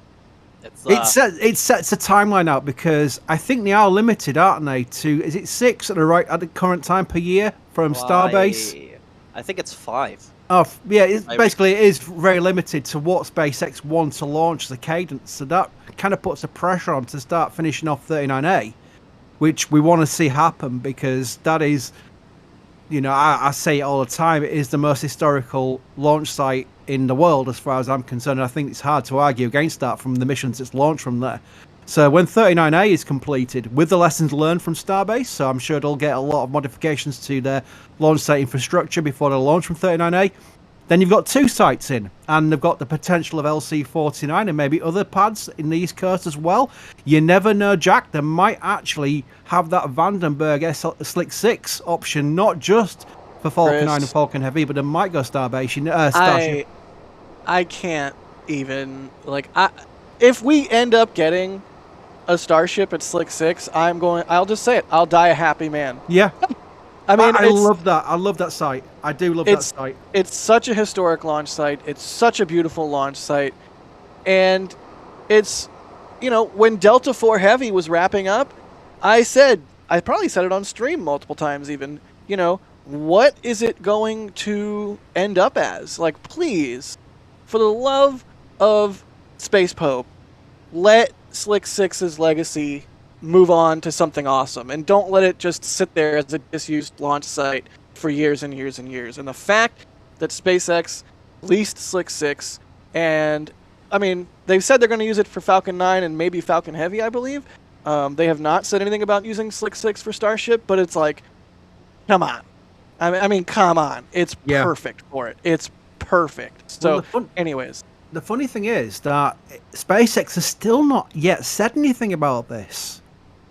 It sets a timeline out, because I think they are limited, aren't they, to, is it 6 at the current time per year from Starbase? I think it's 5. Oh, yeah, it is very limited to what SpaceX wants to launch, the cadence. So that kind of puts the pressure on to start finishing off 39A, which we want to see happen, because that is, I say it all the time, it is the most historical launch site in the world as far as I'm concerned. I think it's hard to argue against that from the missions it's launched from there. So when 39A is completed, with the lessons learned from Starbase, so I'm sure they'll get a lot of modifications to their launch site infrastructure before they launch from 39A, then you've got 2 sites in, and they've got the potential of LC-49 and maybe other pads in the East Coast as well. You never know, Jack. They might actually have that Vandenberg Slick 6 option, not just for Falcon 9 and Falcon Heavy, but they might go Starbase. Starship. I can't even, if we end up getting a Starship at Slick 6, I'll just say it, I'll die a happy man. Yeah. I mean, I love that. I love that site. I do love that site. It's such a historic launch site. It's such a beautiful launch site. And it's, when Delta 4 Heavy was wrapping up, I probably said it on stream multiple times even, what is it going to end up as? Please, for the love of Space Pope, let Slick 6's legacy move on to something awesome, and don't let it just sit there as a disused launch site for years and years and years. And the fact that SpaceX leased Slick 6, and they've said they're going to use it for Falcon 9 and maybe Falcon Heavy, I believe. They have not said anything about using Slick 6 for Starship, but it's come on. Come on. It's perfect for it. It's perfect. So, anyways. The funny thing is that SpaceX has still not yet said anything about this.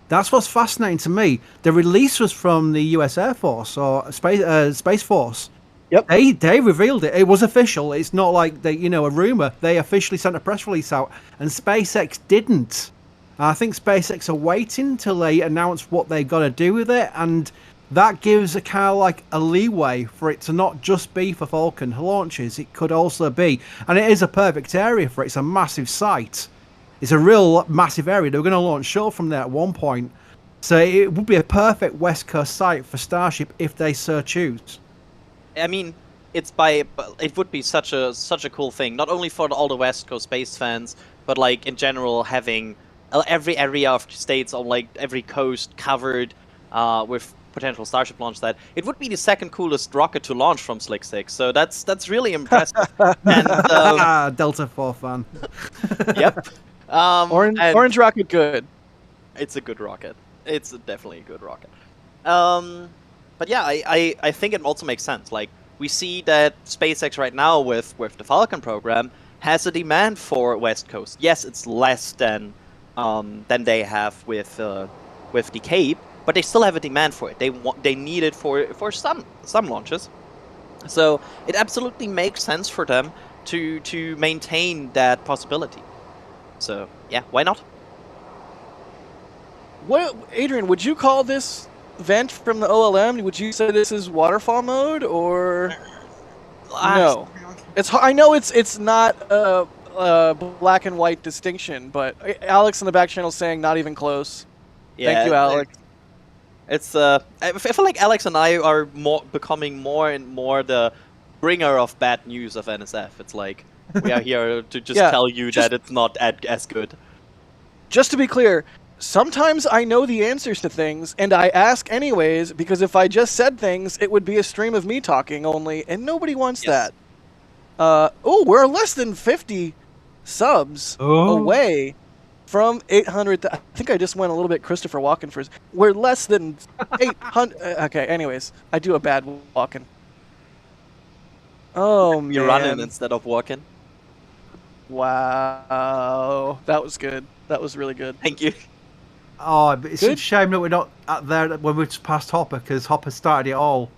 That's what's fascinating to me. The release was from the U.S. Air Force or Space Force. Yep. They revealed it. It was official. It's not like a rumor. They officially sent a press release out, and SpaceX didn't. I think SpaceX are waiting till they announce what they're gonna do with it, and that gives a kind of a leeway for it to not just be for Falcon launches. It could also be, and it is a perfect area for it. It's a massive site. It's a real massive area. They were going to launch shuttle from there at one point. So it would be a perfect West Coast site for Starship if they so choose. It would be such a cool thing, not only for all the West Coast space fans, but in general having every area of states on every coast covered with potential Starship launch site. It would be the second coolest rocket to launch from Slick 6, so that's really impressive. And Delta 4 fan. Yep. Orange rocket, good. It's a good rocket. It's definitely a good rocket. But yeah, I think it also makes sense. Like, we see that SpaceX right now with the Falcon program has a demand for West Coast. Yes, it's less than they have with the Cape, but they still have a demand for it. They need it for some launches. So it absolutely makes sense for them to maintain that possibility. So yeah, why not? What, Adrian? Would you call this vent from the OLM? Would you say this is waterfall mode or no? I know it's not a black and white distinction, but Alex in the back channel is saying not even close. Yeah, thank you, Alex. It's I feel like Alex and I are becoming more and more the bringer of bad news of NSF. It's like we are here to just tell you that it's not as good. Just to be clear, sometimes I know the answers to things, and I ask anyways, because if I just said things, it would be a stream of me talking only, and nobody wants that. We're less than 50 subs away from 800. I think I just went a little bit Christopher Walken first. We're less than 800. Okay, anyways, I do a bad walking. Oh, man. You're running instead of walking. Wow. That was good. That was really good. Thank you. Oh, but it's a shame that we're not at there when we're just past Hopper, because Hopper started it all.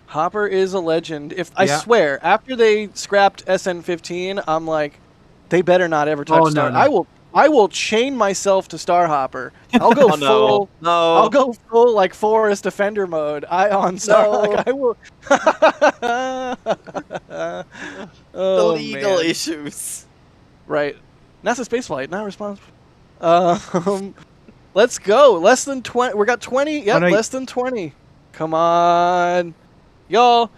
Hopper is a legend. I swear, after they scrapped SN15, I'm like, they better not ever touch Star. No. I will chain myself to Starhopper. I'll go I'll go full like Forest Defender mode. Like, I will. The legal issues. Right. NASASpaceflight, not responsible. Let's go. Less than 20. We got 20. Yep, less than 20. Come on. Y'all,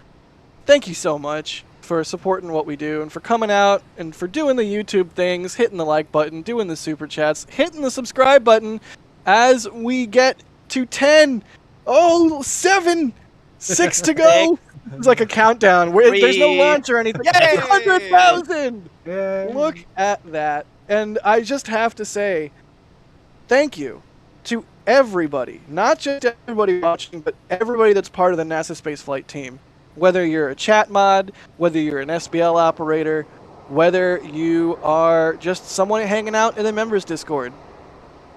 thank you so much for supporting what we do and for coming out and for doing the YouTube things, hitting the like button, doing the super chats, hitting the subscribe button as we get to 10. Oh, 7. 6 to go. It's like a countdown. There's no launch or anything. Yay! 100,000! Look at that. And I just have to say, thank you to everybody, not just everybody watching, but everybody that's part of the NASA Spaceflight team. Whether you're a chat mod, whether you're an SBL operator, whether you are just someone hanging out in the members Discord.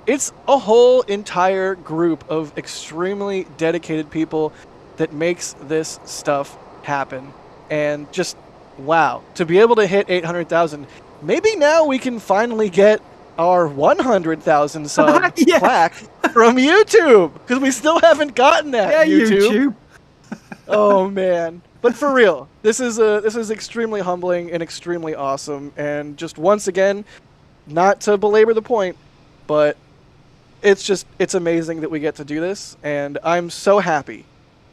It's a whole entire group of extremely dedicated people that makes this stuff happen. And just, wow, to be able to hit 800,000. Maybe now we can finally get our 100,000 sub plaque from YouTube, because we still haven't gotten that. YouTube. Oh man! But for real, this is extremely humbling and extremely awesome. And just once again, not to belabor the point, but it's amazing that we get to do this, and I'm so happy.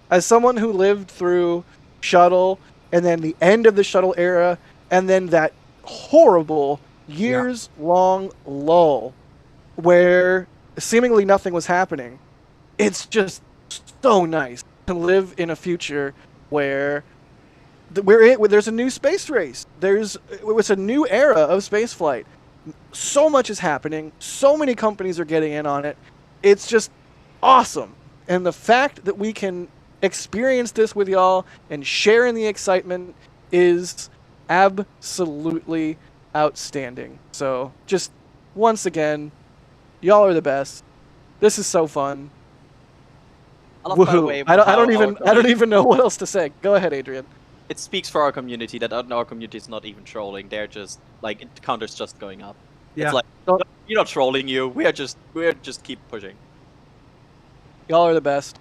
As someone who lived through shuttle and then the end of the shuttle era, and then that horrible years-long lull where seemingly nothing was happening. It's just so nice to live in a future where there's a new space race. It's a new era of spaceflight. So much is happening. So many companies are getting in on it. It's just awesome. And the fact that we can experience this with y'all and share in the excitement is absolutely outstanding. So just once again, y'all are the best. This is so fun. I don't even know what else to say. Go ahead, Adrian. It speaks for our community that our community is not even trolling. They're just like, it counter's just going up. Yeah. It's like, we're not trolling you. We're just keep pushing. Y'all are the best.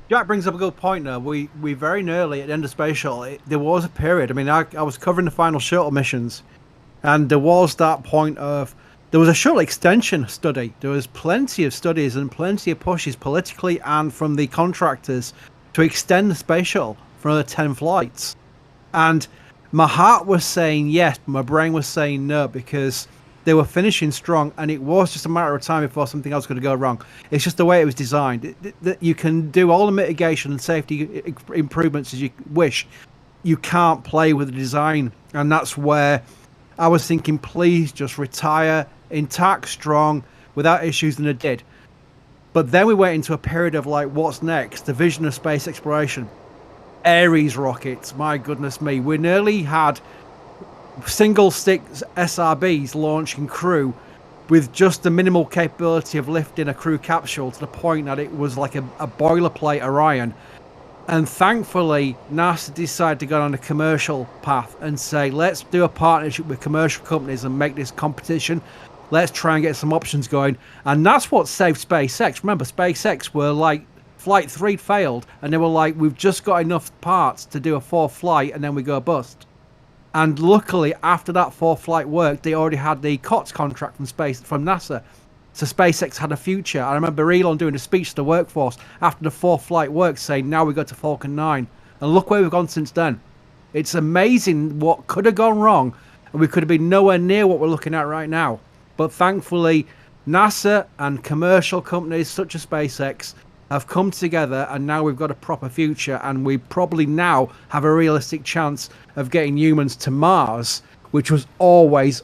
Jack brings up a good point though. We very nearly at the end of Space Shuttle, there was a period. I mean, I was covering the final shuttle missions, and there was that point of, there was a shuttle extension study. There was plenty of studies and plenty of pushes politically and from the contractors to extend the space shuttle for another 10 flights. And my heart was saying yes, but my brain was saying no, because they were finishing strong, and it was just a matter of time before something else could go wrong. It's just the way it was designed. You can do all the mitigation and safety improvements as you wish. You can't play with the design, and that's where I was thinking, please just retire intact, strong, without issues, and it did. But then we went into a period of like, what's next? The vision of space exploration. Ares rockets, my goodness me. We nearly had single stick SRBs launching crew with just the minimal capability of lifting a crew capsule to the point that it was like a boilerplate Orion. And thankfully, NASA decided to go on a commercial path and say, let's do a partnership with commercial companies and make this competition. Let's try and get some options going. And that's what saved SpaceX. Remember, SpaceX were like, Flight 3 failed, and they were like, we've just got enough parts to do a 4th flight, and then we go bust. And luckily, after that 4th flight worked, they already had the COTS contract from NASA. So SpaceX had a future. I remember Elon doing a speech to the workforce after the 4th flight worked, saying, now we go to Falcon 9. And look where we've gone since then. It's amazing what could have gone wrong, and we could have been nowhere near what we're looking at right now. But thankfully, NASA and commercial companies such as SpaceX have come together, and now we've got a proper future, and we probably now have a realistic chance of getting humans to Mars, which was always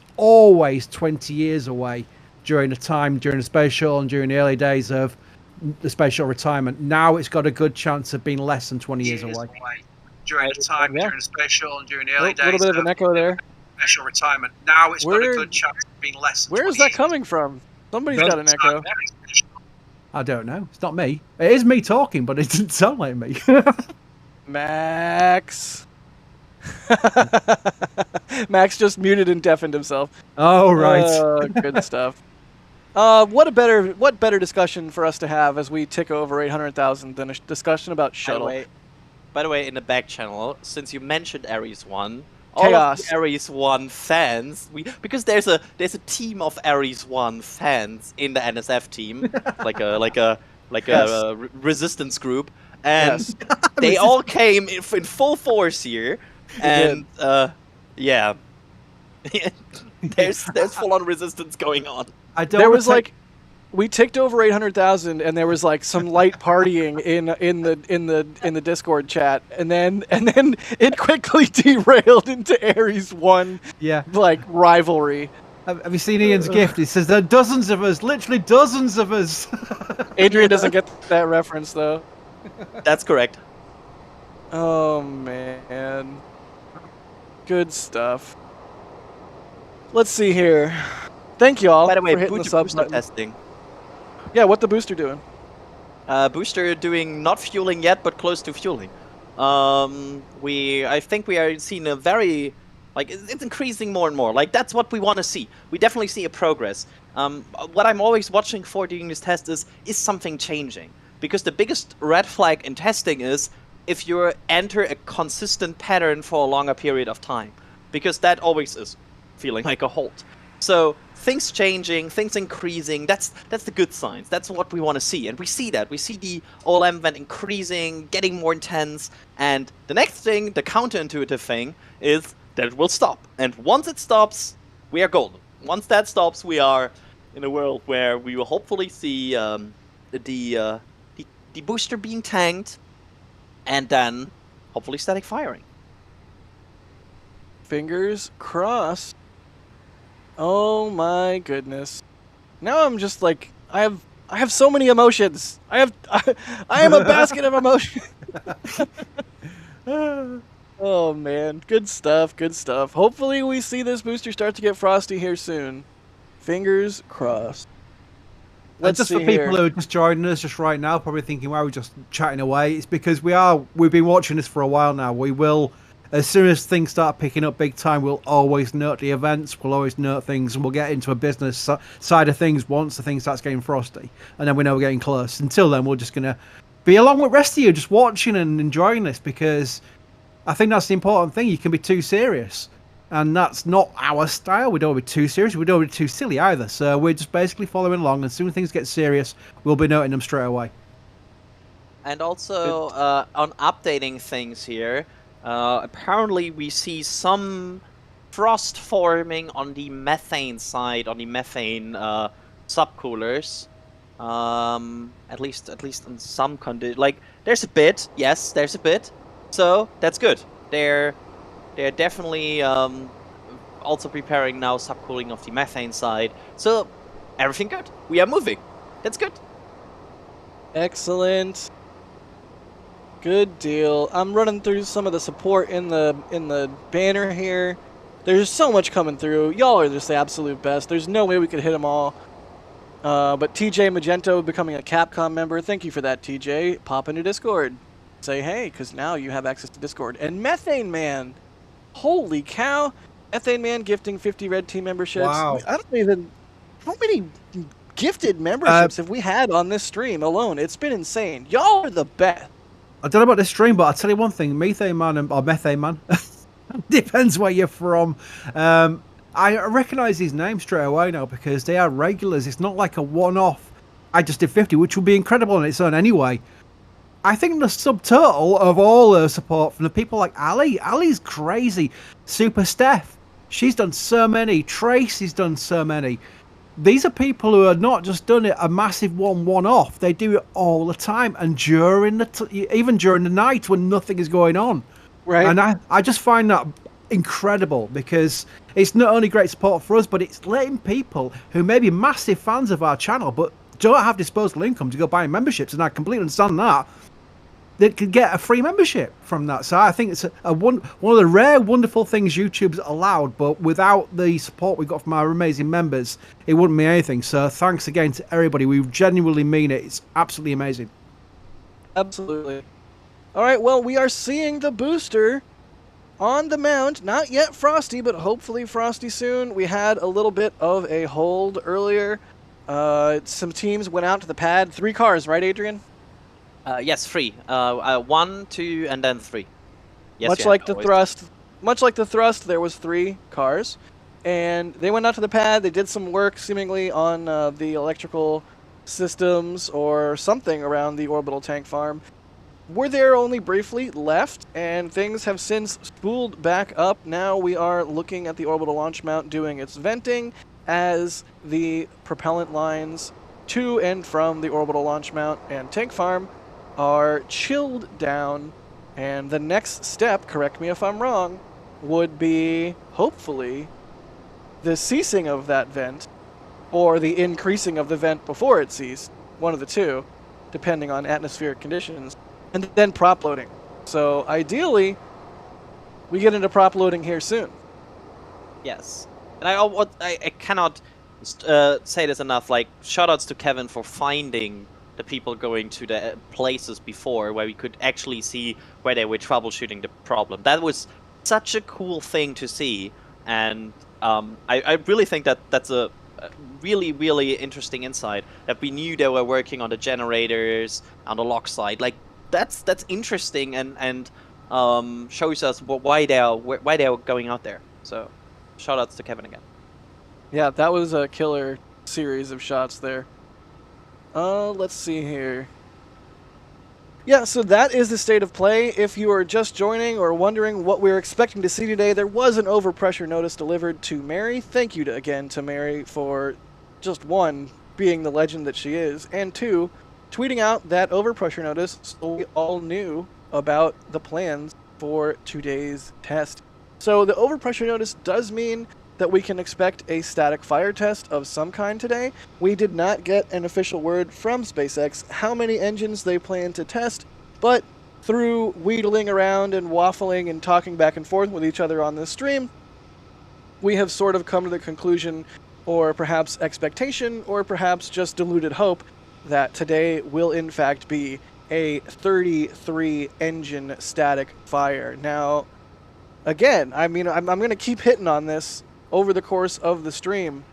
20 years away during the space shuttle and during the early days of the space shuttle retirement. Now it's got a good chance of being less than 20 years away. During the time during the space shuttle and during the early days. A little bit of an echo there. Special retirement. Now it's got a good chance of being less than 20 Where is that coming from? Somebody's got an echo. I don't know. It's not me. It is me talking, but it didn't sound like me. Max. Max just muted and deafened himself. Oh, right. Good stuff. What better discussion for us to have as we tick over 800,000 than a discussion about shuttle? By the way, in the back channel, since you mentioned Ares 1, Chaos. all of the Ares 1 fans, because there's a team of Ares 1 fans in the NSF team, like a resistance group, and they all came in full force here, and yeah, there's full on resistance going on. There was like, we ticked over 800,000, and there was like some light partying in the Discord chat, and then it quickly derailed into Ares 1. Yeah, like rivalry. Have you seen Ian's gift? It says there are dozens of us, literally dozens of us. Adrian doesn't get that reference though. That's correct. Oh man, good stuff. Let's see here. Thank you all. By the way, for hitting the booster button. testing. Yeah, what the booster doing? Booster doing not fueling yet, but close to fueling. I think we are seeing a very, like, it's increasing more and more. Like, that's what we want to see. We definitely see a progress. What I'm always watching for during this test is something changing? Because the biggest red flag in testing is if you enter a consistent pattern for a longer period of time. Because that always is feeling like a halt. So things changing, things increasing, that's the good signs. That's what we want to see. And we see that. We see the OLM event increasing, getting more intense. And the next thing, the counterintuitive thing, is that it will stop. And once it stops, we are golden. Once that stops, we are in a world where we will hopefully see the booster being tanked, and then hopefully static firing. Fingers crossed. Oh my goodness. Now I'm just like, I have so many emotions. I am a basket of emotions. Oh man, good stuff, good stuff. Hopefully we see this booster start to get frosty here soon. Fingers crossed. And just for people who are just joining us just right now, probably thinking, why are we just chatting away? It's because we've been watching this for a while now. We will, as soon as things start picking up big time, we'll always note the events, we'll always note things, and we'll get into a business side of things once the thing starts getting frosty. And then we know we're getting close. Until then, we're just going to be along with the rest of you, just watching and enjoying this, because I think that's the important thing. You can be too serious. And that's not our style. We don't want to be too serious. We don't want to be too silly either. So we're just basically following along. And as soon as things get serious, we'll be noting them straight away. And also, on updating things here, apparently we see some frost forming on the methane side, on the methane subcoolers. At least in some conditions. Like, there's a bit. Yes, there's a bit. So that's good. They're definitely also preparing now subcooling of the methane side. So everything good. We are moving. That's good. Excellent. Good deal. I'm running through some of the support in the banner here. There's so much coming through. Y'all are just the absolute best. There's no way we could hit them all. But TJ Magento becoming a Capcom member. Thank you for that, TJ. Pop into Discord. Say hey, because now you have access to Discord. And Methane Man. Holy cow. Methane Man gifting 50 Red Team memberships. Wow. I don't even... How many gifted memberships have we had on this stream alone? It's been insane. Y'all are the best. I don't know about this stream, but I'll tell you one thing. Methane Man, or Methane Man, depends where you're from. I recognise these names straight away now because they are regulars. It's not like a one-off. I just did 50, which would be incredible on its own anyway. I think the subtotal of all the support from the people like Ali. Ali's crazy. Super Steph. She's done so many. Tracy's done so many. These are people who are not just done it a massive one-off. They do it all the time and during even during the night when nothing is going on. Right. And I just find that incredible because it's not only great support for us, but it's letting people who may be massive fans of our channel but don't have disposable income to go buy memberships, and I completely understand that. They could get a free membership from that. So I think it's one of the rare, wonderful things YouTube's allowed, but without the support we got from our amazing members, it wouldn't mean anything. So thanks again to everybody. We genuinely mean it. It's absolutely amazing. Absolutely. All right, well, we are seeing the booster on the mount. Not yet Frosty, but hopefully Frosty soon. We had a little bit of a hold earlier. Some teams went out to the pad. 3 cars, right, Adrian? Yes, 3. 1, 2, and then 3. Yes, much like the thrust, there was 3 cars, and they went out to the pad. They did some work, seemingly on the electrical systems or something around the orbital tank farm. Were there only briefly left, and things have since spooled back up. Now we are looking at the orbital launch mount doing its venting as the propellant lines to and from the orbital launch mount and tank farm are chilled down, and the next step, correct me if I'm wrong, would be hopefully the ceasing of that vent or the increasing of the vent before it ceased, one of the two, depending on atmospheric conditions, and then prop loading. So ideally, we get into prop loading here soon. Yes. And I cannot say this enough, like, shoutouts to Kevin for finding the people going to the places before where we could actually see where they were troubleshooting the problem. That was such a cool thing to see, and I really think that that's a really, really interesting insight, that we knew they were working on the generators, on the lock side. Like, that's interesting and shows us why they are going out there. So, shoutouts to Kevin again. Yeah, that was a killer series of shots there. Let's see here. Yeah, so that is the state of play. If you are just joining or wondering what we're expecting to see today, there was an overpressure notice delivered to Mary. Thank you again to Mary for just 1, being the legend that she is, and 2, tweeting out that overpressure notice so we all knew about the plans for today's test. So the overpressure notice does mean that we can expect a static fire test of some kind today. We did not get an official word from SpaceX how many engines they plan to test, but through wheedling around and waffling and talking back and forth with each other on this stream, we have sort of come to the conclusion, or perhaps expectation, or perhaps just deluded hope, that today will in fact be a 33 engine static fire. Now, again, I mean, I'm going to keep hitting on this over the course of the stream.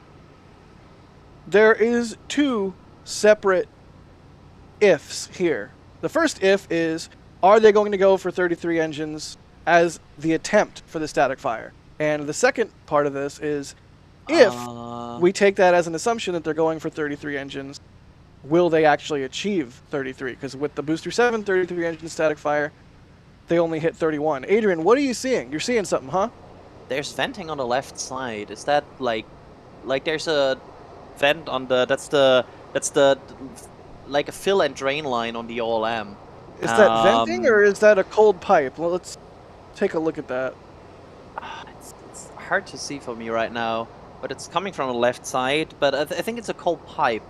There is 2 separate ifs here. The first if is, are they going to go for 33 engines as the attempt for the static fire? And the second part of this is, if we take that as an assumption that they're going for 33 engines, will they actually achieve 33? Because with the Booster 7 33 engine static fire, they only hit 31. Adrian, what are you seeing? You're seeing something, huh? There's venting on the left side. Is that like there's a vent on the that's the like a fill and drain line on the all-am. Is that venting or is that a cold pipe? Well, let's take a look at that. It's hard to see for me right now, but it's coming from the left side. But I think it's a cold pipe.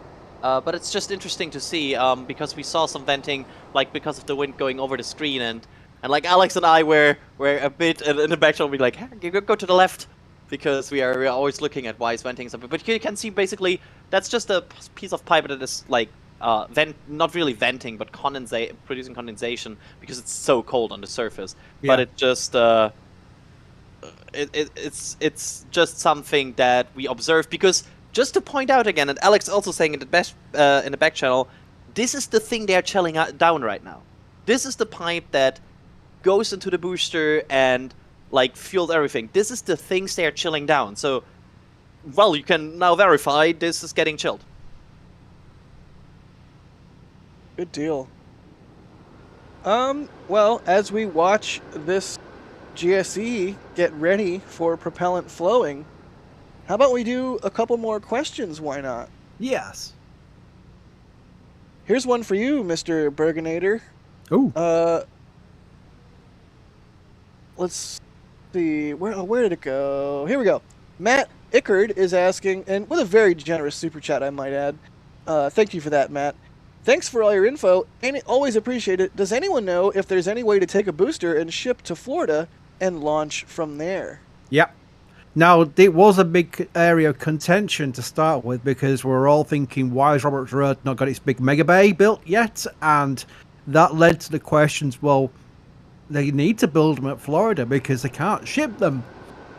But it's just interesting to see because we saw some venting, like because of the wind going over the screen, and like Alex and I were a bit in the background. We like, hey, go to the left, because we are always looking at why it's venting something. But you can see basically that's just a piece of pipe that is like not really venting, but producing condensation because it's so cold on the surface. Yeah. But it just it's just something that we observe because. Just to point out again, and Alex also saying in the back channel, this is the thing they are chilling down right now. This is the pipe that goes into the booster and like fuels everything. This is the things they are chilling down. So, well, you can now verify this is getting chilled. Good deal. Well, as we watch this GSE get ready for propellant flowing, how about we do a couple more questions? Why not? Yes. Here's one for you, Mr. Bergenator. Ooh. Let's see. Where did it go? Here we go. Matt Ickard is asking, and with a very generous super chat, I might add. Thank you for that, Matt. Thanks for all your info, and always appreciate it. Does anyone know if there's any way to take a booster and ship to Florida and launch from there? Yep. Now, it was a big area of contention to start with because we're all thinking, why has Roberts Road not got its big mega bay built yet? And that led to the questions, well, they need to build them at Florida because they can't ship them.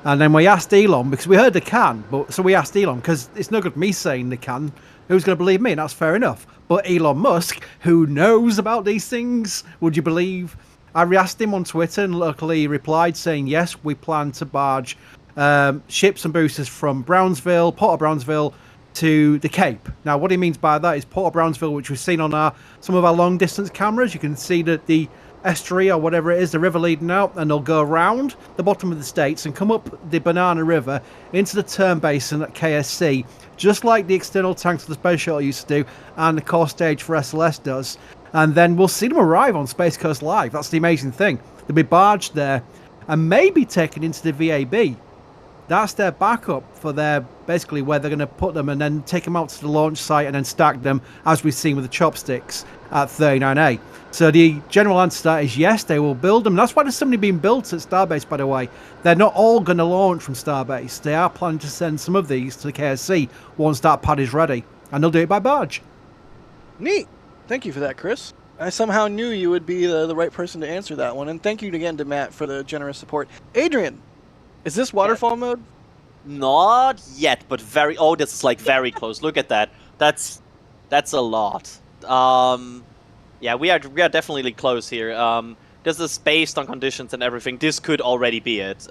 And then we asked Elon, because we heard they can, so we asked Elon, because it's no good me saying they can. Who's going to believe me? And that's fair enough. But Elon Musk, who knows about these things, would you believe? I asked him on Twitter and luckily he replied saying, yes, we plan to barge ships and boosters from Brownsville, Port of Brownsville, to the Cape. Now, what he means by that is Port of Brownsville, which we've seen on some of our long-distance cameras. You can see that the estuary or whatever it is, the river leading out, and they'll go around the bottom of the States and come up the Banana River into the turn basin at KSC, just like the external tanks of the Space Shuttle used to do and the core stage for SLS does. And then we'll see them arrive on Space Coast Live. That's the amazing thing. They'll be barged there and maybe taken into the VAB. That's their backup for their, basically where they're going to put them and then take them out to the launch site and then stack them, as we've seen with the chopsticks at 39A. So the general answer to that is yes, they will build them. That's why there's so many being built at Starbase, by the way. They're not all going to launch from Starbase. They are planning to send some of these to the KSC once that pad is ready. And they'll do it by barge. Neat. Thank you for that, Chris. I somehow knew you would be the right person to answer that one. And thank you again to Matt for the generous support. Adrian, is this waterfall mode? Not yet, but very... Oh, this is like very close. Look at that. That's a lot. Yeah, we are definitely close here. This is based on conditions and everything. This could already be it.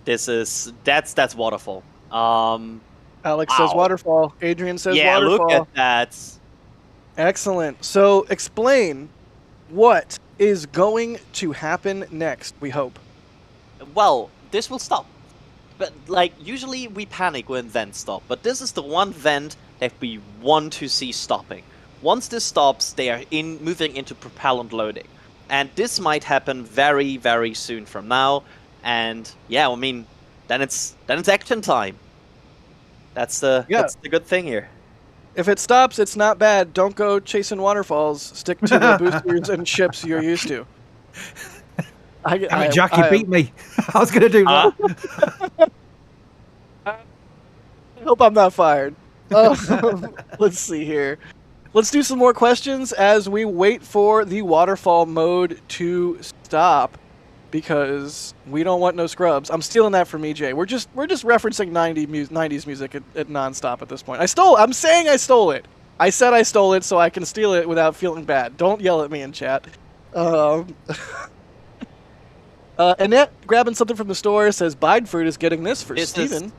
That's waterfall. Alex says waterfall. Adrian says waterfall. Yeah, look at that. Excellent. So explain what is going to happen next, we hope. Well, this will stop. But, like, usually we panic when vents stop. But this is the one vent that we want to see stopping. Once this stops, they are moving into propellant loading. And this might happen very, very soon from now. And, yeah, I mean, then it's action time. That's the good thing here. If it stops, it's not bad. Don't go chasing waterfalls. Stick to the boosters and ships you're used to. Jackie beat me. I was going to do that. I hope I'm not fired. Let's see here. Let's do some more questions as we wait for the waterfall mode to stop, because we don't want no scrubs. I'm stealing that from EJ. We're just referencing 90s music at nonstop at this point. I'm saying I stole it. I said I stole it so I can steal it without feeling bad. Don't yell at me in chat. Annette, grabbing something from the store, says Bideford is getting this for Steven.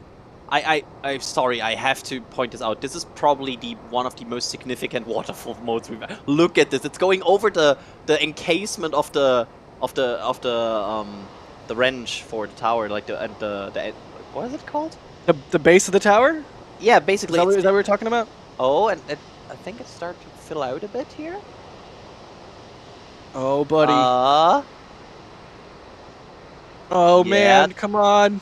I'm sorry, I have to point this out. This is probably one of the most significant waterfall modes we've had. Look at this. It's going over the encasement of the wrench for the tower, like the what is it called? The base of the tower? Yeah, basically. Is that what we're talking about? Oh, and I think it's starting to fill out a bit here. Oh, buddy. Oh, man, come on.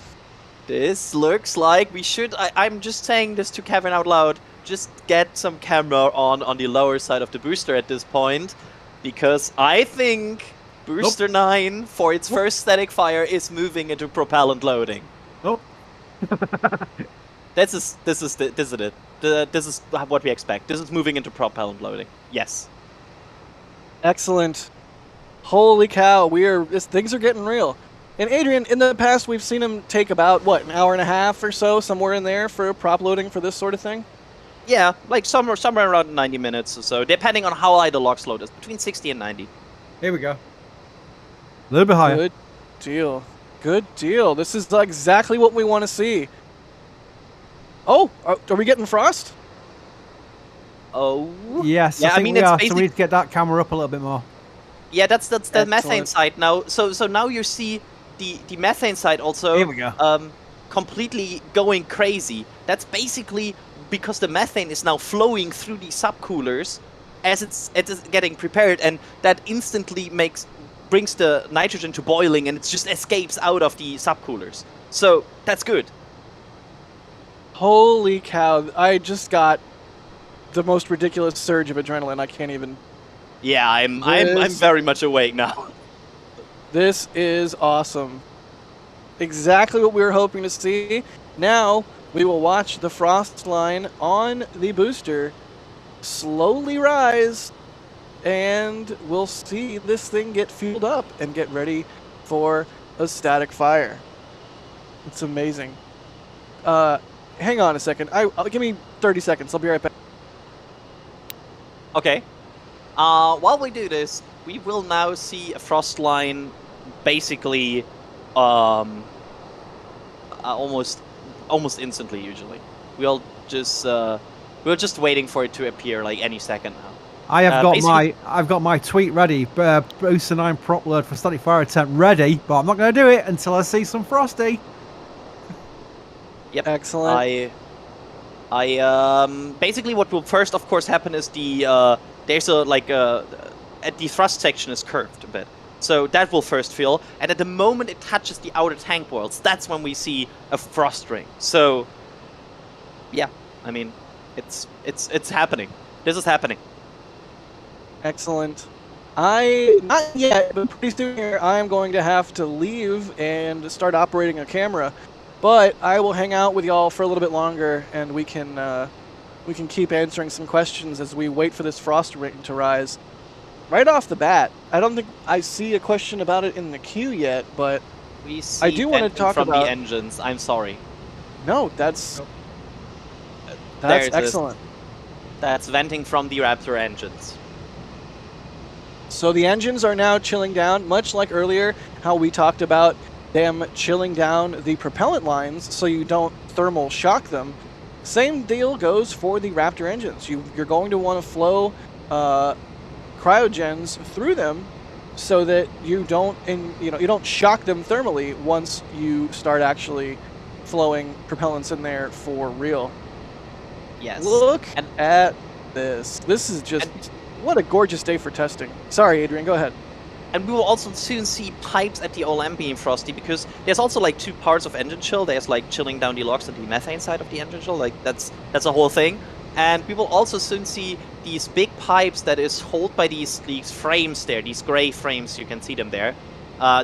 This looks like we should. I'm just saying this to Kevin out loud. Just get some camera on the lower side of the booster at this point, because I think Booster 9 for its first static fire is moving into propellant loading. Nope. This is it. This is what we expect. This is moving into propellant loading. Yes. Excellent. Holy cow, things are getting real. And Adrian, in the past we've seen him take about, what, an hour and a half or so, somewhere in there for prop loading for this sort of thing? Yeah, like somewhere around 90 minutes or so, depending on how high the LOX load is, between 60 and 90. Here we go. A little bit higher. Good deal. Good deal. This is exactly what we want to see. Oh, are we getting frost? Oh. Yes, yeah, I mean, we are, so we need to get that camera up a little bit more. Yeah, that's the methane side now. So now you see the methane side also. Here we go. Completely going crazy. That's basically because the methane is now flowing through the subcoolers as it's getting prepared, and that instantly brings the nitrogen to boiling, and it just escapes out of the subcoolers. So that's good. Holy cow! I just got the most ridiculous surge of adrenaline. I can't even. Yeah, I'm very much awake now. This is awesome. Exactly what we were hoping to see. Now we will watch the frost line on the booster slowly rise, and we'll see this thing get fueled up and get ready for a static fire. It's amazing. Hang on a second. I'll give me 30 seconds. I'll be right back. Okay. While we do this, we will now see a frost line basically almost instantly usually. We're just waiting for it to appear like any second now. I've got my tweet ready. Booster 9 prop load for static fire attempt ready, but I'm not going to do it until I see some frosty. Yep. Excellent. I basically what will first of course happen is the thrust section is curved a bit. So that will first fill, and at the moment it touches the outer tank walls, that's when we see a frost ring. So yeah, I mean, it's happening. This is happening. Excellent. Not yet, but pretty soon here I am going to have to leave and start operating a camera. But I will hang out with y'all for a little bit longer, and we can keep answering some questions as we wait for this frost ring to rise. Right off the bat, I don't think I see a question about it in the queue yet, but I do want to talk from about the engines. I'm sorry. No, that's excellent. That's venting from the Raptor engines. So the engines are now chilling down, much like earlier how we talked about them chilling down the propellant lines so you don't thermal shock them. Same deal goes for the Raptor engines. You're going to want to flow cryogens through them so that you don't shock them thermally once you start actually flowing propellants in there for real. Yes. Look at this. This is just what a gorgeous day for testing. Sorry, Adrian, go ahead. And we will also soon see pipes at the OLM being frosty, because there's also like two parts of engine chill. There's like chilling down the LOX and the methane side of the engine chill. Like that's a whole thing. And we will also soon see these big pipes that is held by these frames there, these gray frames, you can see them there.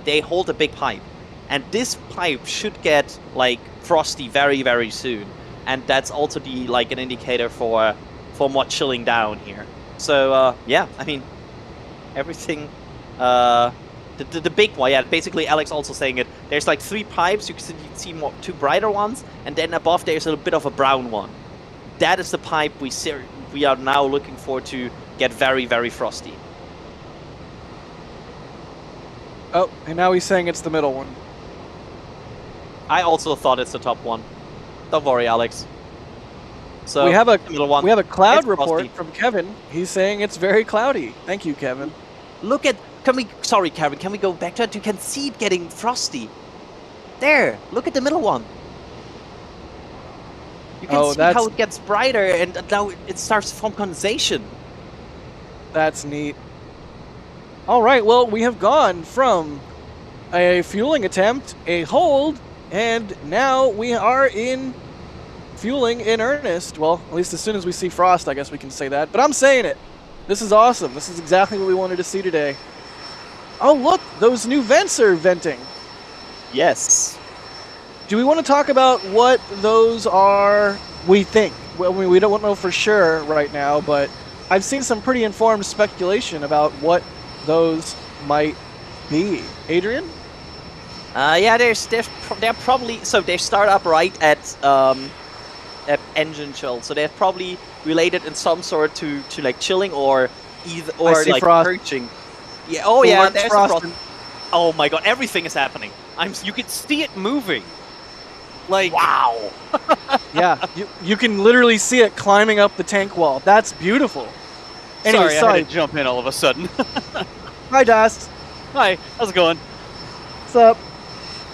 They hold a big pipe. And this pipe should get like frosty very, very soon. And that's also an indicator for more chilling down here. So yeah, I mean, everything. The big one, yeah. Basically, Alex also saying it. There's like 3 pipes. You can see two brighter ones, and then above there's a bit of a brown one. That is the pipe we are now looking for to get very, very frosty. Oh, and now he's saying it's the middle one. I also thought it's the top one. Don't worry, Alex. So we have a cloud it's report frosty. from Kevin. He's saying it's very cloudy. Thank you, Kevin. Look at. Sorry, Kevin. Can we go back to it? You can see it getting frosty. There. Look at the middle one. You can see how it gets brighter, and now it starts to form condensation. That's neat. All right, well, we have gone from a fueling attempt, a hold, And now we are in fueling in earnest. Well, at least as soon as we see frost, I guess we can say that. But I'm saying it. This is awesome. This is exactly what we wanted to see today. Oh, look, those new vents are venting. Yes. Do we want to talk about what those are, we think? Well, we don't know for sure right now, but I've seen some pretty informed speculation about what those might be. Adrian? Yeah, they're probably, so they start up right at engine chill, so they're probably related in some sort to like chilling or like frost. purging. Yeah. Oh yeah, there's frost. frost. Oh my god, everything is happening. You can see it moving. Like wow. Yeah, you can literally see it climbing up the tank wall. That's beautiful. Anyway, sorry, I had to jump in all of a sudden. Hi, Dust. Hi, how's it going? What's up?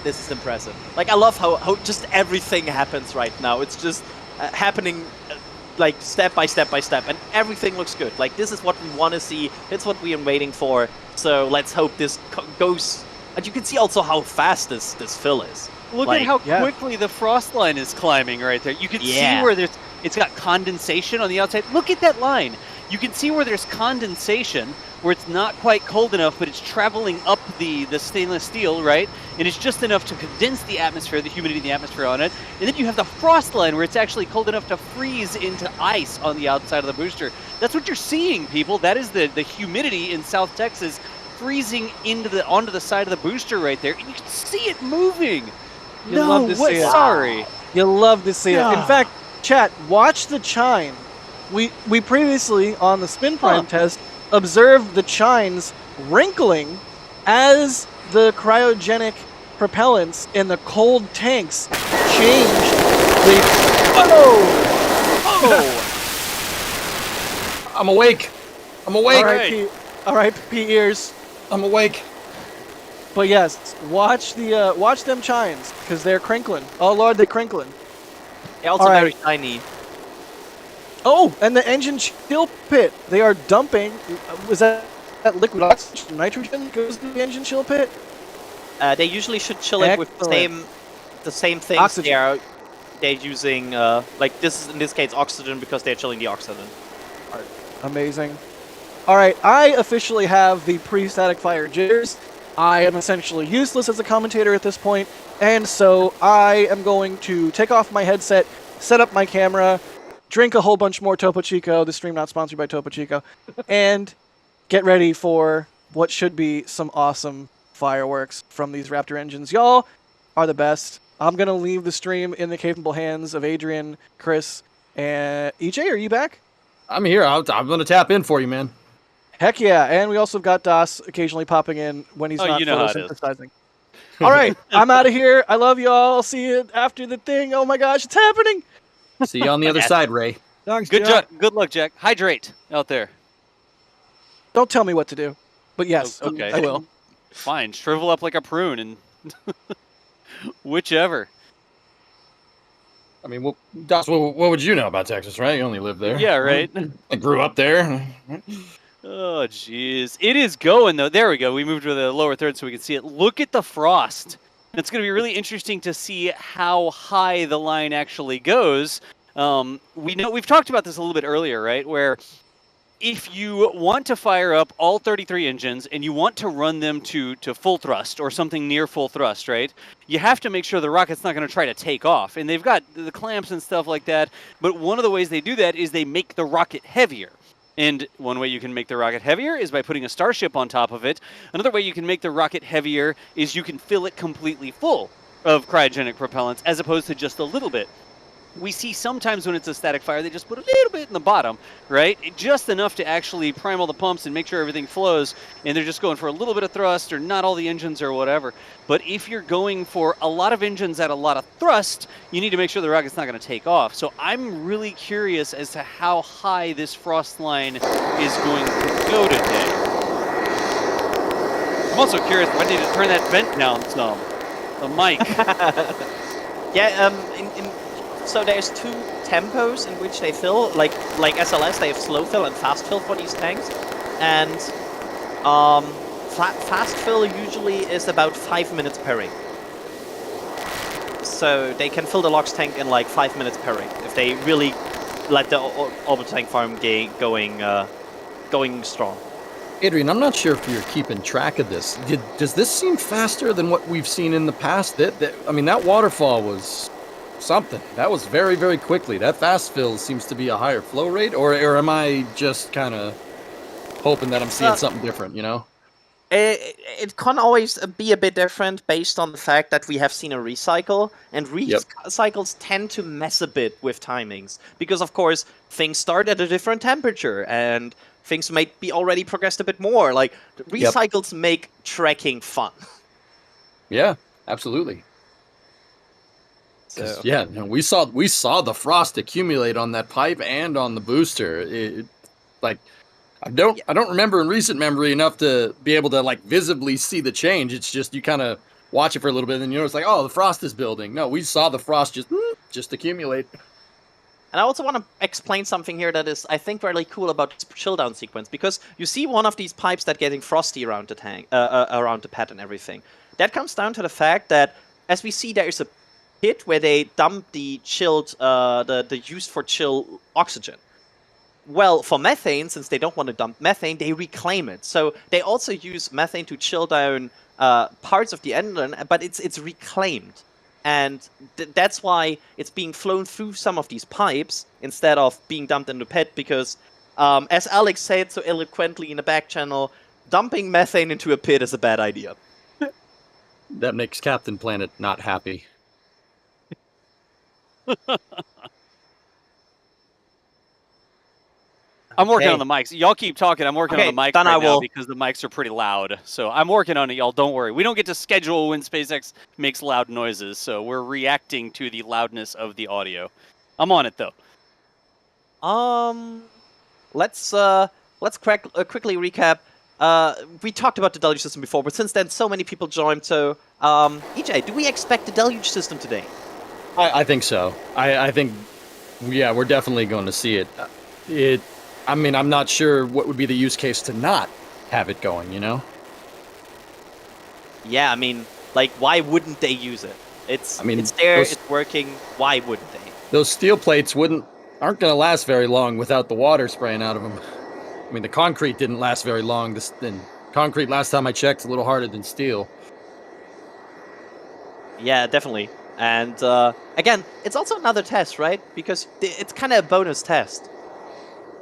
This is impressive. Like, I love how just everything happens right now. It's just happening like step by step by step, and everything looks good. Like, this is what we want to see. It's what we are waiting for. So let's hope this goes. And you can see also how fast this fill is. Look like, at how quickly the frost line is climbing right there. You can see where it's got condensation on the outside. Look at that line. You can see where there's condensation, where it's not quite cold enough, but it's traveling up the stainless steel, right? And it's just enough to condense the atmosphere, the humidity in the atmosphere on it. And then you have the frost line, where it's actually cold enough to freeze into ice on the outside of the booster. That's what you're seeing, people. That is the humidity in South Texas freezing onto the side of the booster right there. And you can see it moving. You'll love to see it. Sorry. You'll love to see it. In fact, chat, watch the chine. We previously, on the spin prime test, observed the chines wrinkling as the cryogenic propellants in the cold tanks changed the... Oh! I'm awake. I'm awake. R.I.P. ears. I'm awake. But yes, watch them chines, because they're crinkling. Oh lord, they're crinkling. They're also very tiny. Oh, and the engine chill pit. They are dumping. Was that liquid oxygen, nitrogen goes to the engine chill pit? They usually should chill it with the same things. Oxygen. They're using like this is in this case oxygen because they're chilling the oxygen. Amazing. All right, I officially have the pre-static fire jitters. I am essentially useless as a commentator at this point, and so I am going to take off my headset, set up my camera, drink a whole bunch more Topo Chico, the stream not sponsored by Topo Chico, and get ready for what should be some awesome fireworks from these Raptor engines. Y'all are the best. I'm going to leave the stream in the capable hands of Adrian, Chris, and EJ, are you back? I'm here. I'm going to tap in for you, man. Heck yeah, and we also got Das occasionally popping in when he's not photosynthesizing. All right, I'm out of here. I love y'all. I'll see you after the thing. Oh my gosh, it's happening. See you on the other side, Ray. Thanks, Good Jack. Good luck, Jack. Hydrate out there. Don't tell me what to do, but yes, Okay. I will. Fine. Shrivel up like a prune and whichever. I mean, Das, what would you know about Texas, right? You only live there. Yeah, right. I grew up there. Oh, jeez. It is going, though. There we go. We moved to the lower third so we can see it. Look at the frost. It's going to be really interesting to see how high the line actually goes. We've talked about this a little bit earlier, right? Where if you want to fire up all 33 engines and you want to run them to full thrust or something near full thrust, right? You have to make sure the rocket's not going to try to take off. And they've got the clamps and stuff like that. But one of the ways they do that is they make the rocket heavier. And one way you can make the rocket heavier is by putting a Starship on top of it. Another way you can make the rocket heavier is you can fill it completely full of cryogenic propellants as opposed to just a little bit. We see sometimes when it's a static fire, they just put a little bit in the bottom, right? Just enough to actually prime all the pumps and make sure everything flows, and they're just going for a little bit of thrust or not all the engines or whatever. But if you're going for a lot of engines at a lot of thrust, you need to make sure the rocket's not going to take off. So I'm really curious as to how high this frost line is going to go today. I'm also curious when they need to turn that vent down some. The mic. Yeah, so there's two tempos in which they fill, like SLS, they have slow fill and fast fill for these tanks, and fast fill usually is about 5 minutes per ring. So they can fill the LOX tank in like 5 minutes per rig if they really let the orbital tank farm going strong. Adrian, I'm not sure if you're keeping track of this. Does this seem faster than what we've seen in the past? I mean, that waterfall was something. That was very, very quickly. That fast fill seems to be a higher flow rate, or am I just kind of hoping that I'm seeing something different, you know? It can always be a bit different based on the fact that we have seen a recycle, and recycles tend to mess a bit with timings because, of course, things start at a different temperature and things might be already progressed a bit more. Like recycles make tracking fun. Yeah, absolutely. So yeah, we saw the frost accumulate on that pipe and on the booster. I don't remember in recent memory enough to be able to like visibly see the change. It's just you kind of watch it for a little bit and then you know it's like, oh, the frost is building. No, we saw the frost just accumulate. And I also want to explain something here that is, I think, really cool about this chill down sequence, because you see one of these pipes that getting frosty around the tank, around the pad and everything. That comes down to the fact that, as we see, there is a pit where they dump the chilled, the used for chill oxygen. Well, for methane, since they don't want to dump methane, they reclaim it. So they also use methane to chill down parts of the engine, but it's reclaimed. And that's why it's being flown through some of these pipes instead of being dumped in the pit, because, as Alex said so eloquently in the back channel, dumping methane into a pit is a bad idea. That makes Captain Planet not happy. I'm working on the mics. Y'all keep talking. I'm working on the mics right now because the mics are pretty loud. So I'm working on it, y'all. Don't worry. We don't get to schedule when SpaceX makes loud noises, so we're reacting to the loudness of the audio. I'm on it, though. Let's quickly recap. We talked about the deluge system before, but since then so many people joined. So, EJ, do we expect the deluge system today? I think so. I think, yeah, we're definitely going to see it. I mean, I'm not sure what would be the use case to not have it going, you know? Yeah, I mean, like, why wouldn't they use it? It's there, it's working, why wouldn't they? Those steel plates aren't going to last very long without the water spraying out of them. I mean, the concrete didn't last very long. Concrete, last time I checked, is a little harder than steel. Yeah, definitely. And, again, it's also another test, right? Because it's kind of a bonus test.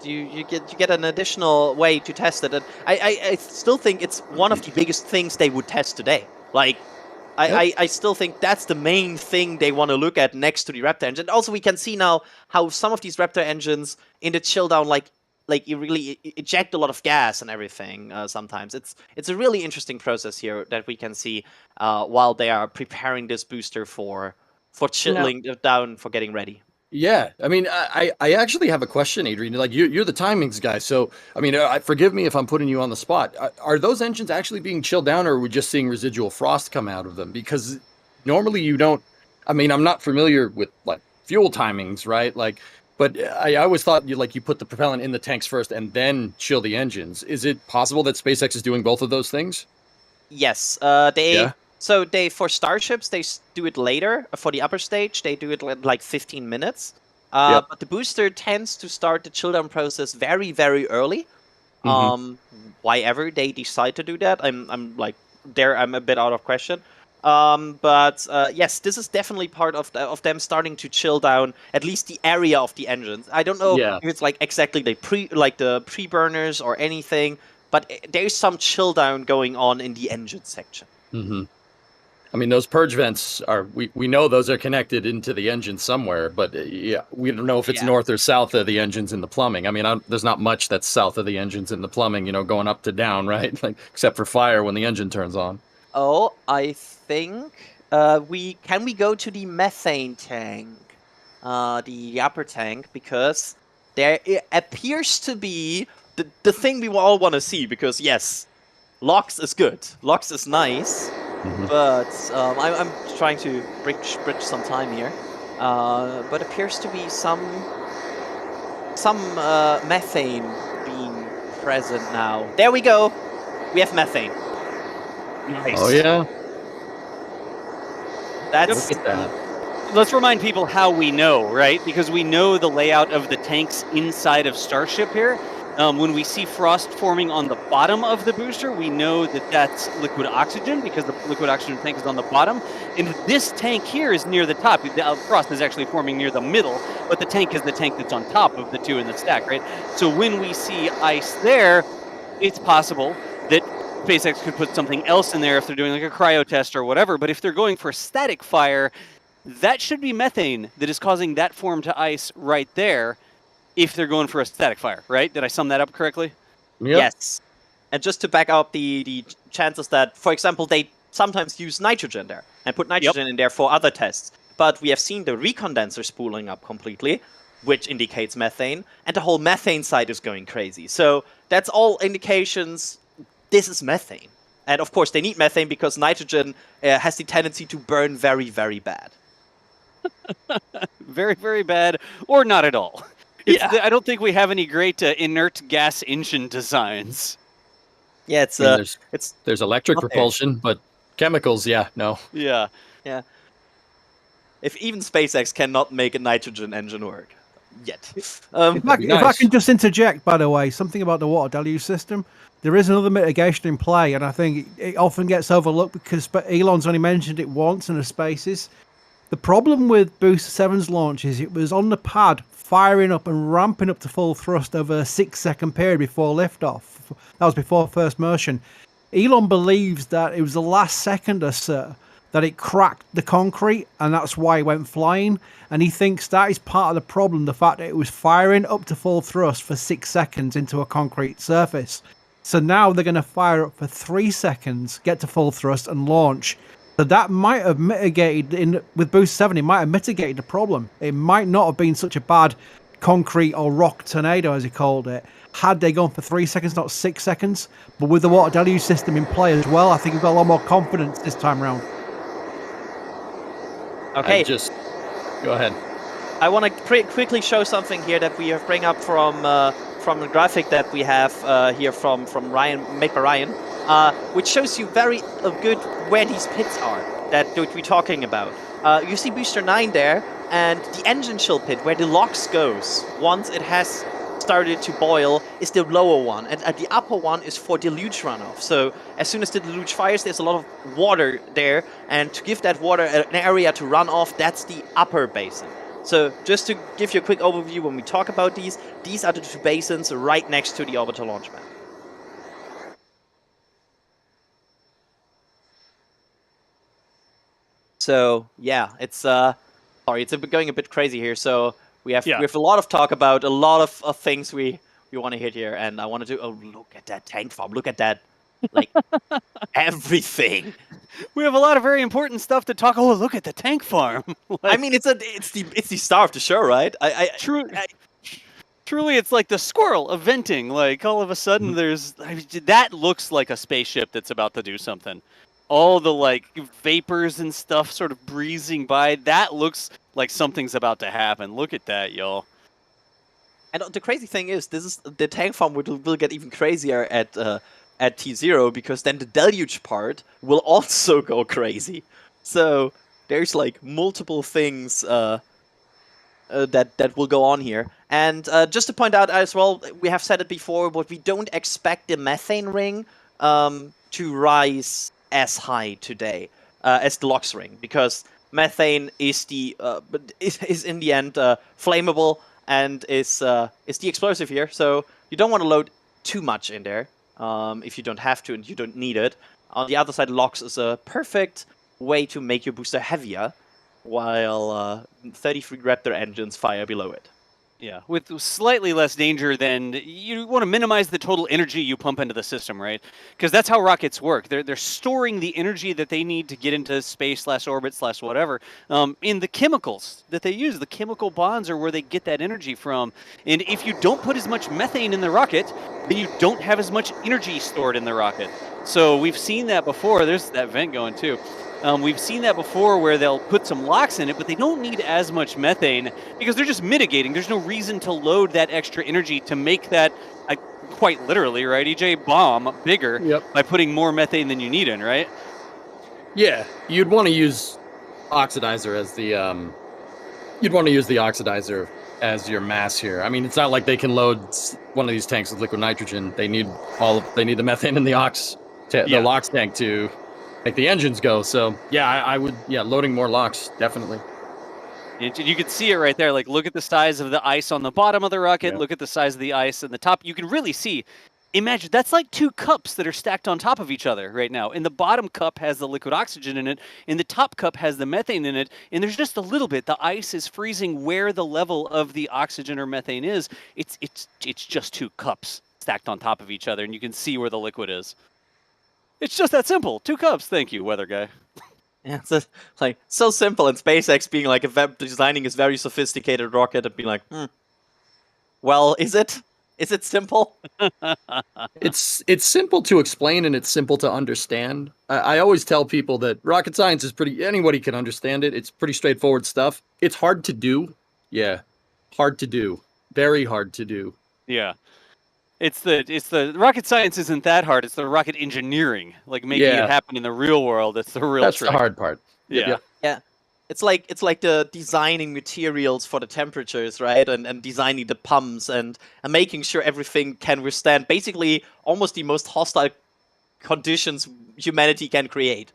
You get an additional way to test it, and I still think it's one of the biggest things they would test today. Like, I still think that's the main thing they want to look at next to the Raptor engine. Also, we can see now how some of these Raptor engines in the chill down, like you really eject a lot of gas and everything. Sometimes it's a really interesting process here that we can see while they are preparing this booster for chilling down, for getting ready. Yeah, I mean, I actually have a question, Adrian. Like, you're the timings guy, so I mean, forgive me if I'm putting you on the spot. Are those engines actually being chilled down, or are we just seeing residual frost come out of them? Because normally you don't. I mean, I'm not familiar with like fuel timings, right? Like, but I always thought you put the propellant in the tanks first and then chill the engines. Is it possible that SpaceX is doing both of those things? Yes, So for Starships, they do it later. For the upper stage, they do it like 15 minutes. But the booster tends to start the chill down process very, very early. Why ever they decide to do that, I'm a bit out of question. But yes, this is definitely part of them starting to chill down at least the area of the engines. I don't know if it's like exactly the pre-burners or anything, but there's some chill down going on in the engine section. I mean, those purge vents we know those are connected into the engine somewhere, but yeah, we don't know if it's north or south of the engines in the plumbing. I mean, there's not much that's south of the engines in the plumbing, you know, going up to down, right? Like, except for fire when the engine turns on. Oh, I think we go to the methane tank, the upper tank, because there appears to be the thing we all want to see. Because yes, LOX is good, LOX is nice. But I'm trying to bridge some time here. But appears to be some methane being present now. There we go. We have methane. Nice. Oh yeah. Look at that. let's remind people how we know, right? Because we know the layout of the tanks inside of Starship here. When we see frost forming on the bottom of the booster, we know that that's liquid oxygen because the liquid oxygen tank is on the bottom. And this tank here is near the top. The frost is actually forming near the middle, but the tank is the tank that's on top of the two in the stack, right? So when we see ice there, it's possible that SpaceX could put something else in there if they're doing like a cryo test or whatever. But if they're going for static fire, that should be methane that is causing that form to ice right there. If they're going for a static fire, right? Did I sum that up correctly? Yep. Yes. And just to back up the chances that, for example, they sometimes use nitrogen there and put nitrogen in there for other tests. But we have seen the recondenser spooling up completely, which indicates methane, and the whole methane side is going crazy. So that's all indications this is methane. And of course, they need methane because nitrogen has the tendency to burn very, very bad. Very, very bad, or not at all. I don't think we have any great inert gas engine designs. Yeah, there's electric propulsion, but chemicals, no. Yeah. If even SpaceX cannot make a nitrogen engine work yet. If I can just interject, by the way, something about the water deluge system. There is another mitigation in play, and I think it often gets overlooked because Elon's only mentioned it once in the Spaces. The problem with Booster 7's launch is it was on the pad, firing up and ramping up to full thrust over a 6-second period before liftoff. That was before first motion. Elon believes that it was the last second or so that it cracked the concrete, and that's why it went flying. And he thinks that is part of the problem, the fact that it was firing up to full thrust for 6 seconds into a concrete surface. So now they're going to fire up for 3 seconds, get to full thrust, and launch. So that might have mitigated, with Boost 7, it might have mitigated the problem. It might not have been such a bad concrete or rock tornado, as he called it, had they gone for 3 seconds, not 6 seconds. But with the water deluge system in play as well, I think we've got a lot more confidence this time around. Okay. Go ahead. I want to quickly show something here that we have bring up from the graphic that we have here from Ryan, made by Ryan. Which shows you very good where these pits are that we're talking about. You see Booster 9 there, and the engine chill pit where the LOX goes once it has started to boil is the lower one, and the upper one is for deluge runoff. So as soon as the deluge fires, there's a lot of water there, and to give that water an area to run off, that's the upper basin. So just to give you a quick overview when we talk about these are the two basins right next to the orbital launch map. So yeah, it's going a bit crazy here. So we have a lot of talk about a lot of things we want to hit here, and I want to do. Oh, look at that tank farm! Look at that, like everything. We have a lot of very important stuff to talk. Oh, look at the tank farm! I mean, it's the star of the show, right? Truly, it's like the squirrel of venting. Like all of a sudden, that looks like a spaceship that's about to do something. All the like vapors and stuff sort of breezing by. That looks like something's about to happen. Look at that, y'all. And the crazy thing is, the tank farm will get even crazier at T0 because then the deluge part will also go crazy. So there's like multiple things that will go on here. And just to point out as well, we have said it before, but we don't expect the methane ring to rise as high today as the LOX ring, because methane is is in the end flammable and is the explosive here. So you don't want to load too much in there if you don't have to and you don't need it. On the other side, LOX is a perfect way to make your booster heavier, while 33 Raptor engines fire below it. Yeah, with slightly less danger than you want to minimize the total energy you pump into the system, right? Because that's how rockets work. They're storing the energy that they need to get into space / orbit / whatever in the chemicals that they use. The chemical bonds are where they get that energy from. And if you don't put as much methane in the rocket, then you don't have as much energy stored in the rocket. So we've seen that before. There's that vent going too. We've seen that before where they'll put some LOX in it, but they don't need as much methane because they're just mitigating. There's no reason to load that extra energy to make that, quite literally, right, EJ, bomb bigger by putting more methane than you need in, right? Yeah, you'd want to use oxidizer as the you'd want to use the oxidizer as your mass here. I mean, it's not like they can load one of these tanks with liquid nitrogen. They need the methane and the the LOX tank to make the engines go. So yeah, I would loading more LOX definitely. You can see it right there. Like, look at the size of the ice on the bottom of the rocket. Look at the size of the ice in the top. You can really see. Imagine that's like 2 cups that are stacked on top of each other right now. And the bottom cup has the liquid oxygen in it, and the top cup has the methane in it. And there's just a little bit. The ice is freezing where the level of the oxygen or methane is. It's just 2 cups stacked on top of each other, and you can see where the liquid is. It's just that simple. 2 cups. Thank you, weather guy. Yeah, it's like so simple. And SpaceX being like designing this very sophisticated rocket and being like, well, is it? Is it simple? It's simple to explain and it's simple to understand. I always tell people that rocket science is anybody can understand it. It's pretty straightforward stuff. It's hard to do. Yeah. Hard to do. Very hard to do. Yeah. It's the rocket science isn't that hard. It's the rocket engineering, like making it happen in the real world. That's the real trick. That's the hard part. Yeah. Yeah. It's like the designing materials for the temperatures, right? And designing the pumps and making sure everything can withstand basically almost the most hostile conditions humanity can create.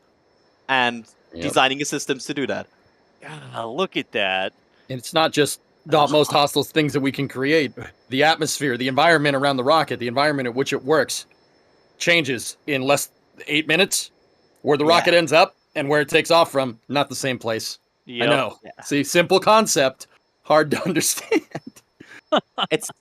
And designing the systems to do that. God, look at that. And it's not just the most hostile things that we can create. The atmosphere, the environment around the rocket, the environment at which it works changes in less than 8 minutes. Where the rocket ends up and where it takes off from, not the same place. Yep. I know. Yeah. See, simple concept, hard to understand. It's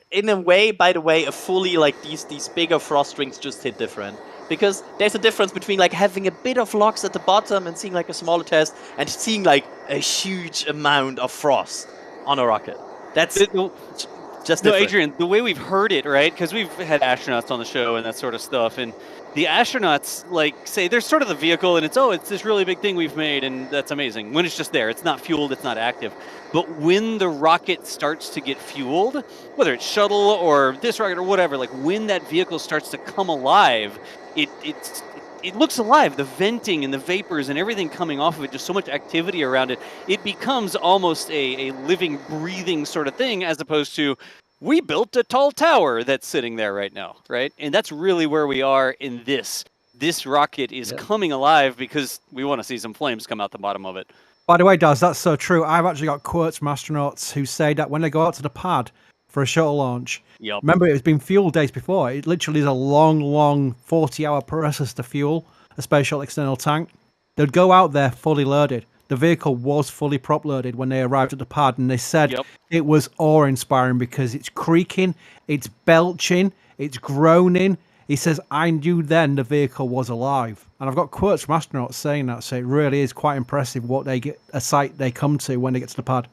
in a way, by the way, a fully like these bigger frost rings just hit different. Because there's a difference between like having a bit of LOX at the bottom and seeing like a smaller test and seeing like a huge amount of frost on a rocket. That's just different. No, Adrian, the way we've heard it, right? Because we've had astronauts on the show and that sort of stuff, and the astronauts like say there's sort of the vehicle and it's this really big thing we've made and that's amazing. When it's just there, it's not fueled, it's not active. But when the rocket starts to get fueled, whether it's shuttle or this rocket or whatever, like when that vehicle starts to come alive, it looks alive. The venting and the vapors and everything coming off of it, just so much activity around it, it becomes almost a living, breathing sort of thing, as opposed to we built a tall tower that's sitting there right now, right? And that's really where we are in this. This rocket is coming alive because we want to see some flames come out the bottom of it. By the way, Daz, that's so true. I've actually got quotes from astronauts who say that when they go out to the pad for a shuttle launch, remember it was been fueled days before. It literally is a long 40-hour process to fuel a space shuttle external tank. They'd go out there fully loaded. The vehicle was fully prop loaded when they arrived at the pad, and they said it was awe-inspiring because it's creaking, it's belching, it's groaning. He says, I knew then the vehicle was alive. And I've got quotes from astronauts saying that, so it really is quite impressive what a sight they come to when they get to the pad.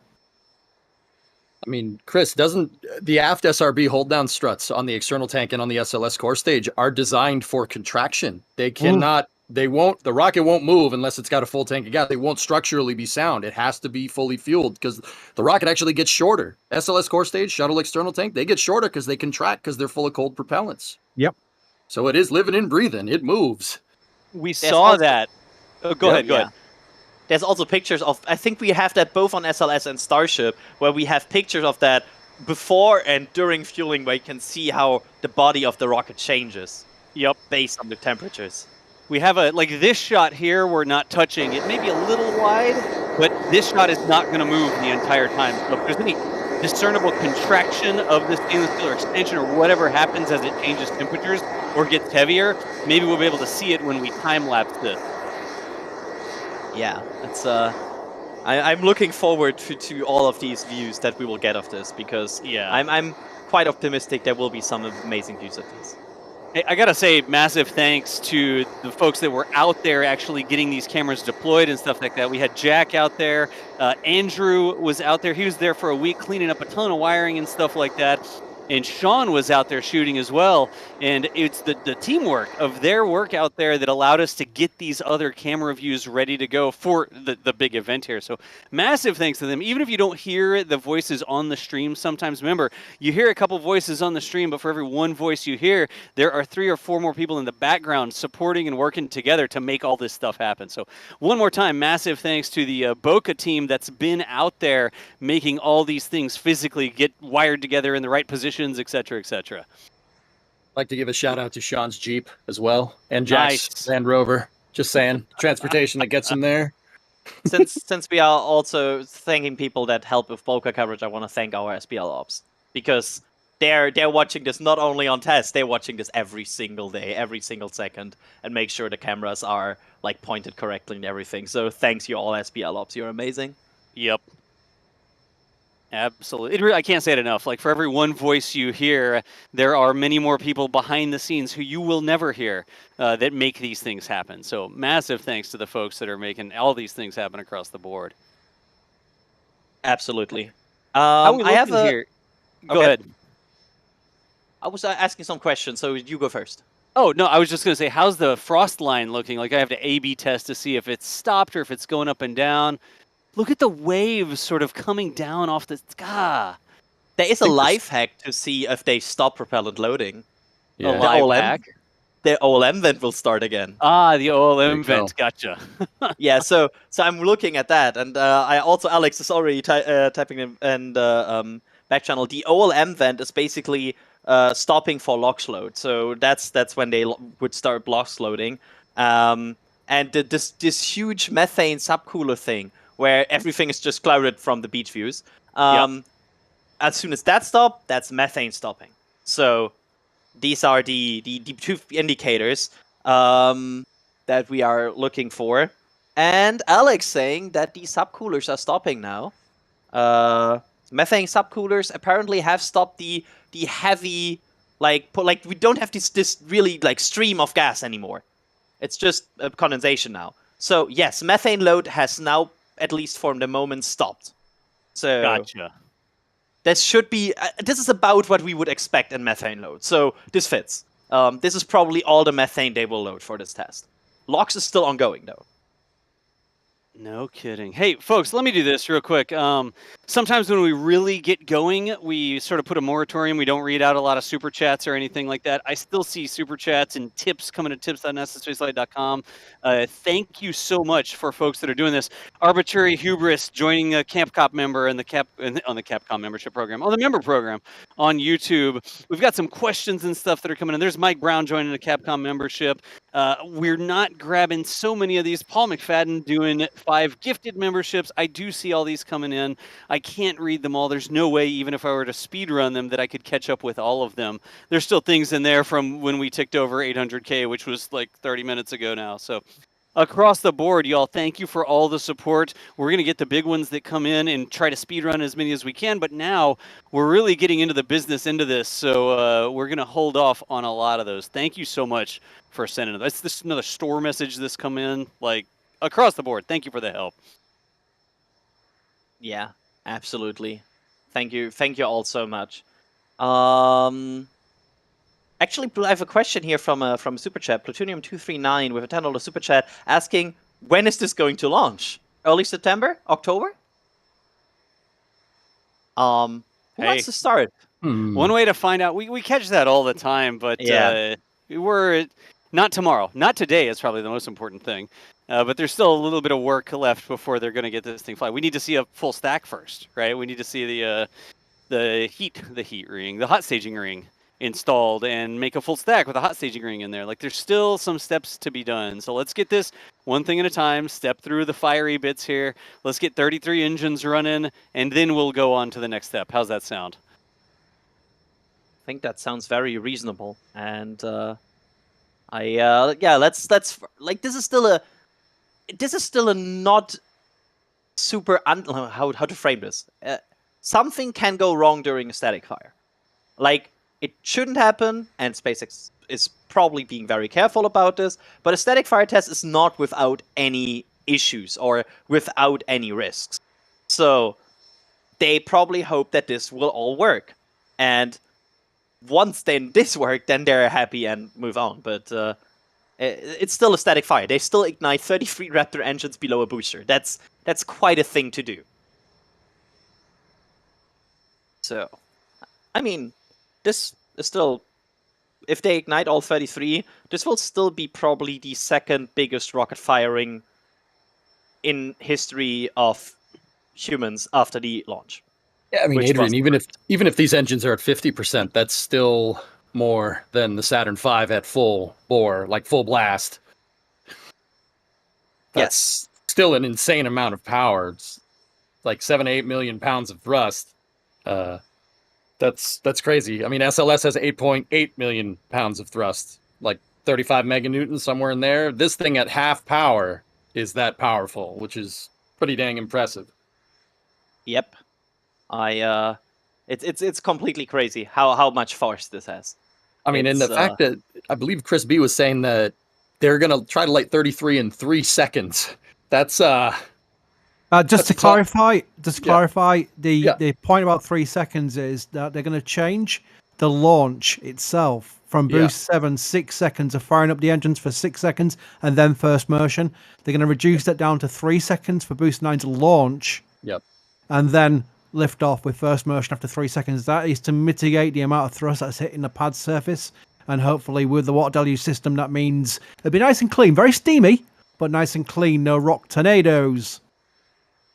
I mean, Chris, doesn't the aft SRB hold-down struts on the external tank and on the SLS core stage are designed for contraction? They cannot... the rocket won't move unless it's got a full tank of gas. They won't structurally be sound. It has to be fully fueled because the rocket actually gets shorter. SLS core stage, shuttle external tank, they get shorter because they contract because they're full of cold propellants. Yep. So it is living and breathing. It moves. We saw that. Oh, go ahead. There's also pictures of, I think we have that both on SLS and Starship, where we have pictures of that before and during fueling where you can see how the body of the rocket changes. Yep. Based on the temperatures. We have this shot here, we're not touching. It may be a little wide, but this shot is not going to move the entire time. So if there's any discernible contraction of the stainless steel or extension or whatever happens as it changes temperatures or gets heavier, maybe we'll be able to see it when we time-lapse this. Yeah, it's I'm looking forward to all of these views that we will get of this because I'm quite optimistic there will be some amazing views of this. I gotta say, massive thanks to the folks that were out there actually getting these cameras deployed and stuff like that. We had Jack out there. Andrew was out there. He was there for a week cleaning up a ton of wiring and stuff like that. and Sean was out there shooting as well. And it's the teamwork of their work out there that allowed us to get these other camera views ready to go for the big event here. So massive thanks to them. Even if you don't hear the voices on the stream, sometimes remember, you hear a couple voices on the stream, but for every one voice you hear, there are 3 or 4 more people in the background supporting and working together to make all this stuff happen. So one more time, massive thanks to the Boca team that's been out there making all these things physically get wired together in the right positions, etc., etc. I'd like to give a shout out to Sean's Jeep as well, and Jack's Nice. Land Rover. Just saying, transportation that gets him there. Since we are also thanking people that help with Boca coverage, I want to thank our SPL ops, because they're watching this not only on test, they're watching this every single day, every single second, and make sure the cameras are like pointed correctly and everything. So thanks you all SPL ops, you're amazing. Yep. Absolutely. I can't say it enough. Like, for every one voice you hear, there are many more people behind the scenes who you will never hear that make these things happen. So massive thanks to the folks that are making all these things happen across the board. Absolutely. I have here. Go ahead. I was asking some questions, so you go first. Oh, no, I was just going to say, how's the frost line looking? Like, I have to A/B test to see if it's stopped or if it's going up and down. Look at the waves sort of coming down off the sky. There is a life hack to see if they stop propellant loading. Yeah. A live hack? The OLM vent will start again. Ah, the OLM vent, gotcha. Yeah, so I'm looking at that, and I also, Alex is already typing in back channel. The OLM vent is basically stopping for LOX load. So that's when they would start blocks loading. And this huge methane subcooler thing, where everything is just clouded from the beach views. As soon as that stops, that's methane stopping. So these are the two indicators that we are looking for. And Alex saying that the subcoolers are stopping now. Methane subcoolers apparently have stopped the heavy, like we don't have this really like stream of gas anymore. It's just a condensation now. So yes, methane load has now, at least for the moment, stopped. So gotcha. This should be. This is about what we would expect in methane load. So this fits. This is probably all the methane they will load for this test. LOX is still ongoing though. No kidding. Hey, folks, let me do this real quick. Sometimes when we really get going, we sort of put a moratorium. We don't read out a lot of super chats or anything like that. I still see super chats and tips coming to tips.NASASpaceflight.com. Thank you so much for folks that are doing this. Arbitrary Hubris joining a CampCop member on the Capcom membership program, on the member program on YouTube. We've got some questions and stuff that are coming in. There's Mike Brown joining the Capcom membership. We're not grabbing so many of these. Paul McFadden doing 5 gifted memberships. I do see all these coming in. I can't read them all. There's no way, even if I were to speed run them, that I could catch up with all of them. There's still things in there from when we ticked over 800K, which was like 30 minutes ago now. So across the board, y'all, thank you for all the support. We're going to get the big ones that come in and try to speed run as many as we can. But now we're really getting into the business end of this. So we're going to hold off on a lot of those. Thank you so much for sending them. This is another store message that's come in, like across the board. Thank you for the help. Yeah, absolutely. Thank you all so much. Actually, I have a question here from Super Chat, Plutonium239 with a $10 Super Chat asking, when is this going to launch? Early September? October? Who wants to start? One way to find out, we catch that all the time, but we're not tomorrow. Not today is probably the most important thing. But there's still a little bit of work left before they're going to get this thing fly. We need to see a full stack first, right? We need to see the heat ring, the hot staging ring installed and make a full stack with a hot staging ring in there. Like, there's still some steps to be done. So let's get this one thing at a time, step through the fiery bits here. Let's get 33 engines running, and then we'll go on to the next step. How's that sound? I think that sounds very reasonable. And let's like, this is still a not super how to frame this. Something can go wrong during a static fire. Like, it shouldn't happen, and SpaceX is probably being very careful about this, but a static fire test is not without any issues or without any risks. So they probably hope that this will all work. And once then this worked, then they're happy and move on. But it's still a static fire. They still ignite 33 Raptor engines below a booster. That's quite a thing to do. So, I mean, this is still, if they ignite all 33, this will still be probably the second biggest rocket firing in history of humans after the launch. Yeah, I mean, Adrian, even if these engines are at 50%, that's still more than the Saturn V at full bore, like full blast. That's still an insane amount of power. It's like 7 to 8 million pounds of thrust. That's crazy. I mean, SLS has 8.8 million pounds of thrust, like 35 meganewtons, somewhere in there. This thing at half power is that powerful, which is pretty dang impressive. Yep. It's completely crazy how much force this has. I mean, and the fact that I believe Chris B was saying that they're gonna try to light 33 in 3 seconds. That's just to clarify, the point about 3 seconds is that they're going to change the launch itself from boost 7, 6 seconds of firing up the engines for 6 seconds and then first motion. They're going to reduce that down to 3 seconds for boost 9 to launch. Yep. And then lift off with first motion after 3 seconds. That is to mitigate the amount of thrust that's hitting the pad surface. And hopefully with the water deluge system, that means it'll be nice and clean, very steamy, but nice and clean, no rock tornadoes.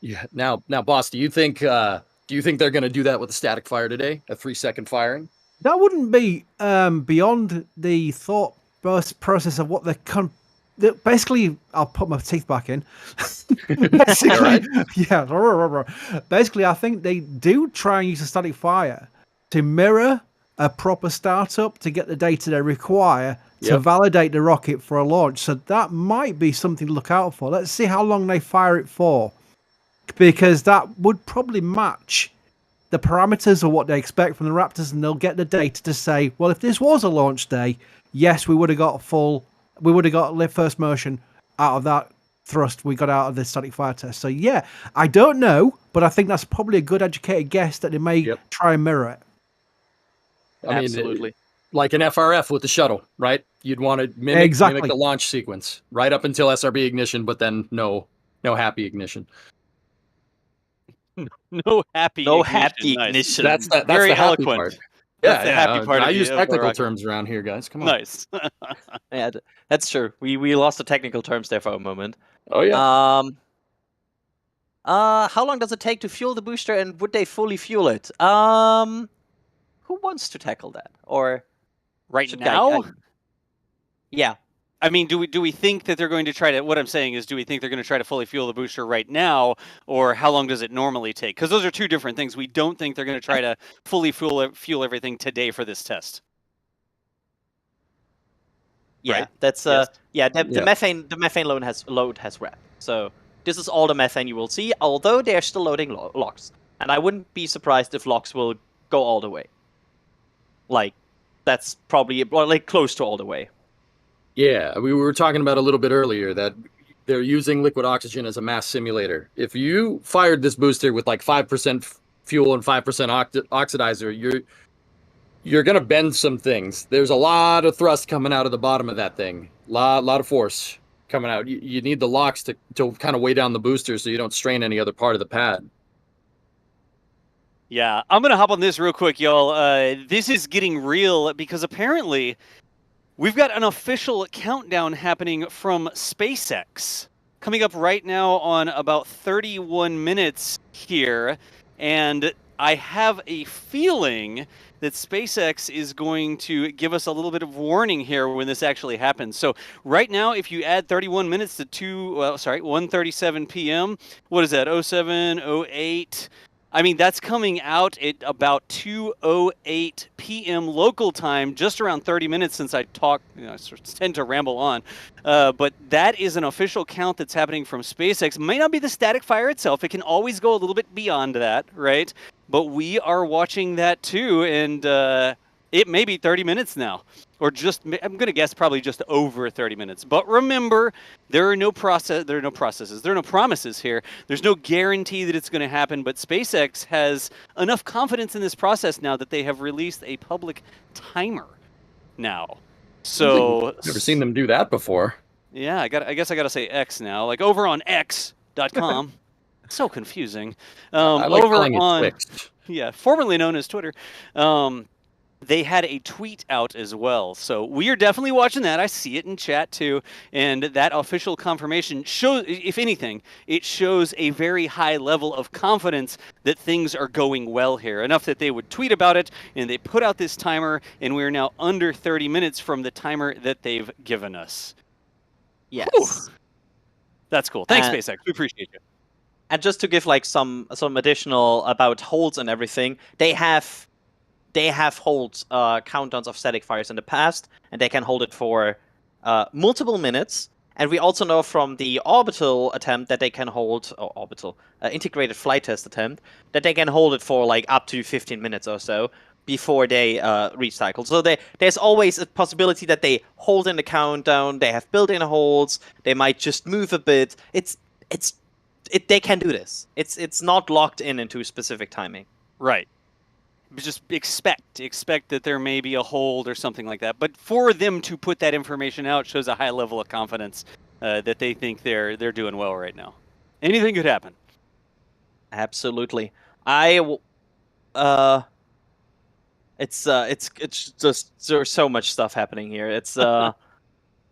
Yeah. Now, boss, do you think they're going to do that with a static fire today? A 3-second firing? That wouldn't be beyond the thought process of what basically, I'll put my teeth back in. Basically, Basically, I think they do try and use a static fire to mirror a proper startup to get the data they require to validate the rocket for a launch. So that might be something to look out for. Let's see how long they fire it for, because that would probably match the parameters of what they expect from the Raptors, and they'll get the data to say, well, if this was a launch day, yes, we would have got first motion out of that thrust we got out of the static fire test. So yeah, I don't know, but I think that's probably a good educated guess that they may try and mirror it. Absolutely. Like an FRF with the shuttle, right? You'd want to mimic the launch sequence right up until SRB ignition, but then no happy ignition. No happy ignition. That's very the happy eloquent. part. That's the happy part. I use technical terms around here, guys. Come on. Nice. Yeah, that's true. We lost the technical terms there for a moment. Oh yeah. How long does it take to fuel the booster, and would they fully fuel it? Who wants to tackle that? Or right now? Yeah. I mean, do we think that they're going to try to? What I'm saying is, do we think they're going to try to fully fuel the booster right now, or how long does it normally take? Because those are two different things. We don't think they're going to try to fully fuel everything today for this test. Yeah, right? That's the methane load has wrapped. So this is all the methane you will see. Although they're still loading LOX, and I wouldn't be surprised if LOX will go all the way. Like that's probably like close to all the way. Yeah, we were talking about a little bit earlier that they're using liquid oxygen as a mass simulator. If you fired this booster with like 5% fuel and 5% oxidizer, you're gonna bend some things. There's a lot of thrust coming out of the bottom of that thing. Lot of force coming out. You need the LOX to kind of weigh down the booster so you don't strain any other part of the pad. Yeah, I'm gonna hop on this real quick, y'all. This is getting real because apparently we've got an official countdown happening from SpaceX coming up right now on about 31 minutes here, and I have a feeling that SpaceX is going to give us a little bit of warning here when this actually happens. So right now, if you add 31 minutes to 1:37 p.m., what is that, 07, 08? I mean, that's coming out at about 2:08 p.m. local time, just around 30 minutes since I talk. I tend to ramble on. But that is an official count that's happening from SpaceX. It may not be the static fire itself. It can always go a little bit beyond that, right? But we are watching that too. And It may be 30 minutes now, or I'm going to guess probably just over 30 minutes. But remember, there are no promises here. There's no guarantee that it's going to happen, but SpaceX has enough confidence in this process now that they have released a public timer now. So never seen them do that before. Yeah, I guess I got to say X now. Like over on x.com. So confusing. I like over calling it on Twix. Yeah, formerly known as Twitter. They had a tweet out as well. So we are definitely watching that. I see it in chat too. And that official confirmation shows, if anything, it shows a very high level of confidence that things are going well here. Enough that they would tweet about it, and they put out this timer, and we're now under 30 minutes from the timer that they've given us. Yes. Whew. That's cool. Thanks, SpaceX. We appreciate you. And just to give like some additional about holds and everything, they have hold countdowns of static fires in the past, and they can hold it for multiple minutes. And we also know from the orbital attempt that they can hold, or orbital integrated flight test attempt, that they can hold it for like up to 15 minutes or so before they recycle. So there's always a possibility that they hold in the countdown. They have built-in holds. They might just move a bit. They can do this. It's not locked into specific timing. Right. Just expect that there may be a hold or something like that. But for them to put that information out shows a high level of confidence that they think they're doing well right now. Anything could happen. Absolutely. It's just there's so much stuff happening here. It's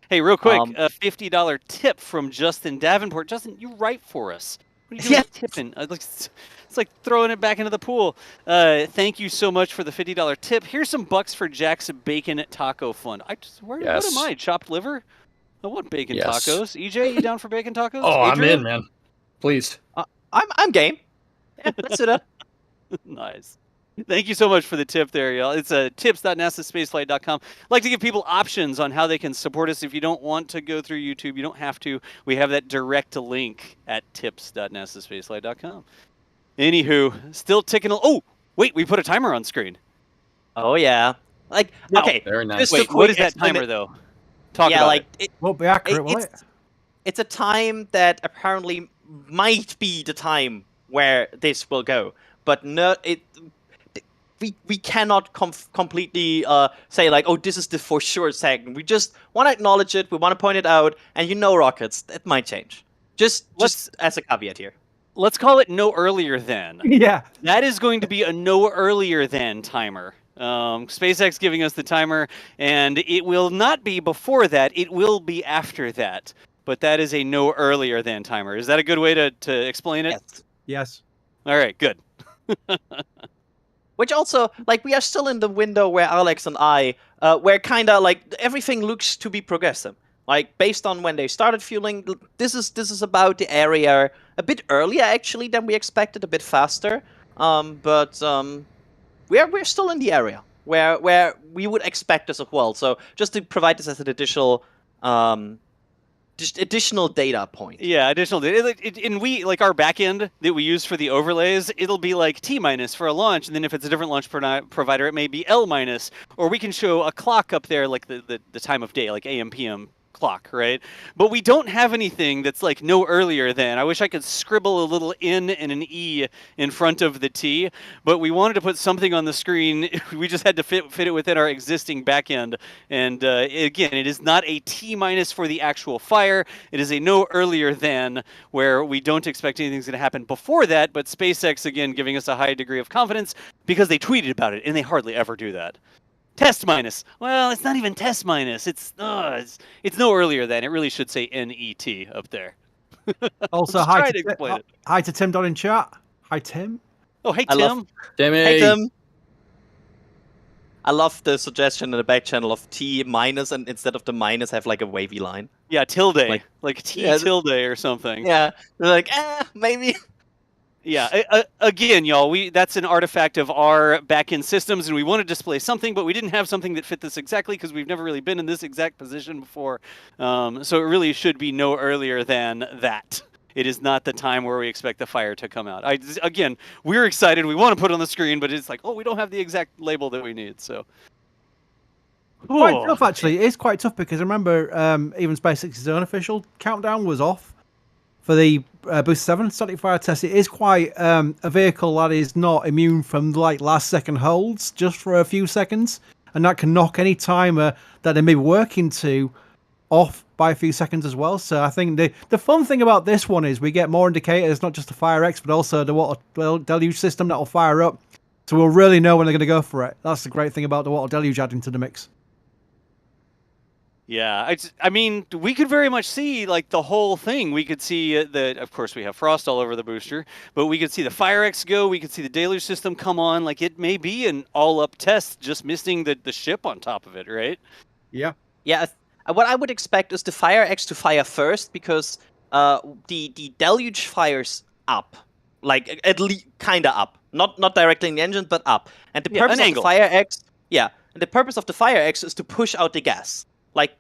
Hey, real quick, a $50 tip from Justin Davenport. Justin, you write for us. What are you doing tipping? It's like throwing it back into the pool. Thank you so much for the $50 tip. Here's some bucks for Jack's Bacon Taco Fund. What am I? Chopped liver? I want bacon tacos. EJ, you down for bacon tacos? Oh, Adrian? I'm in, man. Please. I'm game. Yeah, let's do that. Nice. Thank you so much for the tip there, y'all. It's tips.nasaspaceflight.com. I'd like to give people options on how they can support us. If you don't want to go through YouTube, you don't have to. We have that direct link at tips.nasaspaceflight.com. Anywho, still ticking. Oh, wait, we put a timer on screen. Oh, yeah. Like, no. okay. Very nice. Wait, what is that timer, though? Talk about like, it. Won't be accurate, will it? It's a time that apparently might be the time where this will go. But no, we cannot completely say like, oh, this is the for sure second. We just want to acknowledge it. We want to point it out. And rockets, it might change. Just as a caveat here. Let's call it no earlier than. Yeah. That is going to be a no earlier than timer. SpaceX giving us the timer, and it will not be before that. It will be after that. But that is a no earlier than timer. Is that a good way to explain it? Yes. All right, good. Which also, like, we are still in the window where Alex and I, where kind of like everything looks to be progressive. Like, based on when they started fueling, this is about the area a bit earlier actually than we expected, a bit faster. But we're still in the area where we would expect this as well. So just to provide this as an additional data point. Yeah, additional data. And we, like our backend that we use for the overlays, it'll be like T- for a launch, and then if it's a different launch provider, it may be L-, or we can show a clock up there, like the time of day, like AM, PM clock, right? But we don't have anything that's like no earlier than. I wish I could scribble a little N and an E in front of the T, but we wanted to put something on the screen. We just had to fit it within our existing backend. And again, it is not a T- for the actual fire. It is a no earlier than, where we don't expect anything's going to happen before that, but SpaceX, again, giving us a high degree of confidence because they tweeted about it, and they hardly ever do that. Test minus. Well, it's not even test minus. It's no earlier than. It really should say NET up there. Also, hi to Tim Don in chat. Hi, Tim. Oh, hey, Tim. Hey, Tim. I love the suggestion in the back channel of T-, and instead of the minus have like a wavy line. Yeah, tilde. Like T tilde or something. Yeah. They're like, maybe. Yeah, again, y'all, that's an artifact of our back-end systems, and we want to display something, but we didn't have something that fit this exactly because we've never really been in this exact position before. So it really should be no earlier than that. It is not the time where we expect the fire to come out. Again, we're excited. We want to put it on the screen, but it's like, oh, we don't have the exact label that we need. So Quite tough, actually. It is quite tough because I remember even SpaceX's own official countdown was off for the Booster 7 static fire test. It is quite a vehicle that is not immune from like last second holds just for a few seconds, and that can knock any timer that they may be working to off by a few seconds as well. So I think the fun thing about this one is we get more indicators, not just the Fire-X, but also the water deluge system that will fire up. So we'll really know when they're going to go for it. That's the great thing about the water deluge adding to the mix. Yeah, I mean, we could very much see like the whole thing. We could see of course, we have frost all over the booster, but we could see the Fire-X go. We could see the deluge system come on. Like it may be an all-up test, just missing the ship on top of it, right? Yeah. Yeah. What I would expect is the Fire-X to fire first because the deluge fires up, like at least kind of up, not directly in the engine, but up. And the purpose of the Fire-X, and the purpose of the Fire-X is to push out the gas. Like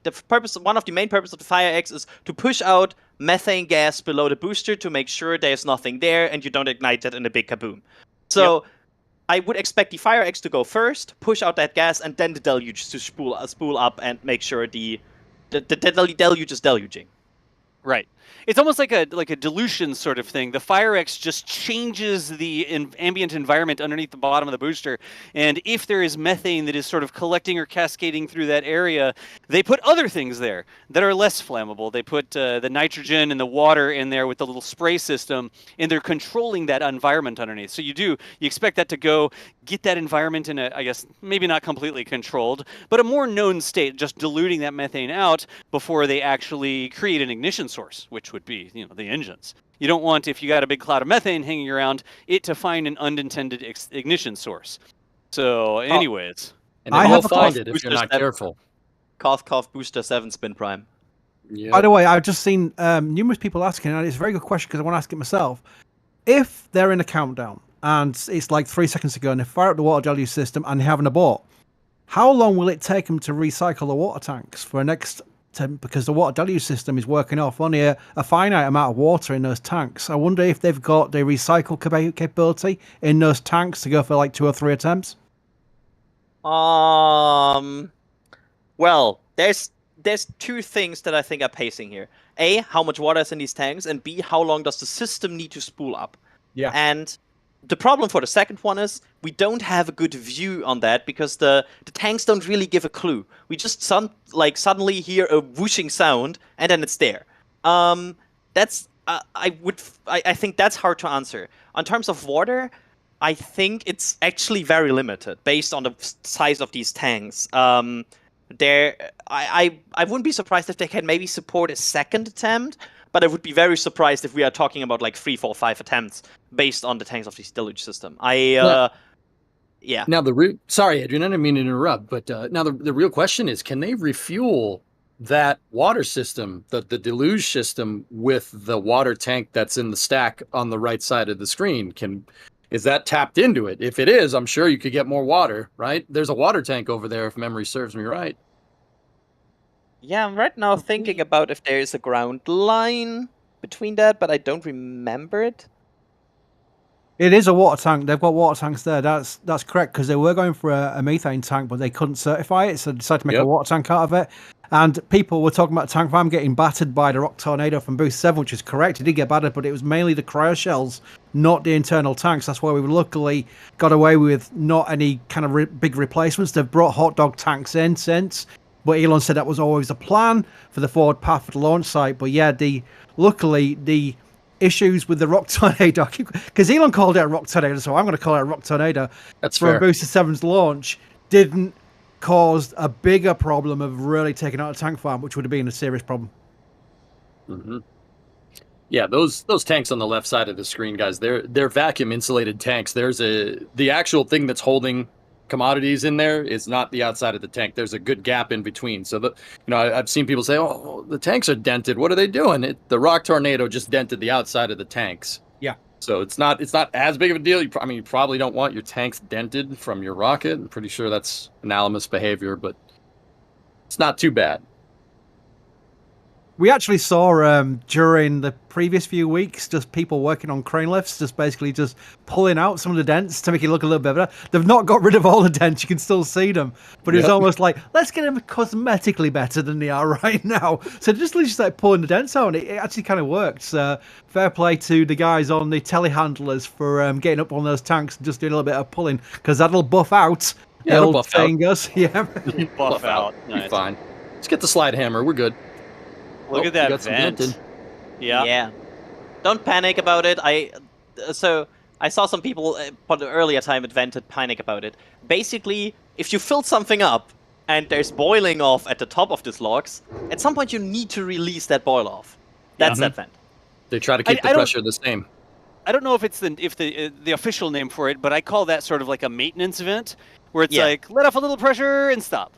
one of the main purposes of the Fire-X is to push out methane gas below the booster to make sure there's nothing there and you don't ignite it in a big kaboom. So I would expect the Fire-X to go first, push out that gas, and then the deluge to spool up and make sure the deluge is deluging. Right. It's almost like a dilution sort of thing. The Fire-X just changes the ambient environment underneath the bottom of the booster, and if there is methane that is sort of collecting or cascading through that area, they put other things there that are less flammable. They put the nitrogen and the water in there with the little spray system, and they're controlling that environment underneath. So you expect that to go get that environment in a, I guess, maybe not completely controlled, but a more known state, just diluting that methane out before they actually create an ignition source, which would be, the engines. You don't want, if you got a big cloud of methane hanging around, it to find an unintended ignition source. So, anyways. And I will find it if you're not careful. Cough, cough, booster 7 spin prime. Yep. By the way, I've just seen numerous people asking, and it's a very good question because I want to ask it myself. If they're in a countdown, and it's like 3 seconds ago, and they fire up the water deluge system and they have an abort, how long will it take them to recycle the water tanks for a next because the water deluge system is working off only a finite amount of water in those tanks. I wonder if they've got the recycle capability in those tanks to go for like 2 or 3 attempts. Well, there's 2 things that I think are pacing here. A, how much water is in these tanks, and B, how long does the system need to spool up? Yeah. And the problem for the second one is we don't have a good view on that because the tanks don't really give a clue. We just suddenly hear a whooshing sound and then it's there. I think that's hard to answer. In terms of water, I think it's actually very limited based on the size of these tanks. I wouldn't be surprised if they can maybe support a second attempt, but I would be very surprised if we are talking about like 3, 4, 5 attempts based on the tanks of this deluge system. Now sorry, Adrian, I didn't mean to interrupt, but now the real question is, can they refuel that water system, the deluge system, with the water tank that's in the stack on the right side of the screen? Is that tapped into it? If it is, I'm sure you could get more water, right? There's a water tank over there, if memory serves me right. Yeah, I'm right now thinking about if there is a ground line between that, but I don't remember it. It is a water tank. They've got water tanks there. That's correct, because they were going for a methane tank, but they couldn't certify it, so they decided to make a water tank out of it. And people were talking about tank farm getting battered by the rock tornado from Boost 7, which is correct. It did get battered, but it was mainly the cryo shells, not the internal tanks. That's why we luckily got away with not any kind of big replacements. They've brought hot dog tanks in since, but Elon said that was always a plan for the forward path for the launch site. But yeah, luckily the issues with the rock tornado, because Elon called it a rock tornado, so I'm going to call it a rock tornado. That's fair. Booster 7's launch didn't cause a bigger problem of really taking out a tank farm, which would have been a serious problem. Mm-hmm. Yeah, those tanks on the left side of the screen, guys, they're vacuum insulated tanks. The actual thing that's holding commodities in there is not the outside of the tank. There's a good gap in between. So I've seen people say, "Oh, the tanks are dented. What are they doing?" The rock tornado just dented the outside of the tanks. Yeah. So it's not as big of a deal. You probably don't want your tanks dented from your rocket. I'm pretty sure that's anomalous behavior, but it's not too bad. We actually saw during the previous few weeks just people working on crane lifts, just basically just pulling out some of the dents to make it look a little bit better. They've not got rid of all the dents; you can still see them, but it's almost like let's get them cosmetically better than they are right now. So just like pulling the dents out, and it actually kind of worked. So fair play to the guys on the telehandlers for getting up on those tanks and just doing a little bit of pulling, because that'll buff out. Yeah, it'll buff out. Yeah, buff out. Nice. Be fine. Let's get the slide hammer. We're good. Look at that vent. Yeah. Don't panic about it. I saw some people at the earlier time at Vented panic about it. Basically, if you fill something up and there's boiling off at the top of this logs, at some point you need to release that boil off. That's that vent. They try to keep the pressure the same. I don't know if it's the official name for it, but I call that sort of like a maintenance vent, where it's like let off a little pressure and stop.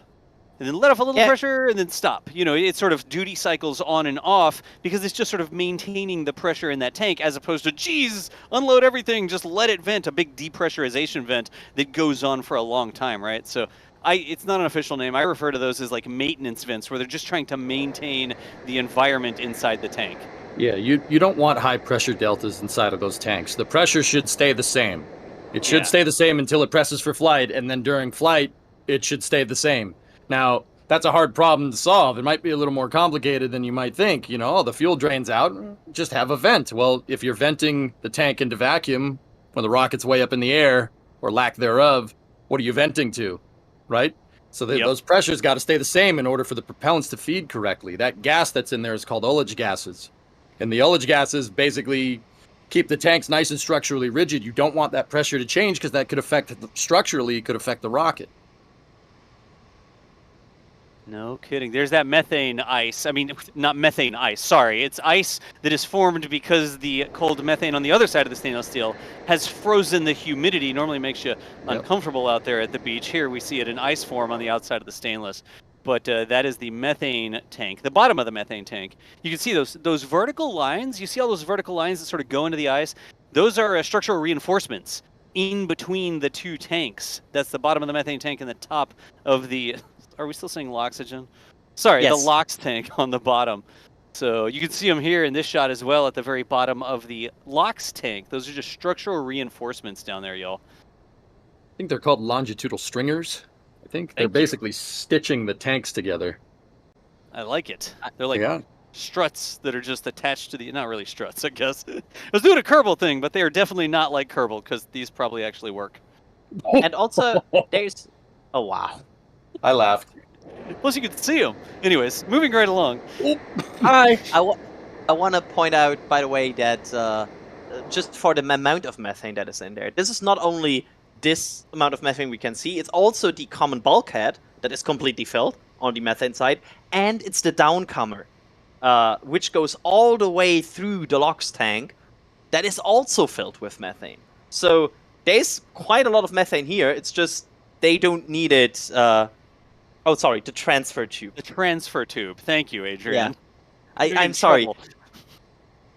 And then let off a little pressure and then stop. You know, it sort of duty cycles on and off because it's just sort of maintaining the pressure in that tank, as opposed to, geez, unload everything, just let it vent, a big depressurization vent that goes on for a long time, right? So it's not an official name. I refer to those as like maintenance vents, where they're just trying to maintain the environment inside the tank. Yeah, you don't want high pressure deltas inside of those tanks. The pressure should stay the same. It should stay the same until it presses for flight, and then during flight, it should stay the same. Now, that's a hard problem to solve. It might be a little more complicated than you might think. You know, the fuel drains out, just have a vent. Well, if you're venting the tank into vacuum when the rocket's way up in the air, or lack thereof, what are you venting to, right? So those pressures got to stay the same in order for the propellants to feed correctly. That gas that's in there is called ullage gases. And the ullage gases basically keep the tanks nice and structurally rigid. You don't want that pressure to change because that could affect, structurally, it could affect the rocket. No kidding. There's that methane ice. I mean, not methane ice. Sorry. It's ice that is formed because the cold methane on the other side of the stainless steel has frozen the humidity. Normally makes you uncomfortable out there at the beach. Here we see it in ice form on the outside of the stainless. But that is the methane tank, the bottom of the methane tank. You can see those vertical lines. You see all those vertical lines that sort of go into the ice? Those are structural reinforcements in between the two tanks. That's the bottom of the methane tank and the top of the... Are we still saying Loxygen? Sorry, the LOX tank on the bottom. So you can see them here in this shot as well at the very bottom of the LOX tank. Those are just structural reinforcements down there, y'all. I think they're called longitudinal stringers. I think they're basically stitching the tanks together. I like it. They're like struts that are just attached to the... Not really struts, I guess. I was doing a Kerbal thing, but they are definitely not like Kerbal, because these probably actually work. And also, there's... Oh, wow. I laughed. Plus, you could see them. Anyways, moving right along. Hi. I want to point out, by the way, that just for the amount of methane that is in there, this is not only this amount of methane we can see, it's also the common bulkhead that is completely filled on the methane side, and it's the downcomer, which goes all the way through the LOX tank, that is also filled with methane. So there's quite a lot of methane here. It's just they don't need it. Oh, sorry, the transfer tube. The transfer tube. Thank you, Adrian. Yeah. I'm sorry.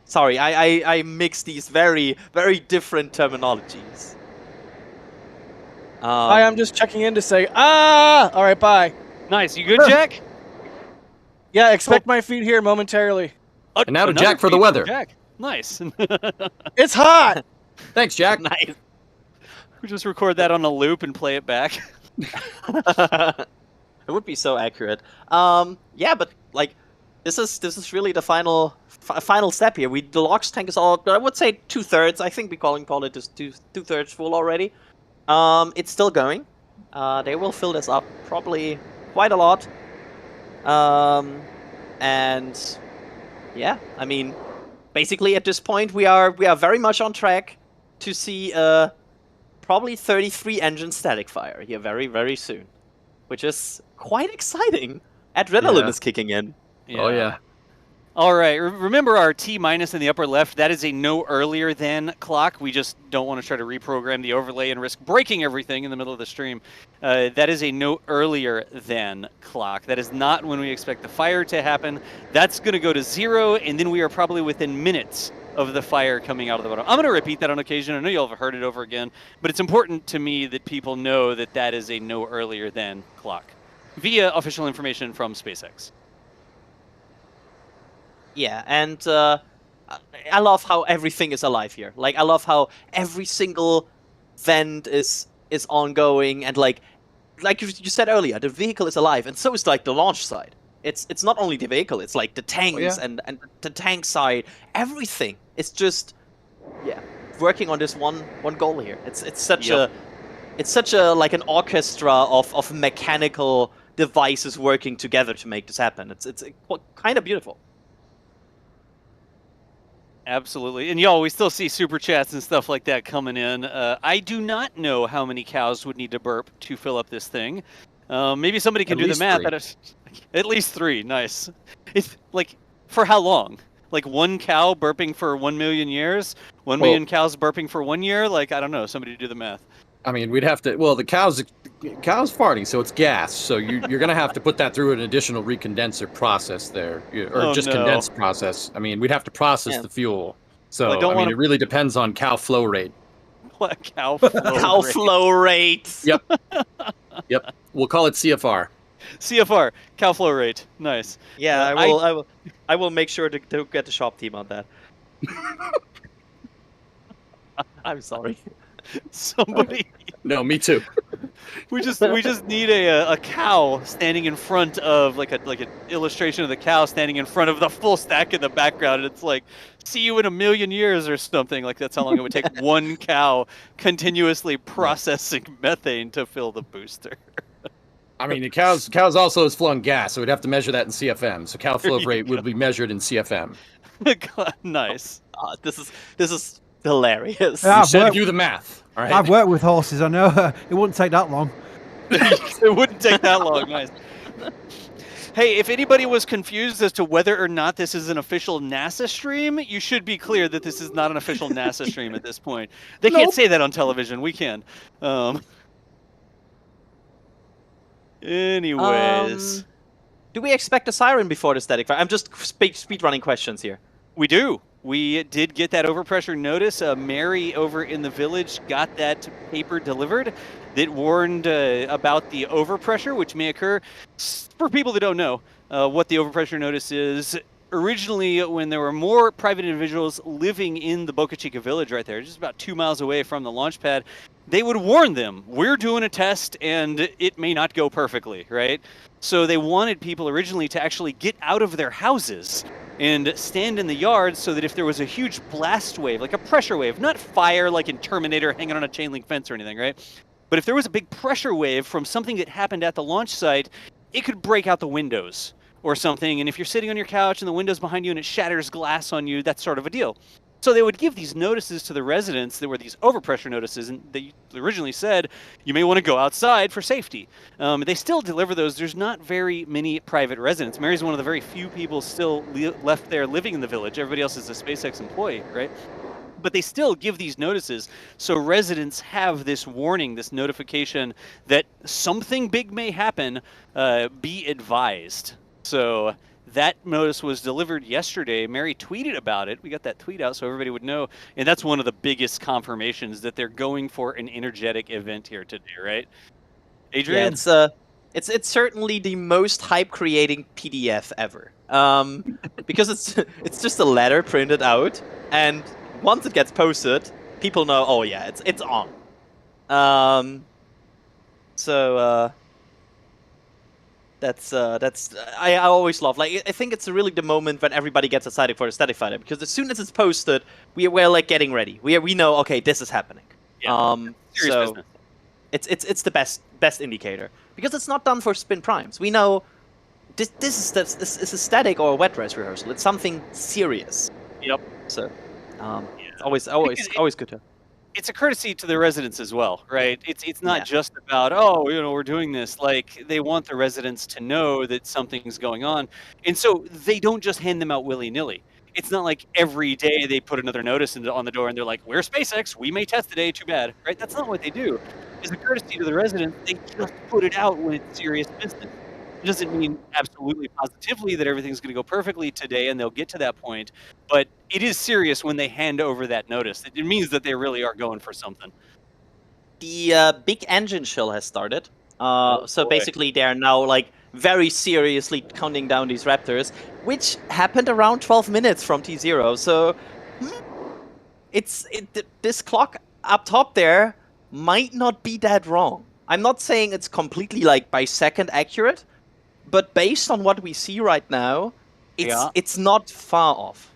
Sorry, I mix these very, very different terminologies. Hi, I'm just checking in to say, all right, bye. Nice. You good, Jack? Yeah, expect my feet here momentarily. And now to Jack for the weather. Jack. Nice. It's hot. Thanks, Jack. Nice. We just record that on a loop and play it back. It would be so accurate. Yeah, but like, this is really the final step here. The LOX tank is all, I would say 2/3. I think we call it just 2/3 full already. It's still going. They will fill this up probably quite a lot. And yeah, I mean, basically at this point we are very much on track to see probably 33 engine static fire here very, very soon, which is quite exciting. Adrenaline is kicking in. Yeah. Oh yeah. All right, remember our T- in the upper left, that is a no earlier than clock. We just don't want to try to reprogram the overlay and risk breaking everything in the middle of the stream. That is a no earlier than clock. That is not when we expect the fire to happen. That's going to go to 0, and then we are probably within minutes of the fire coming out of the bottom. I'm going to repeat that on occasion. I know you'll have heard it over again, but it's important to me that people know that that is a no earlier than clock via official information from SpaceX. Yeah, and I love how everything is alive here. Like, I love how every single vent is ongoing, and like you said earlier, the vehicle is alive, and so is like the launch side. It's not only the vehicle; it's like the tanks and the tank side. Everything. It's just working on this one goal here. It's such a like an orchestra of mechanical devices working together to make this happen. It's kind of beautiful. Absolutely. And y'all, we still see super chats and stuff like that coming in. I do not know how many cows would need to burp to fill up this thing. Maybe somebody can do the math. At least 3. Nice. It's like, for how long? Like 1 cow burping for 1 million years? 1 million cows burping for 1 year? Like, I don't know. Somebody do the math. I mean, we'd have to. Well, the cow's farting, so it's gas. So you're gonna have to put that through an additional recondenser process there, or condensed process. I mean, we'd have to process the fuel. So I mean, it really depends on cow flow rate. What cow flow rate? Cow flow rate. Yep. Yep. We'll call it CFR. CFR, cow flow rate. Nice. Yeah, I will make sure to get the shop team on that. I'm sorry. Somebody. No, me too. We just need a cow standing in front of like an illustration of the cow standing in front of the full stack in the background, and it's like, see you in 1 million years or something. Like, that's how long it would take one cow continuously processing methane to fill the booster. I mean, the cows also has flung gas, so we'd have to measure that in CFM. So cow flow rate would be measured in CFM. Nice. This is hilarious. Yeah, you said do the math. All right. I've worked with horses. I know it wouldn't take that long. It wouldn't take that long. Nice. Hey, if anybody was confused as to whether or not this is an official NASA stream, you should be clear that this is not an official NASA stream at this point. They can't say that on television. We can. Anyways. Do we expect a siren before the static fire? I'm just speed running questions here. We do. We did get that overpressure notice. Mary over in the village got that paper delivered that warned about the overpressure, which may occur. For people that don't know what the overpressure notice is, originally when there were more private individuals living in the Boca Chica village right there, just about 2 miles away from the launch pad, they would warn them, we're doing a test and it may not go perfectly, right? So they wanted people originally to actually get out of their houses and stand in the yard so that if there was a huge blast wave, like a pressure wave, not fire like in Terminator hanging on a chain link fence or anything, right? But if there was a big pressure wave from something that happened at the launch site, it could break out the windows or something. And if you're sitting on your couch and the window's behind you and it shatters glass on you, that's sort of a deal. So they would give these notices to the residents that were these overpressure notices, and they originally said, you may want to go outside for safety. They still deliver those. There's not very many private residents. Mary's one of the very few people still left there living in the village. Everybody else is a SpaceX employee, right? But they still give these notices, so residents have this warning, this notification that something big may happen, be advised. So that notice was delivered yesterday. Mary tweeted about it. We got that tweet out so everybody would know. And that's one of the biggest confirmations that they're going for an energetic event here today, right? Adrian? Yeah, it's certainly the most hype-creating PDF ever. Because it's just a letter printed out, and once it gets posted, people know, oh yeah, it's on. That's I always love, like, I think it's really the moment when everybody gets excited for the static fighter, because as soon as it's posted, we're like getting ready. We know, okay, this is happening. Yeah. So it's the best indicator, because it's not done for spin primes. We know this is a static or a wet dress rehearsal. It's something serious. Yep. So it's always good to. It's a courtesy to the residents as well, right? It's not just about, we're doing this. Like, they want the residents to know that something's going on. And so they don't just hand them out willy-nilly. It's not like every day they put another notice on the door and they're like, we're SpaceX, we may test today, too bad, right? That's not what they do. As a courtesy to the residents, they just put it out when it's serious business. It doesn't mean absolutely positively that everything's going to go perfectly today and they'll get to that point, but it is serious when they hand over that notice. It means that they really are going for something. The big engine chill has started. So basically they're now like very seriously counting down these Raptors, which happened around 12 minutes from T0. So this clock up top there might not be that wrong. I'm not saying it's completely like by second accurate, but based on what we see right now, it's not far off.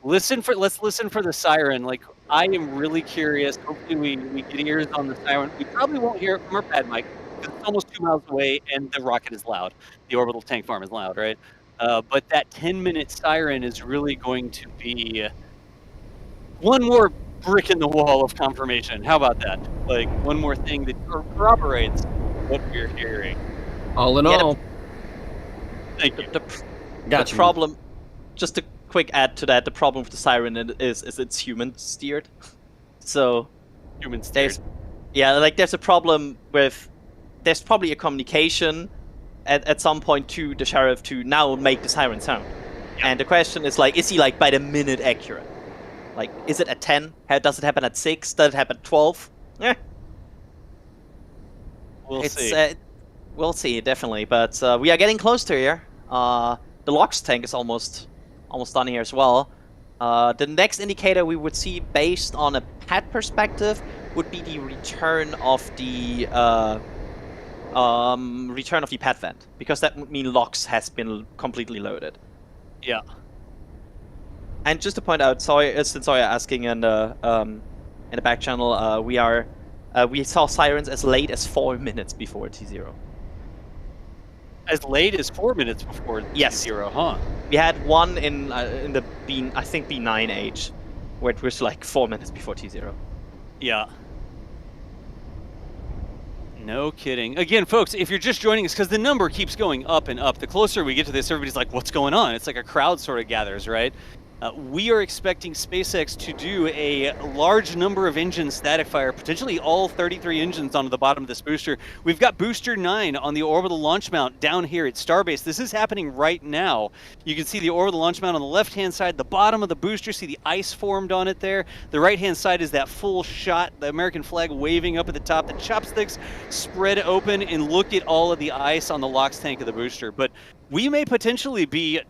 Let's listen for the siren. Like, I am really curious. Hopefully we get ears on the siren. We probably won't hear it from our pad mic because it's almost 2 miles away and the rocket is loud. The orbital tank farm is loud, right? But that 10-minute siren is really going to be one more brick in the wall of confirmation. How about that? Like, one more thing that corroborates what we're hearing. All in all. Thank you. The problem, just a quick add to that, the problem with the siren is it's human steered. So human steered. There's a problem with, there's probably a communication at some point to the sheriff to now make the siren sound. And the question is like, is he like by the minute accurate? Like, is it at 10? Does it happen at 6? Does it happen at 12? We'll see. We'll see, definitely. But we are getting close to here. The LOX tank is almost done here as well. The next indicator we would see based on a pad perspective would be the return of the pad vent, because that would mean LOX has been completely loaded. Yeah. And just to point out, since you're asking in the back channel, we saw sirens as late as 4 minutes before T0. As late as 4 minutes before T0, huh? We had one in the B9 age, where it was like 4 minutes before T0. Yeah. No kidding. Again, folks, if you're just joining us, because the number keeps going up and up, the closer we get to this, everybody's like, what's going on? It's like a crowd sort of gathers, right? We are expecting SpaceX to do a large number of engine static fire, potentially all 33 engines onto the bottom of this booster. We've got Booster 9 on the orbital launch mount down here at Starbase. This is happening right now. You can see the orbital launch mount on the left-hand side, the bottom of the booster, see the ice formed on it there. The right-hand side is that full shot, the American flag waving up at the top, the chopsticks spread open, and look at all of the ice on the LOX tank of the booster. But we may potentially be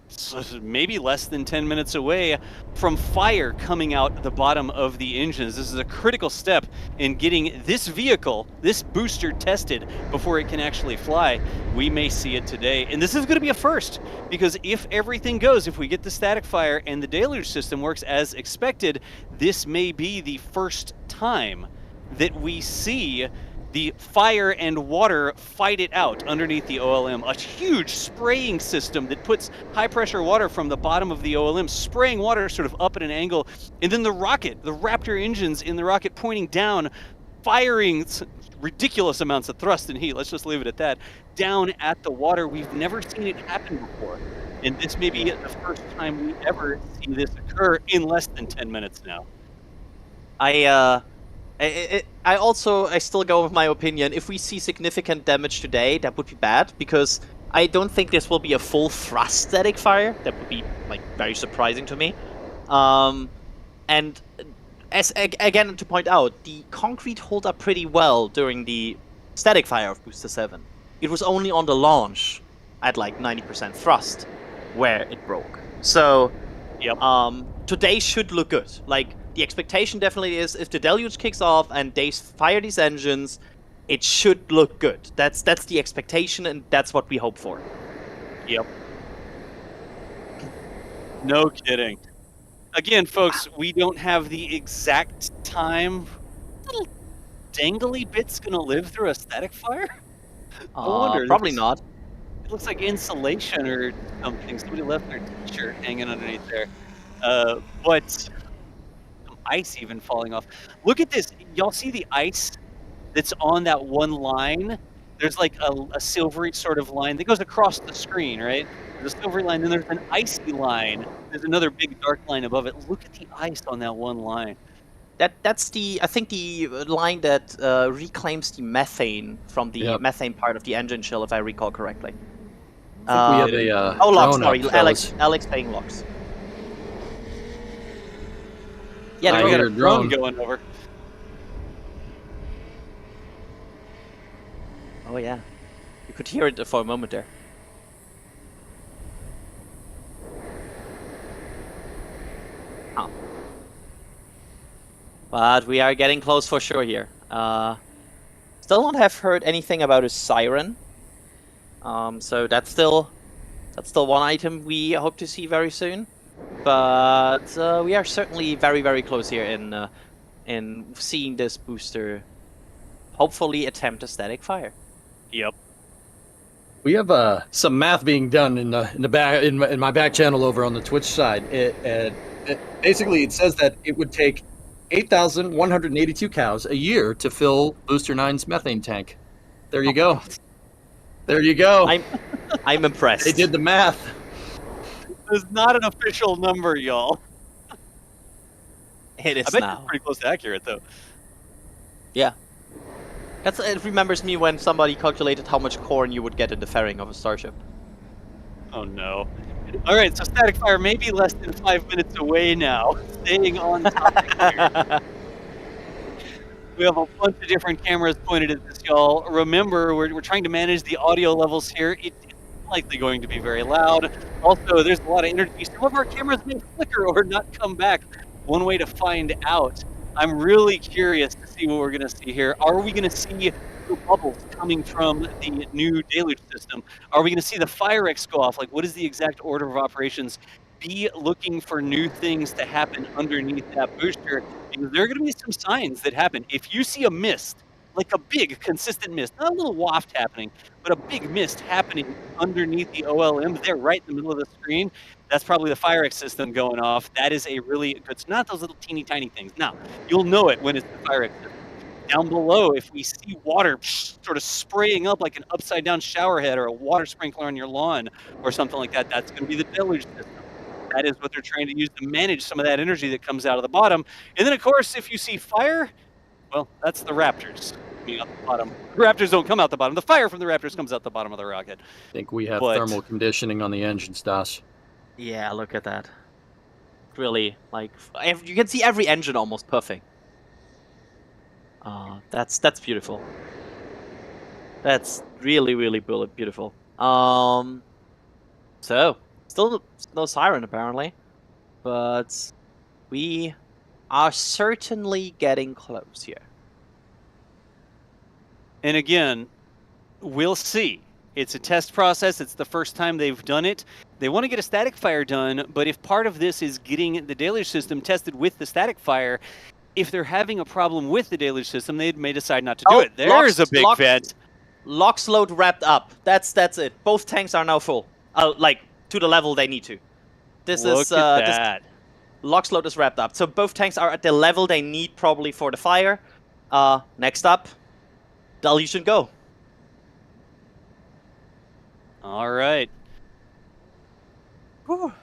maybe less than 10 minutes away from fire coming out the bottom of the engines. This is a critical step in getting this vehicle, this booster, tested before it can actually fly. We may see it today. And this is going to be a first, because if everything goes, if we get the static fire and the deluge system works as expected, this may be the first time that we see the fire and water fight it out underneath the OLM. A huge spraying system that puts high pressure water from the bottom of the OLM, spraying water sort of up at an angle. And then the rocket, the Raptor engines in the rocket pointing down, firing ridiculous amounts of thrust and heat, let's just leave it at that, down at the water. We've never seen it happen before. And this may be the first time we ever see this occur in less than 10 minutes now. I still go with my opinion. If we see significant damage today, that would be bad, because I don't think this will be a full thrust static fire. That would be like very surprising to me. And again, to point out, the concrete held up pretty well during the static fire of Booster 7. It was only on the launch at like 90% thrust where it broke. So today should look good. Like, the expectation definitely is, if the deluge kicks off and they fire these engines, it should look good. That's the expectation, and that's what we hope for. Yep. No kidding. Again, folks, we don't have the exact time. Little dangly bit's gonna live through a static fire? I wonder. Probably not. It looks like insulation or something. Somebody left their t-shirt hanging underneath there. But ice even falling off. Look at this. Y'all see the ice that's on that one line? There's like a silvery sort of line that goes across the screen, right? There's a silvery line, then there's an icy line. There's another big dark line above it. Look at the ice on that one line. That's the, I think, the line that reclaims the methane from the methane part of the engine shell, if I recall correctly. We have a LOX, sorry, Alex paying LOX. Yeah, we got a drone going over. Oh yeah, you could hear it for a moment there. But we are getting close for sure here. Still not have heard anything about a siren. So that's still one item we hope to see very soon. But we are certainly very, very close here in seeing this booster hopefully attempt a static fire. Yep. We have some math being done in the back in my back channel over on the Twitch side. Basically it says that it would take 8,182 cows a year to fill Booster 9's methane tank. There you go. There you go. I'm impressed. They did the math. It's not an official number, y'all. It is I bet now. it's pretty close to accurate, though. Yeah. It remembers me when somebody calculated how much corn you would get in the fairing of a Starship. Oh no. Alright, so static fire may be less than 5 minutes away now. Staying on topic here. We have a bunch of different cameras pointed at this, y'all. Remember, we're trying to manage the audio levels here. It's likely going to be very loud. Also, there's a lot of energy. Some of our cameras may flicker or not come back. One way to find out. I'm really curious to see what we're going to see here. Are we going to see the bubbles coming from the new deluge system? Are we going to see the fire X go off? Like, what is the exact order of operations? Be looking for new things to happen underneath that booster, because there are going to be some signs that happen. If you see a mist, like a big, consistent mist, not a little waft happening, but a big mist happening underneath the OLM there, right in the middle of the screen, that's probably the fire X system going off. That is a really good, not those little teeny tiny things. Now, you'll know it when it's the fire X system. Down below, if we see water sort of spraying up like an upside down shower head or a water sprinkler on your lawn or something like that, that's going to be the deluge system. That is what they're trying to use to manage some of that energy that comes out of the bottom. And then, of course, if you see fire, well, that's the Raptors coming out the bottom. The Raptors don't come out the bottom. The fire from the Raptors comes out the bottom of the rocket. I think we have thermal conditioning on the engines, Das. Yeah, look at that. Really, like, you can see every engine almost perfect. That's beautiful. That's really, really beautiful. So, still no siren apparently, but we are certainly getting close here. And again, we'll see. It's a test process. It's the first time they've done it. They want to get a static fire done, but if part of this is getting the deluge system tested with the static fire, if they're having a problem with the deluge system, they may decide not to do it. There's a big vent. LOX load wrapped up. That's it. Both tanks are now full. Like, to the level they need to. Look at that. LOX load is wrapped up. So both tanks are at the level they need probably for the fire. Next up, deluge and go. All right. Whew.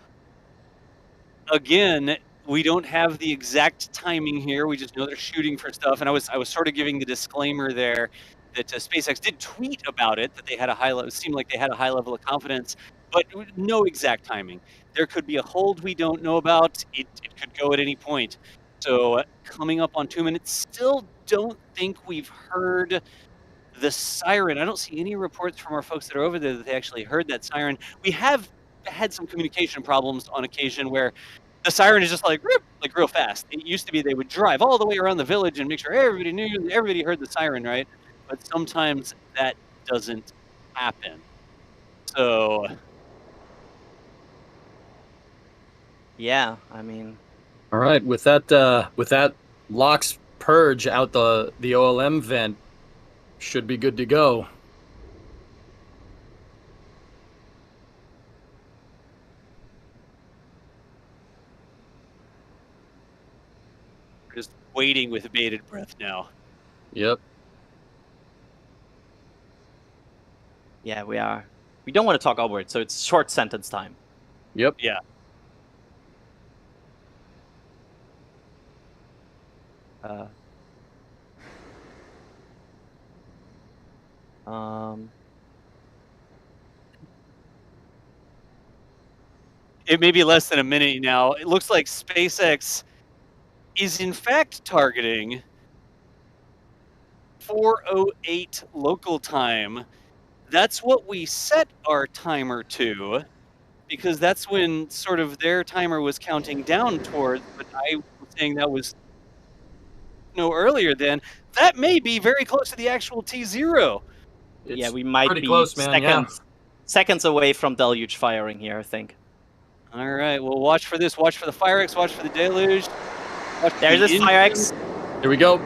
Again, we don't have the exact timing here. We just know they're shooting for stuff. And I was sort of giving the disclaimer there that SpaceX did tweet about it, that they had a high level, it seemed like they had a high level of confidence, but no exact timing. There could be a hold we don't know about. It could go at any point. So coming up on 2 minutes, still don't think we've heard the siren. I don't see any reports from our folks that are over there that they actually heard that siren. We have had some communication problems on occasion where the siren is just like real fast. It used to be they would drive all the way around the village and make sure everybody knew, everybody heard the siren, right? But sometimes that doesn't happen. So yeah, I mean, all right, with that LOX purge out the OLM vent, should be good to go. we're just waiting with bated breath now. Yep. yeah, we are. We don't want to talk upward, so it's short sentence time. Yep. Yeah. It may be less than a minute now. It looks like SpaceX is in fact targeting 4:08 local time. That's what we set our timer to. because that's when sort of their timer was counting down towards, but I was saying that was no earlier than. That may be very close to the actual T0. Yeah, we might pretty be close, man, seconds away from deluge firing here, I think. All right, well, watch for this. Watch for the Fire X. Watch for the deluge. Watch There's this Fire X. Here we go.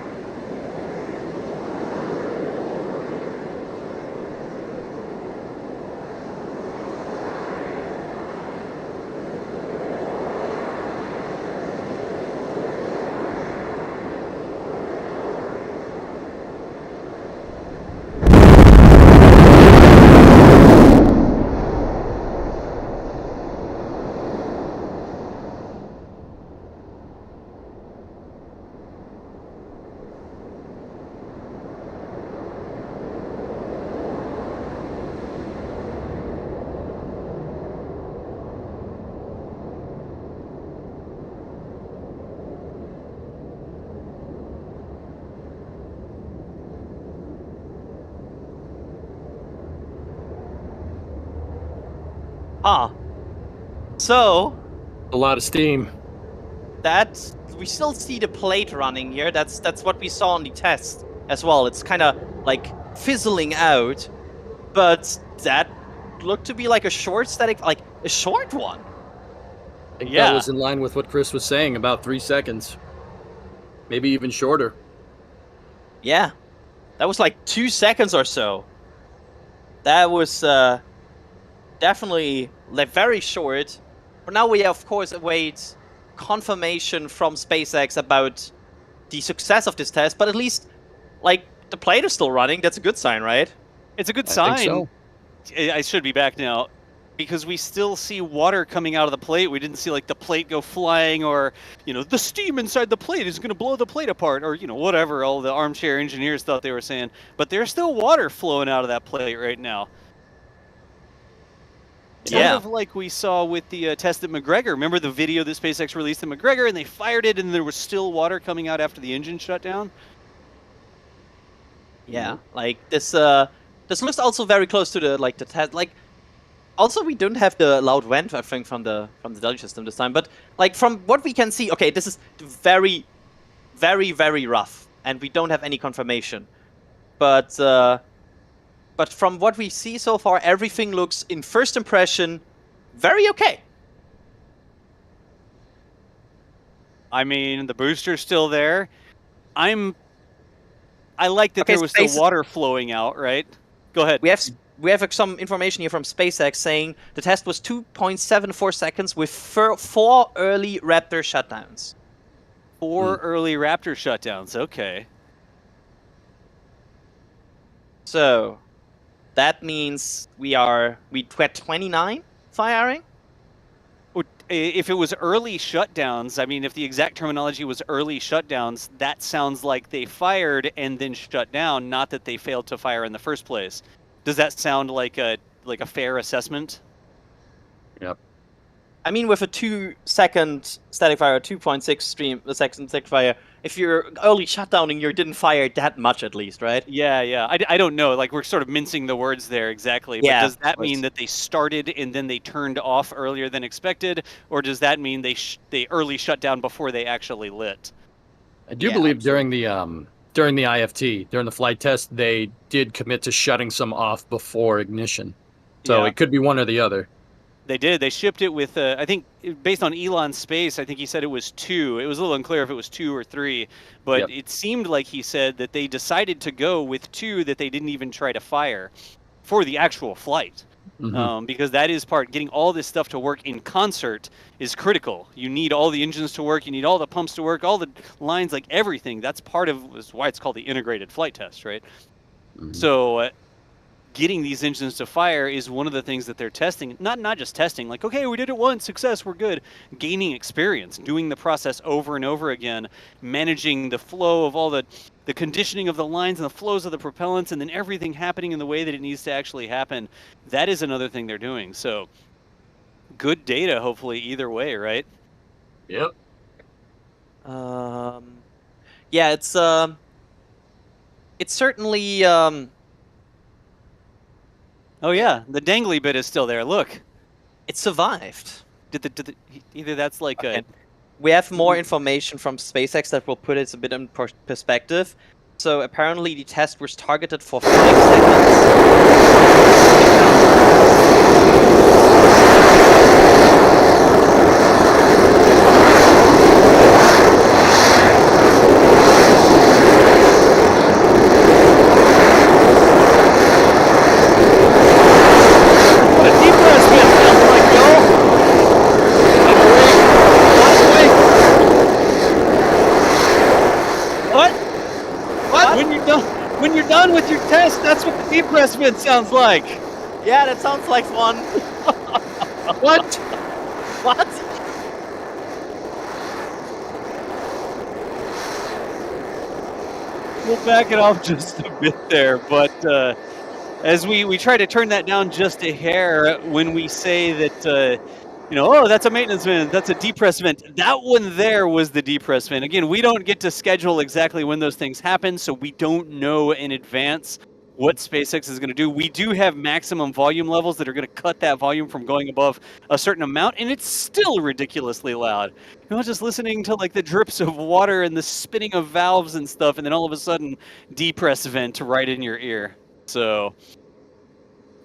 Ah. So. A lot of steam. That we still see the plate running here. That's what we saw on the test as well. It's kind of like fizzling out, but that looked to be like a short static, like a short one. I think that was in line with what Chris was saying, about 3 seconds. Maybe even shorter. Yeah. That was like 2 seconds or so. That was definitely like very short. But now we of course await confirmation from SpaceX about the success of this test, but at least like the plate is still running. That's a good sign, right? It's a good sign. I think so. I should be back now, because we still see water coming out of the plate. We didn't see like the plate go flying, or the steam inside the plate is going to blow the plate apart, or whatever all the armchair engineers thought they were saying. But there's still water flowing out of that plate right now. Sort of like we saw with the test at McGregor. Remember the video that SpaceX released at McGregor, and they fired it, and there was still water coming out after the engine shut down? Yeah, like this looks also very close to the test. Like, also we don't have the loud vent, I think, from the deluge system this time. But like from what we can see, okay, this is very, very, very rough, and we don't have any confirmation. But from what we see so far, everything looks, in first impression, very okay. I mean, the booster's still there. I like that there was still water flowing out, right? Go ahead. We have some information here from SpaceX saying the test was 2.74 seconds with 4 early Raptor shutdowns. 4 early Raptor shutdowns, okay. So that means we had 29 firing? If it was early shutdowns, I mean, if the exact terminology was early shutdowns, that sounds like they fired and then shut down, not that they failed to fire in the first place. Does that sound like a fair assessment? Yep. I mean, with a 2-second static fire, 2.6 second static fire, if you're early shutdowning, you didn't fire that much at least, right? Yeah. I don't know. Like, we're sort of mincing the words there exactly. Yeah, but does that mean that they started and then they turned off earlier than expected? Or does that mean they early shut down before they actually lit? I do believe during the IFT, during the flight test, they did commit to shutting some off before ignition. So it could be one or the other. They did. They shipped it with, I think, based on Elon's space, I think he said it was 2. It was a little unclear if it was 2 or 3, but it seemed like he said that they decided to go with 2 that they didn't even try to fire for the actual flight. Because that is getting all this stuff to work in concert is critical. You need all the engines to work. You need all the pumps to work, all the lines, like everything. That's part of why it's called the integrated flight test, right? So getting these engines to fire is one of the things that they're testing. Not just testing, like, okay, we did it once, success, we're good. Gaining experience, doing the process over and over again, managing the flow of all the conditioning of the lines and the flows of the propellants, and then everything happening in the way that it needs to actually happen. That is another thing they're doing. So good data, hopefully, either way, right? Yep. Yeah, it's certainly Oh yeah, the dangly bit is still there. Look. It survived. Either that's like a... We have more information from SpaceX that will put it a bit in perspective. So apparently the test was targeted for 5 When you're done with your test, that's what the depress vent sounds like. Yeah, that sounds like fun. What? What? We'll back it off just a bit there, but as we try to turn that down just a hair when we say that, oh, that's a maintenance vent, that's a depress vent. That one there was the depress vent. Again, we don't get to schedule exactly when those things happen, so we don't know in advance what SpaceX is going to do. We do have maximum volume levels that are going to cut that volume from going above a certain amount, and it's still ridiculously loud. Just listening to like the drips of water and the spinning of valves and stuff, and then all of a sudden, depress vent right in your ear. So...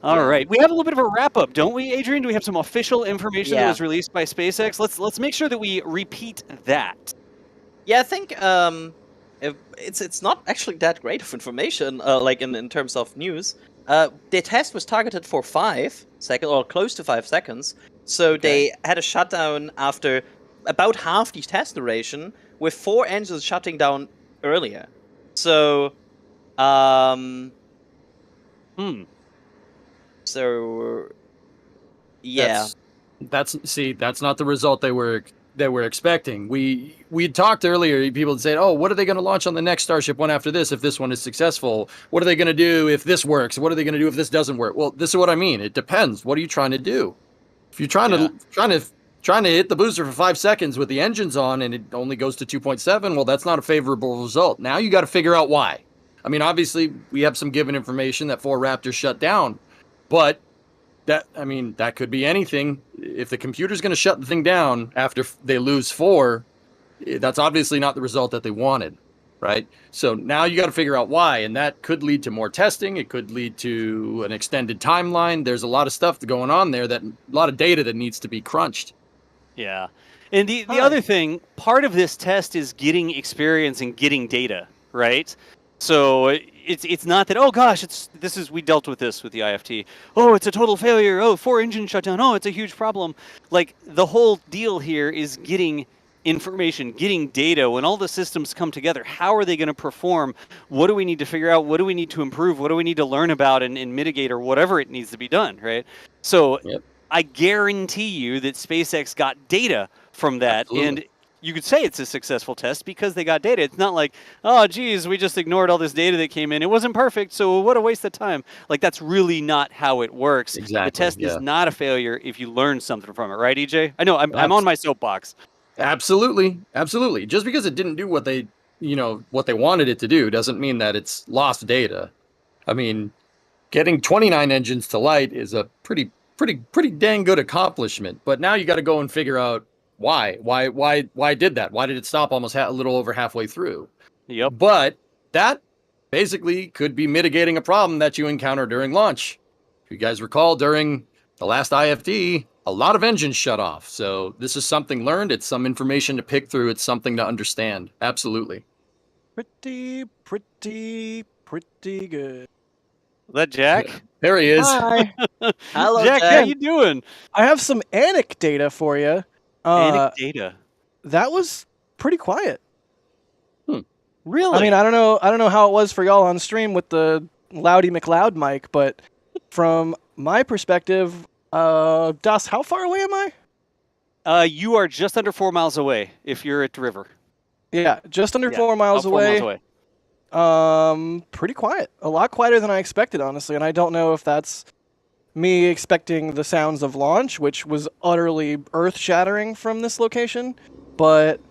All right, we have a little bit of a wrap up, don't we, Adrian? Do we have some official information that was released by SpaceX? Let's make sure that we repeat that. Yeah, I think it's not actually that great of information, like in terms of news. The test was targeted for 5 seconds, or close to 5 seconds. So they had a shutdown after about half the test duration, with 4 engines shutting down earlier. So, So, yeah. That's not the result they were expecting. We had talked earlier. People had said, "Oh, what are they going to launch on the next Starship one after this if this one is successful? What are they going to do if this works? What are they going to do if this doesn't work?" Well, this is what I mean. It depends. What are you trying to do? If you're trying to hit the booster for 5 seconds with the engines on and it only goes to 2.7, well, that's not a favorable result. Now you got to figure out why. I mean, obviously, we have some given information that 4 Raptors shut down. But that could be anything. If the computer's going to shut the thing down after they lose 4, that's obviously not the result that they wanted, right? So now you got to figure out why, and that could lead to more testing. It could lead to an extended timeline. There's a lot of stuff going on there, a lot of data that needs to be crunched. Yeah. And the other thing, part of this test is getting experience and getting data, right? So it's not that, oh gosh, we dealt with this with the IFT. Oh, it's a total failure. Oh, 4 engines shut down. Oh, it's a huge problem. Like, the whole deal here is getting information, getting data. When all the systems come together, how are they going to perform? What do we need to figure out? What do we need to improve? What do we need to learn about and mitigate, or whatever it needs to be done, right? So I guarantee you that SpaceX got data from that. Absolutely. And you could say it's a successful test because they got data. It's not like, oh, geez, we just ignored all this data that came in. It wasn't perfect, so what a waste of time. Like, that's really not how it works. Exactly. The test is not a failure if you learn something from it, right, EJ? I know, I'm on my soapbox. Absolutely. Absolutely. Just because it didn't do what they wanted it to do doesn't mean that it's lost data. I mean, getting 29 engines to light is a pretty dang good accomplishment. But now you got to go and figure out why did that? Why did it stop almost a little over halfway through? Yep. But that basically could be mitigating a problem that you encounter during launch. If you guys recall, during the last IFT, a lot of engines shut off. So this is something learned. It's some information to pick through. It's something to understand. Absolutely. Pretty good. Is that Jack? Yeah. There he is. Hi. Hello, Jack. How you doing? I have some Anik data for you. Anik data. That was pretty quiet. Really? I mean, I don't know how it was for y'all on stream with the Loudy McLeod mic, but from my perspective, Das, how far away am I? You are just under 4 miles away if you're at the river. Yeah, just under 4 miles away. 4 miles away. Pretty quiet. A lot quieter than I expected, honestly, and I don't know if that's me expecting the sounds of launch, which was utterly earth-shattering from this location, but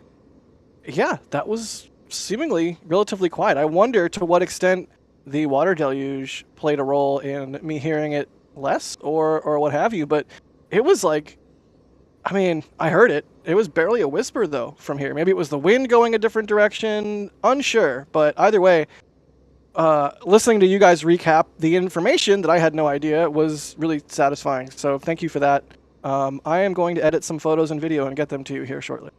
yeah, that was seemingly relatively quiet. I wonder to what extent the water deluge played a role in me hearing it less or what have you, but it was like, I mean, I heard it. It was barely a whisper, though, from here. Maybe it was the wind going a different direction. Unsure. But either way, listening to you guys recap the information that I had no idea was really satisfying. So thank you for that. I am going to edit some photos and video and get them to you here shortly.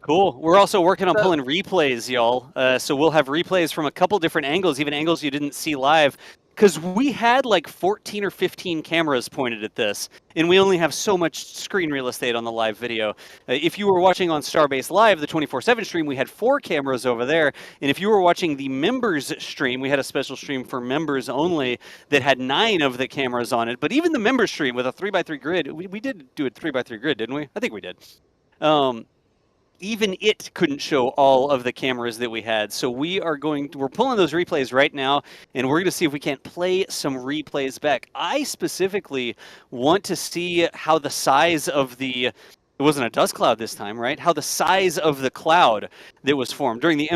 Cool. We're also working on pulling replays, y'all. So we'll have replays from a couple different angles, even angles you didn't see live. Because we had like 14 or 15 cameras pointed at this, and we only have so much screen real estate on the live video. If you were watching on Starbase Live, the 24/7 stream, we had 4 cameras over there. And if you were watching the members stream, we had a special stream for members only that had 9 of the cameras on it. But even the members stream with a 3x3 grid, we did do a 3x3 grid, didn't we? I think we did. Even it couldn't show all of the cameras that we had. So we're pulling those replays right now, and we're going to see if we can't play some replays back. I specifically want to see how the size of it wasn't a dust cloud this time, right? How the size of the cloud that was formed during the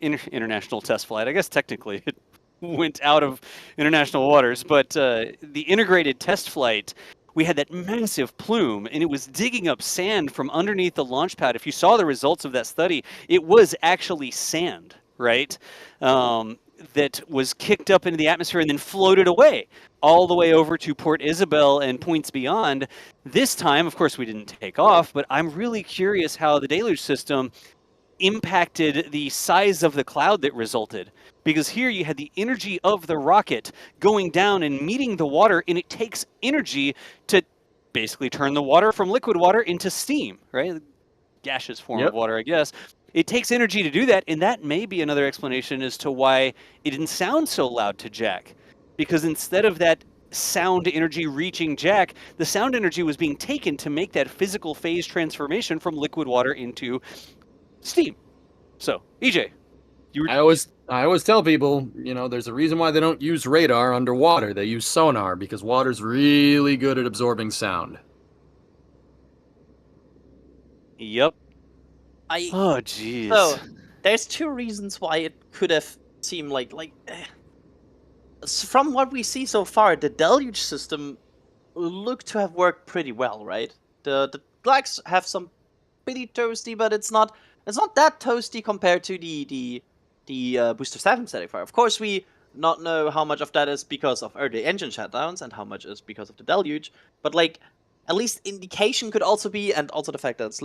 international test flight. I guess technically it went out of international waters, but the integrated test flight, we had that massive plume, and it was digging up sand from underneath the launch pad. If you saw the results of that study, it was actually sand, right? That was kicked up into the atmosphere and then floated away all the way over to Port Isabel and points beyond. This time, of course, we didn't take off, but I'm really curious how the deluge system impacted the size of the cloud that resulted. Because here you had the energy of the rocket going down and meeting the water, and it takes energy to basically turn the water from liquid water into steam, right? Gaseous form of water, I guess. It takes energy to do that, and that may be another explanation as to why it didn't sound so loud to Jack. Because instead of that sound energy reaching Jack, the sound energy was being taken to make that physical phase transformation from liquid water into steam. So, EJ, I always tell people, there's a reason why they don't use radar underwater. They use sonar because water's really good at absorbing sound. Yep. Oh, jeez. So, there's 2 reasons why it could have seemed like from what we see so far, the deluge system looked to have worked pretty well, right? The flags have some pretty toasty, but it's not that toasty compared to the booster 7 static fire. Of course, we not know how much of that is because of early engine shutdowns and how much is because of the deluge, but at least indication could also be, and also the fact that it's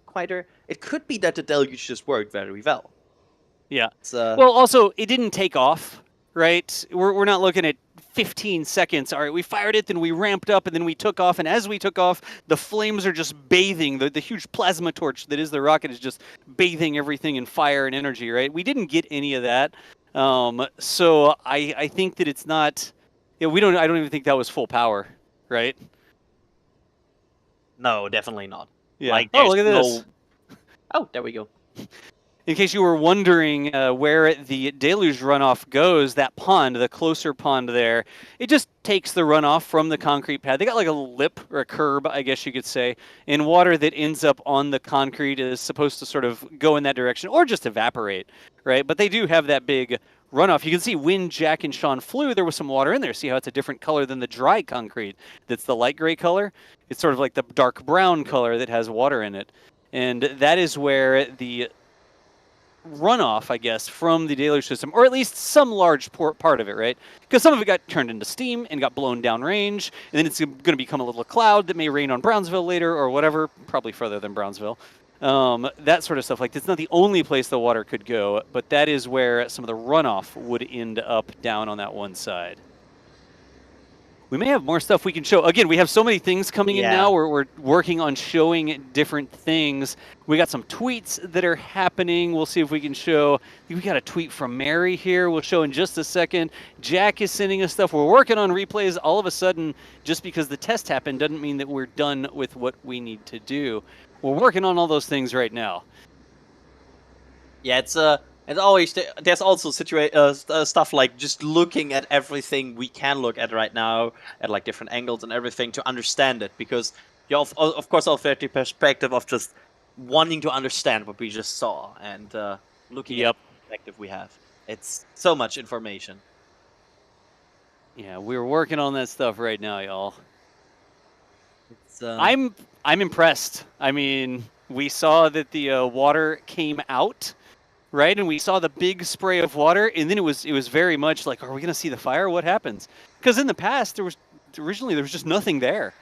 quieter, it could be that the deluge just worked very well. Yeah. Well, also, it didn't take off, right? We're not looking at 15 seconds. All right, we fired it, then we ramped up, and then we took off. And as we took off, the flames are just bathing. The huge plasma torch that is the rocket is just bathing everything in fire and energy, right? We didn't get any of that. So I think that it's not... I don't even think that was full power, right? No, definitely not. Yeah. Look at this. Oh, there we go. In case you were wondering where the deluge runoff goes, that pond, the closer pond there, it just takes the runoff from the concrete pad. They got like a lip or a curb, I guess you could say, and water that ends up on the concrete is supposed to sort of go in that direction or just evaporate, right? But they do have that big runoff. You can see when Jack and Sean flew, there was some water in there. See how it's a different color than the dry concrete? That's the light gray color. It's sort of like the dark brown color that has water in it. And that is where the runoff, I guess, from the deluge system, or at least some large part of it, right? Because some of it got turned into steam and got blown downrange, and then it's going to become a little cloud that may rain on Brownsville later or whatever, probably further than Brownsville. That sort of stuff. Like, it's not the only place the water could go, but that is where some of the runoff would end up down on that one side. We may have more stuff we can show. Again, we have so many things coming in now. We're working on showing different things. We got some tweets that are happening. We'll see if we can show. I think we got a tweet from Mary here. We'll show in just a second. Jack is sending us stuff. We're working on replays. All of a sudden, just because the test happened doesn't mean that we're done with what we need to do. We're working on all those things right now. Yeah, it's always there's also stuff like just looking at everything we can look at right now at like different angles and everything to understand it, because you of course also have the perspective of just wanting to understand what we just saw and looking at the perspective we have. It's so much information. Yeah, we're working on that stuff right now, y'all. It's, I'm impressed. I mean, we saw that the water came out, right? And we saw the big spray of water, and then it was very much like, are we going to see the fire? What happens? Because in the past, originally there was just nothing there,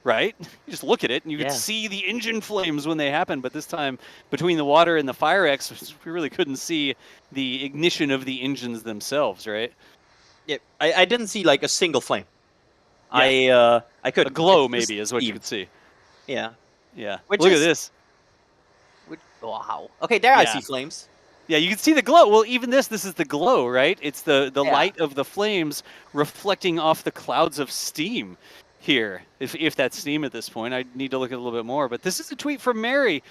right? You just look at it and you could see the engine flames when they happen. But this time, between the water and the fire X, we really couldn't see the ignition of the engines themselves, right? Yeah, I didn't see like a single flame. Yeah. I could a glow maybe is what you could see. Yeah. Yeah. Which Look is, at this. Wow. Okay, there I see flames. Yeah, you can see the glow. Well, even this is the glow, right? It's the light of the flames reflecting off the clouds of steam here. If that's steam at this point, I need to look at it a little bit more. But this is a tweet from Mary.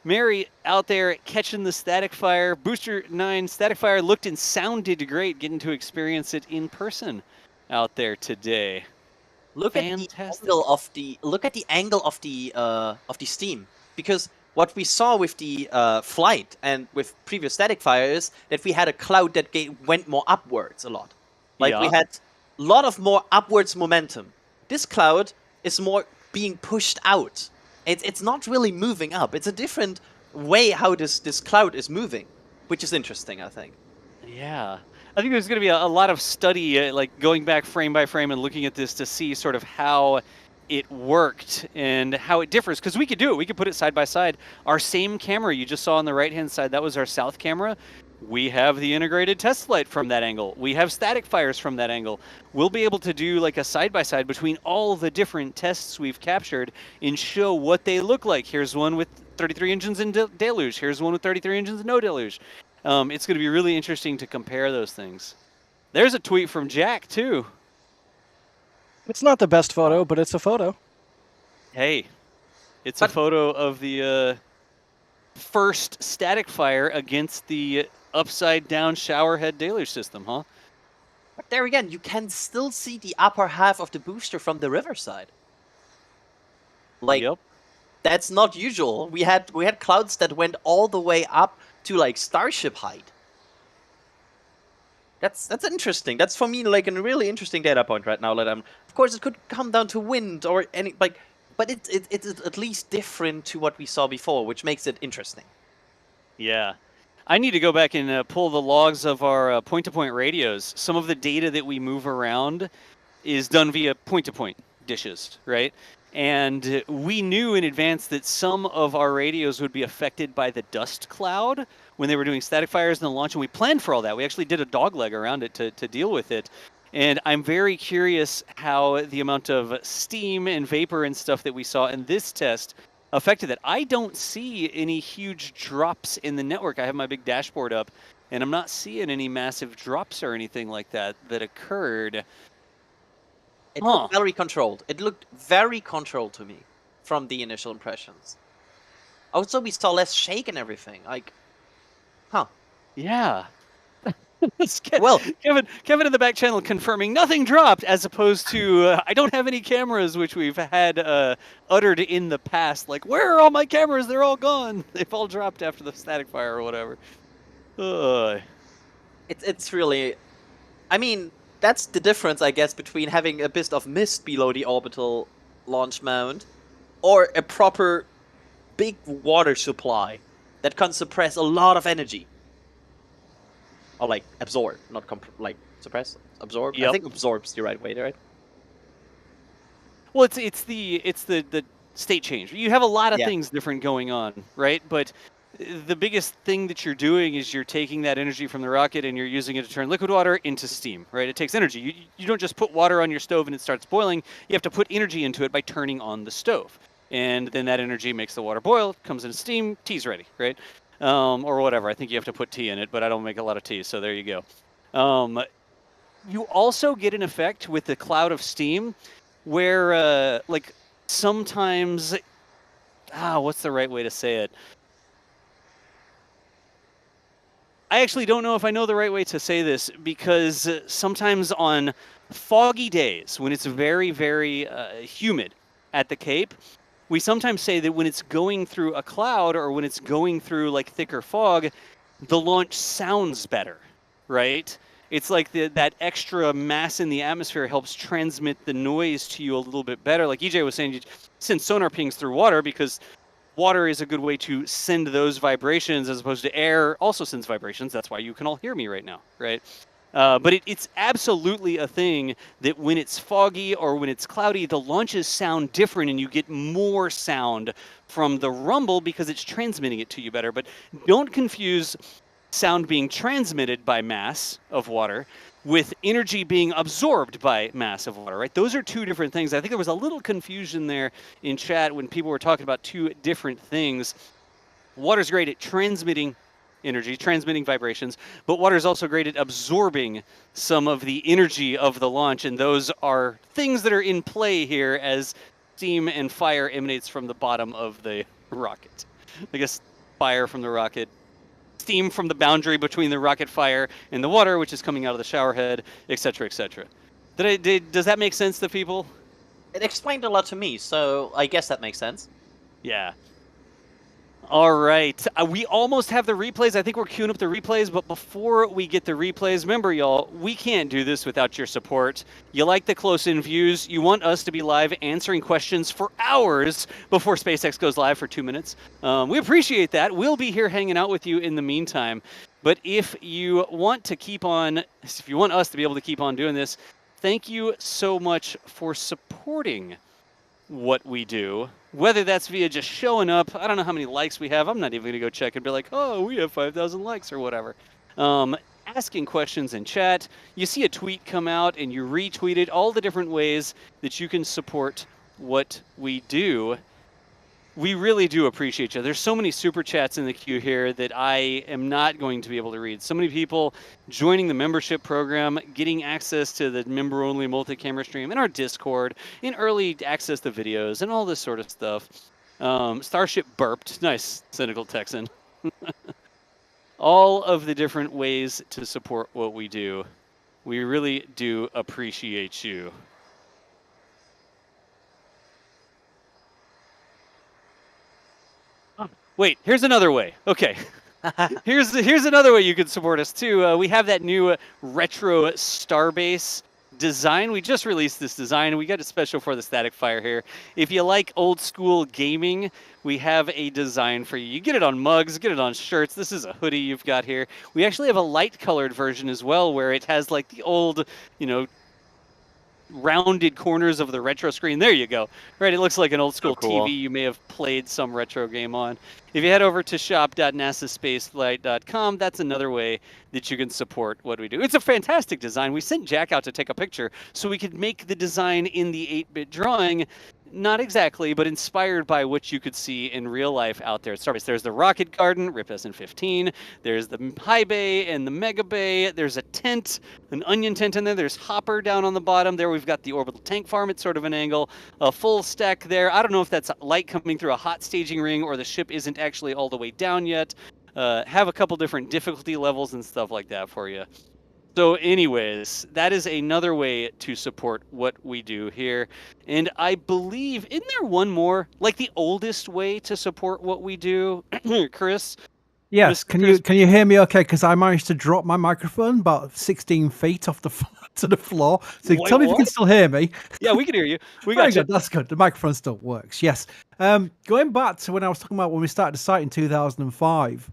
Mary out there catching the static fire. Booster 9 static fire looked and sounded great, getting to experience it in person out there today. Look at the angle of the steam, because what we saw with the flight and with previous static fire is that we had a cloud that went more upwards a lot. Like we had a lot of more upwards momentum. This cloud is more being pushed out. It's not really moving up. It's a different way how this cloud is moving, which is interesting, I think. Yeah. I think there's going to be a lot of study, like going back frame by frame and looking at this to see sort of how it worked and how it differs. Because we could do it. We could put it side by side. Our same camera you just saw on the right-hand side, that was our south camera. We have the integrated test flight from that angle. We have static fires from that angle. We'll be able to do like a side-by-side between all the different tests we've captured and show what they look like. Here's one with 33 engines and deluge. Here's one with 33 engines and no deluge. It's going to be really interesting to compare those things. There's a tweet from Jack, too. It's not the best photo, but it's a photo. Hey, it's a photo of the first static fire against the upside-down showerhead deluge system, huh? But there again, you can still see the upper half of the booster from the riverside. Like, that's not usual. We had clouds that went all the way up to like Starship height. That's interesting. That's for me like a really interesting data point right now. Of course, it could come down to wind or any but it's at least different to what we saw before, which makes it interesting. Yeah. I need to go back and pull the logs of our point-to-point radios. Some of the data that we move around is done via point-to-point dishes, right? And we knew in advance that some of our radios would be affected by the dust cloud when they were doing static fires in the launch, and we planned for all that. We actually did a dogleg around it to deal with it. And I'm very curious how the amount of steam and vapor and stuff that we saw in this test affected that. I don't see any huge drops in the network. I have my big dashboard up, and I'm not seeing any massive drops or anything like that occurred. It looked very controlled. It looked very controlled to me from the initial impressions. Also, we saw less shake and everything. Like, Yeah. Kevin in the back channel confirming nothing dropped, as opposed to I don't have any cameras, which we've had uttered in the past. Like, where are all my cameras? They're all gone. They've all dropped after the static fire or whatever. It's really, I mean, that's the difference, I guess, between having a bit of mist below the orbital launch mount or a proper big water supply that can suppress a lot of energy. Or like absorb, not suppress, absorb. Yep. I think absorb's the right way, right? Well, it's the state change. You have a lot of things different going on, right? But the biggest thing that you're doing is you're taking that energy from the rocket and you're using it to turn liquid water into steam, right? It takes energy. You don't just put water on your stove and it starts boiling. You have to put energy into it by turning on the stove. And then that energy makes the water boil, comes into steam, tea's ready, right? Or whatever. I think you have to put tea in it, but I don't make a lot of tea, so there you go. You also get an effect with the cloud of steam where, like, sometimes... what's the right way to say it? I actually don't know if I know the right way to say this, because sometimes on foggy days, when it's very, very humid at the Cape, we sometimes say that when it's going through a cloud or when it's going through like thicker fog, the launch sounds better, right? It's like that extra mass in the atmosphere helps transmit the noise to you a little bit better. Like EJ was saying, you send sonar pings through water because water is a good way to send those vibrations, as opposed to air also sends vibrations. That's why you can all hear me right now, right? But it's absolutely a thing that when it's foggy or when it's cloudy, the launches sound different and you get more sound from the rumble because it's transmitting it to you better. But don't confuse sound being transmitted by mass of water with energy being absorbed by mass of water, right? Those are two different things. I think there was a little confusion there in chat when people were talking about two different things. Water's great at transmitting energy, transmitting vibrations, but water is also great at absorbing some of the energy of the launch, and those are things that are in play here as steam and fire emanates from the bottom of the rocket. I guess fire from the rocket, steam from the boundary between the rocket fire and the water, which is coming out of the shower head, etc., etc. Does that make sense to people? It explained a lot to me, so I guess that makes sense. Yeah. All right. We almost have the replays. I think we're queuing up the replays, but before we get the replays, remember, y'all, we can't do this without your support. You like the close-in views. You want us to be live answering questions for hours before SpaceX goes live for 2 minutes. We appreciate that. We'll be here hanging out with you in the meantime. But if you want us to be able to keep on doing this, thank you so much for supporting what we do, whether that's via just showing up. I don't know how many likes we have. I'm not even going to go check and be like, oh, we have 5,000 likes or whatever. Asking questions in chat. You see a tweet come out and you retweet it. All the different ways that you can support what we do. We really do appreciate you. There's so many super chats in the queue here that I am not going to be able to read. So many people joining the membership program, getting access to the member-only multi-camera stream in our Discord, in early access to videos, and all this sort of stuff. Starship burped. Nice, Cynical Texan. All of the different ways to support what we do. We really do appreciate you. Wait, here's another way. Okay. Here's another way you can support us too. We have that new retro Starbase design. We just released this design. We got it special for the Static Fire here. If you like old school gaming, we have a design for you. You get it on mugs, get it on shirts. This is a hoodie you've got here. We actually have a light colored version as well, where it has like the old, rounded corners of the retro screen. There you go. Right, it looks like an old school TV you may have played some retro game on. If you head over to shop.nasaspaceflight.com, that's another way that you can support what we do. It's a fantastic design. We sent Jack out to take a picture so we could make the design in the 8-bit drawing. Not exactly, but inspired by what you could see in real life out there at Starbase. There's the Rocket Garden, RIP SN15. There's the High Bay and the Mega Bay. There's a tent, an onion tent in there. There's Hopper down on the bottom. There we've got the orbital tank farm at sort of an angle. A full stack there. I don't know if that's light coming through a hot staging ring or the ship isn't actually all the way down yet. Have a couple different difficulty levels and stuff like that for you. So anyways, that is another way to support what we do here. And I believe, isn't there one more, like the oldest way to support what we do, Chris? Yes, can you hear me okay? Because I managed to drop my microphone about 16 feet off to the floor. So tell me if you can still hear me. Yeah, we can hear you. We got you. Good. That's good. The microphone still works. Yes. Going back to when I was talking about when we started the site in 2005,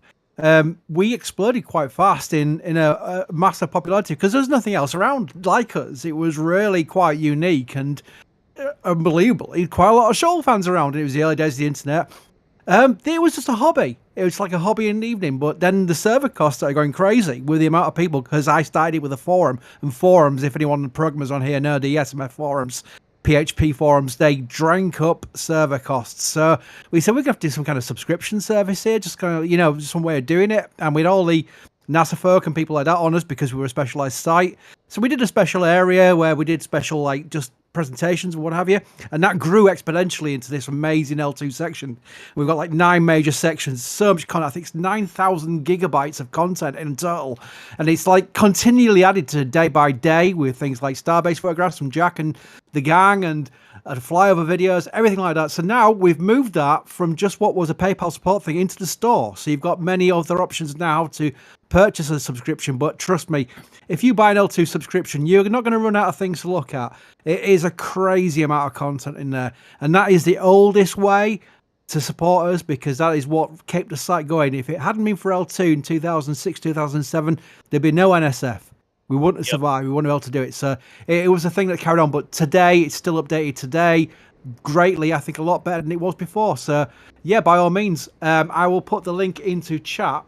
we exploded quite fast in a massive popularity because there's nothing else around like us. It was really quite unique and unbelievably quite a lot of shoal fans around. It was the early days of the internet. It was just a hobby. It was like a hobby in the evening, but then the server costs started going crazy with the amount of people because I started it with a forum, and forums, if anyone programmers on here know the SMF forums, PHP forums, they drank up server costs. So we said we're going to have to do some kind of subscription service here, just kind of, some way of doing it. And with all the NASA folk and people like that on us because we were a specialized site. So we did a special area where we did special, just presentations and what have you. And that grew exponentially into this amazing L2 section. We've got 9 major sections, so much content. I think it's 9,000 gigabytes of content in total. And it's continually added to day by day with things like Starbase photographs from Jack and the gang and flyover videos, everything like that. So now we've moved that from just what was a PayPal support thing into the store. So you've got many other options now to purchase a subscription, but trust me, if you buy an L2 subscription, you're not going to run out of things to look at. It is a crazy amount of content in there, and that is the oldest way to support us, because that is what kept the site going. If it hadn't been for L2 in 2006, 2007, there'd be no NSF. We wouldn't have survived. We wouldn't have been able to do it. So it was a thing that carried on. But today, it's still updated today greatly. I think a lot better than it was before. So yeah, by all means, I will put the link into chat.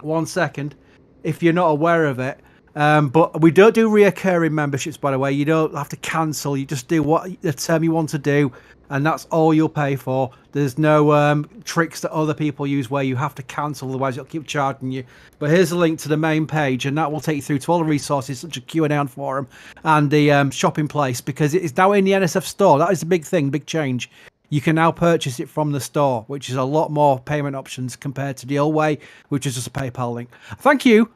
1 second, if you're not aware of it. But we don't do reoccurring memberships, by the way. You don't have to cancel. You just do what the term you want to do, and that's all you'll pay for. There's no tricks that other people use where you have to cancel, otherwise it'll keep charging you. But here's a link to the main page, and that will take you through to all the resources, such as Q&A on forum and the shopping place, because it is now in the NSF store. That is the big thing, big change. You can now purchase it from the store, which is a lot more payment options compared to the old way, which is just a PayPal link. Thank you.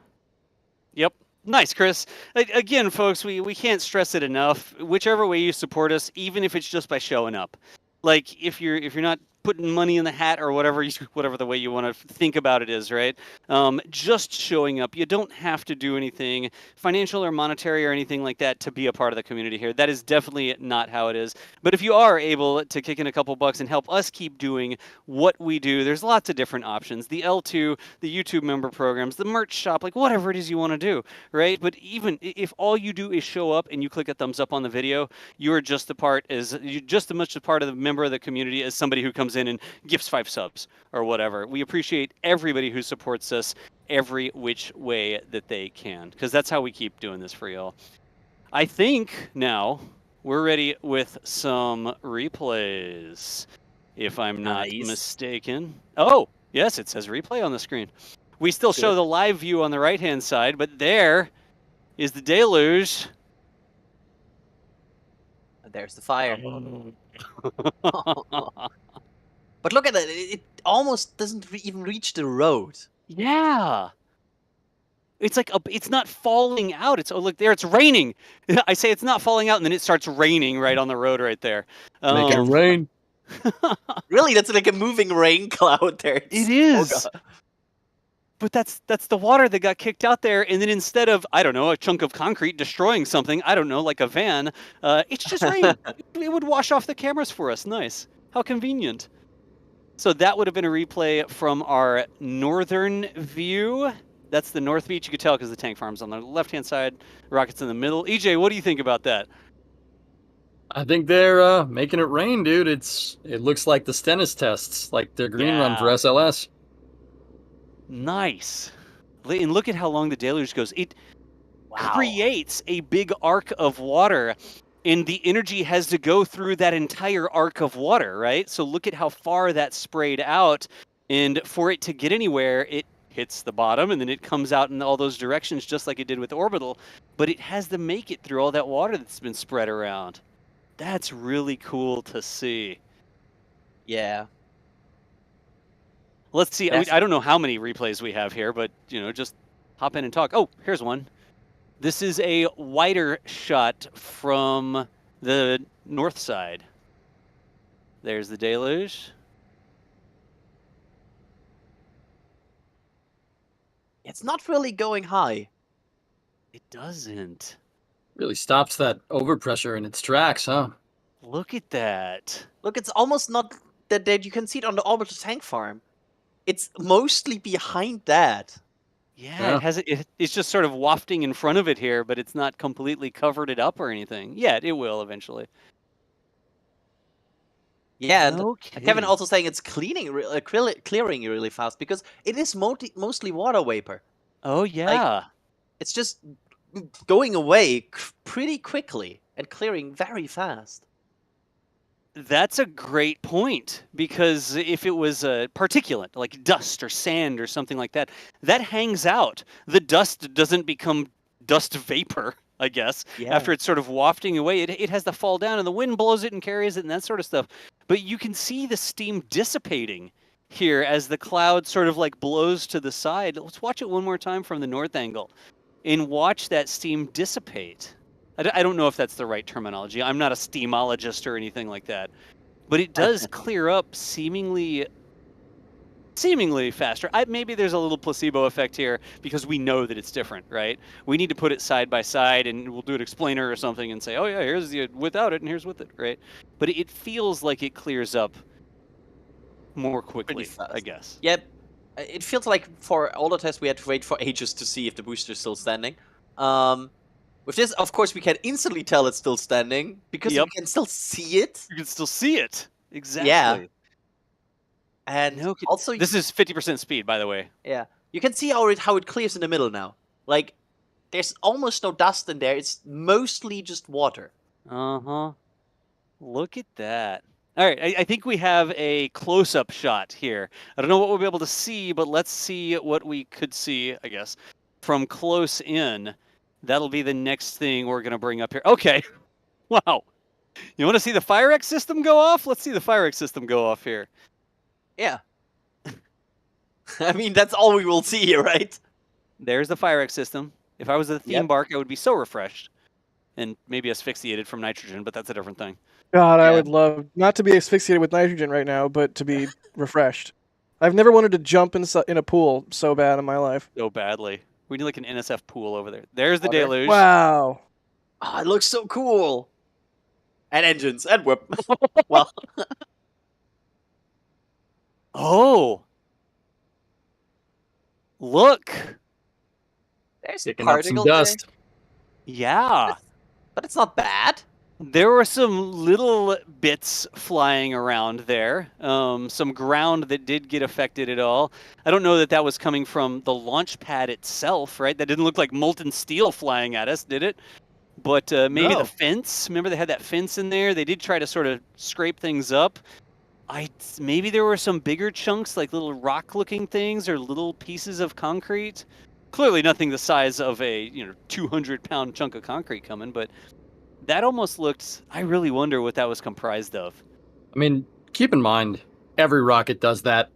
Yep. Nice, Chris. Again, folks, we can't stress it enough. Whichever way you support us, even if it's just by showing up. Like, if you're not putting money in the hat or whatever the way you want to think about it is, right? Just showing up. You don't have to do anything financial or monetary or anything like that to be a part of the community here. That is definitely not how it is. But if you are able to kick in a couple bucks and help us keep doing what we do, there's lots of different options. The L2, the YouTube member programs, the merch shop, like whatever it is you want to do, right? But even if all you do is show up and you click a thumbs up on the video, you're just as much a part of the member of the community as somebody who comes in and gifts 5 subs or whatever. We appreciate everybody who supports us every which way that they can, because that's how we keep doing this for y'all. I think now we're ready with some replays, if I'm not mistaken. Oh, yes, it says replay on the screen. We still show the live view on the right-hand side, but there is the deluge. There's the fire. But look at it. It almost doesn't even reach the road. Yeah. It's like it's not falling out. Oh, look there, it's raining. I say it's not falling out, and then it starts raining right on the road right there. Making it rain. Really, that's like a moving rain cloud there. It is. But that's the water that got kicked out there, and then instead of, I don't know, a chunk of concrete destroying something, I don't know, like a van, it's just rain. It would wash off the cameras for us. Nice. How convenient. So that would have been a replay from our northern view. That's the North Beach. You could tell because the tank farm's on the left-hand side, rockets in the middle. EJ, what do you think about that? I think they're making it rain, dude. It looks like the Stennis tests, like their green run for SLS. Nice. And look at how long the deluge goes. It creates a big arc of water, and the energy has to go through that entire arc of water, right? So look at how far that's sprayed out, and for it to get anywhere, it hits the bottom, and then it comes out in all those directions just like it did with Orbital, but it has to make it through all that water that's been spread around. That's really cool to see. Yeah. Let's see. I don't know how many replays we have here, but, just hop in and talk. Oh, here's one. This is a wider shot from the north side. There's the deluge. It's not really going high. It doesn't. Really stops that overpressure in its tracks, huh? Look at that. Look, it's almost not that you can see it on the orbital tank farm. It's mostly behind that. Yeah. It's just sort of wafting in front of it here, but it's not completely covered it up or anything. Yeah, it will eventually. Yeah, and Kevin also saying it's clearing really fast because it is mostly water vapor. Oh, yeah. Like, it's just going away pretty quickly and clearing very fast. That's a great point, because if it was a particulate, like dust or sand or something like that, that hangs out. The dust doesn't become dust vapor, I guess, after it's sort of wafting away. It has to fall down, and the wind blows it and carries it and that sort of stuff. But you can see the steam dissipating here as the cloud sort of like blows to the side. Let's watch it one more time from the north angle and watch that steam dissipate. I don't know if that's the right terminology. I'm not a steamologist or anything like that. But it does clear up seemingly seemingly faster. Maybe there's a little placebo effect here because we know that it's different, right? We need to put it side by side, and we'll do an explainer or something and say, oh yeah, here's the without it and here's with it, right? But it feels like it clears up more quickly, I guess. Yep. It feels like for all the tests we had to wait for ages to see if the booster's still standing. With this, of course, we can instantly tell it's still standing because we can still see it. You can still see it. Exactly. Yeah. And also, this is 50% speed, by the way. Yeah, you can see how it clears in the middle now. Like, there's almost no dust in there. It's mostly just water. Uh-huh. Look at that. All right, I think we have a close-up shot here. I don't know what we'll be able to see, but let's see what we could see, I guess, from close in. That'll be the next thing we're going to bring up here. Okay. Wow. You want to see the Fire-X system go off? Let's see the Fire-X system go off here. Yeah. I mean, that's all we will see here, right? There's the Fire-X system. If I was a theme bark, I would be so refreshed. And maybe asphyxiated from nitrogen, but that's a different thing. God, I would love not to be asphyxiated with nitrogen right now, but to be refreshed. I've never wanted to jump in a pool so bad in my life. So badly. We need like an NSF pool over there. There's the deluge. Wow. Oh, it looks so cool. And engines and whip. Well. Oh. Look. There's a Picking up some dust. Yeah. But it's not bad. There were some little bits flying around there. Some ground that did get affected at all. I don't know that that was coming from the launch pad itself, right? That didn't look like molten steel flying at us, did it? But maybe the fence. Remember they had that fence in there? They did try to sort of scrape things up. Maybe there were some bigger chunks, like little rock-looking things or little pieces of concrete. Clearly nothing the size of a 200-pound chunk of concrete coming, but that almost looked... I really wonder what that was comprised of. I mean, keep in mind, every rocket does that.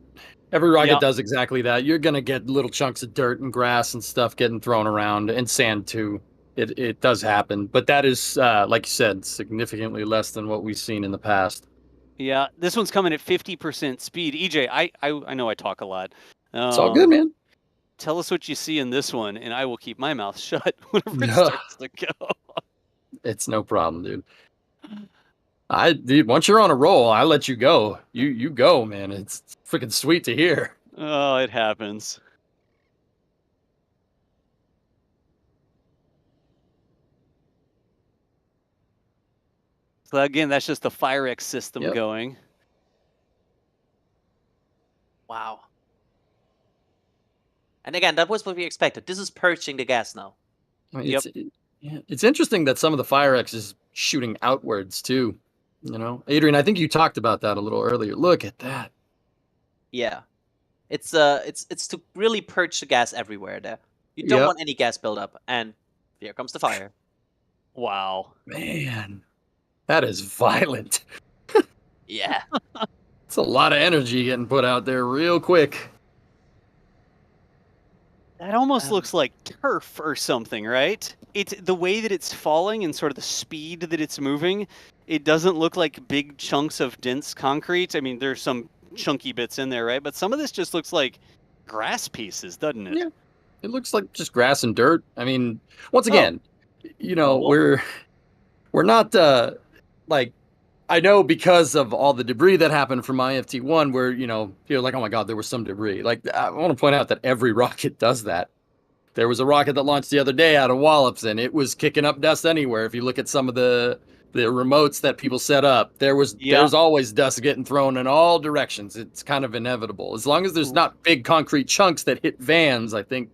Every rocket does exactly that. You're going to get little chunks of dirt and grass and stuff getting thrown around, and sand too. It does happen. But that is, like you said, significantly less than what we've seen in the past. Yeah, this one's coming at 50% speed. EJ, I know I talk a lot. It's all good, man. Tell us what you see in this one, and I will keep my mouth shut whenever it starts to go. It's no problem, dude. Dude, once you're on a roll, I let you go. You go, man. It's freaking sweet to hear. Oh, it happens. So again, that's just the Fire-X system going. Wow. And again, that was what we expected. This is purging the gas now. I mean, it's interesting that some of the Fire-X is shooting outwards too. Adrian, I think you talked about that a little earlier. Look at that. Yeah, it's to really purge the gas everywhere. There, you don't want any gas buildup, and here comes the fire. Wow, man, that is violent. Yeah, it's a lot of energy getting put out there real quick. That almost looks like turf or something, right? It's the way that it's falling and sort of the speed that it's moving. It doesn't look like big chunks of dense concrete. I mean, there's some chunky bits in there, right? But some of this just looks like grass pieces, doesn't it? Yeah, it looks like just grass and dirt. I mean, once again, we're not like, I know because of all the debris that happened from IFT-1 where, you're like, oh my God, there was some debris. Like, I want to point out that every rocket does that. There was a rocket that launched the other day out of Wallops, and it was kicking up dust anywhere. If you look at some of the remotes that people set up, there's always dust getting thrown in all directions. It's kind of inevitable. As long as there's not big concrete chunks that hit vans, I think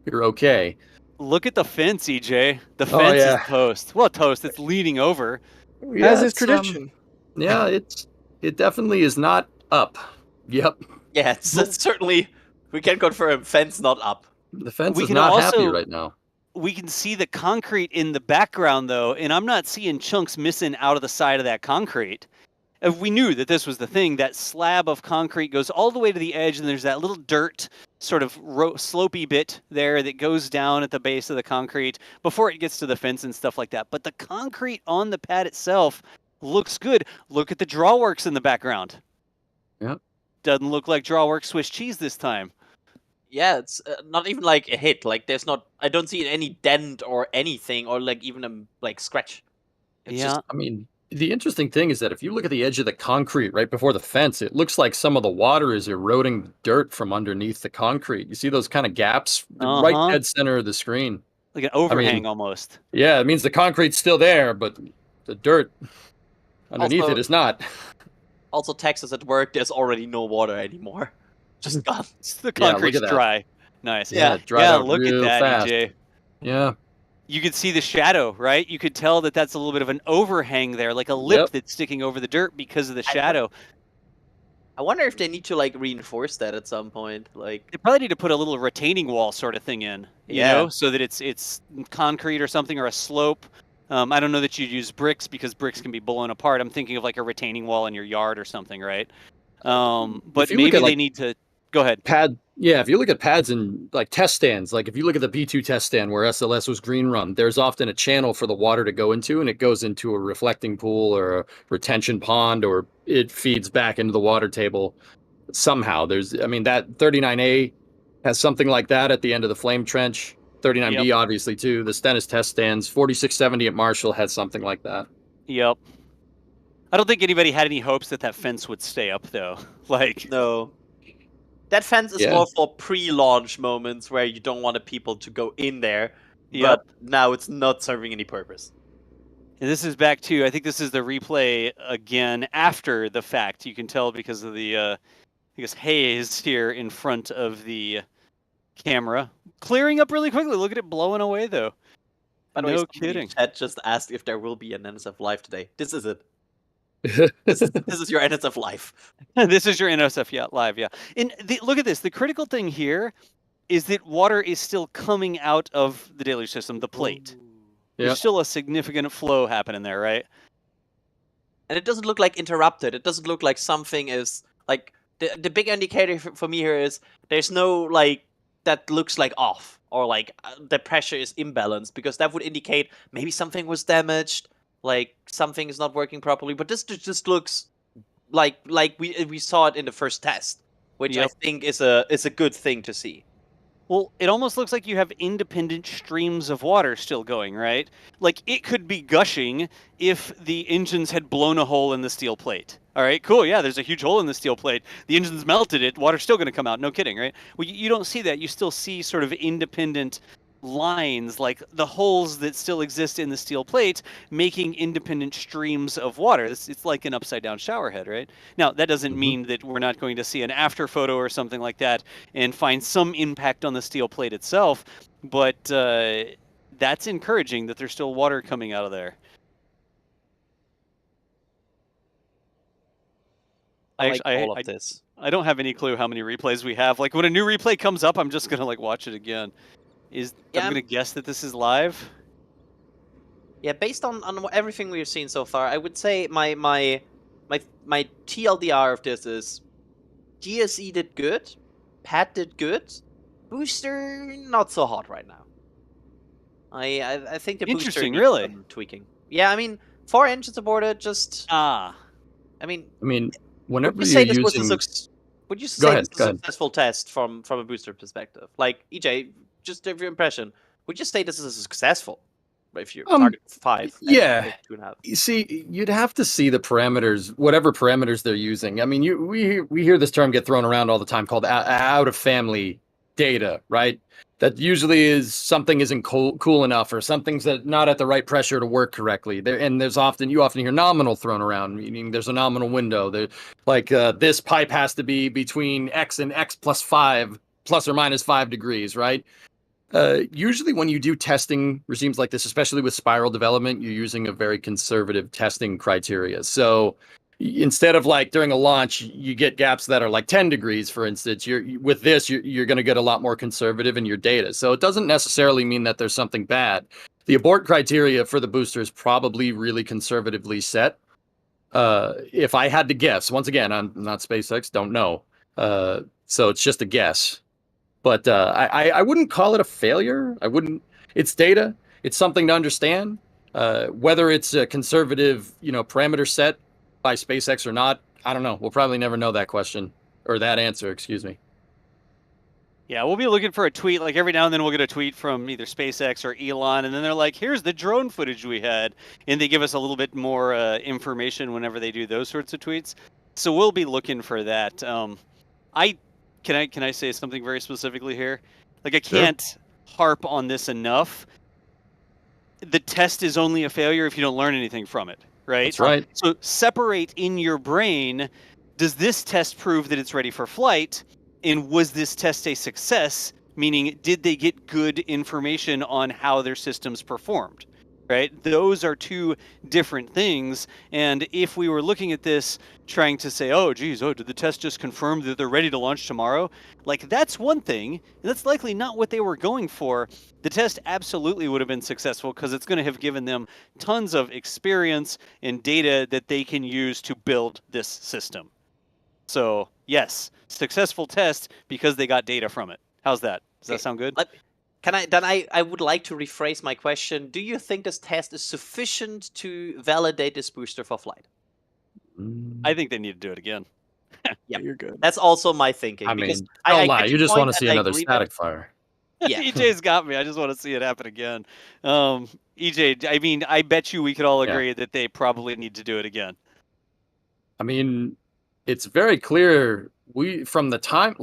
you're okay. Look at the fence, EJ. The fence is toast. Well, toast. It's leaning over. As is tradition. Yeah, it definitely is not up. Yep. Yeah, it's certainly, we can confirm, fence not up. The fence is not happy right now. We can see the concrete in the background, though, and I'm not seeing chunks missing out of the side of that concrete. If we knew that this was the thing, that slab of concrete goes all the way to the edge, and there's that little dirt sort of slopey bit there that goes down at the base of the concrete before it gets to the fence and stuff like that. But the concrete on the pad itself looks good. Look at the drawworks in the background. Yep. doesn't look like Drawworks Swiss cheese this time. Yeah, it's not even like a hit. Like there's not. I don't see any dent or anything, or like even a like scratch. It's Yeah. just. I mean, the interesting thing is that if you look at the edge of the concrete right before the fence, it looks like some of the water is eroding dirt from underneath the concrete. You see those kind of gaps right dead center of the screen. Like an overhang almost. Yeah, it means the concrete's still there, but the dirt underneath it is not. Also, Texas at work, there's already no water anymore. Just gone. The concrete's dry. Nice. Yeah, dried out look real at that, fast. EJ. Yeah. You could see the shadow, right? You could tell that that's a little bit of an overhang there, like a lip that's sticking over the dirt because of the shadow. I wonder if they need to like reinforce that at some point. Like they probably need to put a little retaining wall sort of thing in, you know, so that it's concrete or something or a slope. I don't know that you'd use bricks because bricks can be blown apart. I'm thinking of like a retaining wall in your yard or something, right? But maybe they need to go ahead. If you look at pads and like test stands, like if you look at the B2 test stand where SLS was green run, there's often a channel for the water to go into, and it goes into a reflecting pool or a retention pond, or it feeds back into the water table somehow. That 39A has something like that at the end of the flame trench. 39B obviously too. The Stennis test stands. 4670 at Marshall has something like that. Yep. I don't think anybody had any hopes that fence would stay up though. Like no. That fence is more for pre-launch moments where you don't want people to go in there. But now it's not serving any purpose. And this is back to, I think this is the replay again after the fact. You can tell because of the, I guess, haze here in front of the camera. Clearing up really quickly. Look at it blowing away, though. No kidding. Chat just asked if there will be an NSF Live today. This is it. this is your NSF Live. This is your NSF Live, yeah. And look at this. The critical thing here is that water is still coming out of the deluge system, the plate. There's still a significant flow happening there, right? And it doesn't look like interrupted. It doesn't look like something is like the big indicator for me here is there's no like that looks like off or like the pressure is imbalanced, because that would indicate maybe something was damaged, like something is not working properly. But this just looks like we saw it in the first test, which I think is a good thing to see. Well, it almost looks like you have independent streams of water still going, right? Like, it could be gushing if the engines had blown a hole in the steel plate. All right, cool, yeah, there's a huge hole in the steel plate. The engine's melted it, water's still going to come out, no kidding, right? Well, you don't see that. You still see sort of independent lines, like the holes that still exist in the steel plate, making independent streams of water. It's like an upside-down shower head, right? Now, that doesn't mean that we're not going to see an after photo or something like that and find some impact on the steel plate itself, but that's encouraging that there's still water coming out of there. I don't have any clue how many replays we have. Like, when a new replay comes up, I'm just going to like watch it again. I'm going to guess that this is live. Yeah, based on everything we've seen so far, I would say my TLDR of this is GSE did good, Pat did good, Booster not so hot right now. I think the Booster needs some tweaking. Yeah, I mean, 4 engines aborted, just I mean, whenever would you say you're this using... was a successful test from a booster perspective? Like, EJ, just your impression, would you say this is successful? If you target 5, yeah, 2.5. You see, you'd have to see the parameters, whatever parameters they're using. I mean, we hear this term get thrown around all the time called out of family data, right? That usually is something isn't cool enough, or something's not at the right pressure to work correctly. You often hear nominal thrown around, meaning there's a nominal window. This pipe has to be between X and X plus 5, plus or minus 5 degrees, right? Usually when you do testing regimes like this, especially with spiral development, you're using a very conservative testing criteria. So instead of like during a launch, you get gaps that are like 10 degrees, for instance, you're going to get a lot more conservative in your data. So it doesn't necessarily mean that there's something bad. The abort criteria for the booster is probably really conservatively set. If I had to guess, once again, I'm not SpaceX, don't know. So it's just a guess. But I wouldn't call it a failure. I wouldn't. It's data. It's something to understand. Whether it's a conservative, parameter set by SpaceX or not, I don't know. We'll probably never know that question. or that answer, excuse me. Yeah, we'll be looking for a tweet. Like every now and then we'll get a tweet from either SpaceX or Elon, and then they're like, here's the drone footage we had. And they give us a little bit more information whenever they do those sorts of tweets. So we'll be looking for that. Can I say something very specifically here? Like I can't harp on this enough. The test is only a failure if you don't learn anything from it, right? That's right. So separate in your brain, does this test prove that it's ready for flight? And was this test a success? Meaning, did they get good information on how their systems performed? Right? Those are two different things. And if we were looking at this trying to say, did the test just confirm that they're ready to launch tomorrow? Like, that's one thing. And that's likely not what they were going for. The test absolutely would have been successful because it's going to have given them tons of experience and data that they can use to build this system. So, yes, successful test because they got data from it. How's that? Does that sound good? I would like to rephrase my question. Do you think this test is sufficient to validate this booster for flight? I think they need to do it again. Yeah, you're good. That's also my thinking. I mean, because don't lie. get You your just point, want to see and I another agree static that- fire. Yeah. EJ's got me. I just want to see it happen again. EJ, I mean, I bet you we could all agree that they probably need to do it again. I mean, it's very clear from the time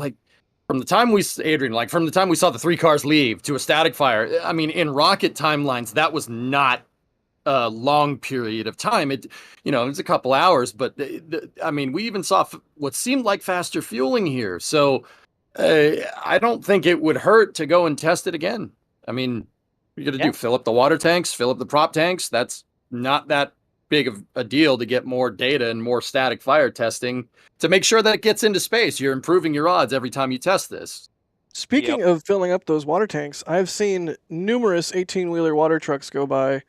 we saw the 3 cars leave to a static fire. I mean, in rocket timelines, that was not a long period of time. It was a couple hours, but I mean, we even saw what seemed like faster fueling here. So I don't think it would hurt to go and test it again. I mean, what are you gonna do? Fill up the water tanks, fill up the prop tanks. That's not that big of a deal to get more data and more static fire testing to make sure that it gets into space. You're improving your odds every time you test this. Speaking of filling up those water tanks, I've seen numerous 18-wheeler water trucks go by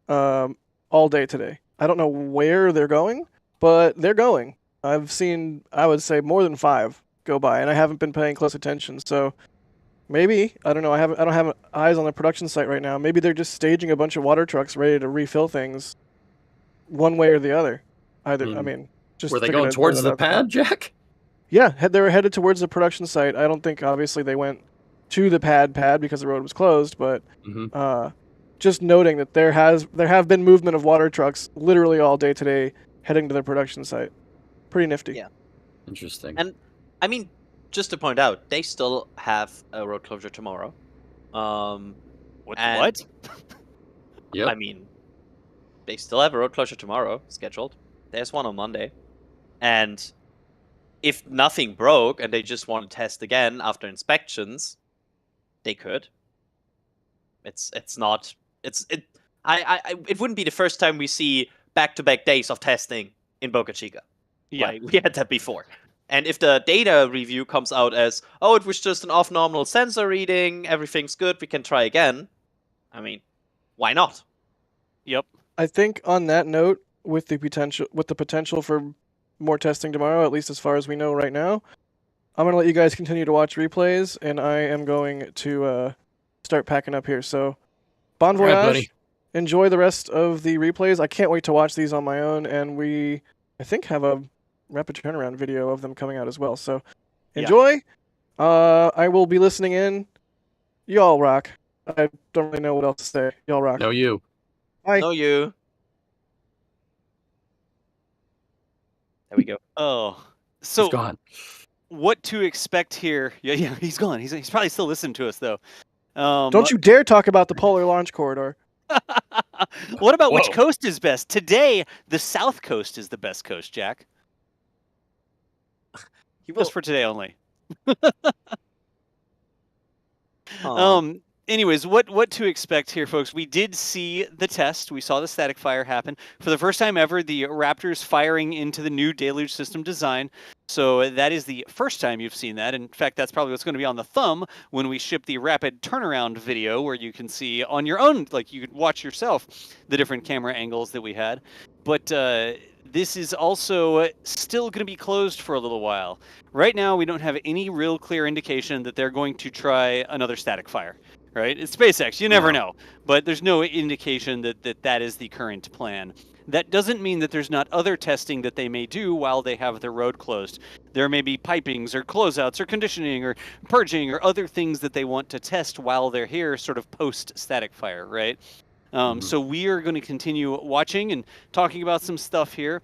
all day today. I don't know where they're going, but they're going. I've seen, I would say, more than 5 go by, and I haven't been paying close attention. So maybe, I don't know. I don't have eyes on the production site right now. Maybe they're just staging a bunch of water trucks ready to refill things, one way or the other. Just were they going towards the pad, Jack? Yeah, they were headed towards the production site. I don't think, obviously, they went to the pad because the road was closed, but just noting that there have been movement of water trucks literally all day today heading to the production site. Pretty nifty. Yeah. Interesting. And, I mean, just to point out, they still have a road closure tomorrow. What? Yep. I mean, they still have a road closure tomorrow scheduled. There's one on Monday. And if nothing broke and they just want to test again after inspections, they could. It wouldn't be the first time we see back-to-back days of testing in Boca Chica. Yeah. Like, we had that before. And if the data review comes out as, it was just an off-normal sensor reading, everything's good, we can try again, I mean, why not? Yep. I think on that note, with the potential for more testing tomorrow, at least as far as we know right now, I'm going to let you guys continue to watch replays, and I am going to start packing up here. So, bon voyage. All right, buddy. Enjoy the rest of the replays. I can't wait to watch these on my own, and I think, have a rapid turnaround video of them coming out as well. So, enjoy. Yeah. I will be listening in. Y'all rock. I don't really know what else to say. Y'all rock. No, you. Bye. No, you. There we go. Oh, so He's gone. What to expect here? Yeah, he's gone. He's probably still listening to us though. Don't you dare talk about the polar launch corridor. What about which coast is best? Today, the south coast is the best coast, Jack. Just for today only. Anyways, what to expect here, folks? We did see the test. We saw the static fire happen. For the first time ever, the Raptor's firing into the new Deluge system design. So that is the first time you've seen that. In fact, that's probably what's going to be on the thumb when we ship the rapid turnaround video, where you can see on your own, like you could watch yourself, the different camera angles that we had. But this is also still going to be closed for a little while. Right now, we don't have any real clear indication that they're going to try another static fire. Right? It's SpaceX. You never know. But there's no indication that is the current plan. That doesn't mean that there's not other testing that they may do while they have their road closed. There may be pipings or closeouts or conditioning or purging or other things that they want to test while they're here, sort of post-static fire, right? So we are going to continue watching and talking about some stuff here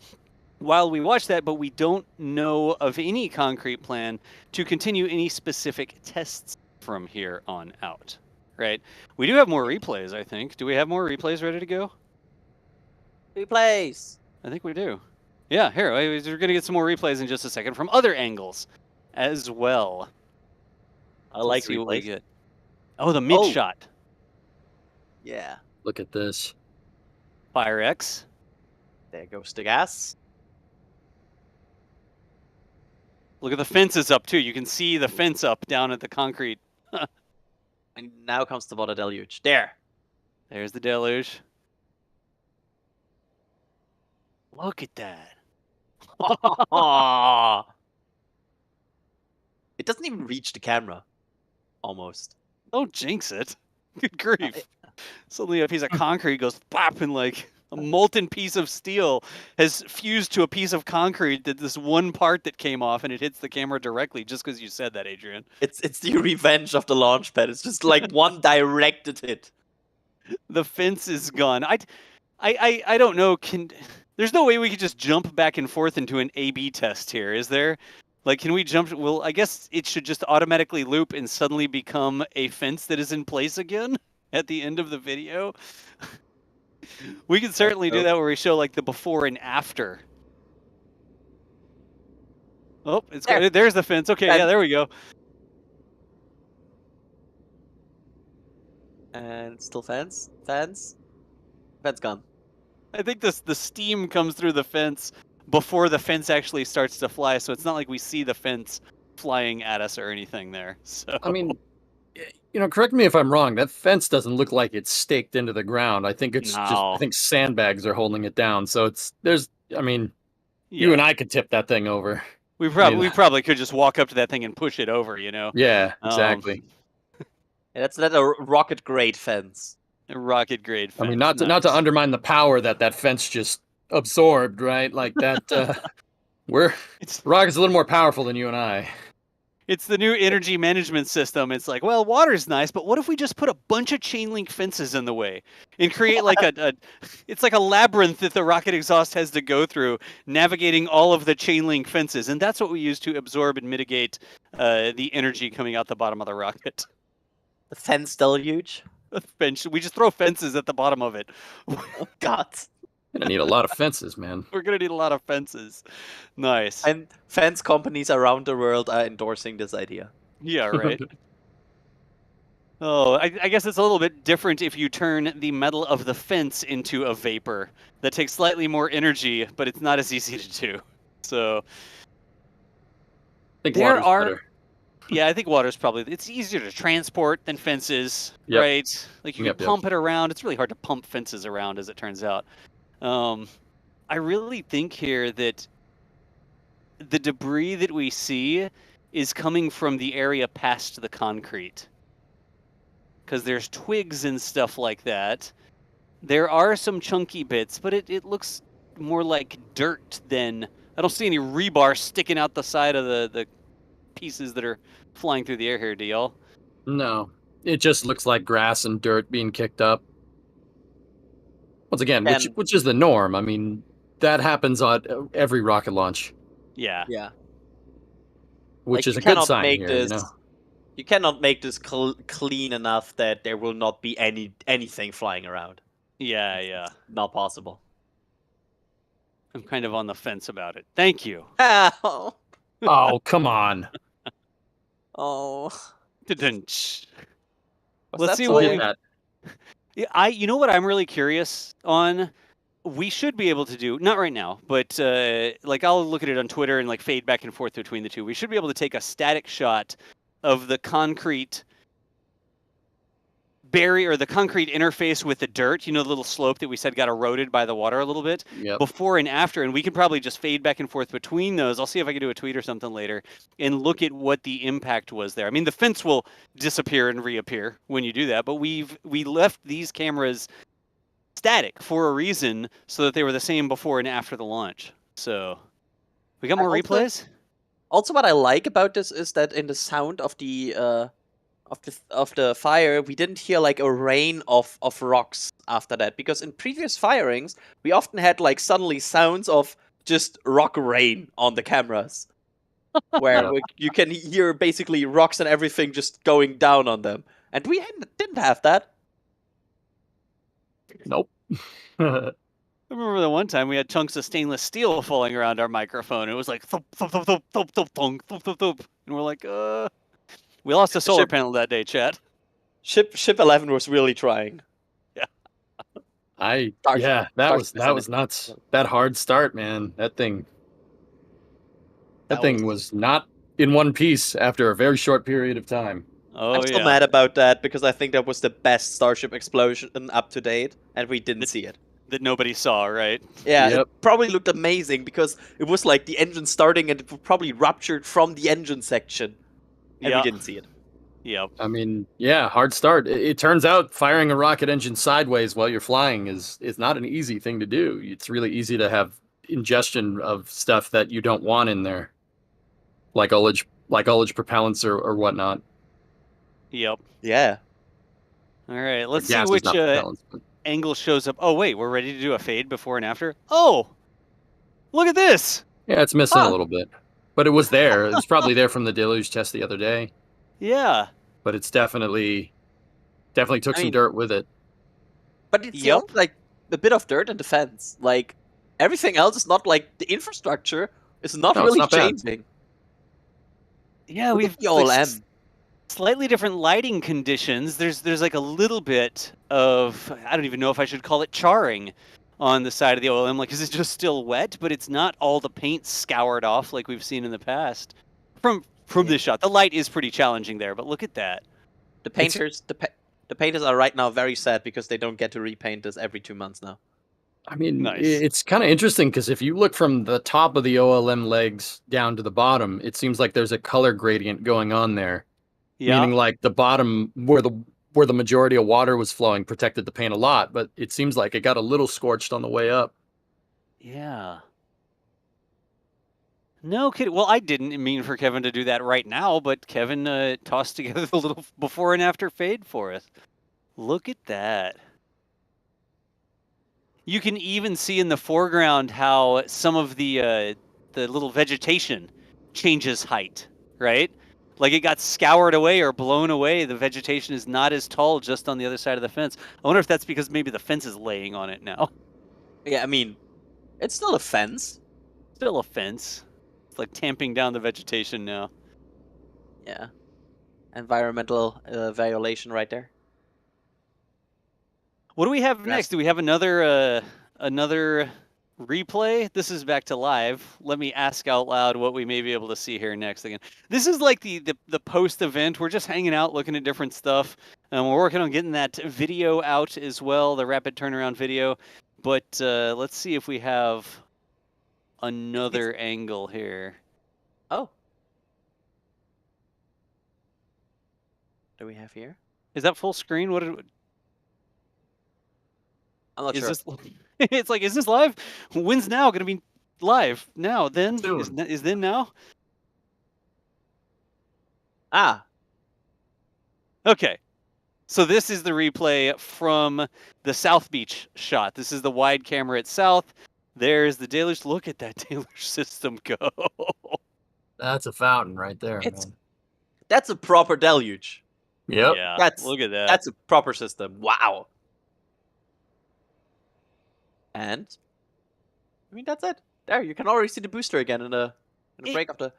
while we watch that, but we don't know of any concrete plan to continue any specific tests from here on out, right? We do have more replays, I think. Do we have more replays ready to go? Replays! I think we do. Yeah, here, we're going to get some more replays in just a second from other angles as well. I like see what we replays. get. Oh, the mid shot. Yeah. Look at this. Fire X. There goes the gas. Look at the fences up too. You can see the fence up down at the concrete. And now comes the water deluge. There. There's the deluge. Look at that. It doesn't even reach the camera. Almost. Don't jinx it. Good grief. Suddenly a piece of concrete goes pop, and like a molten piece of steel has fused to a piece of concrete, that this one part that came off, and it hits the camera directly just because you said that, Adrian. It's the revenge of the launch pad. It's just like one directed hit. The fence is gone. I don't know. There's no way we could just jump back and forth into an A/B test here, is there? Like, can we jump? Well, I guess it should just automatically loop and suddenly become a fence that is in place again at the end of the video. We can certainly do that where we show like the before and after. Oh, it's there. There's the fence. Okay, yeah, there we go. And still fence. Fence gone. I think the steam comes through the fence before the fence actually starts to fly, so it's not like we see the fence flying at us or anything there. So I mean, correct me if I'm wrong. That fence doesn't look like it's staked into the ground. I think it's I think sandbags are holding it down. So you and I could tip that thing over. We probably could just walk up to that thing and push it over, Yeah, exactly. That's not a rocket grade fence. A rocket grade fence. I mean, not to undermine the power that fence just absorbed, right? Like that. Rocket's a little more powerful than you and I. It's the new energy management system. It's like, well, water's nice, but what if we just put a bunch of chain link fences in the way and create like it's like a labyrinth that the rocket exhaust has to go through, navigating all of the chain link fences, and that's what we use to absorb and mitigate the energy coming out the bottom of the rocket. The fence deluge. We just throw fences at the bottom of it. Oh God. Gonna need a lot of fences, man. We're gonna need a lot of fences. Nice. And fence companies around the world are endorsing this idea. Yeah, right. I guess it's a little bit different if you turn the metal of the fence into a vapor. That takes slightly more energy, but it's not as easy to do. So I think water's better. Yeah, I think water's it's easier to transport than fences, right? Like you can pump it around. It's really hard to pump fences around, as it turns out. I really think here that the debris that we see is coming from the area past the concrete. Because there's twigs and stuff like that. There are some chunky bits, but it looks more like dirt than... I don't see any rebar sticking out the side of the pieces that are flying through the air here, do y'all? No. It just looks like grass and dirt being kicked up. Once again, which is the norm. I mean, that happens on every rocket launch. Yeah. Yeah. Which is a good sign here, You cannot make this clean enough that there will not be anything flying around. Yeah. Not possible. I'm kind of on the fence about it. Thank you. Oh, come on. Oh. Let's see what you know what I'm really curious on? We should be able to do, not right now, but like I'll look at it on Twitter and like fade back and forth between the two. We should be able to take a static shot of the concrete barrier, or the concrete interface with the dirt, you know, the little slope that we said got eroded by the water a little bit, before and after, and we can probably just fade back and forth between those. I'll see if I can do a tweet or something later and look at what the impact was there. I mean, the fence will disappear and reappear when you do that, but we left these cameras static for a reason, so that they were the same before and after the launch. So we got more replays. Also, what I like about this is that in the sound of the fire, we didn't hear like a rain of rocks after that, because in previous firings we often had like suddenly sounds of just rock rain on the cameras, where you can hear basically rocks and everything just going down on them, and we didn't have that. Nope. I remember the one time we had chunks of stainless steel falling around our microphone. It was like thump, thump, thump, thump, thump, thump, thump, thump, thump, thump. And we're like, we lost a solar panel that day, chat. Ship 11 was really trying. Yeah. That was nuts. That hard start, man. That thing was not in one piece after a very short period of time. I'm still mad about that, because I think that was the best Starship explosion up to date, and we didn't see it. That nobody saw, right? Yeah, it probably looked amazing, because it was like the engine starting and it probably ruptured from the engine section, and we didn't see it. Yep. I mean, hard start. It turns out firing a rocket engine sideways while you're flying is not an easy thing to do. It's really easy to have ingestion of stuff that you don't want in there, like ullage propellants or whatnot. Yep. Yeah. All right, let's see which angle shows up. Oh, wait, we're ready to do a fade before and after? Oh, look at this. Yeah, it's missing a little bit, but it was there. It's probably there from the deluge test the other day. Yeah. But it's definitely took some dirt with it. But it sounds like a bit of dirt in the fence. Like, everything else is not like the infrastructure is not really changing. Yeah, we've the OLM. Slightly different lighting conditions. There's like a little bit of, I don't even know if I should call it charring on the side of the OLM, like, 'cause it's just still wet, but it's not all the paint scoured off like we've seen in the past. From this shot, the light is pretty challenging there, but look at that. The painters are right now very sad because they don't get to repaint this every 2 months now. I mean, it's kind of interesting, because if you look from the top of the OLM legs down to the bottom, it seems like there's a color gradient going on there. Yeah. Meaning like the bottom where the majority of water was flowing protected the paint a lot, but it seems like it got a little scorched on the way up. Yeah. No kidding. Well, I didn't mean for Kevin to do that right now, but Kevin tossed together the little before and after fade for us. Look at that. You can even see in the foreground how some of the little vegetation changes height, right? Like it got scoured away or blown away. The vegetation is not as tall just on the other side of the fence. I wonder if that's because maybe the fence is laying on it now. Yeah, I mean, it's still a fence. Still a fence. It's like tamping down the vegetation now. Yeah. Environmental violation right there. What do we have next? Do we have another replay? This is back to live. Let me ask out loud what we may be able to see here next again. This is like the post event. We're just hanging out, looking at different stuff. We're working on getting that video out as well, the rapid turnaround video. But let's see if we have another angle here. Oh. Do we have here? Is that full screen? What did I'm not sure. It's like, is this live? When's now going to be live? Now? Then? Is then now? Ah. Okay. So this is the replay from the South Beach shot. This is the wide camera at South. There's the deluge. Look at that deluge system go. That's a fountain right there, man. That's a proper deluge. Yep. Yeah, look at that. That's a proper system. Wow. And I mean, that's it. There, you can already see the booster again in the break of the.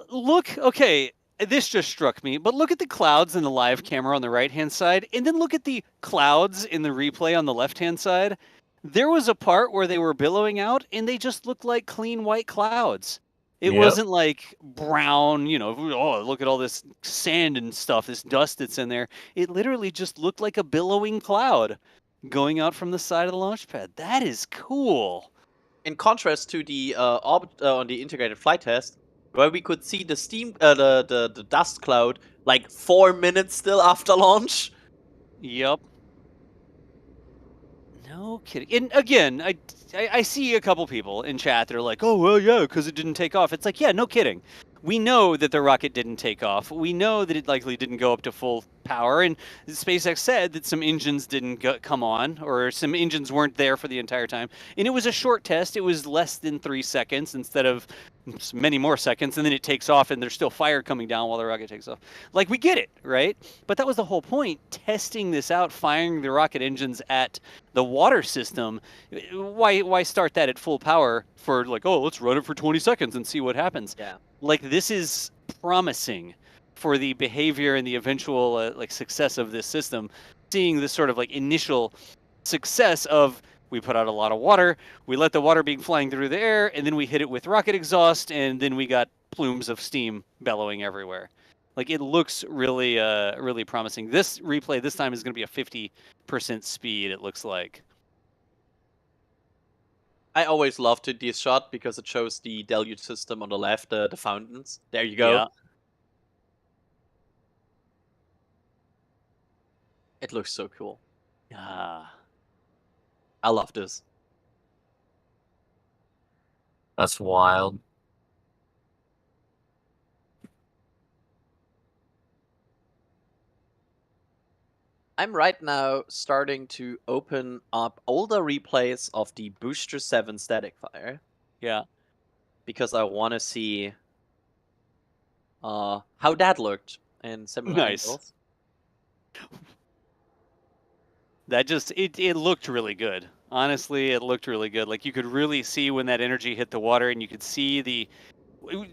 Look, okay, this just struck me, but look at the clouds in the live camera on the right-hand side, and then look at the clouds in the replay on the left-hand side. There was a part where they were billowing out, and they just looked like clean white clouds. It Yep. wasn't like brown, oh, look at all this sand and stuff, this dust that's in there. It literally just looked like a billowing cloud going out from the side of the launch pad. That is cool. In contrast to the orbit on the integrated flight test, where we could see the steam, the dust cloud like 4 minutes still after launch. Yep. No kidding. And again, I see a couple people in chat that are like, oh, well, yeah, because it didn't take off. It's like, yeah, no kidding. We know that the rocket didn't take off. We know that it likely didn't go up to full power. And SpaceX said that some engines didn't come on, or some engines weren't there for the entire time. And it was a short test. It was less than 3 seconds instead of many more seconds. And then it takes off, and there's still fire coming down while the rocket takes off. Like, we get it, right? But that was the whole point, testing this out, firing the rocket engines at the water system. Why start that at full power for like, oh, let's run it for 20 seconds and see what happens? Yeah. Like, this is promising for the behavior and the eventual like success of this system. Seeing this sort of like initial success of, we put out a lot of water, we let the water be flying through the air, and then we hit it with rocket exhaust, and then we got plumes of steam bellowing everywhere. Like, it looks really, really promising. This replay this time is going to be a 50% speed, it looks like. I always loved this shot because it shows the deluge system on the left, the fountains. There you go. Yeah. It looks so cool. Ah. I love this. That's wild. I'm right now starting to open up older replays of the Booster 7 static fire. Yeah. Because I want to see how that looked in similar Nice. angles. That just, it looked really good. Honestly, it looked really good. Like, you could really see when that energy hit the water, and you could see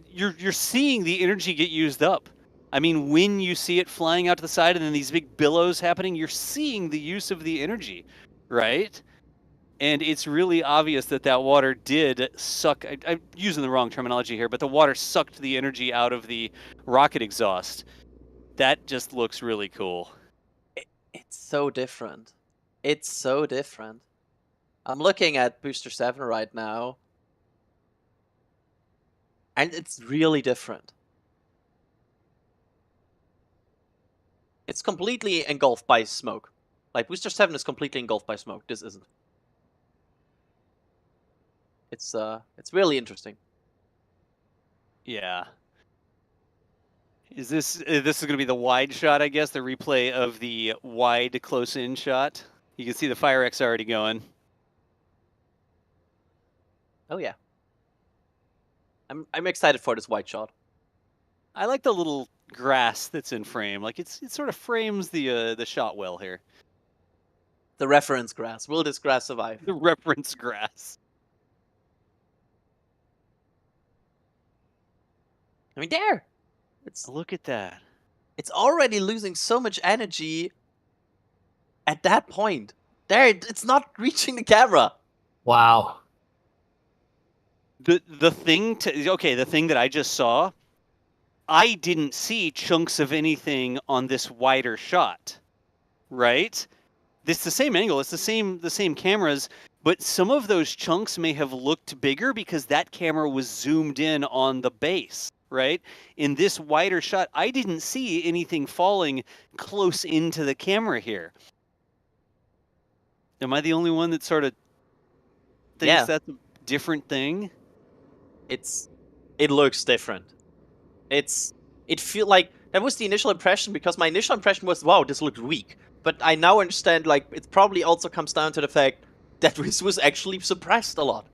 you're seeing the energy get used up. I mean, when you see it flying out to the side and then these big billows happening, you're seeing the use of the energy, right? And it's really obvious that that water did suck. I'm using the wrong terminology here, but the water sucked the energy out of the rocket exhaust. That just looks really cool. It's so different. It's so different. I'm looking at Booster 7 right now, and it's really different. It's completely engulfed by smoke. Like, Booster 7 is completely engulfed by smoke. This isn't. It's really interesting. Yeah. This is going to be the wide shot, I guess, the replay of the wide close-in shot. You can see the Fire-X already going. Oh yeah. I'm excited for this wide shot. I like the little grass that's in frame. Like, it sort of frames the shot well here. The reference grass. Will this grass survive? The reference grass. I mean, there. Look at that. It's already losing so much energy at that point. There, it's not reaching the camera. Wow. The thing that I just saw, I didn't see chunks of anything on this wider shot, right? It's the same angle, it's the same cameras, but some of those chunks may have looked bigger because that camera was zoomed in on the base, right? In this wider shot, I didn't see anything falling close into the camera here. Am I the only one that sort of thinks that's a different thing? It looks different. It feel like that was the initial impression, because my initial impression was, wow, this looked weak. But I now understand, like, it probably also comes down to the fact that this was actually suppressed a lot.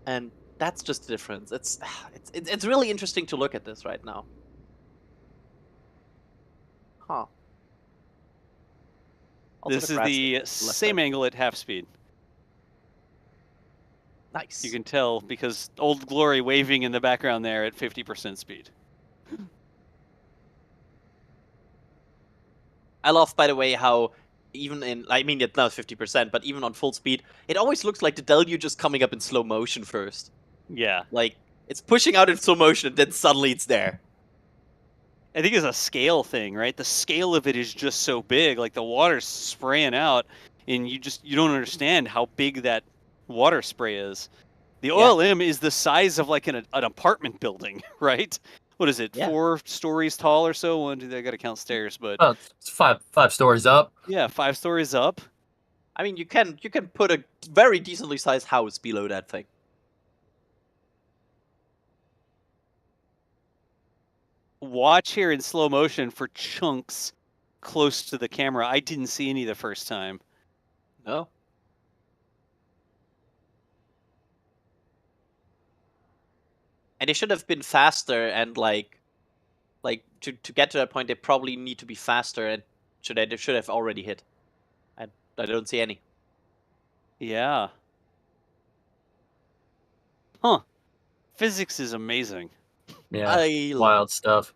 And that's just the difference. It's really interesting to look at this right now. Huh. Also, This is the same angle at half speed. Nice. You can tell because Old Glory waving in the background there at 50% speed. I love, by the way, how even in, I mean, it's not 50%, but even on full speed, it always looks like the deluge is coming up in slow motion first. Yeah. Like, it's pushing out in slow motion, and then suddenly it's there. I think it's a scale thing, right? The scale of it is just so big. Like the water's spraying out, and you don't understand how big that water spray is. The OLM is the size of like an apartment building, right? What is it? 4 stories tall or so? One, I got to count stairs, but it's five stories up. Yeah, 5 stories up. I mean, you can put a very decently sized house below that thing. Watch here in slow motion for chunks close to the camera. I didn't see any the first time. No. And they should have been faster, and like to get to that point, they probably need to be faster, and they should have already hit. I don't see any. Yeah. Huh. Physics is amazing. Yeah. Wild stuff.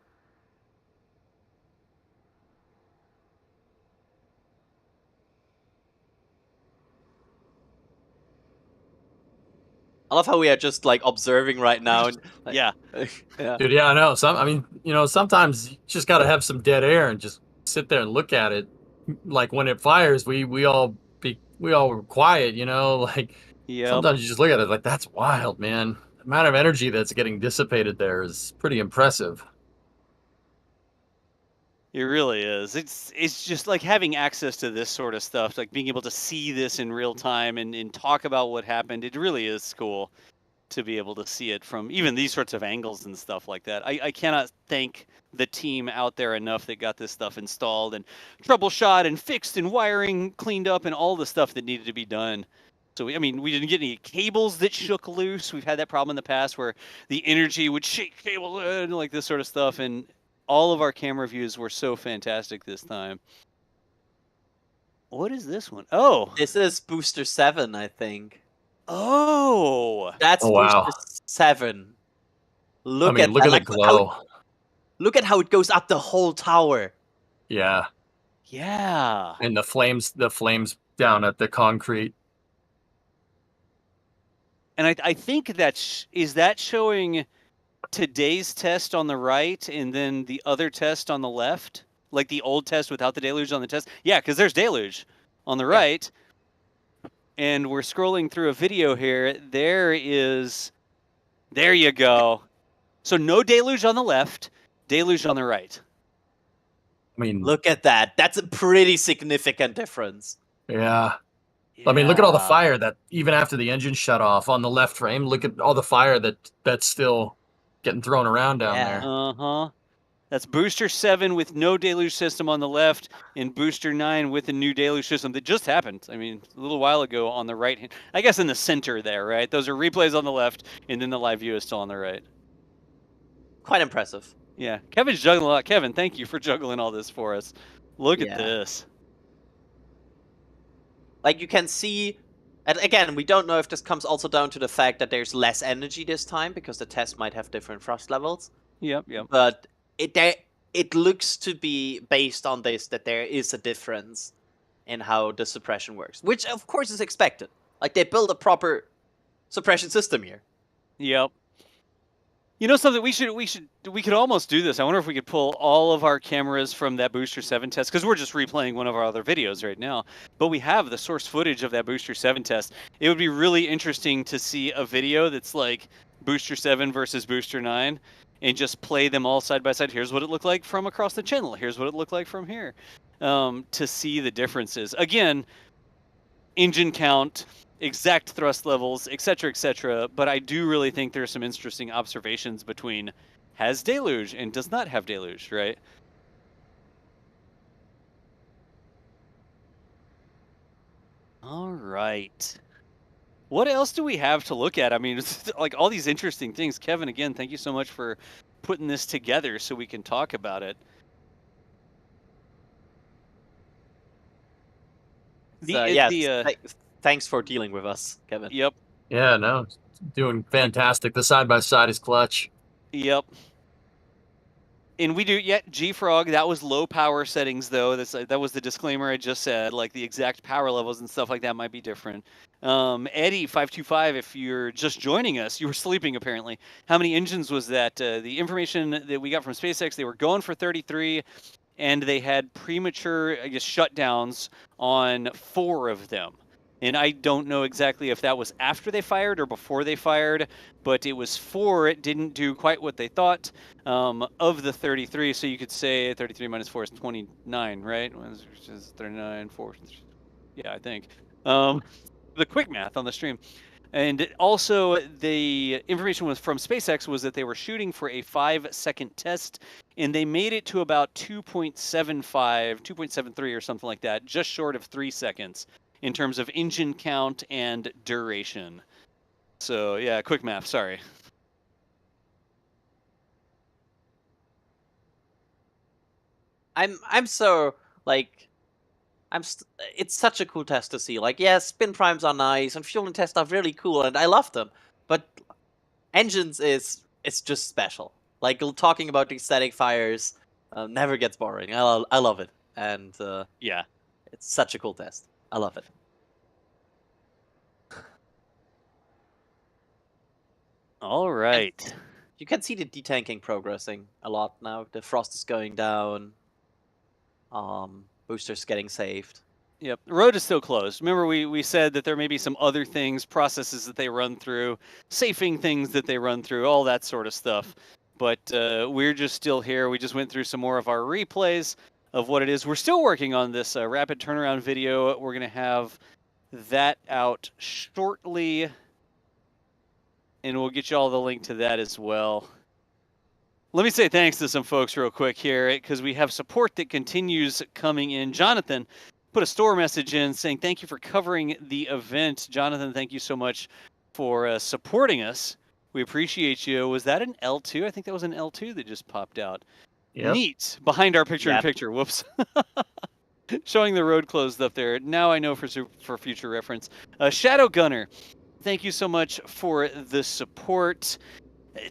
I love how we are just like observing right now. And, like, yeah. Yeah. Dude, yeah, I know. I mean, sometimes you just got to have some dead air and just sit there and look at it. Like when it fires, we all were quiet, like sometimes you just look at it like, that's wild, man. The amount of energy that's getting dissipated there is pretty impressive. It really is. It's just like having access to this sort of stuff, like being able to see this in real time and talk about what happened. It really is cool to be able to see it from even these sorts of angles and stuff like that. I cannot thank the team out there enough that got this stuff installed and troubleshot and fixed and wiring cleaned up and all the stuff that needed to be done. So, we didn't get any cables that shook loose. We've had that problem in the past where the energy would shake cable and like this sort of stuff. And all of our camera views were so fantastic this time. What is this one? Oh. This is Booster 7, I think. Oh. That's Booster 7. Look at the glow. Look at how it goes up the whole tower. Yeah. Yeah. And the flames down at the concrete. And I think is that showing today's test on the right and then the other test on the left? Like the old test without the deluge on the test? Yeah, because there's deluge on the right. And we're scrolling through a video here. There you go. So no deluge on the left, deluge on the right. I mean, look at that. That's a pretty significant difference. Yeah. I mean, look at all the fire that even after the engine shut off on the left frame, look at all the fire that's still getting thrown around down there. Uh-huh. That's Booster 7 with no deluge system on the left and Booster 9 with a new deluge system that just happened. I mean, a little while ago on the right hand. I guess in the center there, right? Those are replays on the left and then the live view is still on the right. Quite impressive. Yeah. Kevin's juggling a lot. Kevin, thank you for juggling all this for us. Look at this. Like you can see, and again, we don't know if this comes also down to the fact that there's less energy this time because the test might have different thrust levels. Yep. But it looks to be based on this that there is a difference in how the suppression works, which of course is expected. Like they build a proper suppression system here. Yep. You know something, we could almost do this. I wonder if we could pull all of our cameras from that Booster 7 test, because we're just replaying one of our other videos right now. But we have the source footage of that Booster 7 test. It would be really interesting to see a video that's like Booster 7 versus Booster 9 and just play them all side by side. Here's what it looked like from across the channel. Here's what it looked like from here. To see the differences. Again, engine count, exact thrust levels, etc., but I do really think there's some interesting observations between has deluge and does not have deluge, right? All right. What else do we have to look at? I mean, it's like all these interesting things. Kevin, again, thank you so much for putting this together so we can talk about it. Thanks for dealing with us, Kevin. Yep. Yeah, no, doing fantastic. The side-by-side is clutch. Yep. And we do, yeah, G-Frog, that was low power settings, though. That was the disclaimer I just said. Like, the exact power levels and stuff like that might be different. Eddie525, if you're just joining us, you were sleeping, apparently. How many engines was that? The information that we got from SpaceX, they were going for 33, and they had premature, I guess, shutdowns on 4 of them. And I don't know exactly if that was after they fired or before they fired, but it was 4. It didn't do quite what they thought of the 33. So you could say 33 minus 4 is 29, right? Which is 39, 4. Yeah, I think. The quick math on the stream. And also, the information was from SpaceX was that they were shooting for a 5-second test, and they made it to about 2.75, 2.73 or something like that, just short of 3 seconds in terms of engine count and duration. So, yeah, quick math, sorry. I'm so, like, it's such a cool test to see. Like, yeah, spin primes are nice, and fueling tests are really cool, and I love them. But engines it's just special. Like, talking about these static fires never gets boring. I love it, and yeah, it's such a cool test. I love it. All right. And you can see the detanking progressing a lot now. The frost is going down. Boosters getting saved. Yep, the road is still closed. Remember, we said that there may be some other things, processes that they run through, safing things that they run through, all that sort of stuff. But we're just still here. We just went through some more of our replays of what it is. We're still working on this rapid turnaround video. We're going to have that out shortly, and we'll get you all the link to that as well. Let me say thanks to some folks real quick here, because we have support that continues coming in. Jonathan put a store message in saying, thank you for covering the event. Jonathan, thank you so much for supporting us. We appreciate you. Was that an L2? I think that was an L2 that just popped out. Yep. Neat. Behind our picture-in-picture. Whoops. Showing the road closed up there. Now I know for future reference. Shadow Gunner, thank you so much for the support.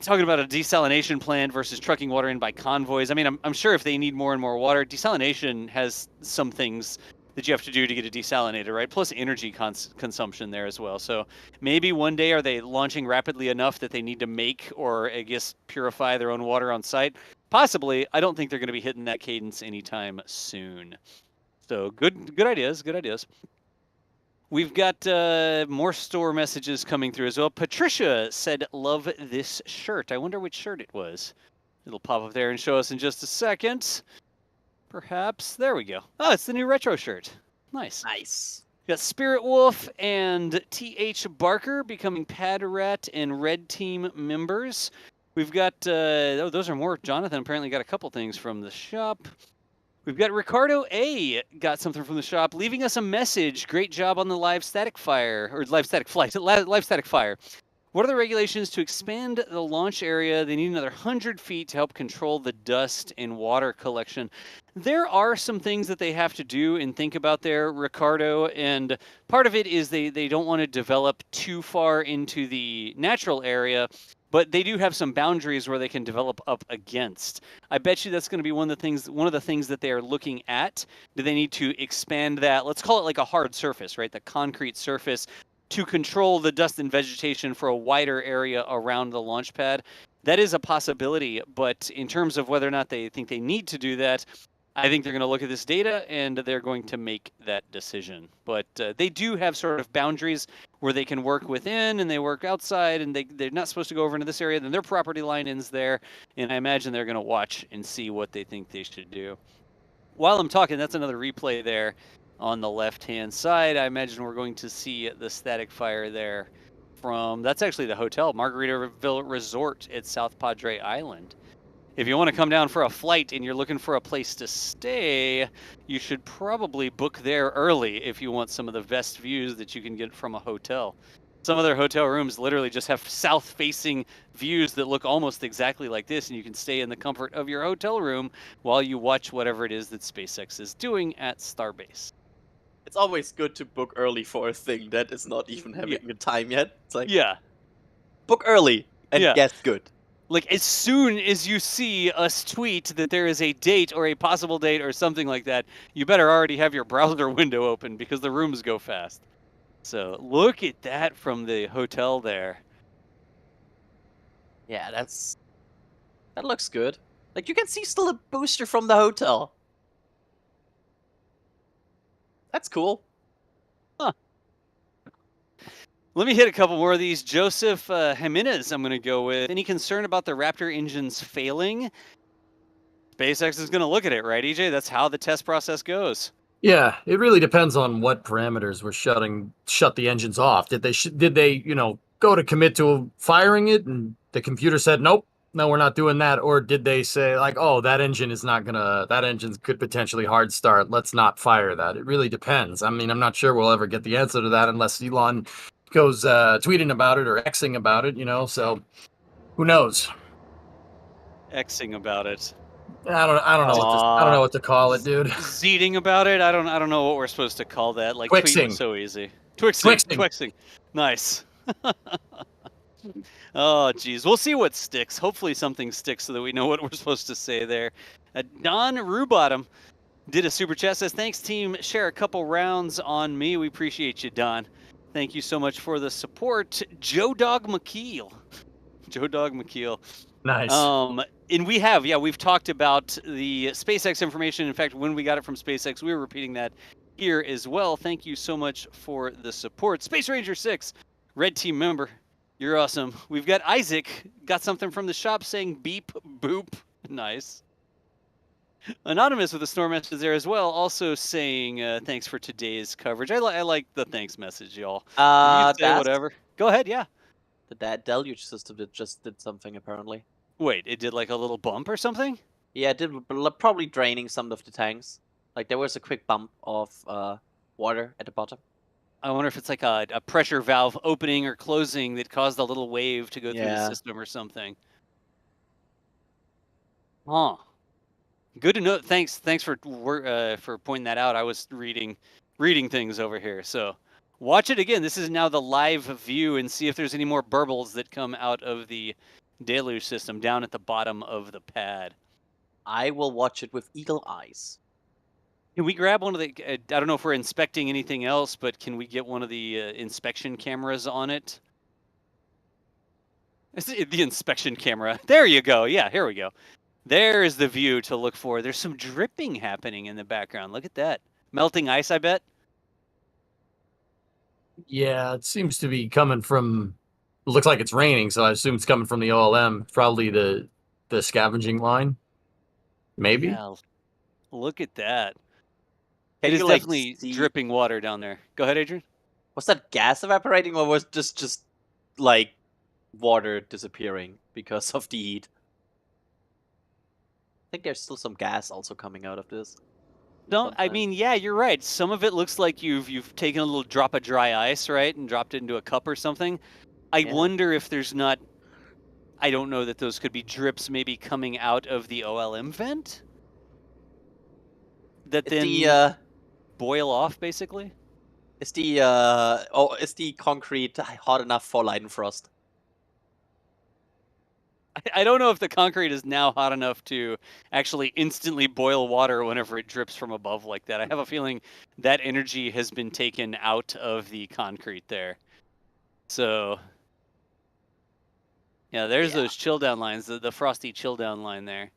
Talking about a desalination plant versus trucking water in by convoys. I mean, I'm sure if they need more and more water, desalination has some things that you have to do to get a desalinator, right? Plus energy consumption there as well. So maybe one day are they launching rapidly enough that they need to make or, I guess, purify their own water on site? Possibly. I don't think they're going to be hitting that cadence anytime soon. So good ideas, good ideas. We've got more store messages coming through as well. Patricia said, love this shirt. I wonder which shirt it was. It'll pop up there and show us in just a second. Perhaps. There we go. Oh, it's the new retro shirt. Nice. Nice. We got Spirit Wolf and T.H. Barker becoming Pad Rat and Red Team members. We've got, oh, those are more. Jonathan apparently got a couple things from the shop. We've got Ricardo A. got something from the shop, leaving us a message. Great job on the live static fire, or live static flight, live static fire. What are the regulations to expand the launch area? They need another 100 feet to help control the dust and water collection. There are some things that they have to do and think about there, Ricardo, and part of it is they don't want to develop too far into the natural area, but they do have some boundaries where they can develop up against. I bet you that's going to be one of the things that they are looking at. Do they need to expand that? Let's call it like a hard surface, right? The concrete surface to control the dust and vegetation for a wider area around the launch pad. That is a possibility, but in terms of whether or not they think they need to do that, I think they're going to look at this data and they're going to make that decision. But they do have sort of boundaries where they can work within and they work outside, and they're not supposed to go over into this area. Then their property line ends there, and I imagine they're going to watch and see what they think they should do. While I'm talking, that's another replay there on the left-hand side. I imagine we're going to see the static fire there from, that's actually the hotel, Margaritaville Resort at South Padre Island. If you want to come down for a flight and you're looking for a place to stay, you should probably book there early if you want some of the best views that you can get from a hotel. Some of their hotel rooms literally just have south-facing views that look almost exactly like this, and you can stay in the comfort of your hotel room while you watch whatever it is that SpaceX is doing at Starbase. It's always good to book early for a thing that is not even having a time yet. It's like, yeah, book early and guess good. Like, as soon as you see us tweet that there is a date or a possible date or something like that, you better already have your browser window open because the rooms go fast. So look at that from the hotel there. Yeah, that looks good. Like, you can see still a booster from the hotel. That's cool. Huh. Let me hit a couple more of these. Joseph Jimenez, I'm going to go with. Any concern about the Raptor engines failing? SpaceX is going to look at it, right, EJ? That's how the test process goes. Yeah, it really depends on what parameters were shut the engines off. Did they go to commit to firing it and the computer said nope, no, we're not doing that, or did they say like, oh, that engine could potentially hard start, let's not fire that? It really depends. I mean, I'm not sure we'll ever get the answer to that unless Elon goes tweeting about it or Xing about it, so who knows? Xing about it. I don't know what to call it, dude. Zeeting about it. I don't know what we're supposed to call that. Like, Twixing. tweet was so easy. Twixing. Nice. Oh, geez. We'll see what sticks. Hopefully something sticks so that we know what we're supposed to say there. Don Rubottom did a super chat. Says, thanks, team. Share a couple rounds on me. We appreciate you, Don. Thank you so much for the support. Joe Dog McKeel. Nice. And we've talked about the SpaceX information. In fact, when we got it from SpaceX, we were repeating that here as well. Thank you so much for the support. Space Ranger 6, Red Team member. You're awesome. We've got Isaac, got something from the shop saying beep, boop. Nice. Anonymous with a snore message there as well, also saying thanks for today's coverage. I like the thanks message, y'all. You can say whatever. Go ahead, yeah. That deluge system just did something, apparently. Wait, it did like a little bump or something? Yeah, it did, probably draining some of the tanks. Like, there was a quick bump of water at the bottom. I wonder if it's like a pressure valve opening or closing that caused a little wave to go through the system or something. Huh. Good to know. Thanks for pointing that out. I was reading things over here. So watch it again. This is now the live view, and see if there's any more burbles that come out of the deluge system down at the bottom of the pad. I will watch it with eagle eyes. Can we grab one of the, I don't know if we're inspecting anything else, but can we get one of the inspection cameras on it? The inspection camera. There you go. Yeah, here we go. There is the view to look for. There's some dripping happening in the background. Look at that. Melting ice, I bet. Yeah, it seems to be coming from, it looks like it's raining, so I assume it's coming from the OLM, probably the scavenging line. Maybe? Yeah, look at that. Can It is you, like, definitely see- dripping water down there. Go ahead, Adrian. Was that gas evaporating, or was just like water disappearing because of the heat? I think there's still some gas also coming out of this. No, I mean, yeah, you're right. Some of it looks like you've taken a little drop of dry ice, right, and dropped it into a cup or something. I wonder if there's not, I don't know, that those could be drips maybe coming out of the OLM vent that then boil off, basically. Is the is the concrete hot enough for Leidenfrost? I don't know if the concrete is now hot enough to actually instantly boil water whenever it drips from above like that. I have a feeling that energy has been taken out of the concrete there. So, yeah, there's those chill down lines, the frosty chill down line there.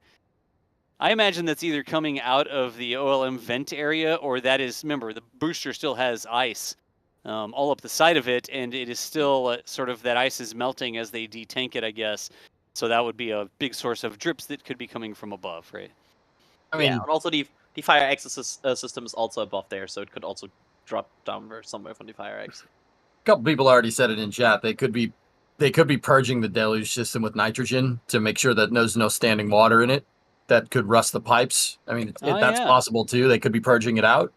I imagine that's either coming out of the OLM vent area, or that is, remember, the booster still has ice all up the side of it, and it is still sort of, that ice is melting as they detank it, I guess. So that would be a big source of drips that could be coming from above, right? I mean, and also the fire exit system is also above there, so it could also drop down somewhere from the fire exit. A couple people already said it in chat. They could be purging the deluge system with nitrogen to make sure that there's no standing water in it that could rust the pipes. I mean, that's possible too. They could be purging it out.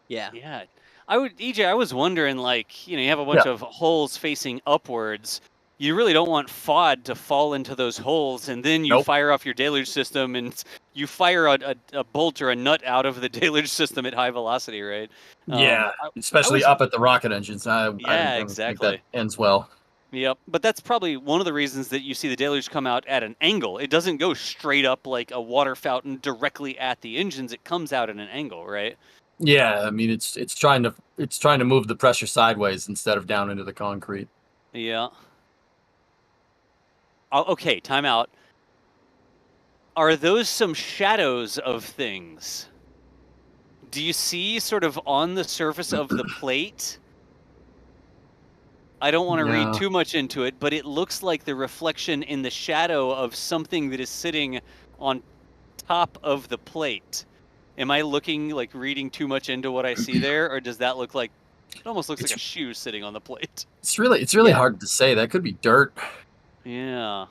Yeah. Yeah. EJ, I was wondering, like, you have a bunch of holes facing upwards. You really don't want FOD to fall into those holes, and then you fire off your deluge system, and you fire a bolt or a nut out of the deluge system at high velocity, right? Yeah, especially up at the rocket engines. I don't exactly. think that ends well. Yep, but that's probably one of the reasons that you see the deluge come out at an angle. It doesn't go straight up like a water fountain directly at the engines. It comes out at an angle, right? Yeah, I mean it's trying to move the pressure sideways instead of down into the concrete. Yeah. Okay, time out. Are those some shadows of things? Do you see sort of on the surface of the plate? I don't want to read too much into it, but it looks like the reflection in the shadow of something that is sitting on top of the plate. Am I reading too much into what I see there, or does that look like it almost looks like a shoe sitting on the plate? It's really hard to say. That could be dirt. Yeah.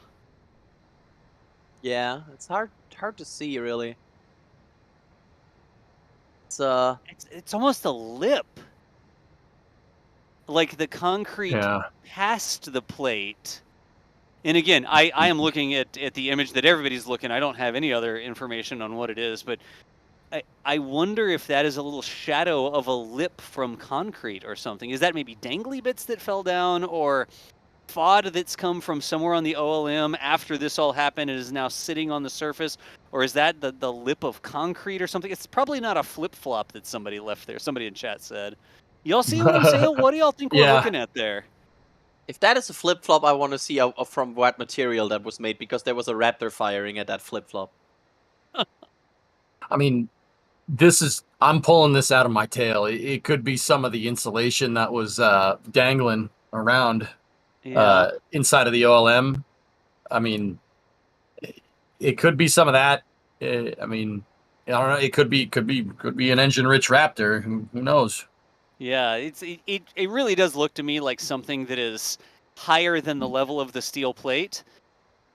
Yeah, it's hard to see really. It's almost a lip. Like the concrete past the plate. And again, I am looking at the image that everybody's looking. I don't have any other information on what it is, but I wonder if that is a little shadow of a lip from concrete or something. Is that maybe dangly bits that fell down, or FOD that's come from somewhere on the OLM after this all happened and is now sitting on the surface? Or is that the lip of concrete or something? It's probably not a flip-flop that somebody left there. Somebody in chat said. Y'all see what I'm saying? What do y'all think we're looking at there? If that is a flip-flop, I want to see from what material that was made, because there was a Raptor firing at that flip-flop. I mean, I'm pulling this out of my tail. It could be some of the insulation that was dangling around inside of the OLM. I mean, it could be some of that. I mean, I don't know. It could be an engine-rich Raptor. Who knows? Yeah, it really does look to me like something that is higher than the level of the steel plate,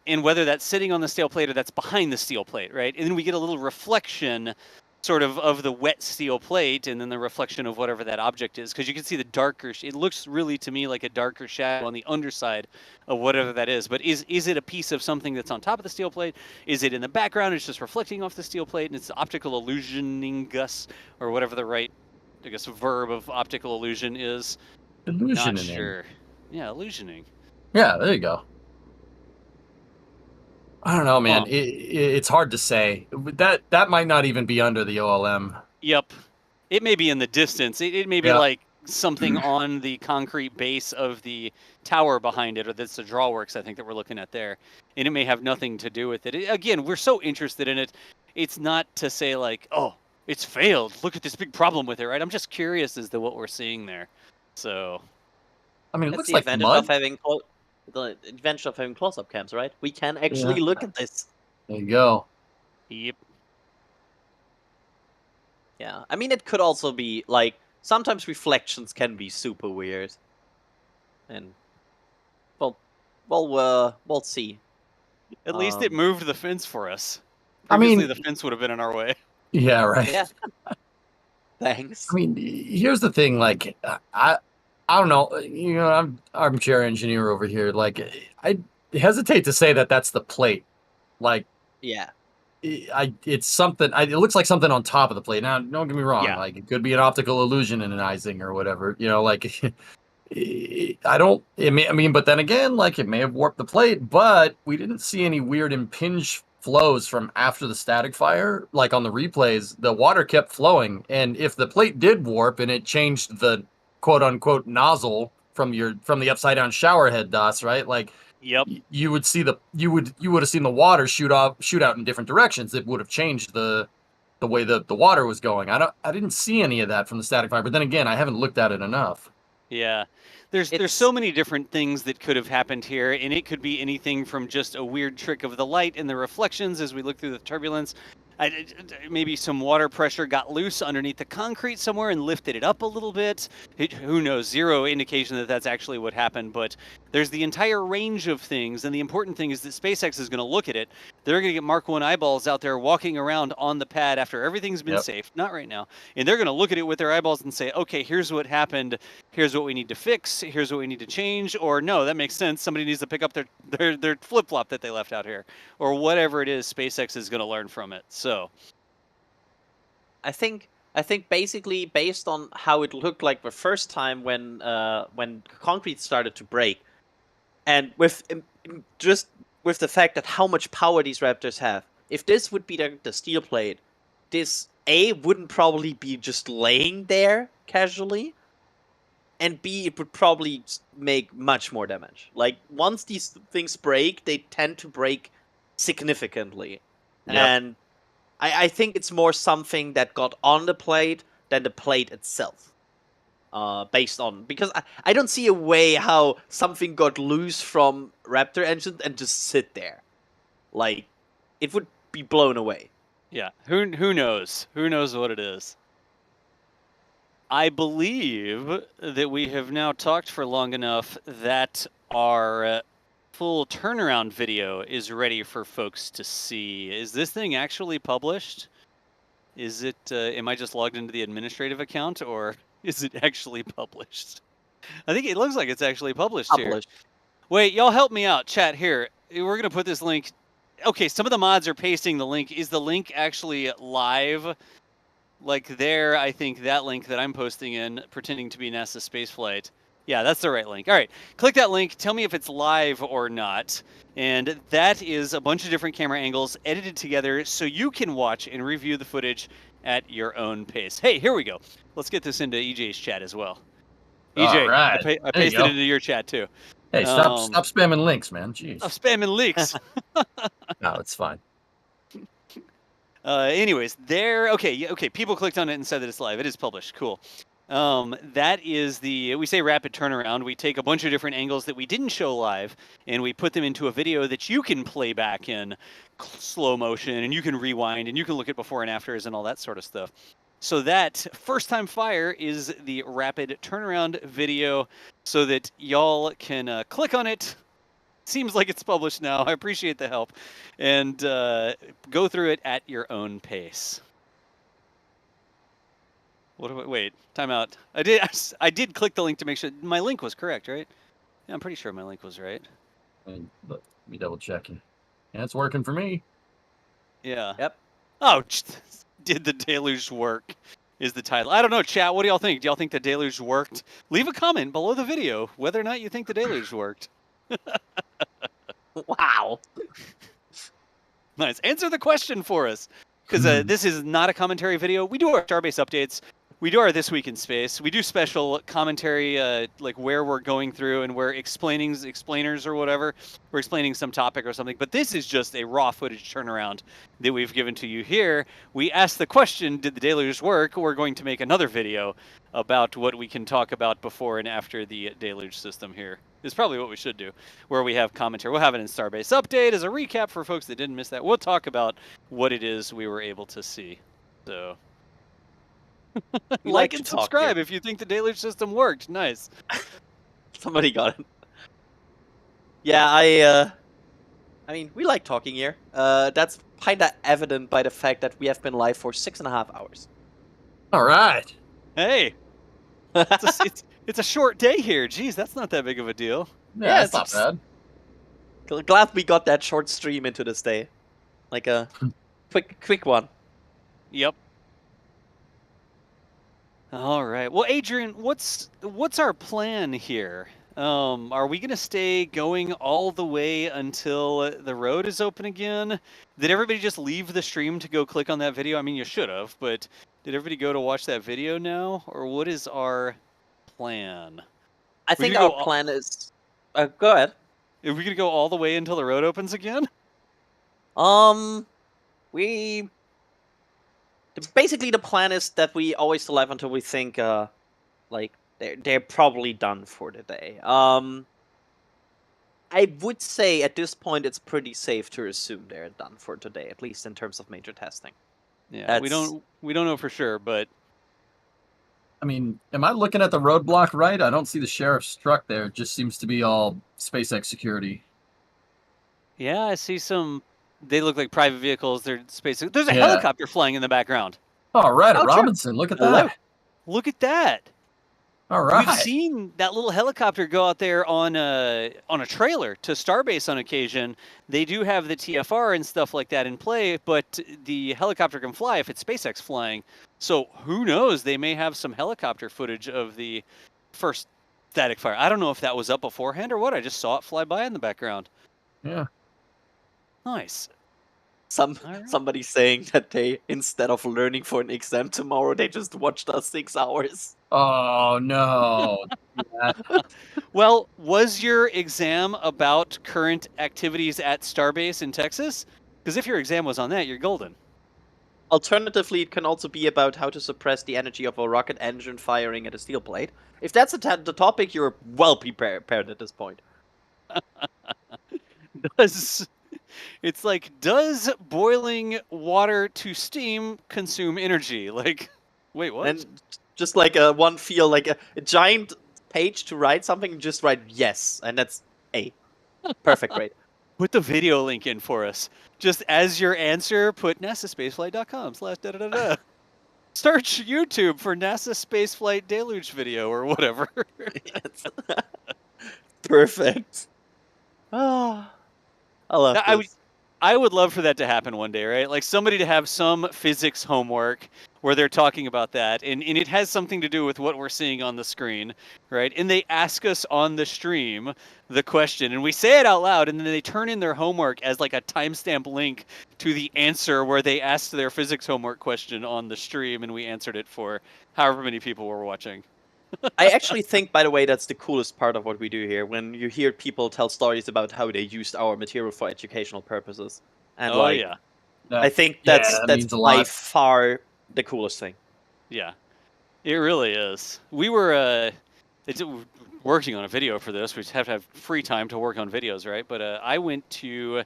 and whether that's sitting on the steel plate or that's behind the steel plate, right? And then we get a little reflection sort of the wet steel plate, and then the reflection of whatever that object is, because you can see the darker, it looks really to me like a darker shadow on the underside of whatever that is. But is it a piece of something that's on top of the steel plate? Is it in the background? It's just reflecting off the steel plate, and it's optical illusioning us, or whatever the right, I guess, verb of optical illusion is. Illusioning. Not sure. Yeah, illusioning. Yeah, there you go. I don't know, man. It's hard to say. That might not even be under the OLM. Yep. It may be in the distance. It may be like something on the concrete base of the tower behind it, or that's the drawworks, I think, that we're looking at there. And it may have nothing to do with it. Again, we're so interested in it. It's not to say like, oh, it's failed. Look at this big problem with it, right? I'm just curious as to what we're seeing there. So, I mean, it that's looks the like advantage mud. the advantage of having close-up cams, right? We can actually look at this. There you go. Yep. Yeah, I mean, it could also be like sometimes reflections can be super weird, and we'll see. At least it moved the fence for us. I mean, previously the fence would have been in our way. Yeah, right. Yeah. Thanks. I mean, here's the thing. Like, I don't know. You know, I'm armchair engineer over here. Like, I hesitate to say that that's the plate. Like, yeah, it's something. It looks like something on top of the plate. Now, don't get me wrong. Yeah. Like, it could be an optical illusionizing or whatever. You know, like, I don't. I mean, but then again, like, it may have warped the plate, but we didn't see any weird impinge flows from after the static fire. Like on the replays, the water kept flowing, and if the plate did warp and it changed the quote unquote nozzle from the upside down shower head DOS, right? Like, yep, you would see you would have seen the water shoot out in different directions. It would have changed the way the water was going. I didn't see any of that from the static fire, but then again, I haven't looked at it enough. Yeah. There's so many different things that could have happened here, and it could be anything from just a weird trick of the light and the reflections as we look through the turbulence. Maybe some water pressure got loose underneath the concrete somewhere and lifted it up a little bit. Who knows? Zero indication that that's actually what happened, but there's the entire range of things, and the important thing is that SpaceX is going to look at it. They're going to get Mark 1 eyeballs out there walking around on the pad after everything's been safe. Not right now. And they're going to look at it with their eyeballs and say, okay, here's what happened. Here's what we need to fix. Here's what we need to change. Or no, that makes sense. Somebody needs to pick up their flip-flop that they left out here. Or whatever it is, SpaceX is going to learn from it. So, I think basically based on how it looked like the first time when concrete started to break, And just with the fact that how much power these Raptors have, if this would be the steel plate, this wouldn't probably be just laying there casually, and B, it would probably make much more damage. Like, once these things break, they tend to break significantly. Yep. And I think it's more something that got on the plate than the plate itself. Based on, because I don't see a way how something got loose from Raptor engines and just sit there. Like, it would be blown away. Yeah, who knows? Who knows what it is? I believe that we have now talked for long enough that our full turnaround video is ready for folks to see. Is this thing actually published? Is it, am I just logged into the administrative account, or is it actually published? I think it looks like it's actually published here. Wait, y'all help me out, chat here. We're going to put this link. Okay, some of the mods are pasting the link. Is the link actually live? Like there, I think that link that I'm posting in, pretending to be NASASpaceflight. Yeah, that's the right link. All right, click that link. Tell me if it's live or not. And that is a bunch of different camera angles edited together so you can watch and review the footage at your own pace. Hey, here we go. Let's get this into EJ's chat as well. EJ, All right. I pasted it into your chat too. Hey, stop spamming links, man. Jeez. Stop spamming links. No, it's fine. Anyways, there. Okay. People clicked on it and said that it's live. It is published. Cool. That is we say rapid turnaround. We take a bunch of different angles that we didn't show live, and we put them into a video that you can play back in slow motion, and you can rewind, and you can look at before and afters and all that sort of stuff. So that first time fire is the rapid turnaround video, so that y'all can click on it. Seems like it's published now. I appreciate the help, and go through it at your own pace. Wait, time out. I did click the link to make sure my link was correct, right? Yeah, I'm pretty sure my link was right. Let me double checking. Yeah, it's working for me. Yeah. Yep. Oh, did the deluge work? Is the title. I don't know, chat. What do y'all think? Do y'all think the deluge worked? Leave a comment below the video whether or not you think the deluge worked. Wow. Nice. Answer the question for us. Because this is not a commentary video. We do our Starbase updates. We do our This Week in Space. We do special commentary, like where we're going through and where explainers or whatever. We're explaining some topic or something. But this is just a raw footage turnaround that we've given to you here. We asked the question, did the deluge work? We're going to make another video about what we can talk about before and after the deluge system here. Is probably what we should do, where we have commentary. We'll have it in Starbase Update as a recap for folks that didn't miss that. We'll talk about what it is we were able to see. So, like and subscribe if you think the deluge system worked. Nice. Somebody got it. Yeah, I mean, we like talking here. That's kind of evident by the fact that we have been live for 6.5 hours. All right. Hey. It's a short day here. Jeez, that's not that big of a deal. Yeah, it's not bad. Glad we got that short stream into this day. Like a quick one. Yep. All right. Well, Adrian, what's our plan here? Are we going to stay going all the way until the road is open again? Did everybody just leave the stream to go click on that video? I mean, you should have, but did everybody go to watch that video now? Or what is our plan? I think our plan is... go ahead. Are we going to go all the way until the road opens again? Basically, the plan is that we always stay live until we think, like, they're probably done for the day. I would say at this point it's pretty safe to assume they're done for today, at least in terms of major testing. Yeah, we don't know for sure, but I mean, am I looking at the roadblock right? I don't see the sheriff's truck there. It just seems to be all SpaceX security. Yeah, I see some. They look like private vehicles. They're SpaceX. There's a helicopter flying in the background. All right, Robinson, look at that. Look at that. All right. We've seen that little helicopter go out there on a trailer to Starbase on occasion. They do have the TFR and stuff like that in play, but the helicopter can fly if it's SpaceX flying. So who knows? They may have some helicopter footage of the first static fire. I don't know if that was up beforehand or what. I just saw it fly by in the background. Yeah. Nice. Somebody saying that they, instead of learning for an exam tomorrow, they just watched us 6 hours. Oh no. Well, was your exam about current activities at Starbase in Texas? Because if your exam was on that, you're golden. Alternatively, it can also be about how to suppress the energy of a rocket engine firing at a steel plate. If that's the topic, you're well prepared at this point. It's like, does boiling water to steam consume energy? Like, wait, what? And just like one field, like a giant page to write something, just write yes, and that's A. Perfect, great. Put the video link in for us. Just as your answer, put NASASpaceflight.com/da-da-da-da. Search YouTube for NASA Spaceflight Deluge video or whatever. Perfect. Oh, I love this. I would love for that to happen one day, right? Like somebody to have some physics homework where they're talking about that, and it has something to do with what we're seeing on the screen, right? And they ask us on the stream the question, and we say it out loud, and then they turn in their homework as like a timestamp link to the answer where they asked their physics homework question on the stream, and we answered it for however many people were watching. I actually think, by the way, that's the coolest part of what we do here, when you hear people tell stories about how they used our material for educational purposes. And yeah. I think that's by far the coolest thing. Yeah, it really is. We were working on a video for this. We have to have free time to work on videos, right? But I went to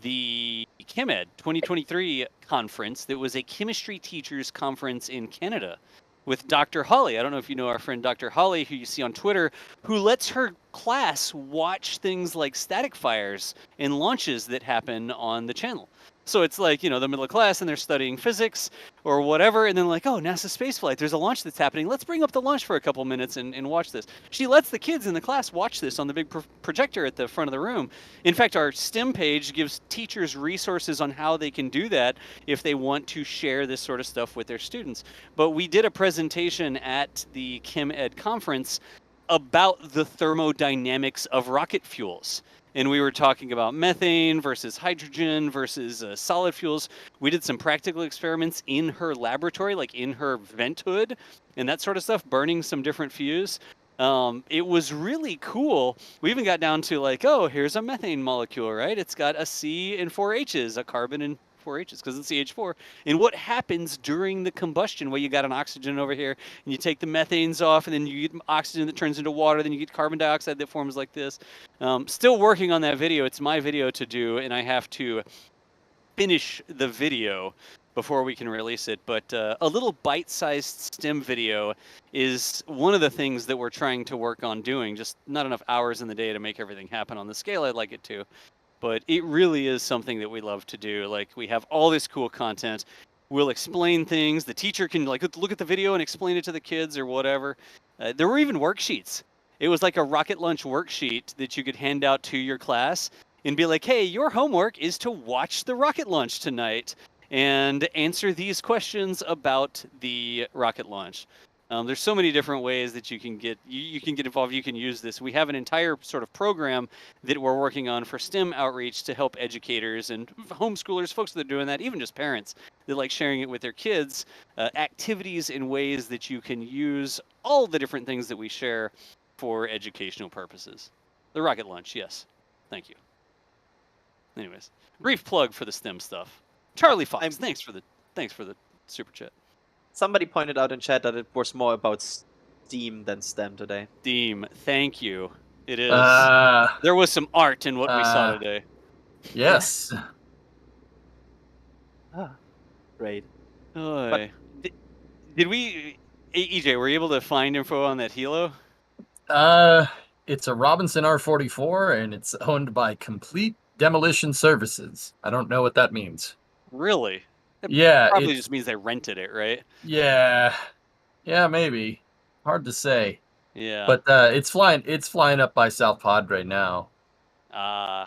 the ChemEd 2023 conference. That was a chemistry teachers conference in Canada with Dr. Holly. I don't know if you know our friend Dr. Holly, who you see on Twitter, who lets her class watch things like static fires and launches that happen on the channel. So it's like, the middle of class and they're studying physics or whatever, and then like, oh, NASA spaceflight, there's a launch that's happening. Let's bring up the launch for a couple minutes and watch this. She lets the kids in the class watch this on the big projector at the front of the room. In fact, our STEM page gives teachers resources on how they can do that if they want to share this sort of stuff with their students. But we did a presentation at the ChemEd conference about the thermodynamics of rocket fuels. And we were talking about methane versus hydrogen versus solid fuels. We did some practical experiments in her laboratory, like in her vent hood and that sort of stuff, burning some different fuels. It was really cool. We even got down to like, oh, here's a methane molecule, right? It's got a C and 4 H's, a carbon and 4 H's because it's CH4. And what happens during the combustion? Well, you got an oxygen over here, and you take the methanes off, and then you get oxygen that turns into water, then you get carbon dioxide that forms like this. Still working on that video. It's my video to do, and I have to finish the video before we can release it. But a little bite-sized STEM video is one of the things that we're trying to work on doing. Just not enough hours in the day to make everything happen on the scale I'd like it to. But it really is something that we love to do. Like, we have all this cool content. We'll explain things. The teacher can like look at the video and explain it to the kids or whatever. There were even worksheets. It was like a rocket launch worksheet that you could hand out to your class and be like, hey, your homework is to watch the rocket launch tonight and answer these questions about the rocket launch. There's so many different ways that you can get involved. You can use this. We have an entire sort of program that we're working on for STEM outreach to help educators and homeschoolers, folks that are doing that, even just parents that like sharing it with their kids, activities in ways that you can use all the different things that we share for educational purposes. The rocket launch, yes. Thank you. Anyways, brief plug for the STEM stuff. Charlie Fox, thanks for the super chat. Somebody pointed out in chat that it was more about Steam than STEM today. Steam, thank you. It is. There was some art in what we saw today. Yes. Great. Did we, EJ, were you able to find info on that helo? It's a Robinson R44, and it's owned by Complete Demolition Services. I don't know what that means. Really? It Yeah. probably just means they rented it, right? Yeah. Yeah, maybe. Hard to say. Yeah. But it's flying up by South Pod right now. All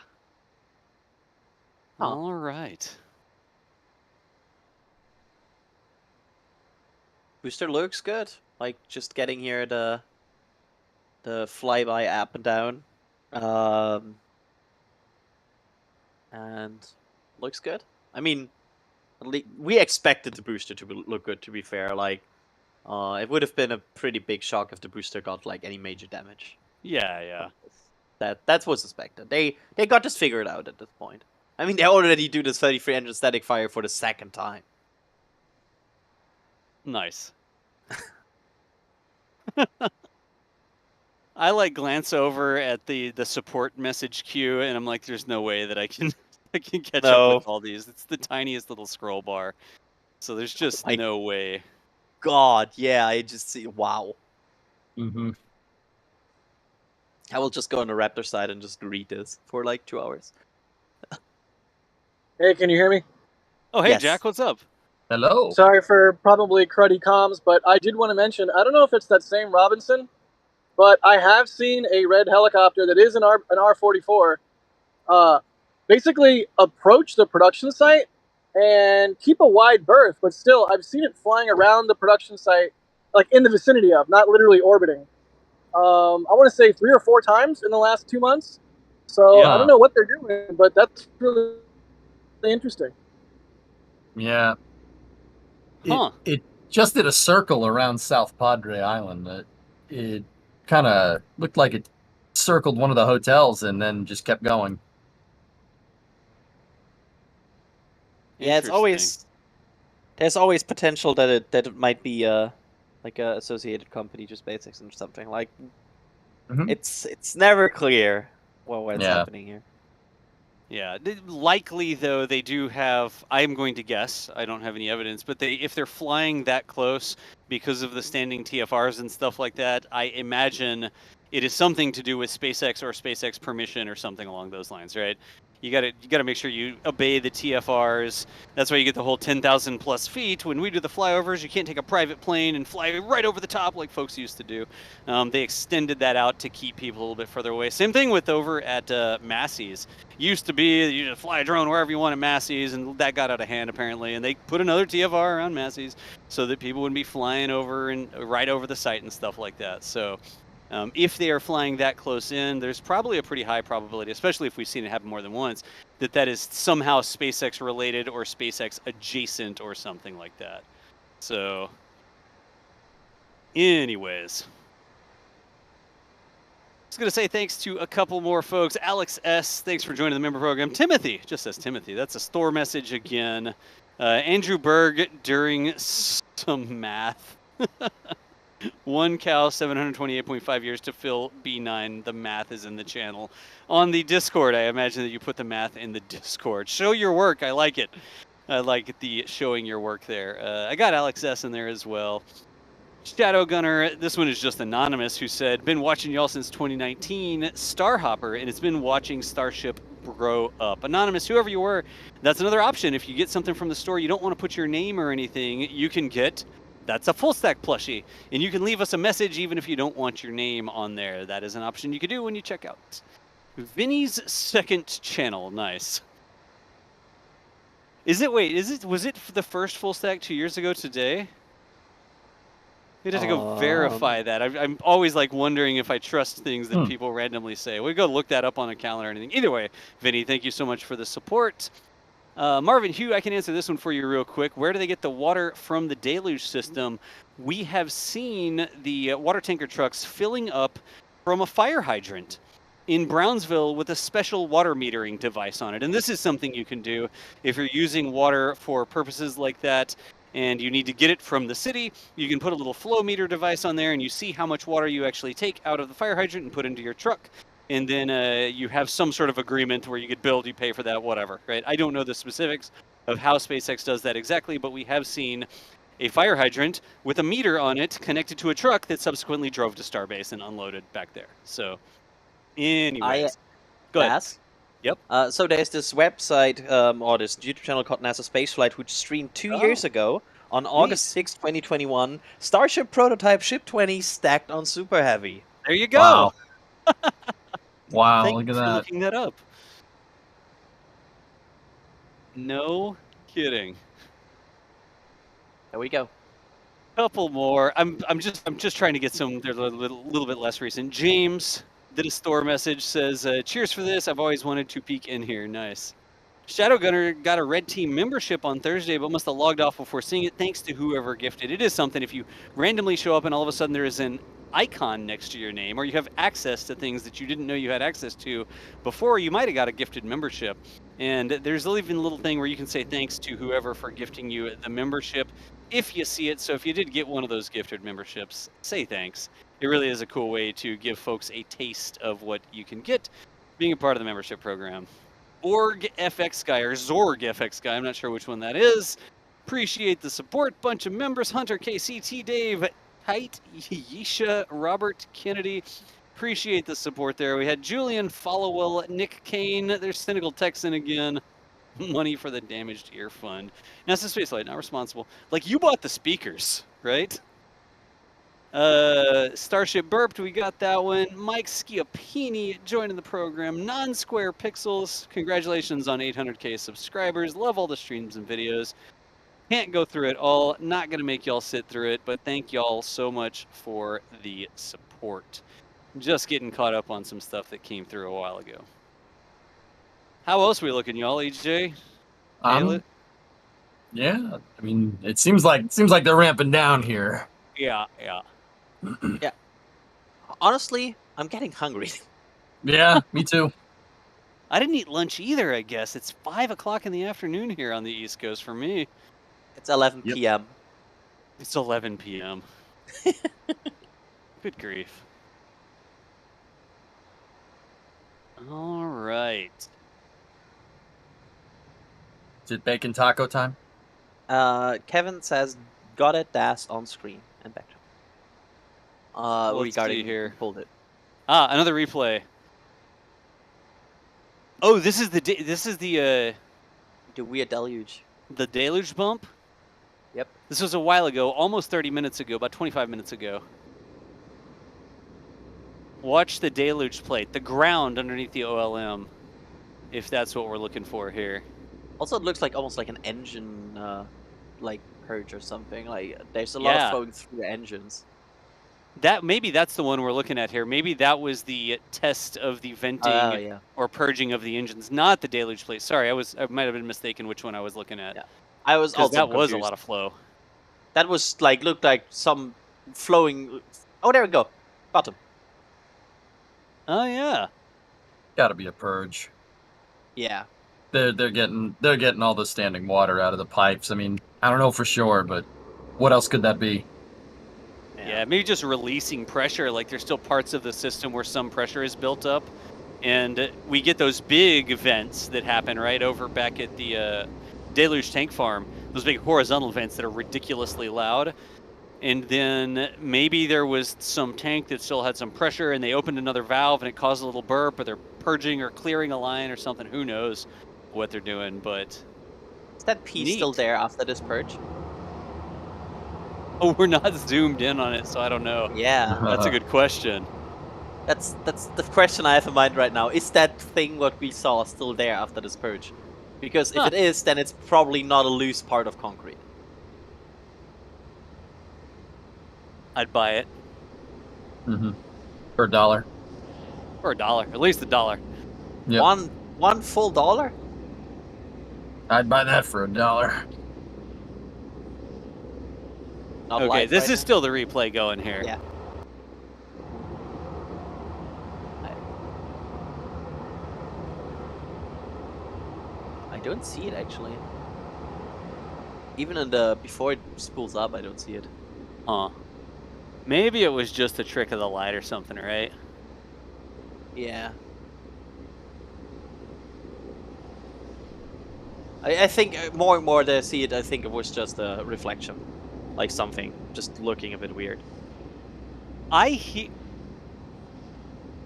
right. Booster looks good. Like, just getting here, the the flyby up and down, and looks good. I mean, we expected the booster to look good. To be fair, like, it would have been a pretty big shock if the booster got like any major damage. Yeah. That's what's expected. They got this figured out at this point. I mean, they already do this 33 engine static fire for the second time. Nice. I like glance over at the support message queue, and I'm like, there's no way that I can catch up with all these. It's the tiniest little scroll bar, so there's just no way. God, yeah, I just see. Wow. Mm-hmm. I will just go on the Raptor side and just read this for like 2 hours. Hey, can you hear me? Oh, hey, Jack, what's up? Hello. Sorry for probably cruddy comms, but I did want to mention, I don't know if it's that same Robinson, but I have seen a red helicopter that is an R-44 basically approach the production site and keep a wide berth, but still, I've seen it flying around the production site, like in the vicinity of, not literally orbiting. I want to say 3 or 4 times in the last 2 months. So I don't know what they're doing, but that's really interesting. Yeah. Huh. It just did a circle around South Padre Island. It kind of looked like it circled one of the hotels and then just kept going. Yeah, there's always potential that it might be like a associated company to SpaceX or something. Like, it's never clear what's happening here. Yeah, likely though they do have. I'm going to guess. I don't have any evidence, but if they're flying that close because of the standing TFRs and stuff like that, I imagine it is something to do with SpaceX or SpaceX permission or something along those lines, right? You gotta make sure you obey the TFRs. That's why you get the whole 10,000 plus feet. When we do the flyovers, you can't take a private plane and fly right over the top like folks used to do. They extended that out to keep people a little bit further away. Same thing with over at Massey's. Used to be you just fly a drone wherever you want at Massey's, and that got out of hand apparently. And they put another TFR around Massey's so that people wouldn't be flying over and right over the site and stuff like that. So. If they are flying that close in, there's probably a pretty high probability, especially if we've seen it happen more than once, that is somehow SpaceX related or SpaceX adjacent or something like that. So, anyways. I was going to say thanks to a couple more folks. Alex S., thanks for joining the member program. Timothy, just says Timothy. That's a store message again. Andrew Berg during some math. 1 cow, 728.5 years to fill B9. The math is in the channel. On the Discord, I imagine that you put the math in the Discord. Show your work. I like it. I like the showing your work there. I got Alex S. in there as well. Shadow Gunner, this one is just anonymous, who said, been watching y'all since 2019, Starhopper, and it's been watching Starship grow up. Anonymous, whoever you were, that's another option. If you get something from the store, you don't want to put your name or anything, you can get... That's a full stack plushie, and you can leave us a message even if you don't want your name on there. That is an option you can do when you check out. Vinny's second channel, nice. Was it the first full stack 2 years ago today? We'd have to go verify that. I'm always like wondering if I trust things that people randomly say. We go look that up on a calendar or anything. Either way, Vinny, thank you so much for the support. Marvin Hugh, I can answer this one for you real quick. Where do they get the water from the deluge system? We have seen the water tanker trucks filling up from a fire hydrant in Brownsville with a special water metering device on it. And this is something you can do if you're using water for purposes like that and you need to get it from the city. You can put a little flow meter device on there and you see how much water you actually take out of the fire hydrant and put into your truck. And then you have some sort of agreement where you get billed, you pay for that, whatever, right? I don't know the specifics of how SpaceX does that exactly, but we have seen a fire hydrant with a meter on it connected to a truck that subsequently drove to Starbase and unloaded back there. So, anyways, go ahead. Yep. So there's this website or this YouTube channel called NASASpaceflight, which streamed 2 years ago on August 6, 2021. Starship prototype Ship 20 stacked on Super Heavy. There you go. Wow. Wow, Thank look you at for that. looking that up. No kidding. There we go. Couple more. I'm just trying to get some. They're a little bit less recent. James did a store message, says, "Cheers for this. I've always wanted to peek in here. Nice." Shadow Gunner got a Red Team membership on Thursday, but must have logged off before seeing it. Thanks to whoever gifted. It is something if you randomly show up and all of a sudden there is an icon next to your name, or you have access to things that you didn't know you had access to before, you might have got a gifted membership. And there's even a little thing where you can say thanks to whoever for gifting you the membership if you see it. So if you did get one of those gifted memberships, say thanks. It really is a cool way to give folks a taste of what you can get being a part of the membership program. Org FX Guy, or Zorg FX Guy, I'm not sure which one that is. Appreciate the support. Bunch of members: Hunter, KCT, Dave, Kite, Yisha, Robert, Kennedy. Appreciate the support there. We had Julian, Followell, Nick Kane. There's Cynical Texan again. Money for the Damaged Ear Fund. NASASpaceflight, not responsible. Like, you bought the speakers, right? Starship burped, we got that one. Mike Schiappini joining the program. Non-Square Pixels, congratulations on 800k subscribers. Love all the streams and videos. Can't go through it all, not gonna make y'all sit through it, but thank y'all so much for the support. Just getting caught up on some stuff that came through a while ago. How else we looking, y'all? EJ? Nail it? Yeah, I mean, it seems like they're ramping down here. Yeah. Yeah. Honestly, I'm getting hungry. Yeah, me too. I didn't eat lunch either, I guess. It's 5 o'clock in the afternoon here on the East Coast for me. It's 11 p.m. It's 11 p.m. Good grief. All right. Is it bacon taco time? Kevin says, got it, Das on screen and back. Let's Regarding see here. Pulled it. Another replay. Oh, this is the weird deluge. The deluge bump? Yep. This was a while ago, almost 30 minutes ago, about 25 minutes ago. Watch the deluge plate, the ground underneath the OLM, if that's what we're looking for here. Also, it looks like almost like an engine, like purge or something. Like there's a lot of flowing through the engines. Maybe that's the one we're looking at here. Maybe that was the test of the venting or purging of the engines, not the deluge plate. Sorry, I might have been mistaken which one I was looking at. Yeah. I was also that confused. was a lot of flow. That was like looked like some flowing. Oh, there we go. Bottom. Oh yeah. Got to be a purge. Yeah. They're getting all the standing water out of the pipes. I mean, I don't know for sure, but what else could that be? Yeah, maybe just releasing pressure. Like there's still parts of the system where some pressure is built up, and we get those big vents that happen right over back at the Deluge Tank Farm. Those big horizontal vents that are ridiculously loud. And then maybe there was some tank that still had some pressure, and they opened another valve, and it caused a little burp, or they're purging or clearing a line or something. Who knows what they're doing? But is that piece still there after this purge? Oh, we're not zoomed in on it, so I don't know. Yeah. That's a good question. That's the question I have in mind right now. Is that thing what we saw still there after this purge? Because if it is, then it's probably not a loose part of concrete. I'd buy it. Mm-hmm. For $1. For $1. At least $1. Yep. One full dollar? I'd buy that for $1. Okay, this is still the replay going here. Yeah. I don't see it actually. Even in the before it spools up, I don't see it. Huh. Maybe it was just a trick of the light or something, right? Yeah. I think more and more that I see it, I think it was just a reflection. Like something just looking a bit weird. I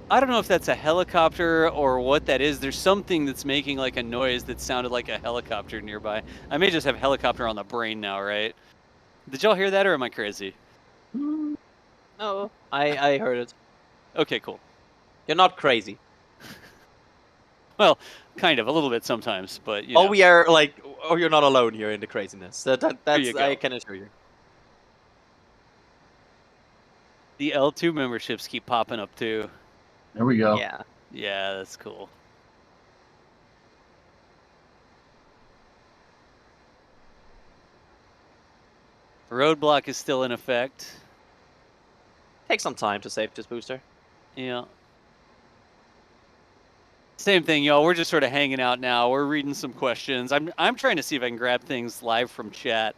don't know if that's a helicopter or what that is. There's something that's making like a noise that sounded like a helicopter nearby. I may just have helicopter on the brain now, right? Did y'all hear that, or am I crazy? No, I heard it. Okay, cool. You're not crazy. Well, kind of, a little bit sometimes, but you know. We are like, you're not alone here in the craziness. That's I can assure you. The L2 memberships keep popping up too. There we go. Yeah. Yeah, that's cool. Roadblock is still in effect. Take some time to save this booster. Yeah. Same thing, y'all. We're just sort of hanging out now. We're reading some questions. I'm trying to see if I can grab things live from chat.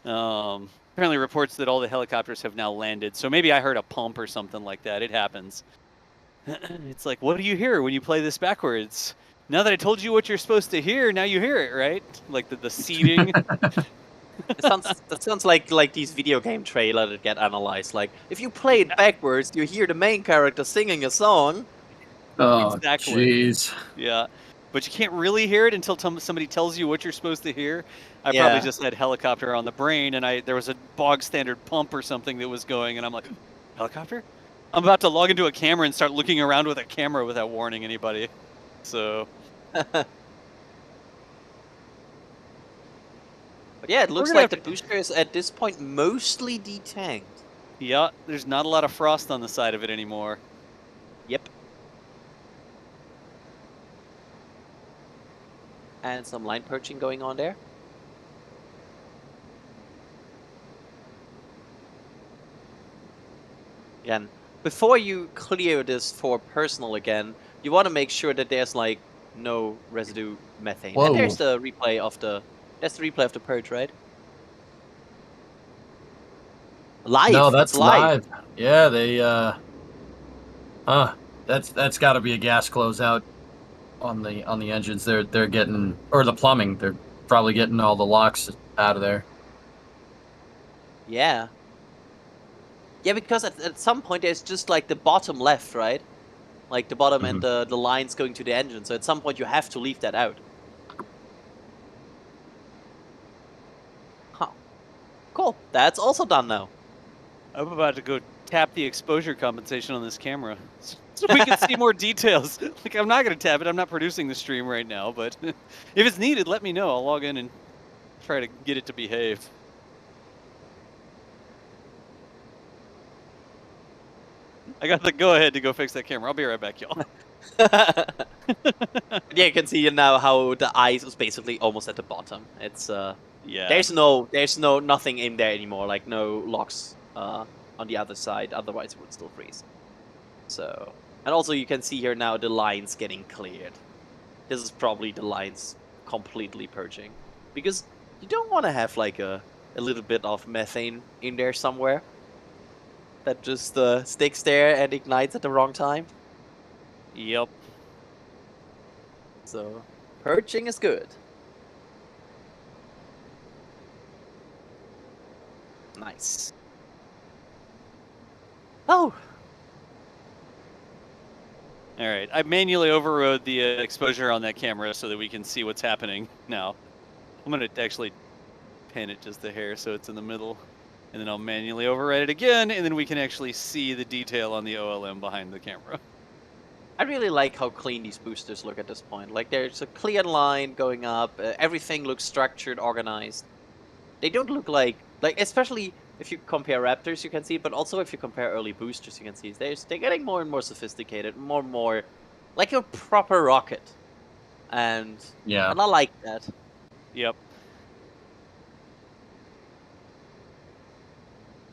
Apparently reports that all the helicopters have now landed. So maybe I heard a pump or something like that. It happens. It's like, what do you hear when you play this backwards? Now that I told you what you're supposed to hear, now you hear it, right? Like the seating. That sounds like these video game trailers that get analyzed. Like, if you play it backwards, you hear the main character singing a song. Oh, exactly. Jeez. Yeah. But you can't really hear it until somebody tells you what you're supposed to hear. I Yeah. probably just had helicopter on the brain, and there was a bog standard pump or something that was going, and I'm like, helicopter? I'm about to log into a camera and start looking around with a camera without warning anybody. So. But yeah, it looks like the booster is at this point mostly detanked. Yeah, there's not a lot of frost on the side of it anymore. Yep. And some line perching going on there. Again, before you clear this for personal again, you want to make sure that there's like no residue methane. Whoa. And there's the replay of the purge, right? Live. No, that's it's live. Yeah, they that's got to be a gas closeout on the engines. They're getting, or the plumbing. They're probably getting all the locks out of there. Yeah. Yeah, because at some point there's just like the bottom left, right? Like the bottom and the lines going to the engine. So at some point you have to leave that out. Huh. Cool. That's also done now. I'm about to go tap the exposure compensation on this camera so we can see more details. Like, I'm not going to tap it. I'm not producing the stream right now, but if it's needed, let me know. I'll log in and try to get it to behave. I got the go-ahead to go fix that camera. I'll be right back, y'all. Yeah, you can see now how the ice is basically almost at the bottom. It's yeah. There's no nothing in there anymore. Like no locks on the other side. Otherwise, it would still freeze. So, and also you can see here now the lines getting cleared. This is probably the lines completely purging, because you don't want to have like a little bit of methane in there somewhere that just sticks there and ignites at the wrong time. Yep. So, purging is good. Nice. Oh. All right. I manually overrode the exposure on that camera so that we can see what's happening now. I'm going to actually pin it just a hair so it's in the middle. And then I'll manually override it again, and then we can actually see the detail on the OLM behind the camera. I really like how clean these boosters look at this point. Like, there's a clear line going up. Everything looks structured, organized. They don't look like especially if you compare Raptors, you can see, but also if you compare early boosters, you can see they're getting more and more sophisticated, more and more like a proper rocket. And yeah, and I like that. Yep.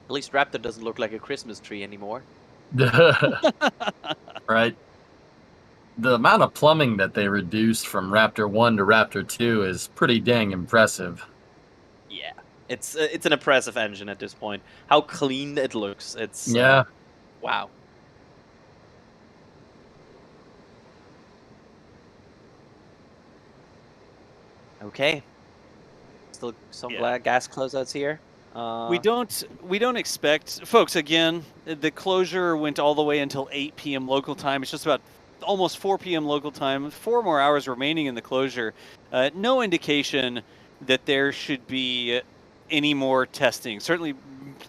At least Raptor doesn't look like a Christmas tree anymore. Right. The amount of plumbing that they reduced from Raptor 1 to Raptor 2 is pretty dang impressive. Yeah. It's an impressive engine at this point. How clean it looks. It's yeah. Wow. Okay. Still some gas closeouts here. We don't expect, folks, again, the closure went all the way until 8 p.m. local time. It's just about almost 4 p.m. local time. 4 more hours remaining in the closure. No indication that there should be any more testing. Certainly,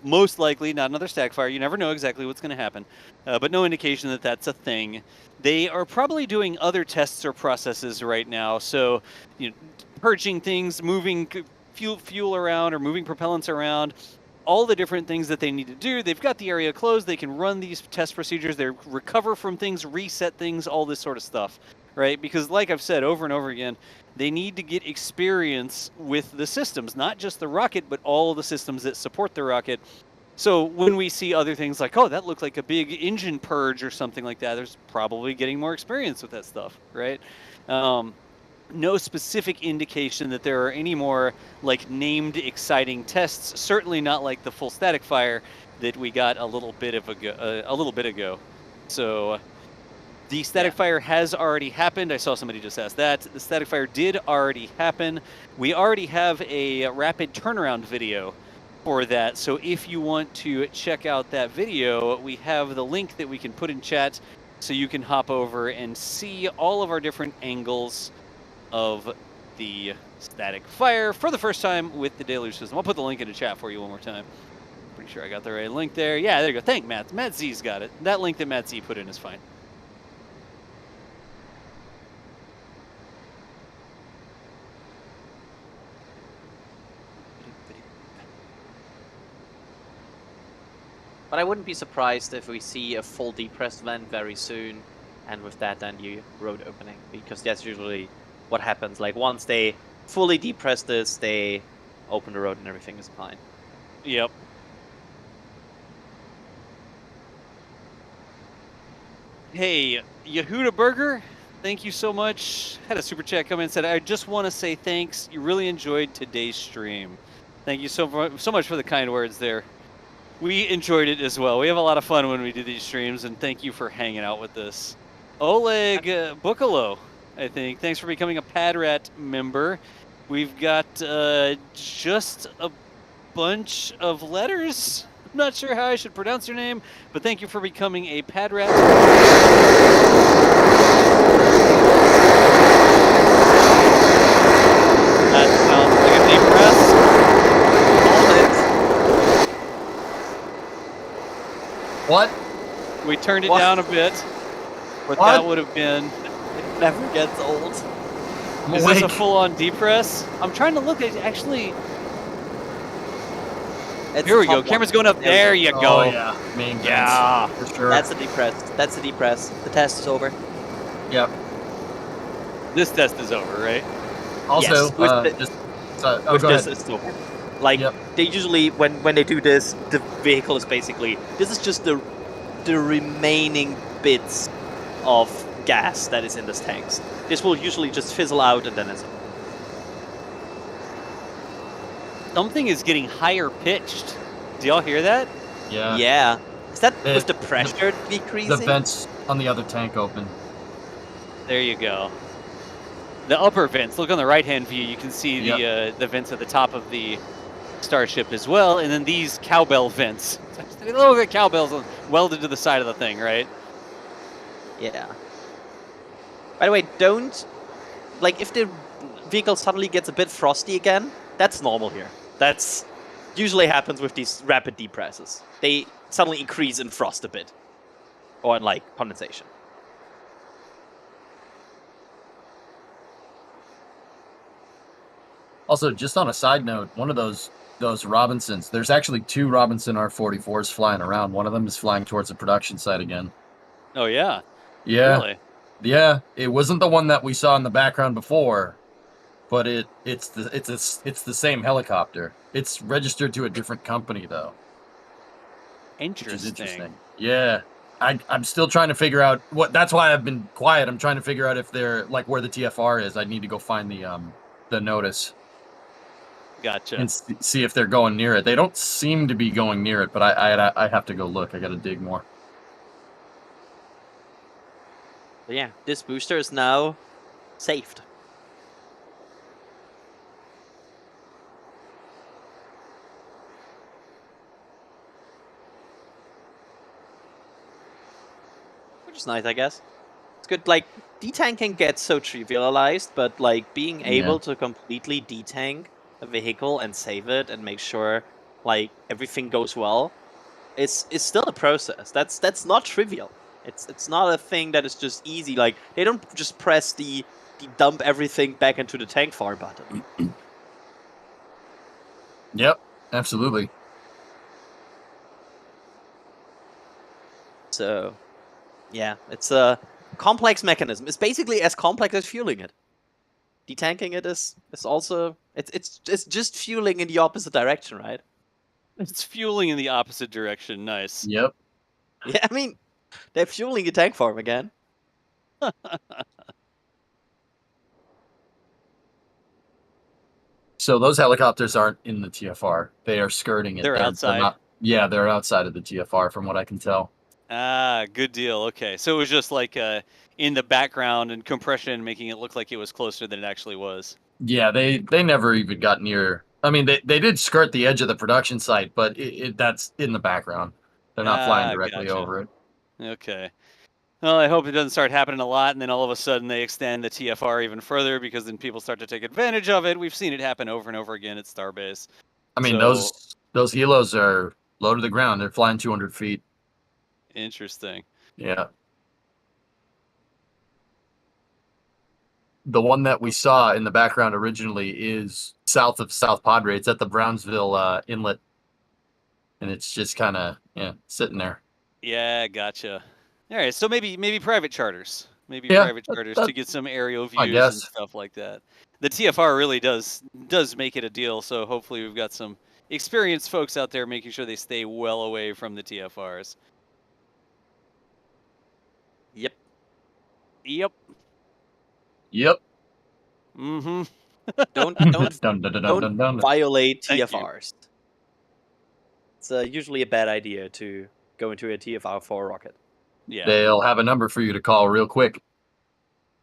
most likely, not another stack fire. You never know exactly what's going to happen. But no indication that that's a thing. They are probably doing other tests or processes right now. So, purging things, moving fuel around or moving propellants around. all the different things that they need to do. They've got the area closed. They can run these test procedures. They recover from things, reset things, all this sort of stuff, right? Because like I've said over and over again, they need to get experience with the systems, not just the rocket, but all the systems that support the rocket. So when we see other things like, oh, that looked like a big engine purge or something like that, there's probably getting more experience with that stuff, right? No specific indication that there are any more like named exciting tests. Certainly not like the full static fire that we got a little bit ago. So the static fire has already happened. I saw somebody just ask that. The static fire did already happen. We already have a rapid turnaround video for that. So if you want to check out that video, we have the link that we can put in chat so you can hop over and see all of our different angles of the static fire for the first time with the deluge system. I'll put the link in the chat for you one more time. Pretty sure I got the right link there. Yeah, there you go. Thank Matt. Matt Z's got it. That link that Matt Z put in is fine. But I wouldn't be surprised if we see a full depressed vent very soon, and with that then the road opening, because that's usually what happens. Like once they fully depress this, they open the road and everything is fine. Yep. Hey, Yehuda Burger, thank you so much. Had a super chat come in and said, I just want to say thanks. You really enjoyed today's stream. Thank you so much for the kind words there. We enjoyed it as well. We have a lot of fun when we do these streams, and thank you for hanging out with us. Oleg Bukalo, I think. Thanks for becoming a PadRat member. We've got just a bunch of letters. I'm not sure how I should pronounce your name, but thank you for becoming a PadRat. That sounds like a deep press. What? We turned it down a bit, but that would have been... It never gets old. Is this a full-on depress? I'm trying to look at actually... Here we go. Camera's going up. There you go. Oh, yeah. Main yeah. For sure. That's a depress. That's a depress. The test is over. Yep. This test is over, right? Also, yes, go ahead. It's over. Like, they usually, when they do this, the vehicle is basically... This is just the remaining bits of gas that is in this tanks. This will usually just fizzle out and then it's over. Something is getting higher pitched. Do y'all hear that? Yeah. Yeah. Is that with the pressure decreasing? The vents on the other tank open. There you go. The upper vents. Look on the right-hand view. You can see the vents at the top of the Starship as well, and then these cowbell vents. Little bit cowbells welded to the side of the thing, right? Yeah. By the way, don't... Like, if the vehicle suddenly gets a bit frosty again, that's normal here. That's usually happens with these rapid depresses. They suddenly increase in frost a bit. Or in, like, condensation. Also, just on a side note, one of those Robinsons, there's actually 2 Robinson R-44s flying around. One of them is flying towards the production site again. Oh, yeah? Yeah. Really? Yeah. It wasn't the one that we saw in the background before, but it's the same helicopter. It's registered to a different company, though. Interesting. Which is interesting. Yeah. I'm still trying to figure out what. That's why I've been quiet. I'm trying to figure out if they're like where the TFR is. I need to go find the notice. Gotcha. And see if they're going near it. They don't seem to be going near it, but I have to go look. I got to dig more. But yeah, this booster is now saved. Which is nice, I guess. It's good. Like, detanking gets so trivialized, but like being able to completely detank a vehicle and save it and make sure like everything goes well, it's still a process. That's not trivial. It's not a thing that is just easy. Like, they don't just press the dump everything back into the tank fire button. Yep, absolutely. So, yeah, it's a complex mechanism. It's basically as complex as fueling it. Detanking it is also it's just fueling in the opposite direction, right? It's fueling in the opposite direction. Nice. Yep. Yeah, I mean, they're fueling your tank farm again. So those helicopters aren't in the TFR. They are skirting it. They're outside? not. Yeah, they're outside of the TFR, from what I can tell. Ah, good deal. Okay, so it was just like in the background and compression, making it look like it was closer than it actually was. Yeah, they never even got near. I mean, they did skirt the edge of the production site, but that's in the background. They're not flying directly Gotcha. over it. Okay. Well, I hope it doesn't start happening a lot, and then all of a sudden they extend the TFR even further, because then people start to take advantage of it. We've seen it happen over and over again at Starbase. I mean, So, those helos are low to the ground. They're flying 200 feet. Interesting. Yeah. The one that we saw in the background originally is south of South Padre. It's at the Brownsville inlet, and it's just kind of sitting there. Yeah, gotcha. All right, so maybe private charters, private charters to get some aerial views and stuff like that. The TFR really does make it a deal. So hopefully we've got some experienced folks out there making sure they stay well away from the TFRs. Yep. Yep. Yep. Mm-hmm. Don't violate TFRs. It's usually a bad idea to go into a TFR-4 rocket. Yeah. They'll have a number for you to call real quick.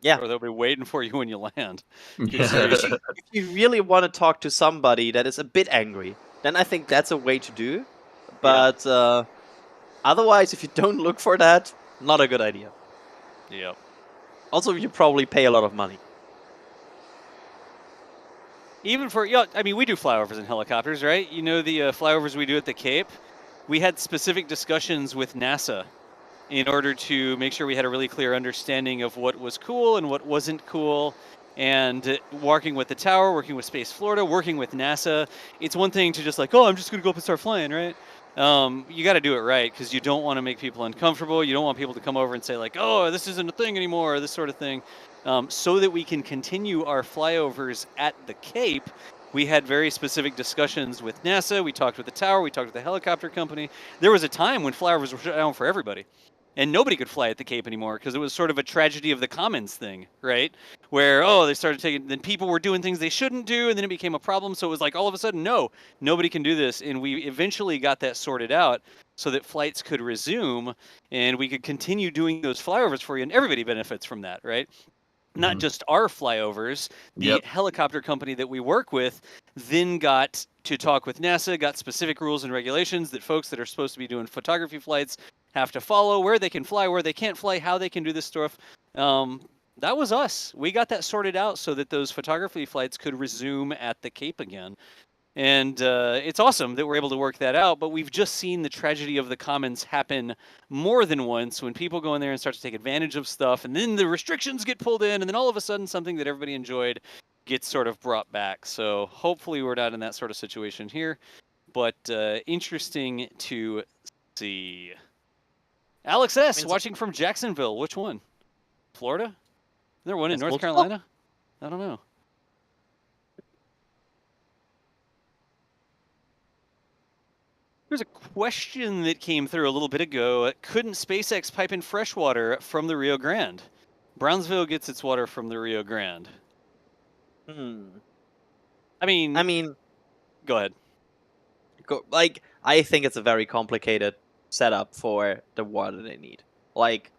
Yeah. Or they'll be waiting for you when you land. If you really want to talk to somebody that is a bit angry, then I think that's a way to do. But otherwise, if you don't look for that, not a good idea. Yep. Also, you probably pay a lot of money. Even for, I mean, we do flyovers in helicopters, right? You know the flyovers we do at the Cape? We had specific discussions with NASA in order to make sure we had a really clear understanding of what was cool and what wasn't cool. And working with the tower, working with Space Florida, working with NASA, it's one thing to just like, oh, I'm just going to go up and start flying, right? You got to do it right, because you don't want to make people uncomfortable. You don't want people to come over and say like, oh, this isn't a thing anymore, or this sort of thing. So that we can continue our flyovers at the Cape, we had very specific discussions with NASA. We talked with the tower. We talked with the helicopter company. There was a time when flyovers were shut down for everybody, and nobody could fly at the Cape anymore, because it was sort of a tragedy of the commons thing, right? Where, they started taking, then people were doing things they shouldn't do, and then it became a problem. So it was like, all of a sudden, no, nobody can do this. And we eventually got that sorted out so that flights could resume, and we could continue doing those flyovers for you, and everybody benefits from that, right? Not just our flyovers, the helicopter company that we work with then got to talk with NASA, got specific rules and regulations that folks that are supposed to be doing photography flights have to follow, where they can fly, where they can't fly, how they can do this stuff. That was us. We got that sorted out so that those photography flights could resume at the Cape again. And it's awesome that we're able to work that out, but we've just seen the tragedy of the commons happen more than once, when people go in there and start to take advantage of stuff, and then the restrictions get pulled in, and then all of a sudden something that everybody enjoyed gets sort of brought back. So hopefully we're not in that sort of situation here, but interesting to see. Alex S., watching from Jacksonville. Which one? Florida? Is there one in North Carolina? I don't know. There's a question that came through a little bit ago. Couldn't SpaceX pipe in fresh water from the Rio Grande? Brownsville gets its water from the Rio Grande. I mean, go ahead. I think it's a very complicated setup for the water they need. Like,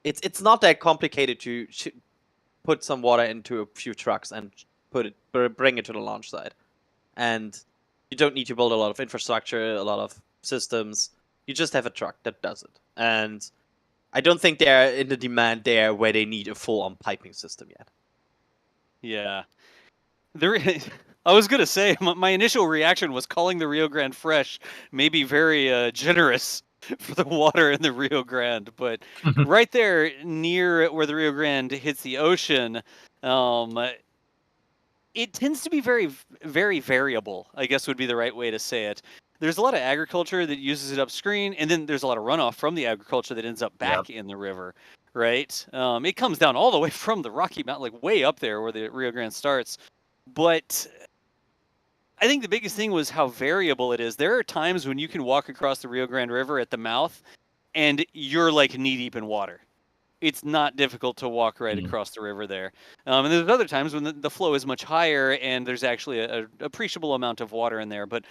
it's not that complicated to put some water into a few trucks and bring it to the launch site, and you don't need to build a lot of infrastructure, a lot of systems. You just have a truck that does it, and I don't think they're in the demand there where they need a full-on piping system yet. Yeah. I was going to say, my initial reaction was calling the Rio Grande fresh, maybe very generous for the water in the Rio Grande, but right there near where the Rio Grande hits the ocean, it tends to be very, very variable, I guess would be the right way to say it. there's a lot of agriculture that uses it upstream, and then there's a lot of runoff from the agriculture that ends up back in the river, right? It comes down all the way from the Rocky Mountain, like way up there where the Rio Grande starts. But I think the biggest thing was how variable it is. There are times when you can walk across the Rio Grande River at the mouth, and you're like knee deep in water. It's not difficult to walk right across the river there. And there's other times when the flow is much higher and there's actually an appreciable amount of water in there. But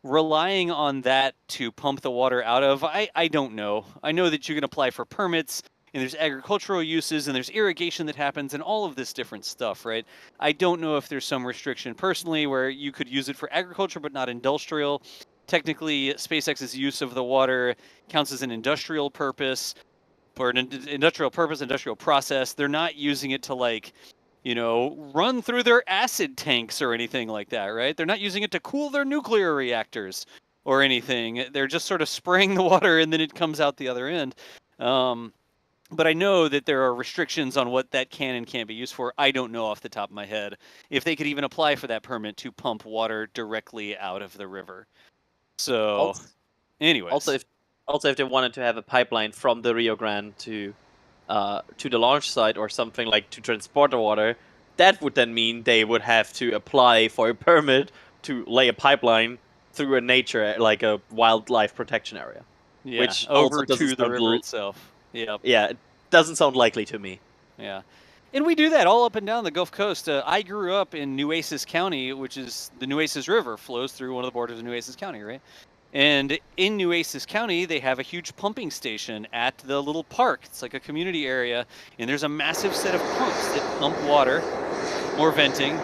relying on that to pump the water out of, I don't know. I know that you can apply for permits, and there's agricultural uses, and there's irrigation that happens, and all of this different stuff, right? I don't know if there's some restriction personally where you could use it for agriculture but not industrial. Technically, SpaceX's use of the water counts as an industrial purpose, or an industrial purpose, industrial process. They're not using it to, like, you know, run through their acid tanks or anything like that, right? They're not using it to cool their nuclear reactors or anything. They're just sort of spraying the water and then it comes out the other end. But I know that there are restrictions on what that can and can't be used for. I don't know off the top of my head if they could even apply for that permit to pump water directly out of the river. So, anyways. Also, if they wanted to have a pipeline from the Rio Grande to the launch site or something, like to transport the water, that would then mean they would have to apply for a permit to lay a pipeline through a nature, like a wildlife protection area. Yeah, which over to the river itself. Yep. Yeah, it doesn't sound likely to me. Yeah. And we do that all up and down the Gulf Coast. I grew up in Nueces County, which is the Nueces River flows through one of the borders of Nueces County, right? And in Nueces County, they have a huge pumping station at the little park. It's like a community area, and there's a massive set of pumps that pump water, or venting,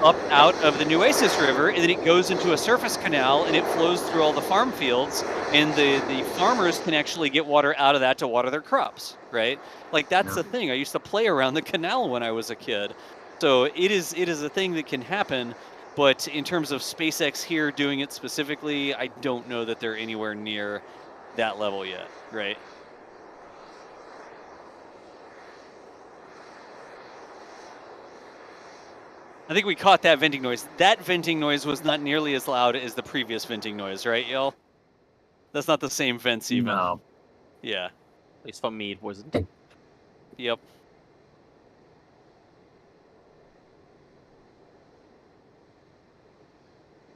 up out of the Nueces River, and then it goes into a surface canal, and it flows through all the farm fields, and the farmers can actually get water out of that to water their crops, right? Like, that's the thing. I used to play around the canal when I was a kid. So it is a thing that can happen. But in terms of SpaceX here doing it specifically, I don't know that they're anywhere near that level yet, right? I think we caught that venting noise. That venting noise was not nearly as loud as the previous venting noise, right, y'all? That's not the same vents even. No. At Yeah. least for me, it wasn't. Yep.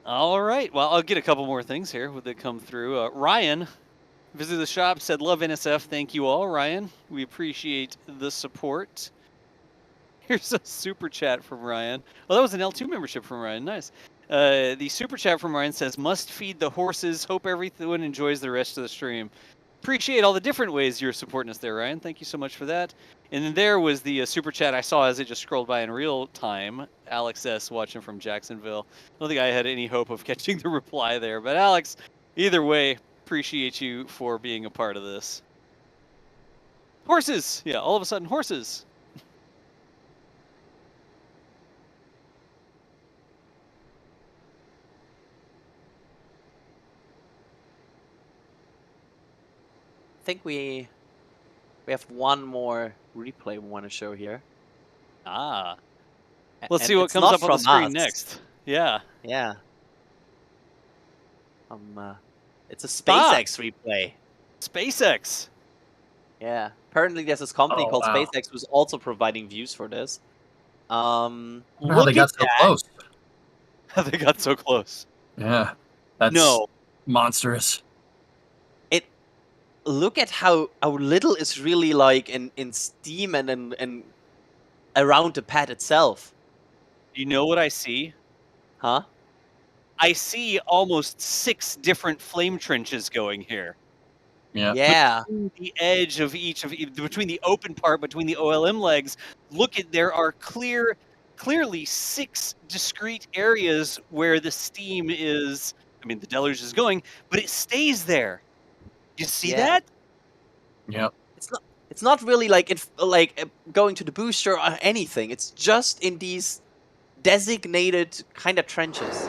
All right. Well, I'll get a couple more things here that come through. Ryan visited the shop, said, "Love NSF. Thank you all, Ryan. We appreciate the support." Here's a super chat from Ryan. Well, that was an L2 membership from Ryan. Nice. The super chat from Ryan says, "Must feed the horses. Hope everyone enjoys the rest of the stream." Appreciate all the different ways you're supporting us there, Ryan. Thank you so much for that. And then there was the super chat I saw as it just scrolled by in real time. Alex S. watching from Jacksonville. I don't think I had any hope of catching the reply there. But Alex, either way, appreciate you for being a part of this. Horses! Yeah, all of a sudden, horses. I think we have one more replay we want to show here. Ah. Let's see what comes up on the screen next. Yeah. Yeah. It's a SpaceX replay. SpaceX. Yeah. Apparently there's this company called SpaceX who's also providing views for this. Wow, they got so close. They got so close. Yeah. That's monstrous. Look at how little is really like in steam and around the pad itself. You know what I see? Huh? I see almost 6 different flame trenches going here. Yeah. Yeah. Between the edge of between the open part, between the OLM legs, there are clearly 6 discrete areas where the steam is, the deluge is going, but it stays there. You see that? Yep. It's not really like going to the booster or anything. It's just in these designated kind of trenches.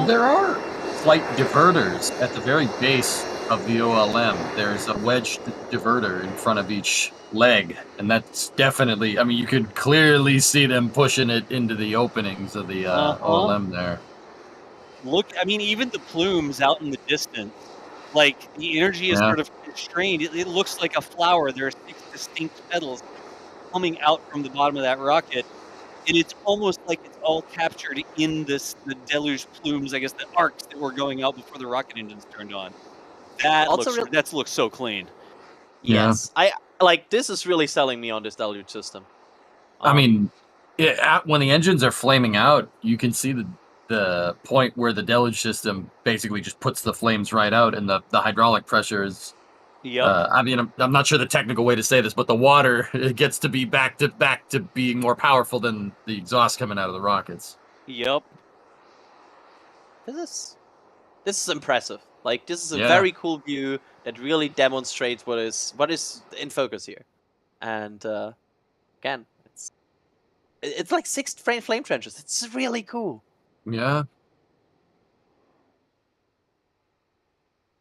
There are flight diverters at the very base of the OLM. There's a wedge diverter in front of each leg, and that's definitely, you could clearly see them pushing it into the openings of the OLM there. Look, I mean, even the plumes out in the distance, like the energy is Yeah. sort of constrained. It looks like a flower. There are 6 distinct petals coming out from the bottom of that rocket, and it's almost like it's all captured in the deluge plumes. I guess the arcs that were going out before the rocket engines turned on. That Also, looks so clean. Yeah. yes, I like this is really selling me on this deluge system. I mean, when the engines are flaming out, you can see the point where the deluge system basically just puts the flames right out, and the hydraulic pressure is. Yep. I mean, I'm not sure the technical way to say this, but the water it gets to be back to being more powerful than the exhaust coming out of the rockets. Yep. This is impressive. Like this is a Yeah. very cool view that really demonstrates what is in focus here. And again, it's like 6 flame trenches. It's really cool. Yeah.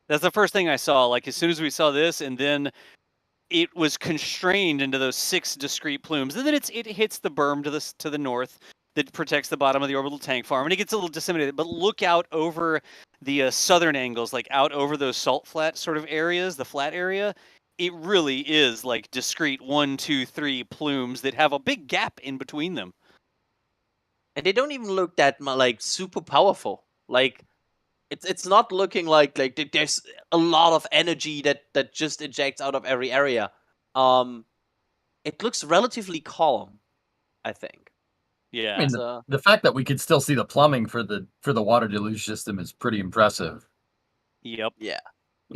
That's the first thing I saw. Like as soon as we saw this, and then it was constrained into those 6 discrete plumes, and then it hits the berm to the north that protects the bottom of the orbital tank farm, and it gets a little disseminated. But look out over the southern angles, like out over those salt flat sort of areas, the flat area. It really is like discrete 1, 2, 3 plumes that have a big gap in between them. And they don't even look that like super powerful. Like it's not looking like there's a lot of energy that just ejects out of every area. It looks relatively calm, I think. Yeah. I mean, the fact that we could still see the plumbing for the water deluge system is pretty impressive. Yep. Yeah.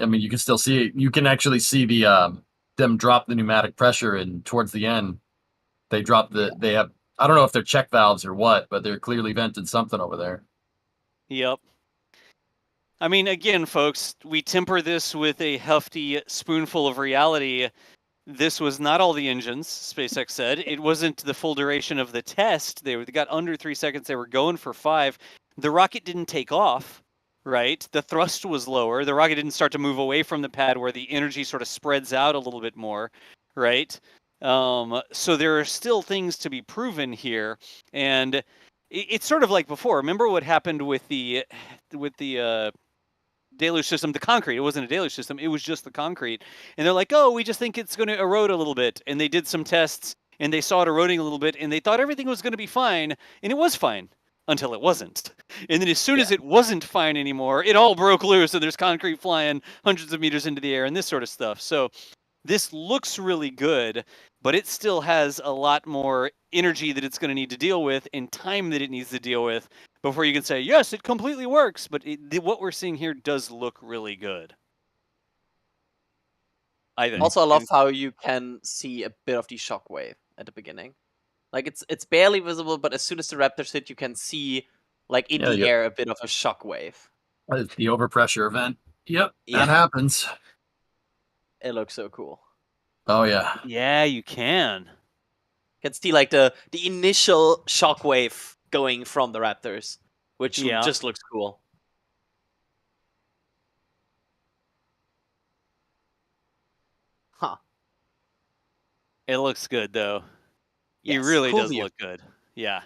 I mean, you can still see it. You can actually see them drop the pneumatic pressure, and towards the end, they drop they have. I don't know if they're check valves or what, but they're clearly vented something over there. Yep. I mean, again, folks, we temper this with a hefty spoonful of reality. This was not all the engines, SpaceX said. It wasn't the full duration of the test. They got under 3 seconds. They were going for 5. The rocket didn't take off, right? The thrust was lower. The rocket didn't start to move away from the pad where the energy sort of spreads out a little bit more, right? So there are still things to be proven here. And it's sort of like before. Remember what happened with the deluge system, the concrete. It wasn't a deluge system. It was just the concrete. And they're like, oh, we just think it's going to erode a little bit. And they did some tests, and they saw it eroding a little bit, and they thought everything was going to be fine. And it was fine until it wasn't. And then as soon as it wasn't fine anymore, it all broke loose, and there's concrete flying hundreds of meters into the air and this sort of stuff. So this looks really good, but it still has a lot more energy that it's going to need to deal with and time that it needs to deal with before you can say, yes, it completely works. But what we're seeing here does look really good, I think. Also, I love how you can see a bit of the shockwave at the beginning. Like it's barely visible, but as soon as the Raptors hit, you can see like in the air a bit of a shockwave. The overpressure event. Yep, that happens. It looks so cool. Oh yeah. Yeah, you can. You can see like the initial shockwave going from the Raptors, which just looks cool. Huh. It looks good though. Yes, it really cool does view. look good. Yeah.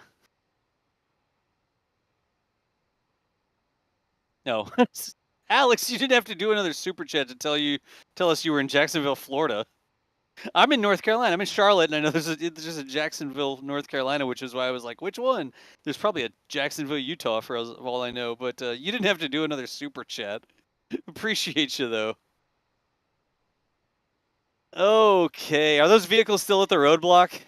No. Alex, you didn't have to do another super chat to tell us you were in Jacksonville, Florida. I'm in North Carolina. I'm in Charlotte, and I know there's just a Jacksonville, North Carolina, which is why I was like, which one? There's probably a Jacksonville, Utah, for all I know. But you didn't have to do another super chat. Appreciate you though. Okay, are those vehicles still at the roadblock?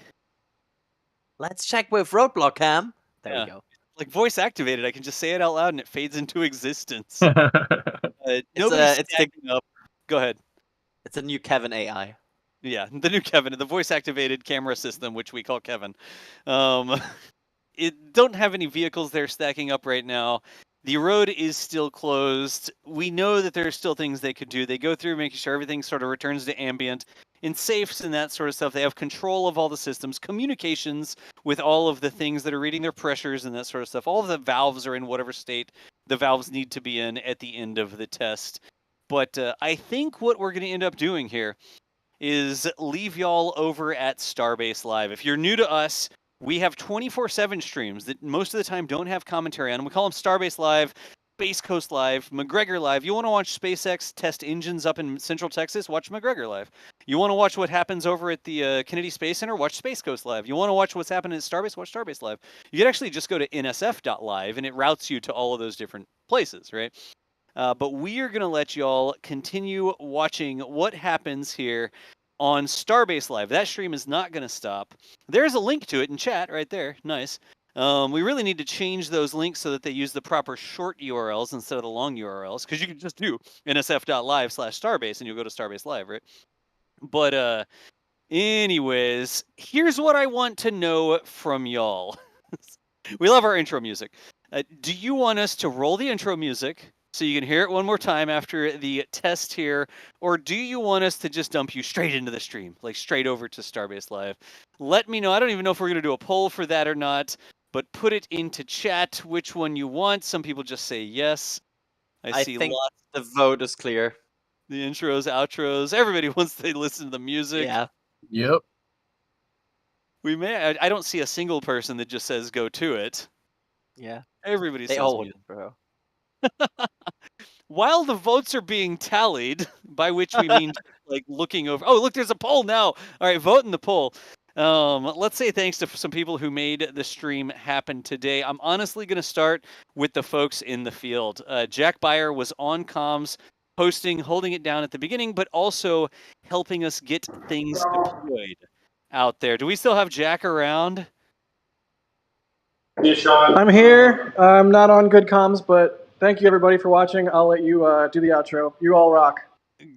Let's check with roadblock cam. There we go. Like voice activated, I can just say it out loud and it fades into existence. It's stacking up. Go ahead. It's a new Kevin AI. Yeah, the new Kevin, the voice activated camera system, which we call Kevin. It don't have any vehicles there stacking up right now. The road is still closed. We know that there are still things they could do. They go through making sure everything sort of returns to ambient. In safes and that sort of stuff, they have control of all the systems, communications with all of the things that are reading their pressures and that sort of stuff. All of the valves are in whatever state the valves need to be in at the end of the test. But I think what we're going to end up doing here is leave y'all over at Starbase Live. If you're new to us, we have 24/7 streams that most of the time don't have commentary on them. We call them Starbase Live. Space Coast Live, McGregor Live. You want to watch SpaceX test engines up in Central Texas? Watch McGregor Live. You want to watch what happens over at the Kennedy Space Center? Watch Space Coast Live. You want to watch what's happening at Starbase? Watch Starbase Live. You can actually just go to nsf.live, and it routes you to all of those different places, right? But we are going to let y'all continue watching what happens here on Starbase Live. That stream is not going to stop. There's a link to it in chat right there. Nice. We really need to change those links so that they use the proper short URLs instead of the long URLs, because you can just do nsf.live/Starbase and you'll go to Starbase Live, right? But anyways, here's what I want to know from y'all. We love our intro music. Do you want us to roll the intro music so you can hear it one more time after the test here, or do you want us to just dump you straight into the stream, like straight over to Starbase Live? Let me know. I don't even know if we're going to do a poll for that or not, but put it into chat which one you want. Some people just say yes. I see think lots. the vote is clear. The intros, outros. Everybody wants to listen to the music. Yeah. Yep. We may. I don't see a single person that just says go to it. Yeah. Everybody They says all music. would, bro. While the votes are being tallied, by which we mean like looking over. Oh, look, there's a poll now. All right, vote in the poll. Let's say thanks to some people who made the stream happen today. I'm honestly going to start with the folks in the field. Jack Beyer was on comms, hosting, holding it down at the beginning, but also helping us get things deployed out there. Do we still have Jack around? I'm here. I'm not on good comms, but thank you everybody for watching. I'll let you do the outro. You all rock.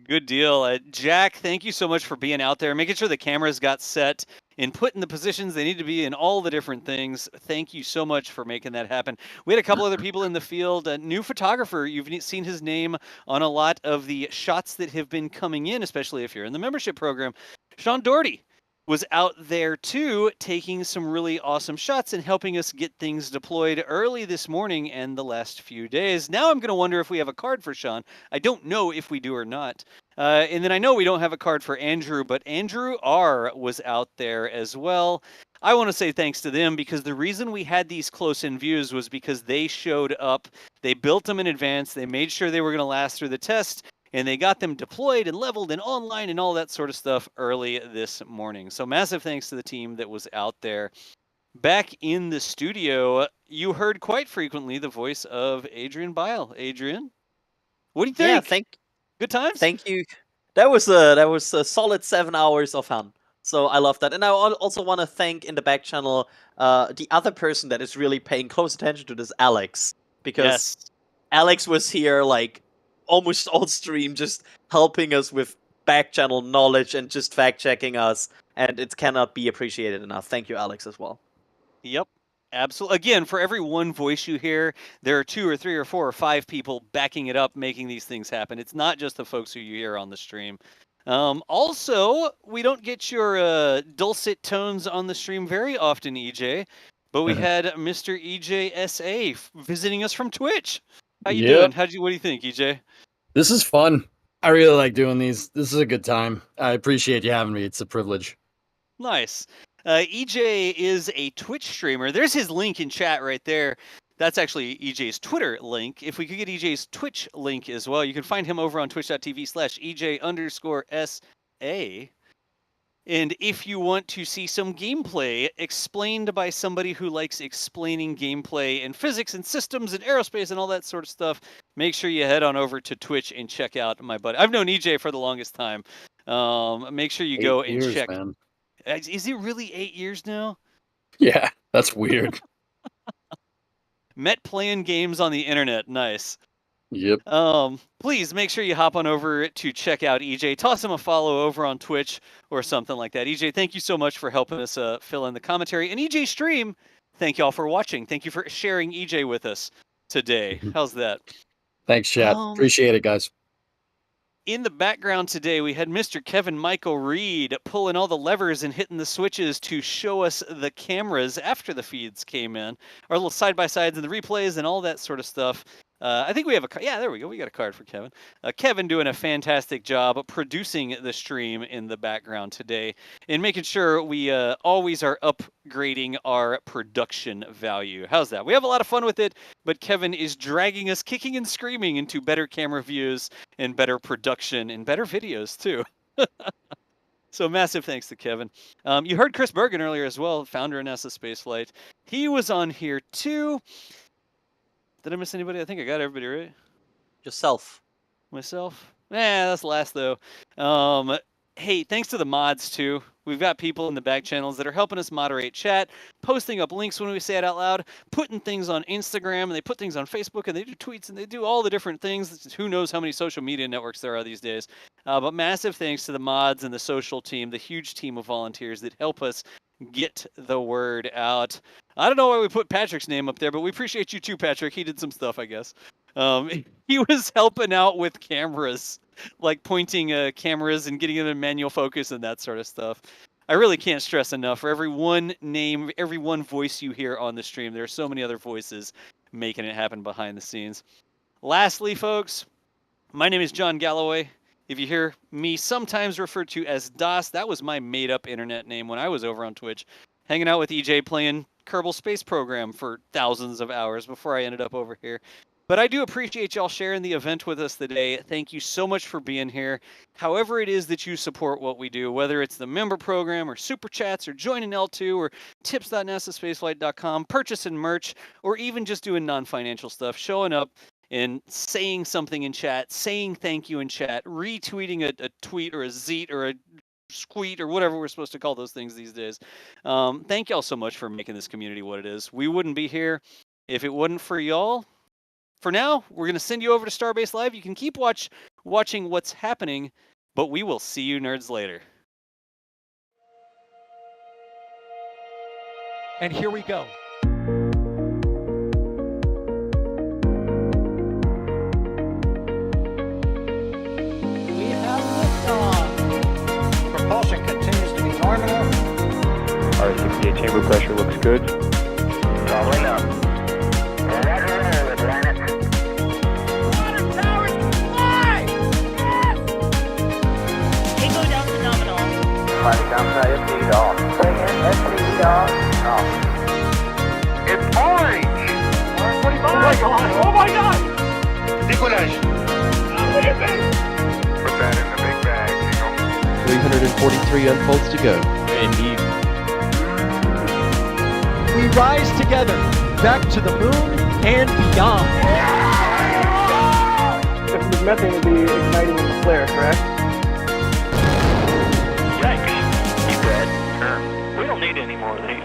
Good deal. Jack, thank you so much for being out there, making sure the cameras got set and put in the positions they need to be in, all the different things. Thank you so much for making that happen. We had a couple other people in the field. A new photographer, you've seen his name on a lot of the shots that have been coming in, especially if you're in the membership program. Sean Doherty was out there too, taking some really awesome shots and helping us get things deployed early this morning and the last few days. Now I'm going to wonder if we have a card for Sean. I don't know if we do or not. And then I know we don't have a card for Andrew, but Andrew R. was out there as well. I want to say thanks to them, because the reason we had these close-in views was because they showed up. They built them in advance. They made sure they were going to last through the test, and they got them deployed and leveled and online and all that sort of stuff early this morning. So massive thanks to the team that was out there. Back in the studio, you heard quite frequently the voice of Adrian Bile. Adrian, what do you think? Yeah, good times? Thank you. That was a solid 7 hours of fun. So I love that. And I also want to thank in the back channel the other person that is really paying close attention to this, Alex. Because Alex was here like almost all stream, just helping us with back channel knowledge and just fact checking us, and it cannot be appreciated enough. Thank you, Alex, as well. Yep, absolutely. Again, for every one voice you hear, there are 2 or 3 or 4 or 5 people backing it up, making these things happen. It's not just the folks who you hear on the stream. Also, we don't get your dulcet tones on the stream very often, EJ, but we had Mr. EJ SA visiting us from Twitch. How you doing? What do you think, EJ? This is fun. I really like doing these. This is a good time. I appreciate you having me. It's a privilege. Nice. EJ is a Twitch streamer. There's his link in chat right there. That's actually EJ's Twitter link. If we could get EJ's Twitch link as well, you can find him over on twitch.tv/EJ_SA. And if you want to see some gameplay explained by somebody who likes explaining gameplay and physics and systems and aerospace and all that sort of stuff, make sure you head on over to Twitch and check out my buddy. I've known EJ for the longest time. Make sure you go and check. Man. Is it really 8 years now? Yeah, that's weird. Met playing games on the internet. Nice. Yep. Please make sure you hop on over to check out EJ. Toss him a follow over on Twitch or something like that. EJ, thank you so much for helping us fill in the commentary. And EJ Stream, thank you all for watching. Thank you for sharing EJ with us today. How's that? Thanks, chat. Appreciate it, guys. In the background today, we had Mr. Kevin Michael Reed pulling all the levers and hitting the switches to show us the cameras after the feeds came in. Our little side-by-sides and the replays and all that sort of stuff. I think we have a yeah, there we go. We got a card for Kevin. Kevin doing a fantastic job producing the stream in the background today and making sure we always are upgrading our production value. How's that? We have a lot of fun with it, but Kevin is dragging us kicking and screaming into better camera views and better production and better videos too. So massive thanks to Kevin. You heard Chris Bergen earlier as well, founder of NASASpaceflight. He was on here too. Did I miss anybody? I think I got everybody right. Yourself. Myself? That's last though. Hey, thanks to the mods too. We've got people in the back channels that are helping us moderate chat, posting up links when we say it out loud, putting things on Instagram, and they put things on Facebook, and they do tweets, and they do all the different things. Who knows how many social media networks there are these days. But massive thanks to the mods and the social team, the huge team of volunteers that help us get the word out. I don't know why we put Patrick's name up there, but we appreciate you too, Patrick. He did some stuff, I guess. He was helping out with cameras, like pointing cameras and getting them in manual focus and that sort of stuff. I really can't stress enough, for every one name, every one voice you hear on the stream, there are so many other voices making it happen behind the scenes. Lastly, folks, my name is John Galloway. If you hear me sometimes referred to as DOS, that was my made-up internet name when I was over on Twitch, hanging out with EJ playing Kerbal Space Program for thousands of hours before I ended up over here. But I do appreciate y'all sharing the event with us today. Thank you so much for being here. However it is that you support what we do, whether it's the member program or super chats or joining L2 or tips.nasaspaceflight.com, purchasing merch, or even just doing non-financial stuff, showing up and saying something in chat, saying thank you in chat, retweeting a tweet or a zeet or a squeet or whatever we're supposed to call those things these days. Thank y'all so much for making this community what it is. We wouldn't be here if it wasn't for y'all. For now, we're going to send you over to Starbase Live. You can keep watching what's happening, but we will see you nerds later. And here we go. We have liftoff. Propulsion continues to be normal. R68 chamber pressure looks good. Probably not. Flighting outside SPD off. Bring in SPD off. It's orange! 145! Oh my god! Oh my god! Decollage. Put that in the big bag, Jingle. 343 unfolds to go. Indeed. We rise together back to the moon and beyond. If the methane would be igniting in the flare, correct? Yikes. You read? We don't need any more of these.